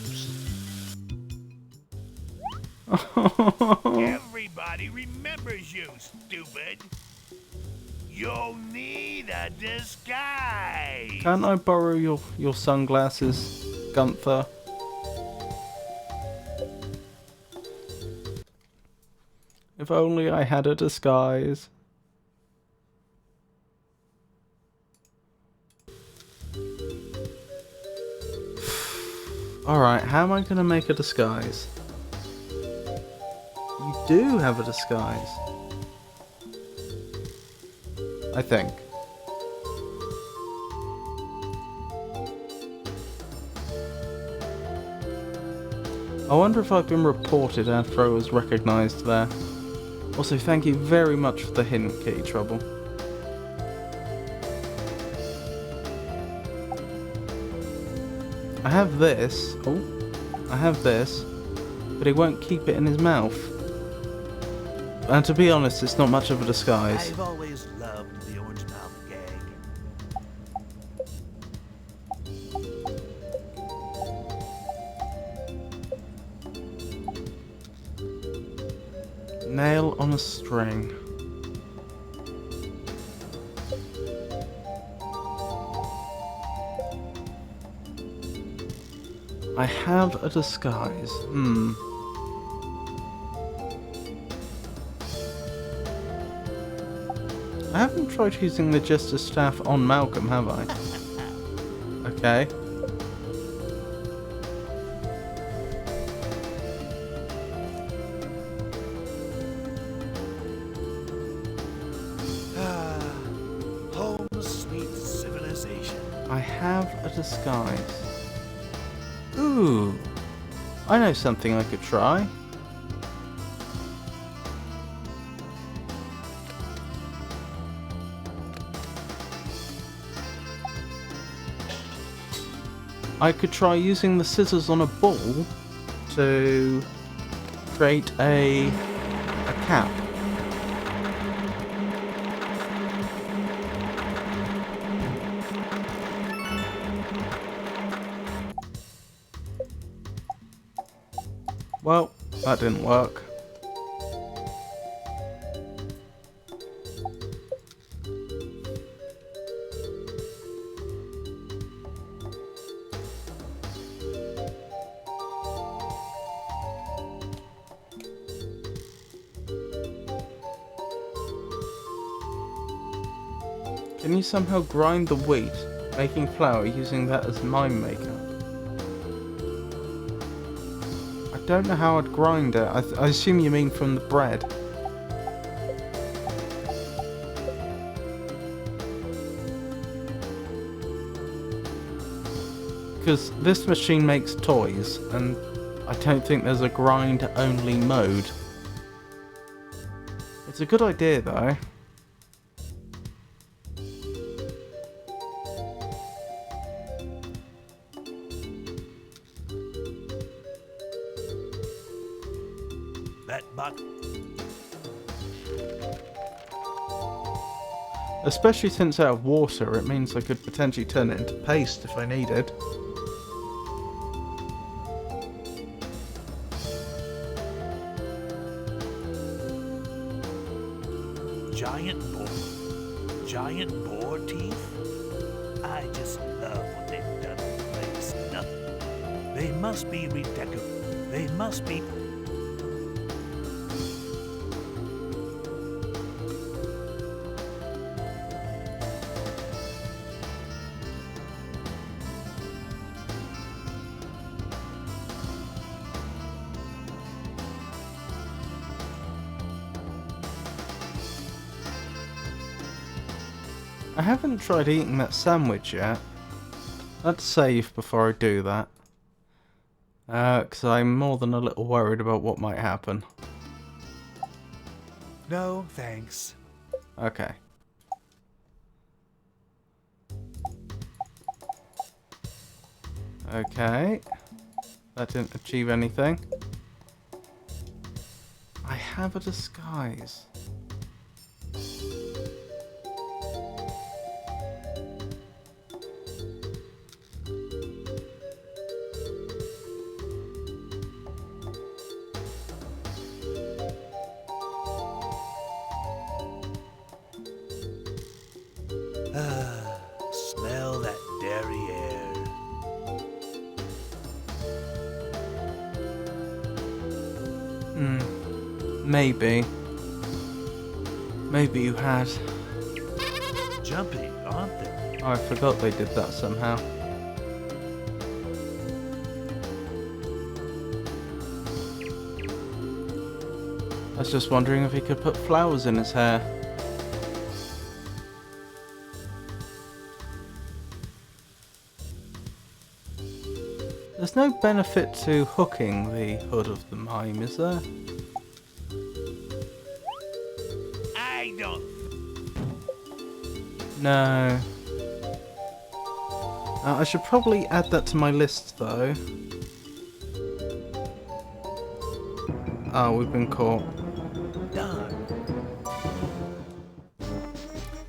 Everybody remembers you, stupid. You'll need a disguise. Can't I borrow your sunglasses, Gunther? If only I had a disguise. Alright, how am I going to make a disguise? You do have a disguise. I think. I wonder if I've been reported after I was recognised there. Also, thank you very much for the hint, Kitty Trouble. I have this. Oh, I have this. But he won't keep it in his mouth. And to be honest, it's not much of a disguise. I've always loved the orange mouth gag. Nail on a string. I have a disguise. I haven't tried using the Jester Staff on Malcolm, have I? Okay. Home sweet civilization. I have a disguise. Ooh. I know something I could try. I could try using the scissors on a ball to create a cap. Well, that didn't work. Can you somehow grind the wheat, making flour using that as mine maker? I don't know how I'd grind it. I assume you mean from the bread. Because this machine makes toys, and I don't think there's a grind-only mode. It's a good idea, though. That buck. Especially since out of water, it means I could potentially turn it into paste if I needed. Giant boar teeth? I just love what they've done to the place. Nothing. They must be redecorated. They must be... I haven't tried eating that sandwich yet. Let's save before I do that. Because I'm more than a little worried about what might happen. No, thanks. Okay. Okay. That didn't achieve anything. I have a disguise. Smell that dairy air. Maybe. Maybe you had. Jumpy, aren't they? Oh, I forgot they did that somehow. I was just wondering if he could put flowers in his hair. There's no benefit to hooking the hood of the mime, is there? I don't. No. I should probably add that to my list, though. Oh, we've been caught. Darn.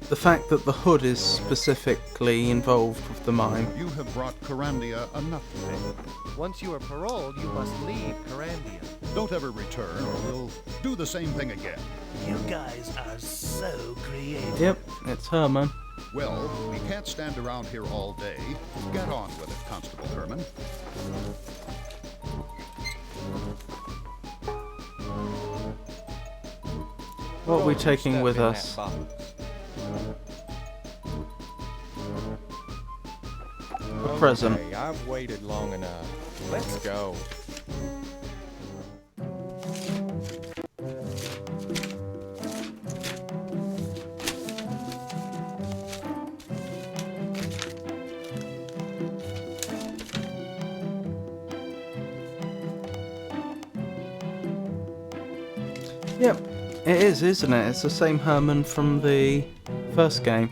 The fact that the hood is specifically involved with the mime. You have brought Corandia enough pain. Once you are paroled, you must leave Corandia. Don't ever return, or we'll do the same thing again. You guys are so creative. Yep, it's Herman. Well, we can't stand around here all day. Get on with it, Constable Herman. What are we taking with us? A present. Okay, I've waited long enough. Let's go. Yep, it is, isn't it? It's the same Herman from the first game.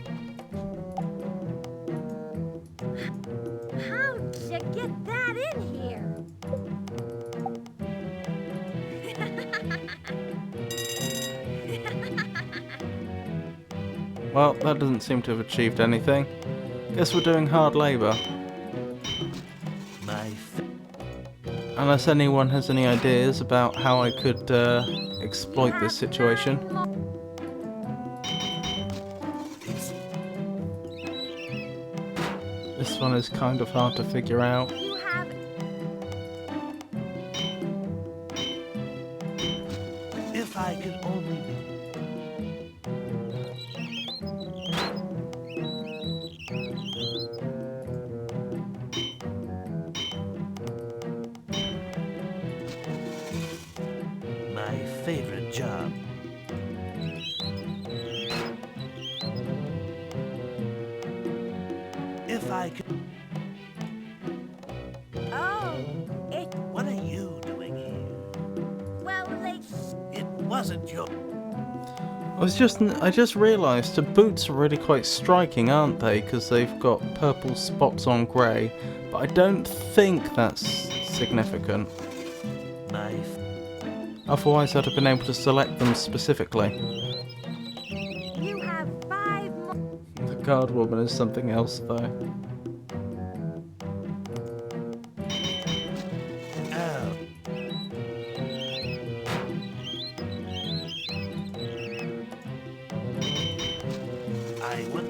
How did you get that in here? Well, that doesn't seem to have achieved anything. Guess we're doing hard labour. Unless anyone has any ideas about how I could exploit this situation. This one is kind of hard to figure out. You have If I could only be. My favorite job. If I could. Oh, it. What are you doing here? Well, they. It wasn't your. I just realised the boots are really quite striking, aren't they? Because they've got purple spots on grey. But I don't think that's significant. Knife. Otherwise I'd have been able to select them specifically. You have 5 more. The guard woman is something else though. Oh. I would.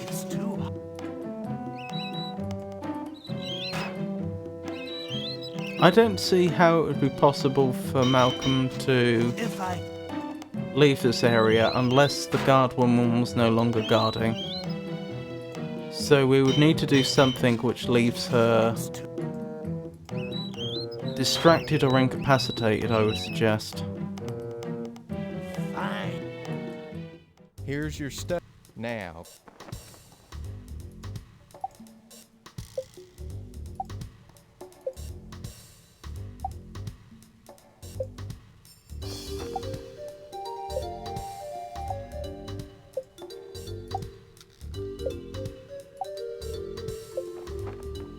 It's too hot. I don't see how it would be possible for Malcolm to If I. leave this area unless the guard woman was no longer guarding. So we would need to do something which leaves her distracted or incapacitated, I would suggest. Fine. Here's your stuff. Now.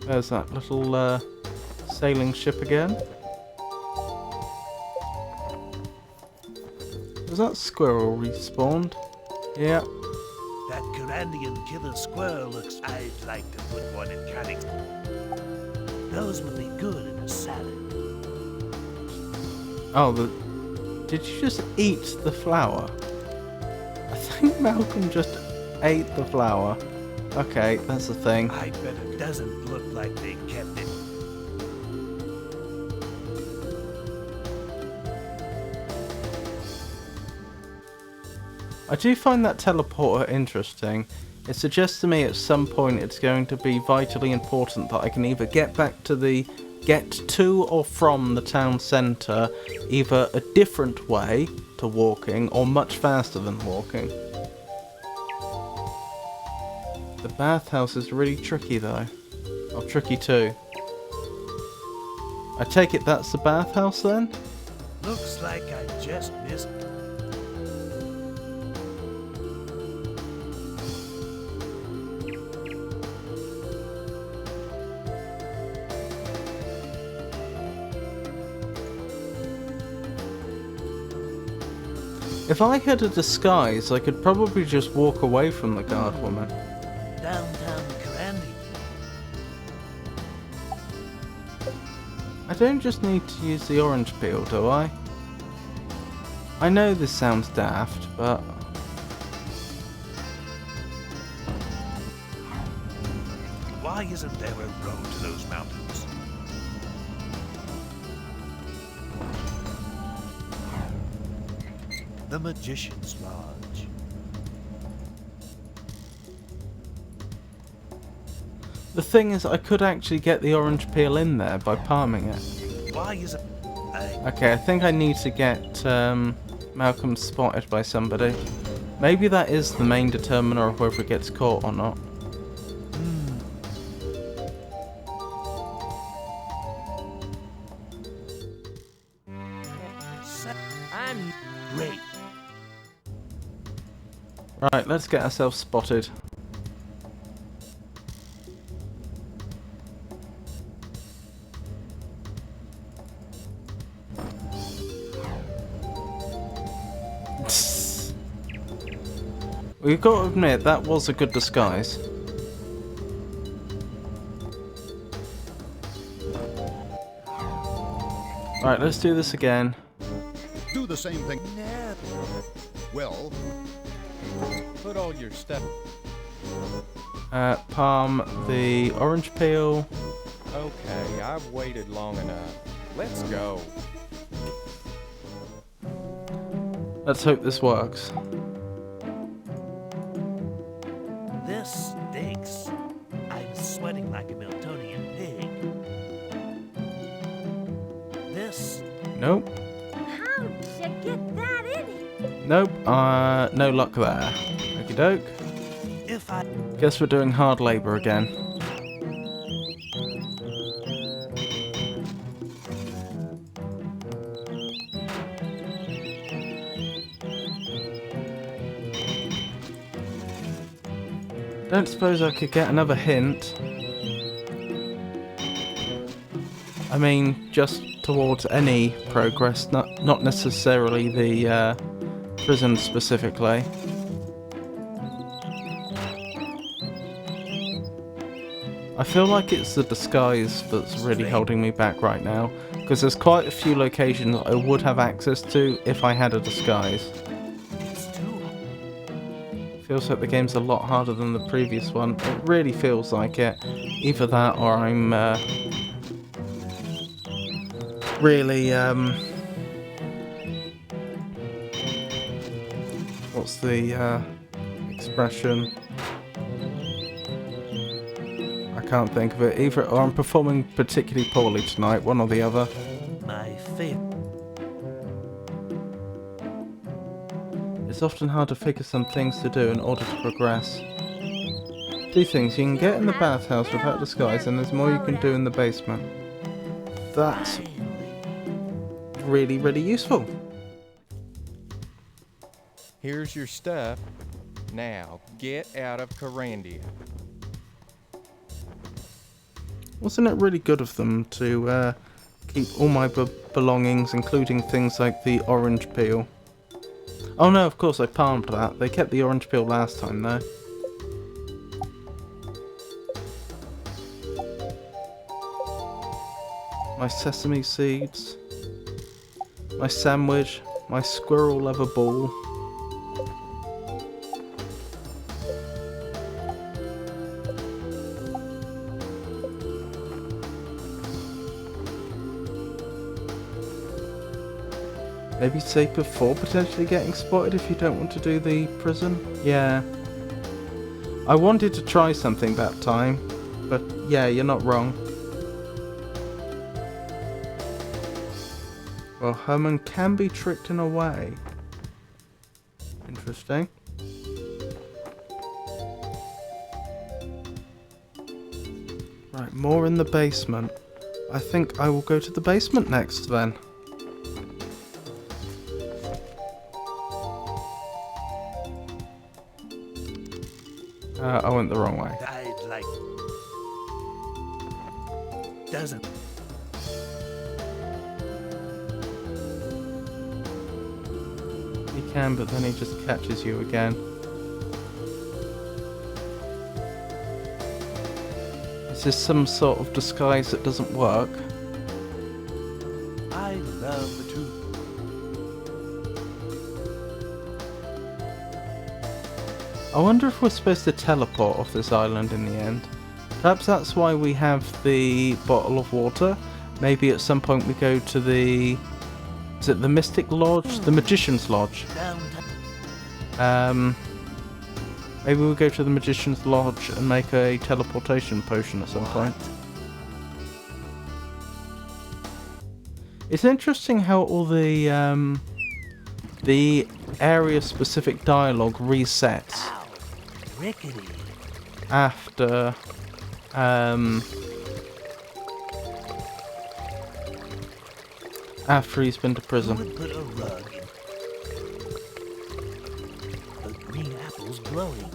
There's that little sailing ship again. Was that squirrel respawned? Yeah. That Carandian killer squirrel looks... I'd like to put one in cutting. Those would be good in a salad. Oh, did you just eat the flower? I think Malcolm just ate the flower. Okay, that's the thing. I bet it doesn't look like they kept it. I do find that teleporter interesting. It suggests to me at some point it's going to be vitally important that I can either get to or from the town centre either a different way to walking or much faster than walking. The bathhouse is really tricky though. Or tricky too. I take it that's the bathhouse then? Looks like I just missed... If I had a disguise, I could probably just walk away from the guard woman. Downtown Carandian. I don't just need to use the orange peel, do I? I know this sounds daft, but... Why isn't there a road to those mountains? The Magician's Lodge. The thing is, I could actually get the orange peel in there by palming it. Why is it... Okay, I think I need to get Malcolm spotted by somebody. Maybe that is the main determiner of whether it gets caught or not. I'm great. Right, let's get ourselves spotted. We've got to admit, that was a good disguise. Right, let's do this again. Do the same thing. Well, Put all your stuff. Palm the orange peel. Okay, I've waited long enough. Let's go. Let's hope this works. This stinks. I'm sweating like a Miltonian pig. This... Nope. How did you get that in it? Nope. No luck there. Okie doke. If I... Guess we're doing hard labour again. Don't suppose I could get another hint. I mean, just towards any progress, not necessarily the prison specifically. I feel like it's the disguise that's really holding me back right now, because there's quite a few locations I would have access to if I had a disguise. Feels like the game's a lot harder than the previous one. It really feels like it. Either that or I'm really what's the expression? I can't think of it. Either or I'm performing particularly poorly tonight, one or the other. It's often hard to figure some things to do in order to progress. Two things. You can get in the bathhouse without disguise, and there's more you can do in the basement. That's really, really useful. Here's your stuff. Now, get out of Carandia. Wasn't it really good of them to keep all my belongings, including things like the orange peel? Oh no, of course I palmed that. They kept the orange peel last time though. My sesame seeds. My sandwich. My squirrel leather ball. Maybe save before potentially getting spotted if you don't want to do the prison? Yeah. I wanted to try something that time, but yeah, you're not wrong. Well, Herman can be tricked in a way. Interesting. Right, more in the basement. I think I will go to the basement next then. I went the wrong way. I'd like... Doesn't... He can, but then he just catches you again. Is this some sort of disguise that doesn't work? I love the truth. I wonder if we're supposed to teleport off this island in the end. Perhaps that's why we have the bottle of water. Maybe at some point we go to the... Is it the Mystic Lodge? The Magician's Lodge. Maybe we'll go to the Magician's Lodge and make a teleportation potion at some point. It's interesting how all the area-specific dialogue resets Rickety. after after he's been to prison. Who would put a rug in? The green apple's glowing.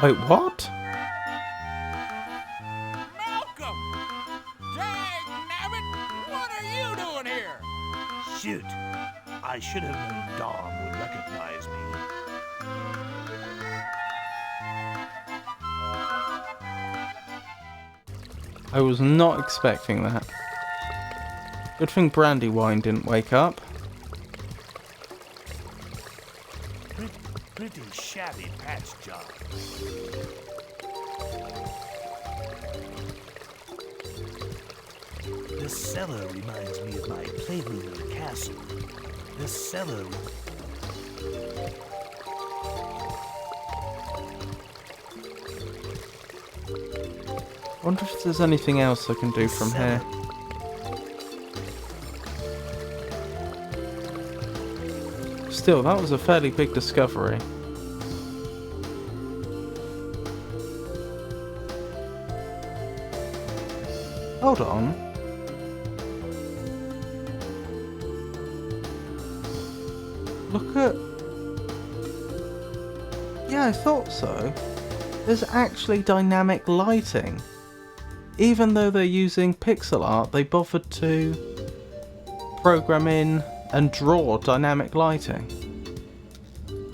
Wait, what? Malcolm! Dang nabbit! What are you doing here? Shoot! I should have known Dom would recognize me. I was not expecting that. Good thing Brandywine didn't wake up. Pretty shabby patch job. This cellar reminds me of my playroom in the castle. This cellar... I wonder if there's anything else I can do from here. Still, that was a fairly big discovery. Hold on. Look at... Yeah, I thought so. There's actually dynamic lighting. Even though they're using pixel art, they bothered to program in and draw dynamic lighting.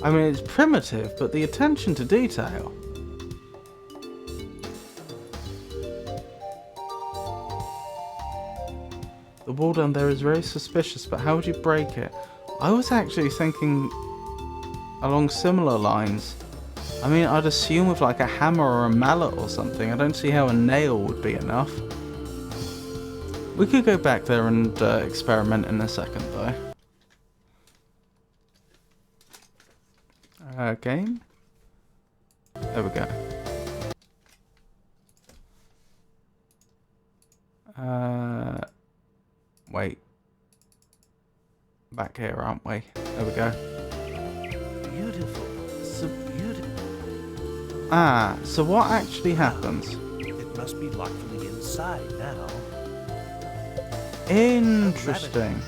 I mean, it's primitive, but the attention to detail. The wall down there is very suspicious, but how would you break it? I was actually thinking along similar lines. I mean, I'd assume with like a hammer or a mallet or something. I don't see how a nail would be enough. We could go back there and experiment in a second, though. Game. There we go. back here, aren't we? There we go. Beautiful. So, Beautiful. so what actually happens? It must be locked from the inside now. Interesting.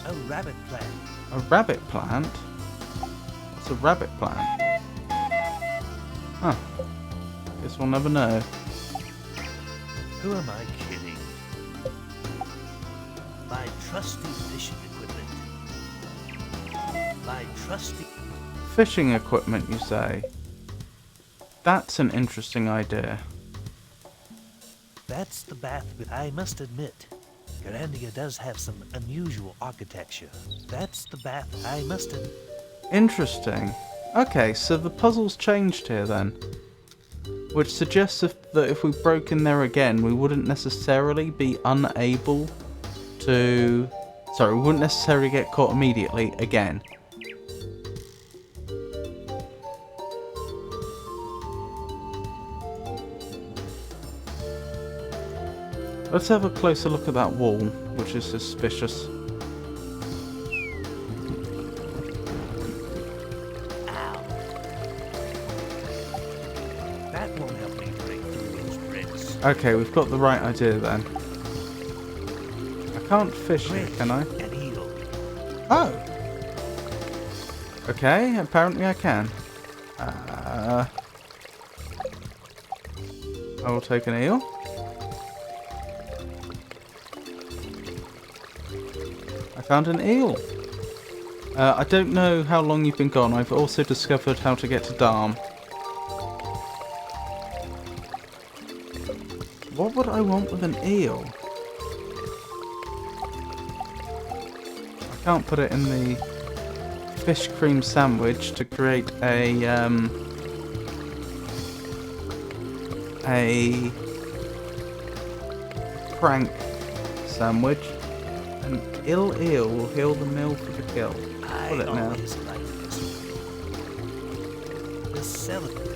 A rabbit plant. A rabbit plant? What's a rabbit plant? Huh. Guess we'll never know. Who am I kidding? My trusty fishing equipment. My trusty... Fishing equipment, you say? That's an interesting idea. That's the bath, but I must admit, Garandia does have some unusual architecture. That's the bath, I must admit. Interesting. Okay, so the puzzle's changed here then. Which suggests that if we broke in there again, we wouldn't necessarily be unable to... Sorry, we wouldn't necessarily get caught immediately again. Let's have a closer look at that wall, which is suspicious. Ow. That won't help me break through those bricks. Okay, we've got the right idea then. I can't fish here, can I? An eel. Oh! Okay, apparently I can. I will take an eel. I found an eel. I don't know how long you've been gone. I've also discovered how to get to Darm. What would I want with an eel? I can't put it in the fish cream sandwich to create a crank sandwich. An eel will heal the meal for the kill. Put it now. Always liked this one. The celibate.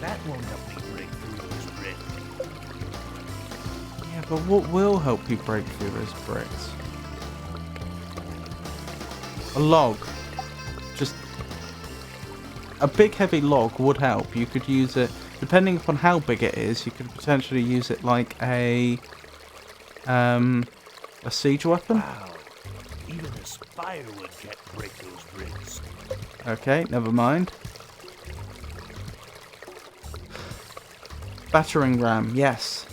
That won't help me break through those bricks. Yeah, but what will help you break through those bricks? A log. Just a big heavy log would help. You could use it, depending upon how big it is, you could potentially use it like a siege weapon. Wow. Even a spider can't break those bricks. Okay, never mind. Battering ram, yes.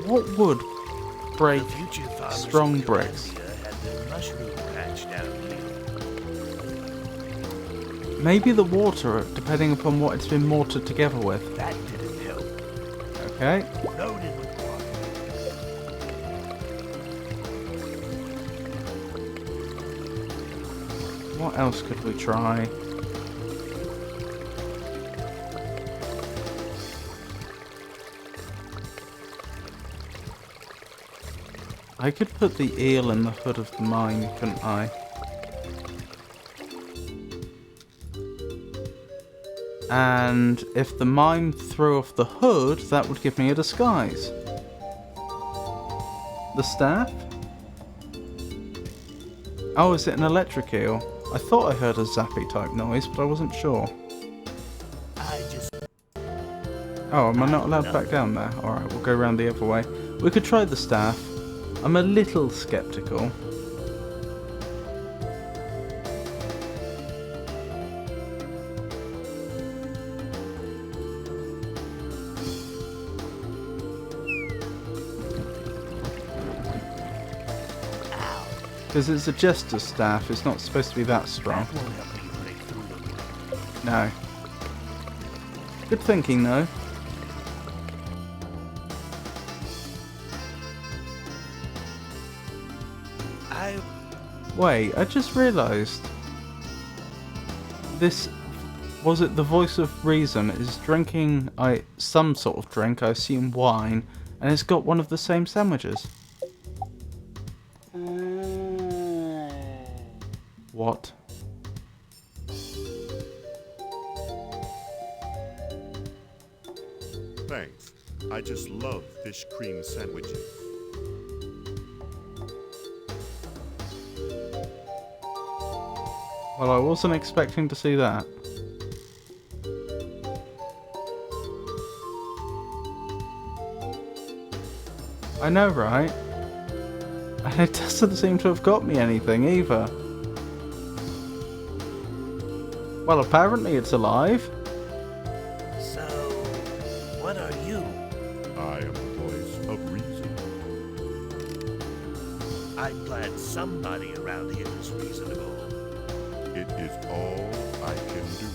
What would break strong bricks? Had their mushroom patch down here. Maybe the water, depending upon what it's been mortared together with. That didn't help. Okay. Loaded with water. What else could we try? I could put the eel in the hood of the mine, couldn't I? And if the mine threw off the hood, that would give me a disguise. The staff? Oh, is it an electric eel? I thought I heard a zappy type noise, but I wasn't sure. Oh, am I not allowed back down there? Alright, we'll go around the other way. We could try the staff. I'm a little skeptical. Because it's a jester's staff, it's not supposed to be that strong. No. Good thinking though. Wait, I just realised this Was it the voice of reason? Is drinking some sort of drink, I assume wine, and it's got one of the same sandwiches. What? Thanks. I just love fish cream sandwiches. Well, I wasn't expecting to see that. I know, right? And it doesn't seem to have got me anything either. Well, apparently it's alive. So, what are you? I am the voice of reason. I'm glad somebody around here is reasonable. It is all I can do.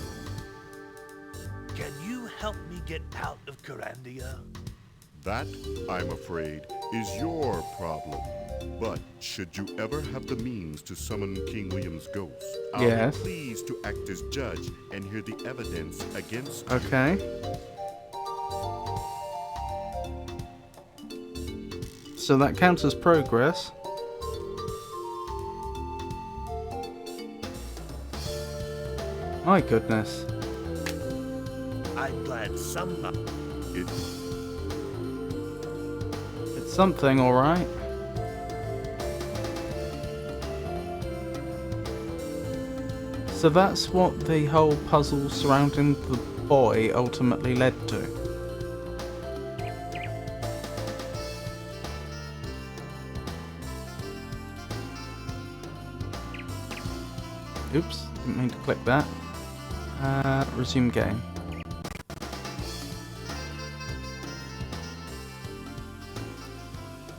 Can you help me get out of Corandia? That, I'm afraid, is your problem. But should you ever have the means to summon King William's ghost, I'll Yes. be pleased to act as judge and hear the evidence against you. Okay. So that counts as progress. My goodness. I'm glad somebody... It's something, alright. So that's what the whole puzzle surrounding the boy ultimately led to. Oops, didn't mean to click that. Resume game.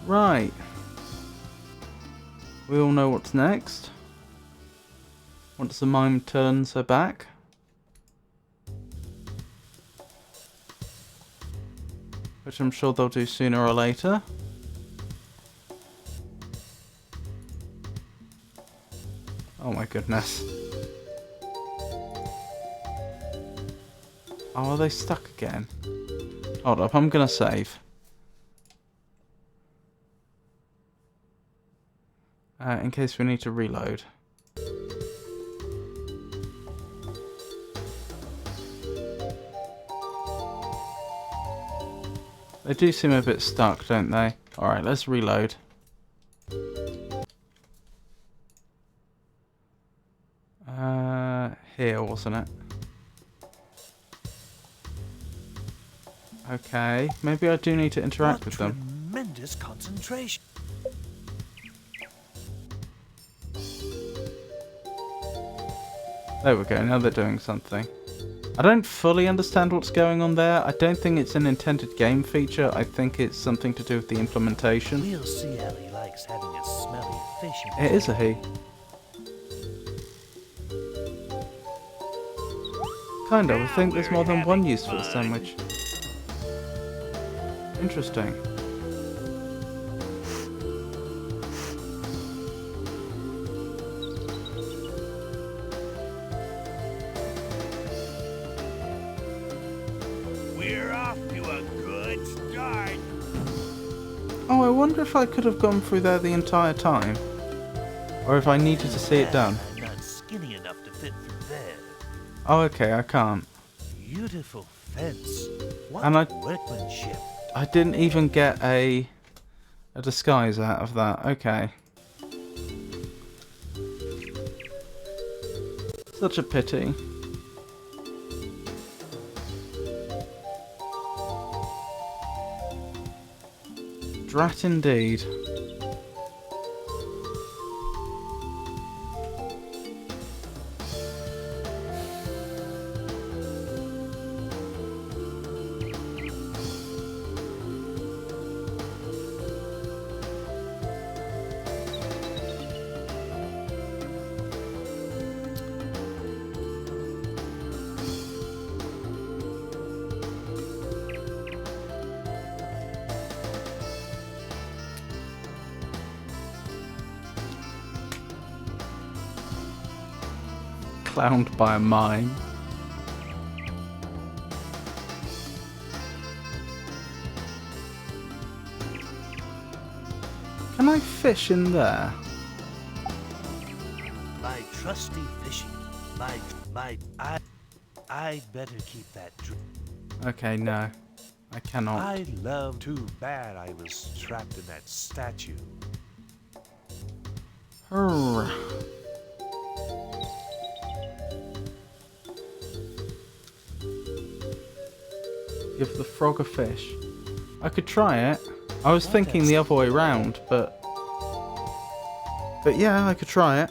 Right. We all know what's next. Once the mime turns her back. Which I'm sure they'll do sooner or later. Oh my goodness. Oh, are they stuck again? Hold up, I'm gonna save. In case we need to reload. They do seem a bit stuck, don't they? Alright, let's reload. Here, wasn't it? Okay, maybe I do need to interact with them. Tremendous concentration. There we go, now they're doing something. I don't fully understand what's going on there. I don't think it's an intended game feature. I think it's something to do with the implementation. We'll see how he likes having a smelly fish. It is a he. Kind of. I think there's more than one use for the sandwich. Interesting. We're off to a good start. Oh, I wonder if I could have gone through there the entire time. Or if I needed to see it done. I'm not skinny enough to fit through there. Oh, okay, I can't. Beautiful fence. What And workmanship. I didn't even get a disguise out of that. Okay. Such a pity. Drat indeed. Clowned by a mime. fish in there? My trusty fishing. I'd better keep that drink. Okay, no. I cannot. I love. Too bad I was trapped in that statue. Urgh. Give the frog a fish. I could try it. I was thinking the other way round, but yeah, I could try it.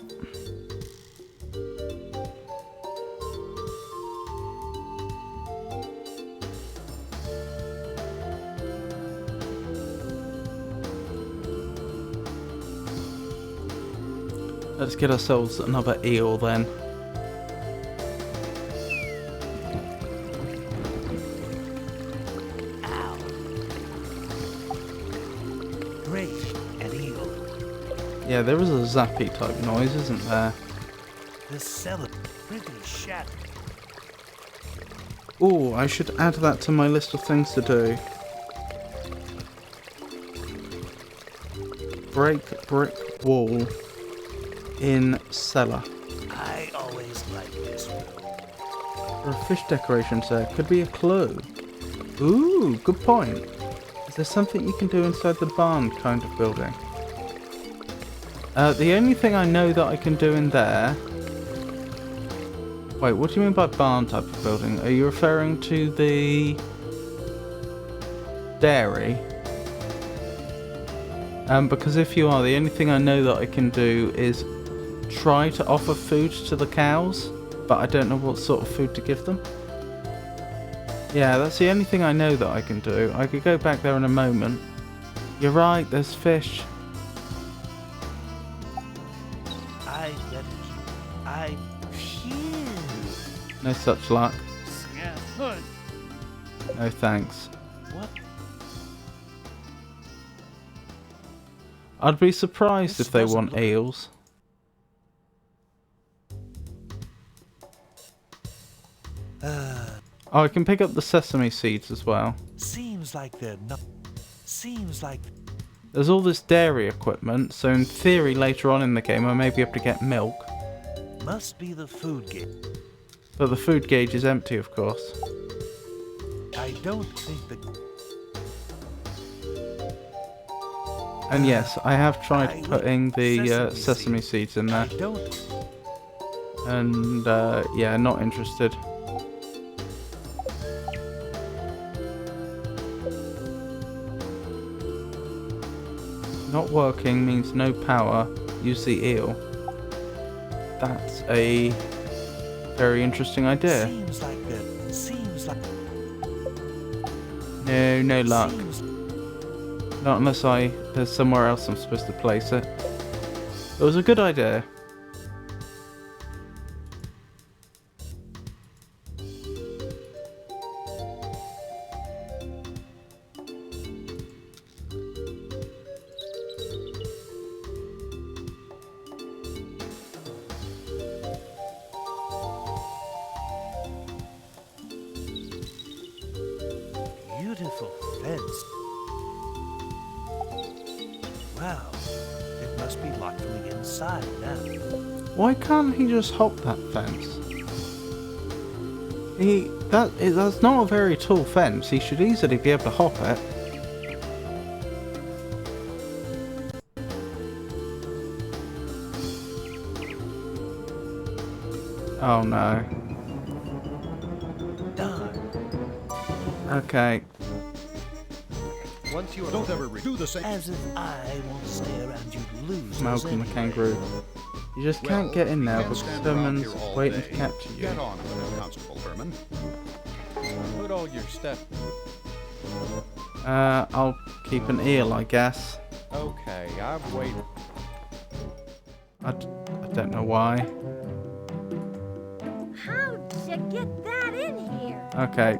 Let's get ourselves another eel then. Ow. Great, an eel. Yeah, there is a zappy type noise, isn't there? The cellar pretty shattered. Oh, I should add that to my list of things to do. Break brick wall in cellar. I always like this one. There are fish decorations there. Could be a clue. Ooh, good point. Is there something you can do inside the barn kind of building? The only thing I know that I can do in there... Wait, what do you mean by barn type of building? Are you referring to the... dairy? Because if you are, the only thing I know that I can do is try to offer food to the cows, but I don't know what sort of food to give them. Yeah, that's the only thing I know that I can do. I could go back there in a moment. You're right, there's fish. No such luck. No thanks. What? I'd be surprised if they want eels. Oh, I can pick up the sesame seeds as well. Seems like they're not. Seems like. There's all this dairy equipment, so in theory later on in the game I may be able to get milk. Must be the food gauge. But the food gauge is empty, of course. I don't think that. And yes, I have tried putting the sesame seeds in there. And yeah, not interested. Not working means no power. Use the eel. That's a very interesting idea. Seems like that. Seems like. No, no luck. Not unless there's somewhere else I'm supposed to place it. It was a good idea. Beautiful fence. Wow, it must be locked from the inside now. Why can't he just hop that fence? That's not a very tall fence. He should easily be able to hop it. Oh no. Okay. Once you don't ever do the same. As if I won't stay around you to lose. Malcolm the kangaroo. You just can't get in there because Herman's waiting to capture you. Get on with it, Constable Herman. Put all your stuff. I'll keep an eel, I guess. Okay, I've waited. I don't know why. How'd you get that in here? Okay,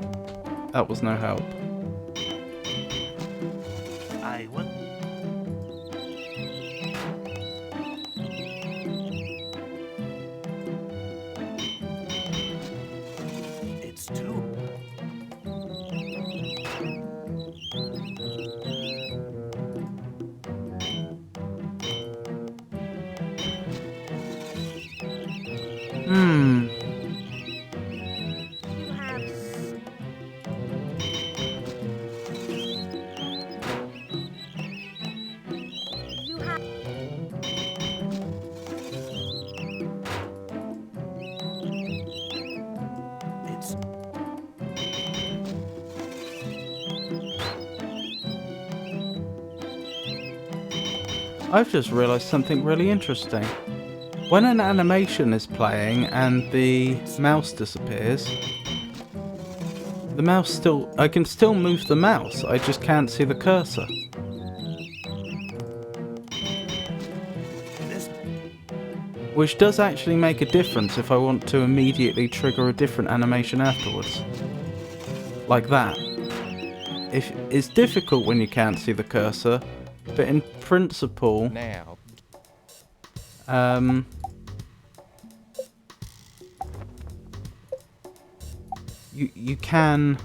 that was no help. I want. It's two. You have you have It's I've just realised something really interesting. When an animation is playing and the mouse disappears, I can still move the mouse, I just can't see the cursor. Which does actually make a difference if I want to immediately trigger a different animation afterwards. Like that. It's difficult when you can't see the cursor, but in principle... Now. You can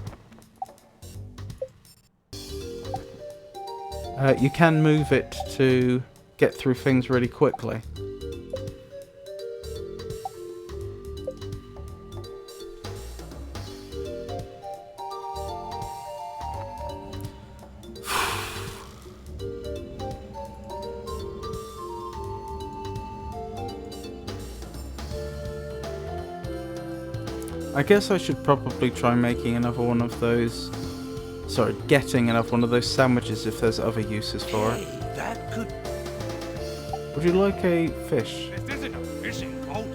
move it to get through things really quickly. I guess I should probably try making another one of those... Sorry, getting another one of those sandwiches if there's other uses for it. hey, that could. Would you like a fish? This isn't a fishing boat.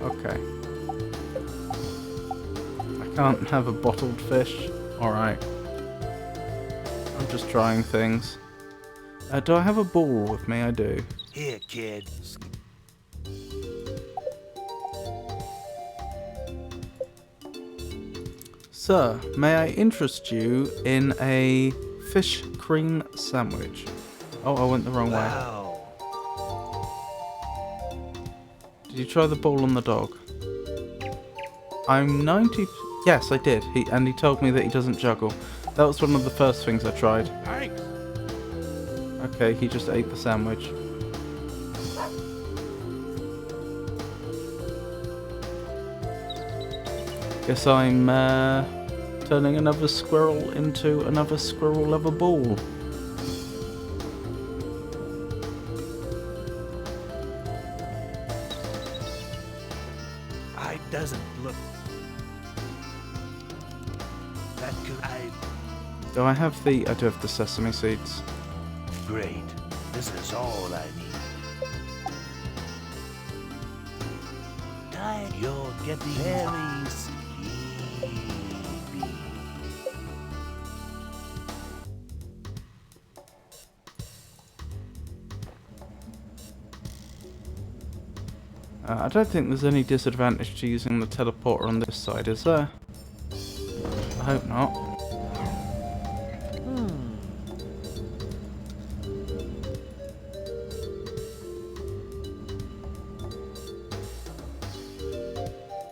Okay. I can't have a bottled fish. Alright. I'm just trying things. Do I have a ball with me? I do. Here, kid. Sir, may I interest you in a fish cream sandwich? Oh, I went the wrong way. Did you try the ball on the dog? I'm 90... Yes, I did. He told me that he doesn't juggle. That was one of the first things I tried. Thanks. Okay, he just ate the sandwich. Guess I'm turning another squirrel into another squirrel of a ball. I doesn't look. That could Do I have the... I do have the sesame seeds. Great. This is all I need. Time you're getting very sleepy. I don't think there's any disadvantage to using the teleporter on this side, is there? I hope not.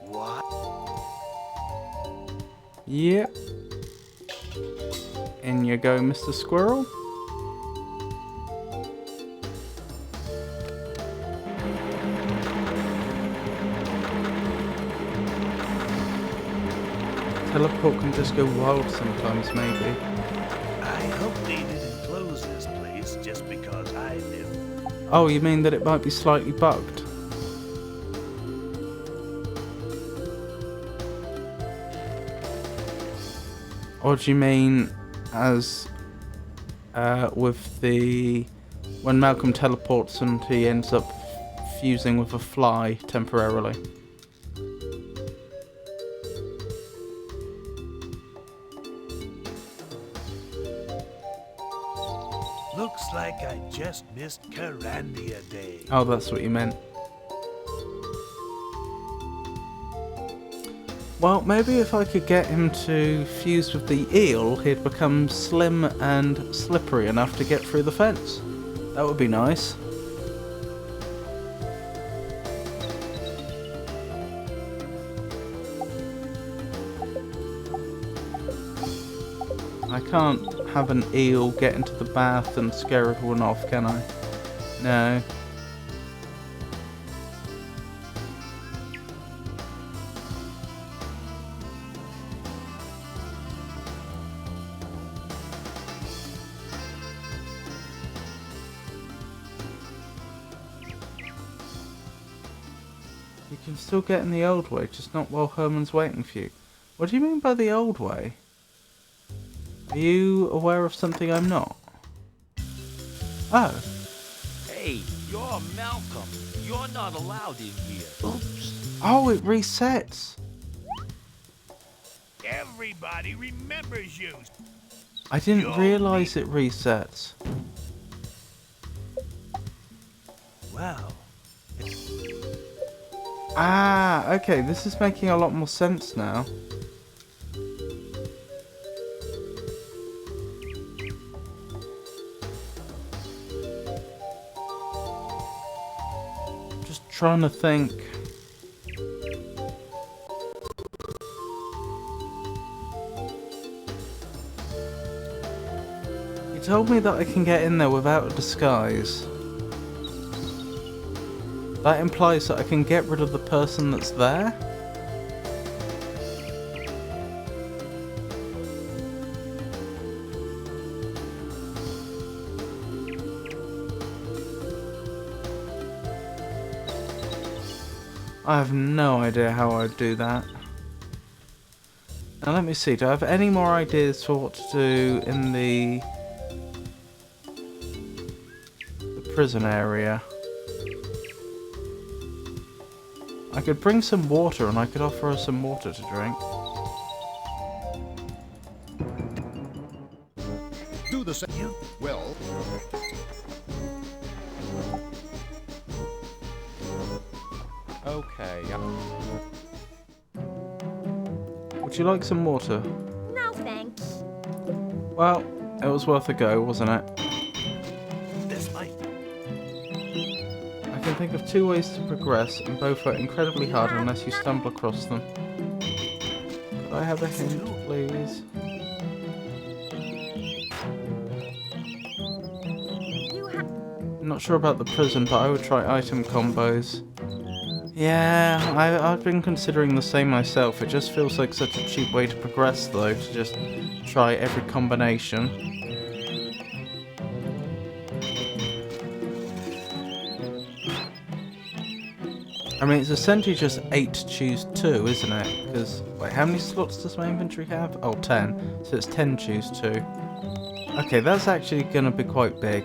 What? Yep. In you go, Mr. Squirrel. Teleport can just go wild sometimes, maybe. I hope they didn't close this place just because I live. Oh, you mean that it might be slightly bugged? Or do you mean as with the... when Malcolm teleports and he ends up fusing with a fly temporarily? Looks like I just missed Carandia Day. Oh, that's what you meant. Well, maybe if I could get him to fuse with the eel, he'd become slim and slippery enough to get through the fence. That would be nice. I can't have an eel get into the bath and scare everyone off, can I? No. You can still get in the old way, just not while Herman's waiting for you. What do you mean by the old way? Are you aware of something I'm not? Oh. Hey, you're Malcolm. You're not allowed in here. Oops. Oh, it resets. Everybody remembers you. I didn't realise it resets. Well. Ah, okay, this is making a lot more sense now. Just trying to think. You told me that I can get in there without a disguise. That implies that I can get rid of the person that's there? I have no idea how I'd do that. Now let me see, do I have any more ideas for what to do in the prison area? I could bring some water and I could offer her some water to drink. Do the same. Well. Okay. Would you like some water? No, thanks. Well, it was worth a go, wasn't it? This might. I can think of 2 ways to progress, and both are incredibly hard unless you stumble across them. Could I have a hint, please? I'm not sure about the prison, but I would try item combos. Yeah, I've been considering the same myself. It just feels like such a cheap way to progress, though, to just try every combination. I mean, it's essentially just 8 to choose 2, isn't it? Because, wait, how many slots does my inventory have? Oh, 10. So it's 10 choose 2. Okay, that's actually going to be quite big.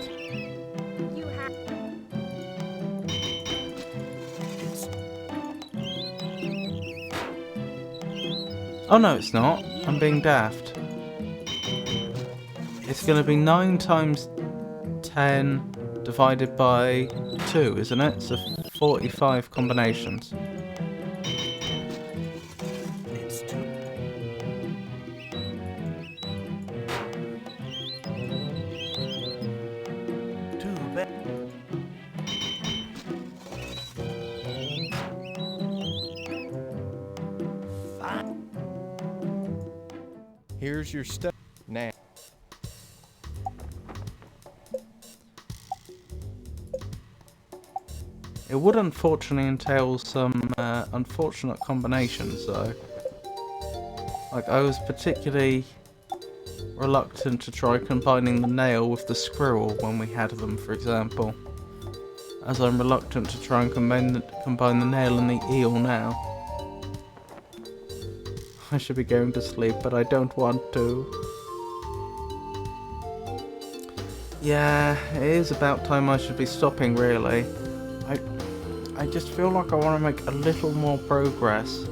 Oh no, it's not. I'm being daft. It's going to be 9 times 10 divided by 2, isn't it? So 45 combinations. It's 2. Too bad. Fine. Here's your stuff now. It would unfortunately entail some unfortunate combinations, though. Like, I was particularly reluctant to try combining the nail with the squirrel when we had them, for example. As I'm reluctant to try and combine the nail and the eel now. I should be going to sleep, but I don't want to. Yeah, it is about time I should be stopping, really. I just feel like I want to make a little more progress.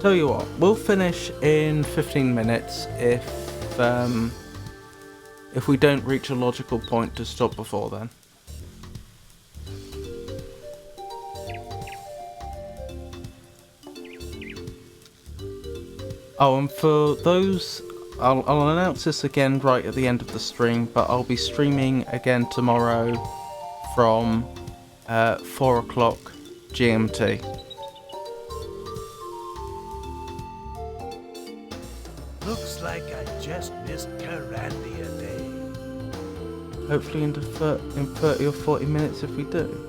Tell you what, we'll finish in 15 minutes if we don't reach a logical point to stop before then. Oh, and for those, I'll announce this again right at the end of the stream, but I'll be streaming again tomorrow from 4 o'clock GMT. Looks like I just missed Carandia Day. Hopefully in 30 or 40 minutes if we do.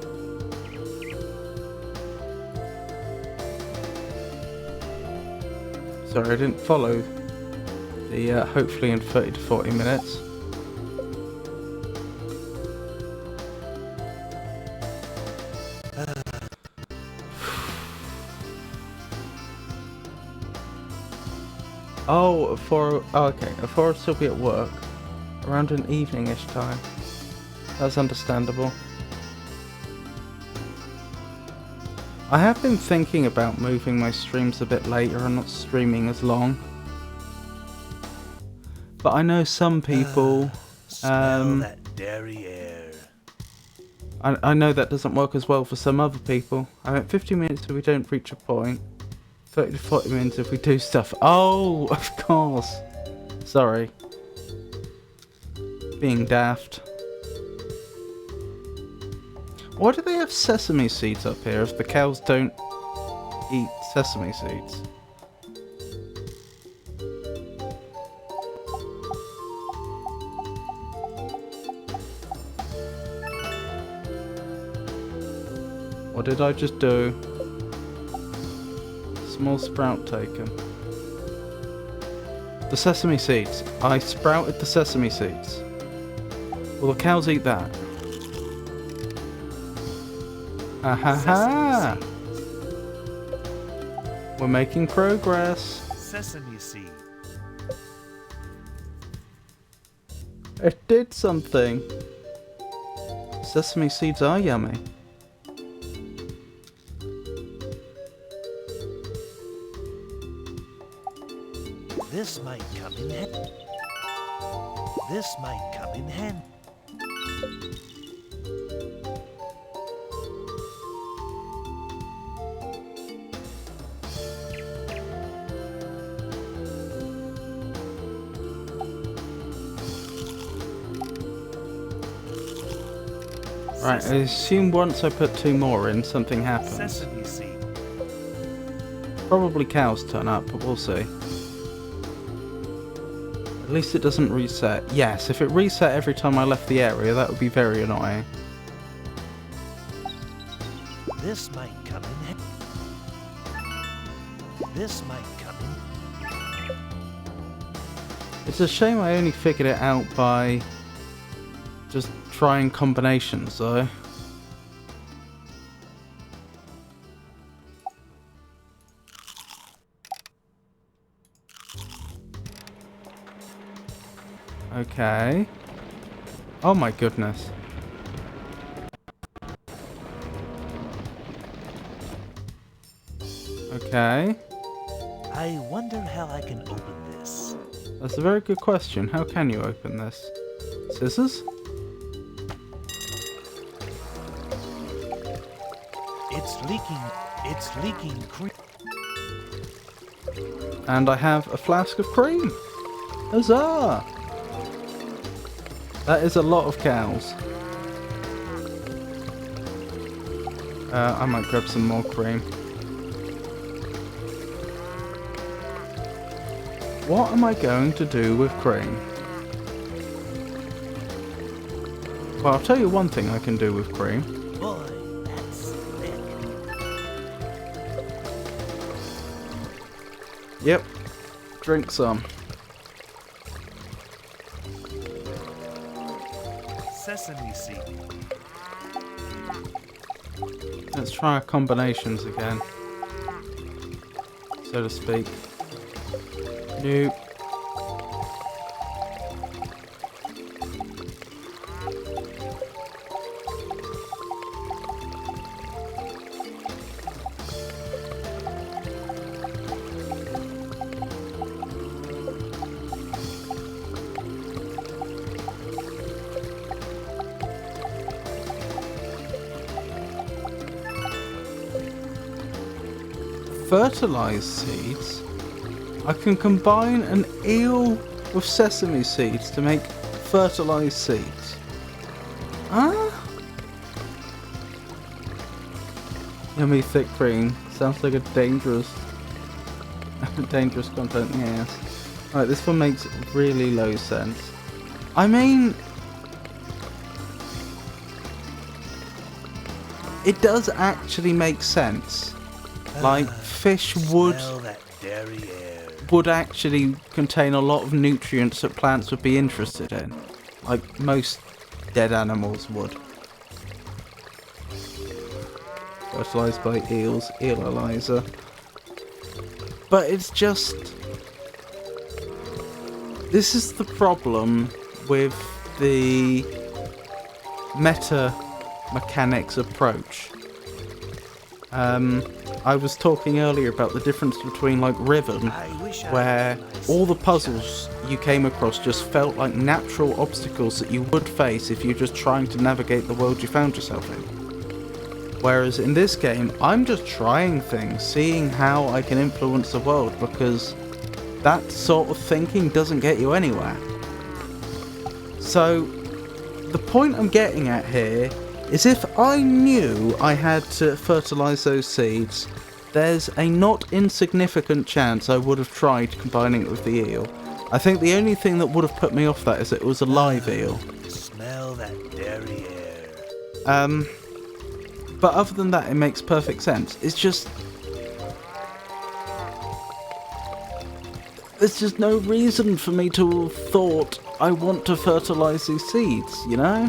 So Sorry, I didn't follow the hopefully in 30 to 40 minutes. Oh, okay, for us to be at work around an evening-ish time. That's understandable. I have been thinking about moving my streams a bit later and not streaming as long. But I know some people... Smell that dairy air. I know that doesn't work as well for some other people. I went 50 minutes if we don't reach a point. 30 to 40 minutes if we do stuff. Oh, of course. Sorry. Being daft. Why do they have sesame seeds up here if the cows don't eat sesame seeds? What did I just do? Small sprout taken. The sesame seeds. I sprouted the sesame seeds. Will the cows eat that? Ha! We're making progress. Sesame seed. It did something. Sesame seeds are yummy. This might come in handy. This might come in handy. Right, I assume once I put 2 more in, something happens. Sesame seed. Probably cows turn up, but we'll see. At least it doesn't reset. Yes, if it reset every time I left the area, that would be very annoying. This might come in. This might come in. It's a shame I only figured it out by just trying combinations, though. Okay. Oh my goodness. Okay. I wonder how I can open this. That's a very good question. How can you open this? Scissors? It's leaking. It's leaking cream. And I have a flask of cream. Huzzah! That is a lot of cows. I might grab some more cream. What am I going to do with cream? Well, I'll tell you one thing I can do with cream. Boy, that's thick. Yep. Drink some. Sesame seed. Let's try our combinations again, so to speak. Nope. Fertilized seeds? I can combine an eel with sesame seeds to make fertilized seeds. Ah? Yummy thick cream. Sounds like a dangerous content, yes. Alright, this one makes really low sense. I mean, it does actually make sense. Like, fish would derriere. would actually contain a lot of nutrients that plants would be interested in. Like most dead animals would. Fertilised by eels, Eelalizer. But it's just... This is the problem with the meta mechanics approach. I was talking earlier about the difference between like Riven, where all the puzzles you came across just felt like natural obstacles that you would face if you're just trying to navigate the world you found yourself in. Whereas in this game, I'm just trying things, seeing how I can influence the world, because that sort of thinking doesn't get you anywhere. So, the point I'm getting at here is if I knew I had to fertilise those seeds, there's a not insignificant chance I would have tried combining it with the eel. I think the only thing that would have put me off that is that it was a live eel. Smell that derriere. But other than that, it makes perfect sense. It's just... There's just no reason for me to have thought I want to fertilise these seeds, you know?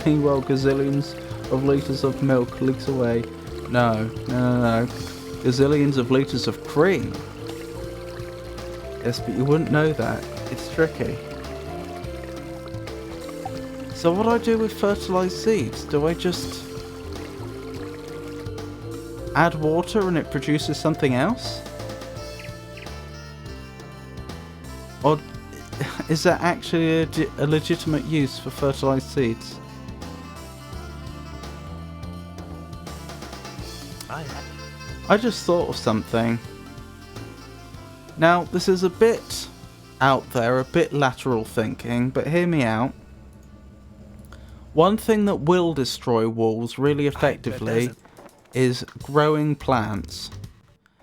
Meanwhile, gazillions of litres of milk leaks away. No. Gazillions of litres of cream. Yes, but you wouldn't know that. It's tricky. So what do I do with fertilised seeds? Do I just add water and it produces something else? Or is that actually a legitimate use for fertilised seeds? I just thought of something. Now, this is a bit out there, a bit lateral thinking, but hear me out. One thing that will destroy walls really effectively is growing plants.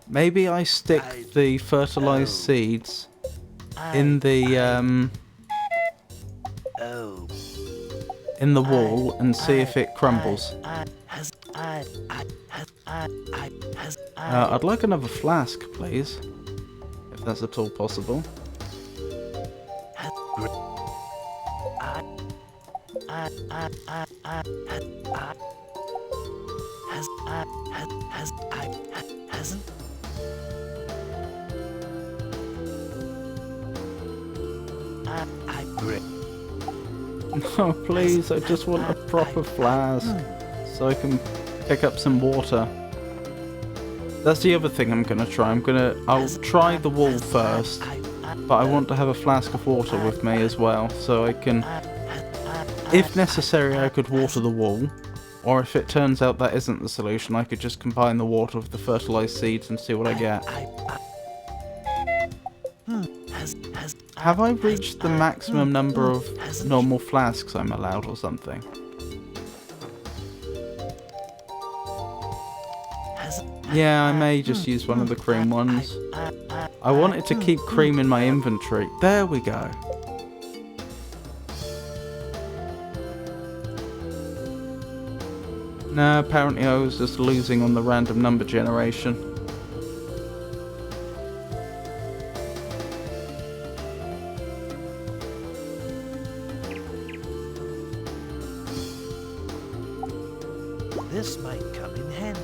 Maybe I stick the fertilised seeds in the wall and see if it crumbles. I'd like another flask, please, if that's at all possible. No, please, I just want a proper flask so I can pick up some water. That's the other thing I'm gonna try. I'll try the wall first, but I want to have a flask of water with me as well, so I can, if necessary, I could water the wall, or if it turns out that isn't the solution, I could just combine the water with the fertilized seeds and see what I get. Have I reached the maximum number of normal flasks I'm allowed or something? Yeah, I may just use one of the cream ones. I wanted to keep cream in my inventory. There we go. No, apparently I was just losing on the random number generation. This might come in handy.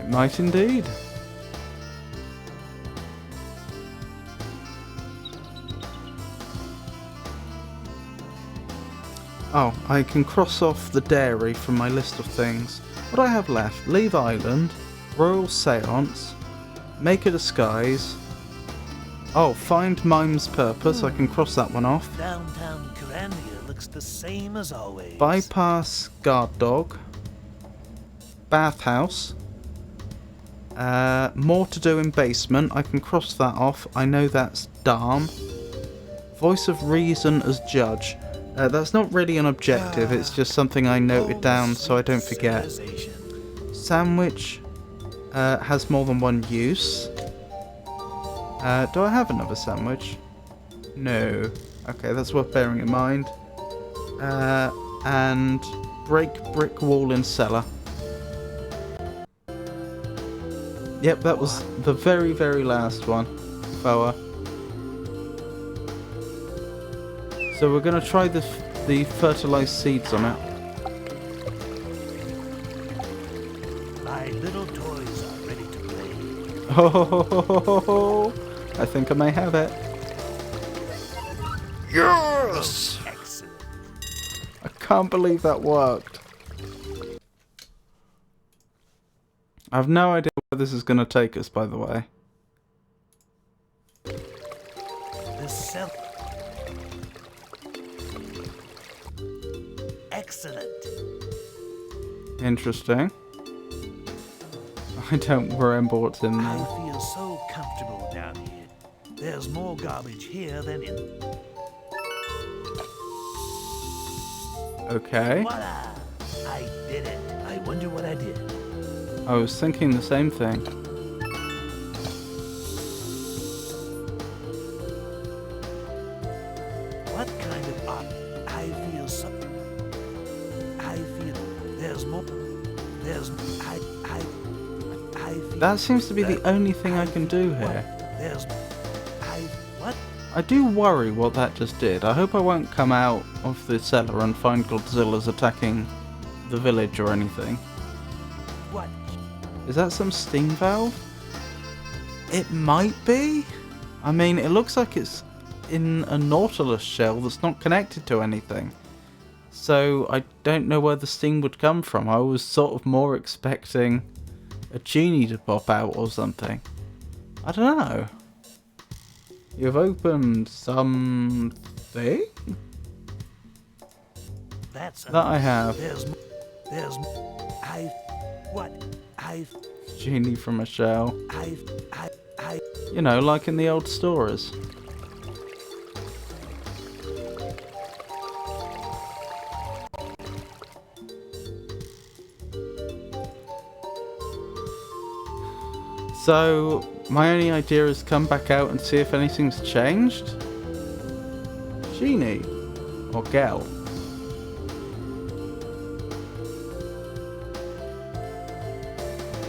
It might indeed. Oh, I can cross off the dairy from my list of things. What do I have left? Leave Island, Royal Seance, Make a Disguise. Oh, find Mime's Purpose. I can cross that one off. Downtown Carandia looks the same as always. Bypass Guard Dog. Bathhouse. More to do in basement. I can cross that off. I know that's Darm. Voice of Reason as Judge. That's not really an objective, it's just something I noted down so I don't forget. Sandwich has more than one use. Do I have another sandwich? No. Okay, that's worth bearing in mind. And break brick wall in cellar. Yep, that was the very, very last one, Boa. So we're going to try the fertilized seeds on it. My little toys are ready to play. Oh, I think I may have it. Yes! Excellent. I can't believe that worked. I have no idea where this is going to take us, by the way. The cell. Excellent. Interesting. I don't remember what's in I there. feel so comfortable down here. There's more garbage here than in. Okay. Voila! I did it. I wonder what I did. I was thinking the same thing. What kind of art? I feel so. I feel there's more. There's I feel. That seems to be the only thing I can do here. There's what? I do worry what that just did. I hope I won't come out of the cellar and find Godzilla's attacking the village or anything. What? Is that some steam valve? It might be. I mean, it looks like it's in a Nautilus shell that's not connected to anything. So I don't know where the steam would come from. I was sort of more expecting a genie to pop out or something. I don't know. You've opened something? That's that I have. Genie from a shell. You know, like in the old stories. So, my only idea is come back out and see if anything's changed. Genie. Or Gel.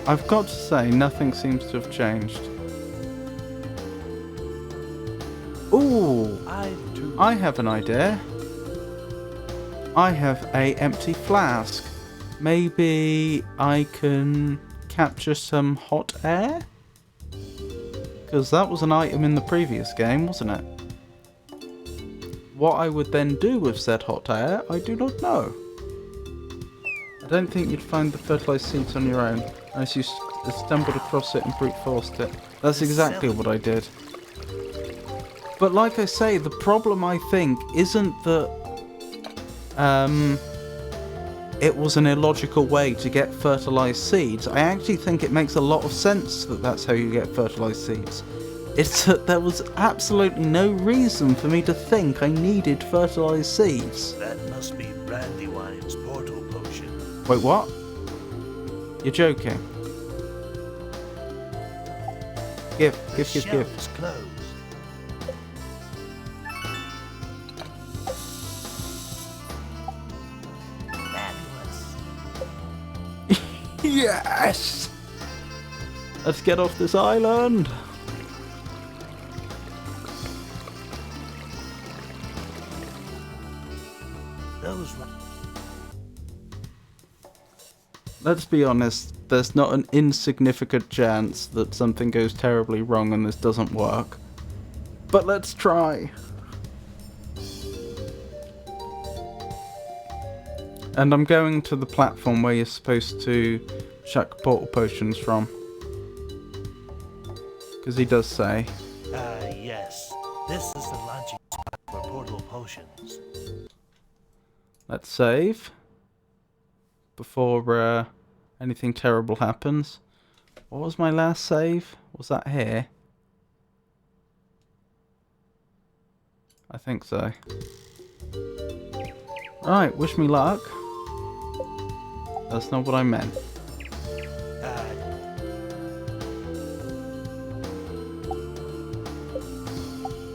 I've got to say, nothing seems to have changed. Ooh! I have an idea. I have a empty flask. Maybe I can capture some hot air? Because that was an item in the previous game, wasn't it? What I would then do with said hot air, I do not know. I don't think you'd find the fertilized seeds on your own, unless you stumbled across it and brute forced it. That's exactly what I did. But like I say, the problem I think isn't that it was an illogical way to get fertilized seeds. I actually think it makes a lot of sense that that's how you get fertilized seeds. It's that there was absolutely no reason for me to think I needed fertilized seeds. That must be Brandywine's portal potion. Wait, what? You're joking. Give. Shelves closed. Yes! Let's get off this island! Let's be honest, there's not an insignificant chance that something goes terribly wrong and this doesn't work. But let's try! And I'm going to the platform where you're supposed to chuck portal potions from. Because he does say. Yes. This is the launching spot for portal potions. Let's save. Before anything terrible happens. What was my last save? Was that here? I think so. Right, wish me luck. That's not what I meant.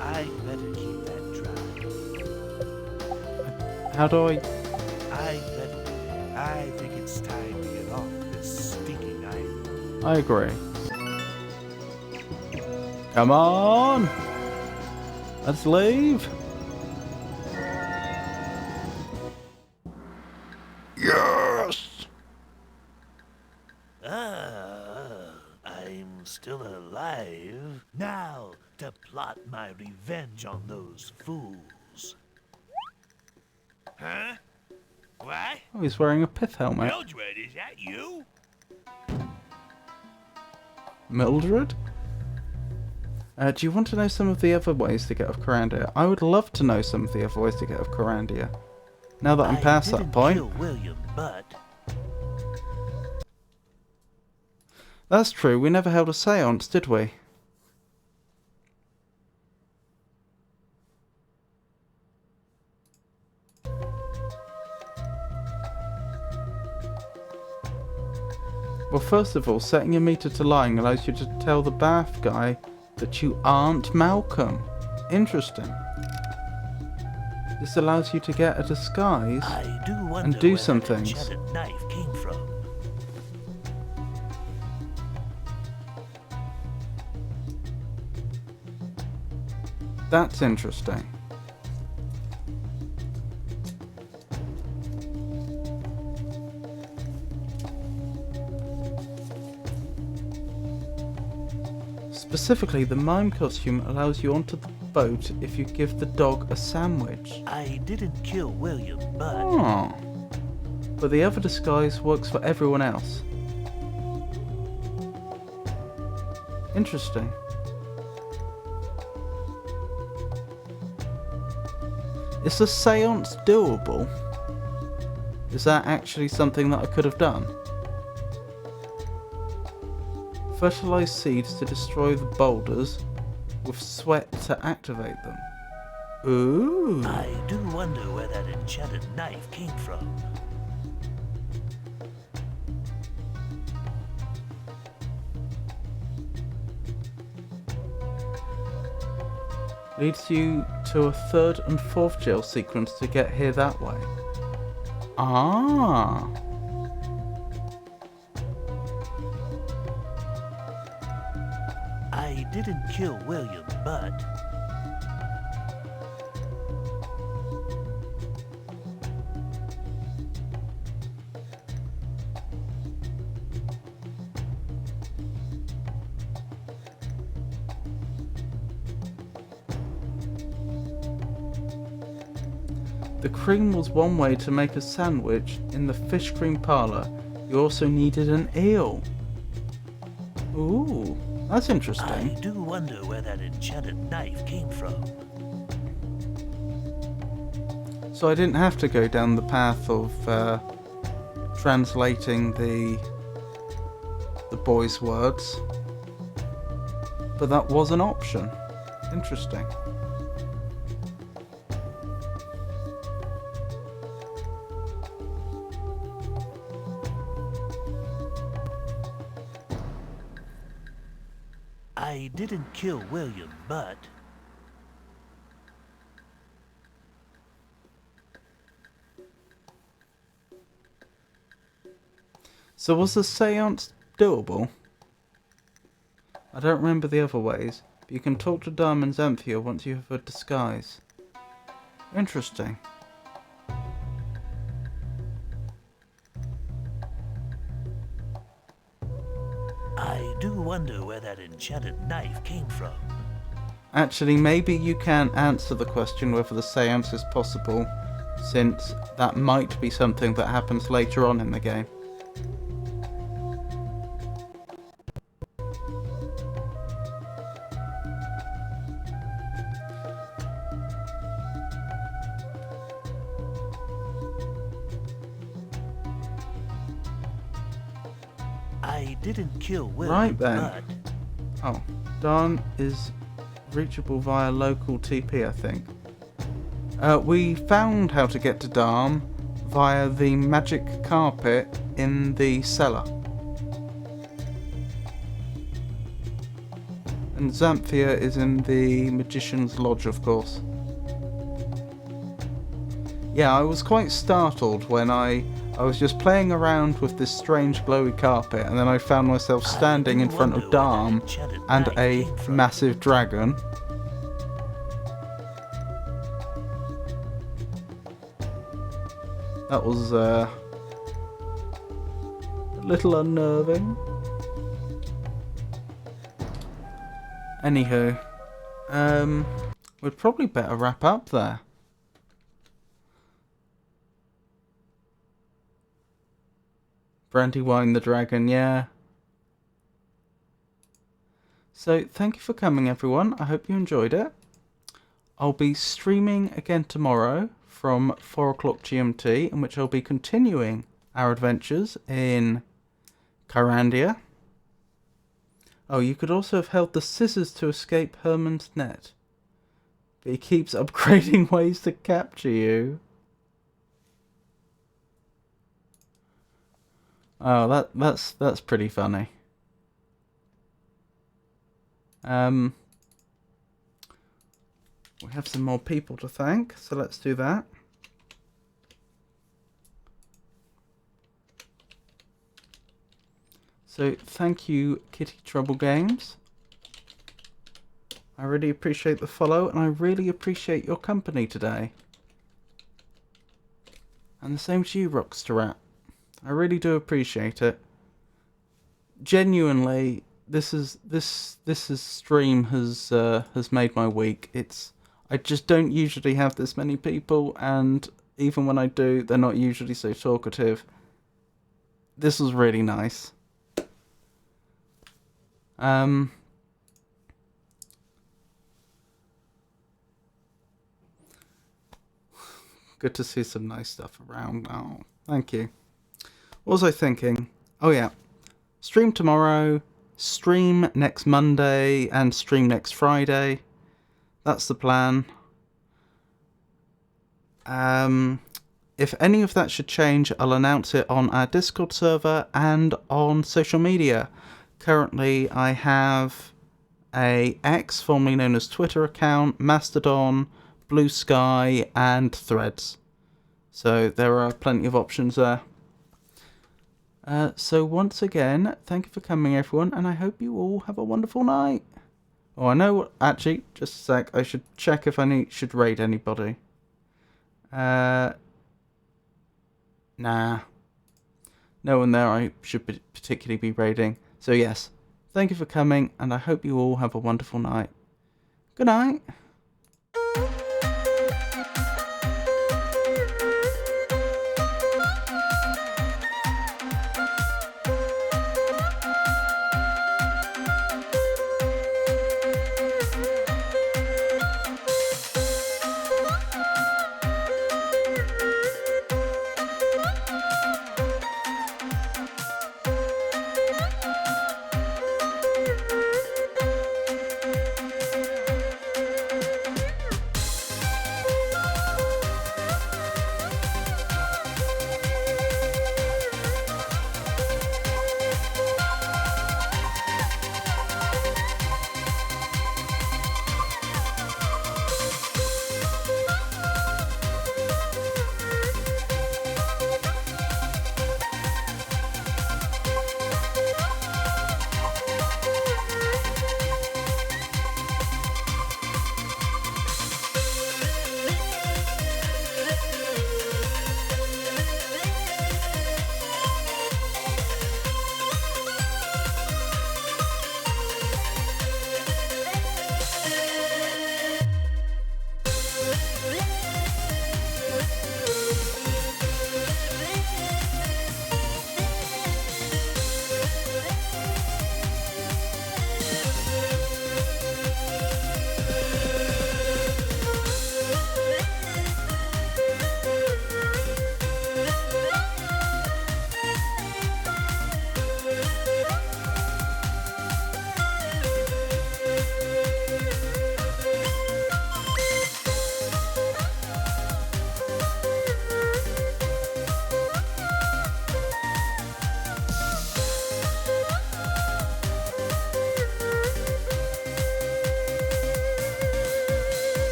I better keep that dry. How do I... I think it's time to get off this stinking island. I agree. Come on! Let's leave! Yes! I'm still alive. Now to plot my revenge on those fools. Huh? What? Oh, he's wearing a pith helmet. Mildred, is that you? Mildred? Do you want to know some of the other ways to get off Corandia? I would love to know some of the other ways to get off Corandia. Now that I'm past that point. Kill William, but That's true, we never held a seance, did we? Well, first of all, setting your meter to lying allows you to tell the bath guy that you aren't Malcolm. Interesting. This allows you to get a disguise and do some things. That knife came from. That's interesting. Specifically, the mime costume allows you onto the boat if you give the dog a sandwich. I didn't kill William, but... Oh. But the other disguise works for everyone else. Interesting. Is the seance doable? Is that actually something that I could have done? Fertilize seeds to destroy the boulders, with sweat to activate them. Ooh. I do wonder where that enchanted knife came from. Leads you to a third and fourth jail sequence to get here that way. Ah. I didn't kill William, but... The cream was one way to make a sandwich in the fish cream parlour. You also needed an eel. Ooh, that's interesting. I do wonder where that enchanted knife came from. So I didn't have to go down the path of translating the boy's words, but that was an option. Interesting. I didn't kill William, but... So was the seance doable? I don't remember the other ways, but you can talk to Diamond Xanthia once you have a disguise. Interesting. I do wonder where that enchanted knife came from. Actually, maybe you can answer the question whether the seance is possible, since that might be something that happens later on in the game. I didn't kill William, Right then. but... Oh, Dawn is reachable via local TP, I think. We found how to get to Darm via the magic carpet in the cellar. And Xanthia is in the Magician's Lodge, of course. Yeah, I was quite startled when I I was just playing around with this strange glowy carpet, and then I found myself standing in front of Darm and a massive dragon. That was a little unnerving. Anywho, we'd probably better wrap up there. Brandywine the Dragon, yeah. So, thank you for coming, everyone. I hope you enjoyed it. I'll be streaming again tomorrow from 4 o'clock GMT, in which I'll be continuing our adventures in Kyrandia. Oh, you could also have held the scissors to escape Herman's net. But he keeps upgrading ways to capture you. Oh, that's pretty funny. We have some more people to thank, so let's do that. So, thank you, Kitty Trouble Games. I really appreciate the follow, and I really appreciate your company today. And the same to you, Rockster Rat. I really do appreciate it. Genuinely, this stream has made my week. I just don't usually have this many people, and even when I do, they're not usually so talkative. This was really nice. Good to see some nice stuff around now. Thank you. What was I thinking? Oh yeah. Stream tomorrow, stream next Monday, and stream next Friday. That's the plan. If any of that should change, I'll announce it on our Discord server and on social media. Currently, I have a X, formerly known as Twitter account, Mastodon, Blue Sky, and Threads. So there are plenty of options there. So once again, thank you for coming, everyone, and I hope you all have a wonderful night. Oh, I know. Actually, just a sec. I should check if I should raid anybody. Nah. No one there I should particularly be raiding. So yes, thank you for coming, and I hope you all have a wonderful night. Good night.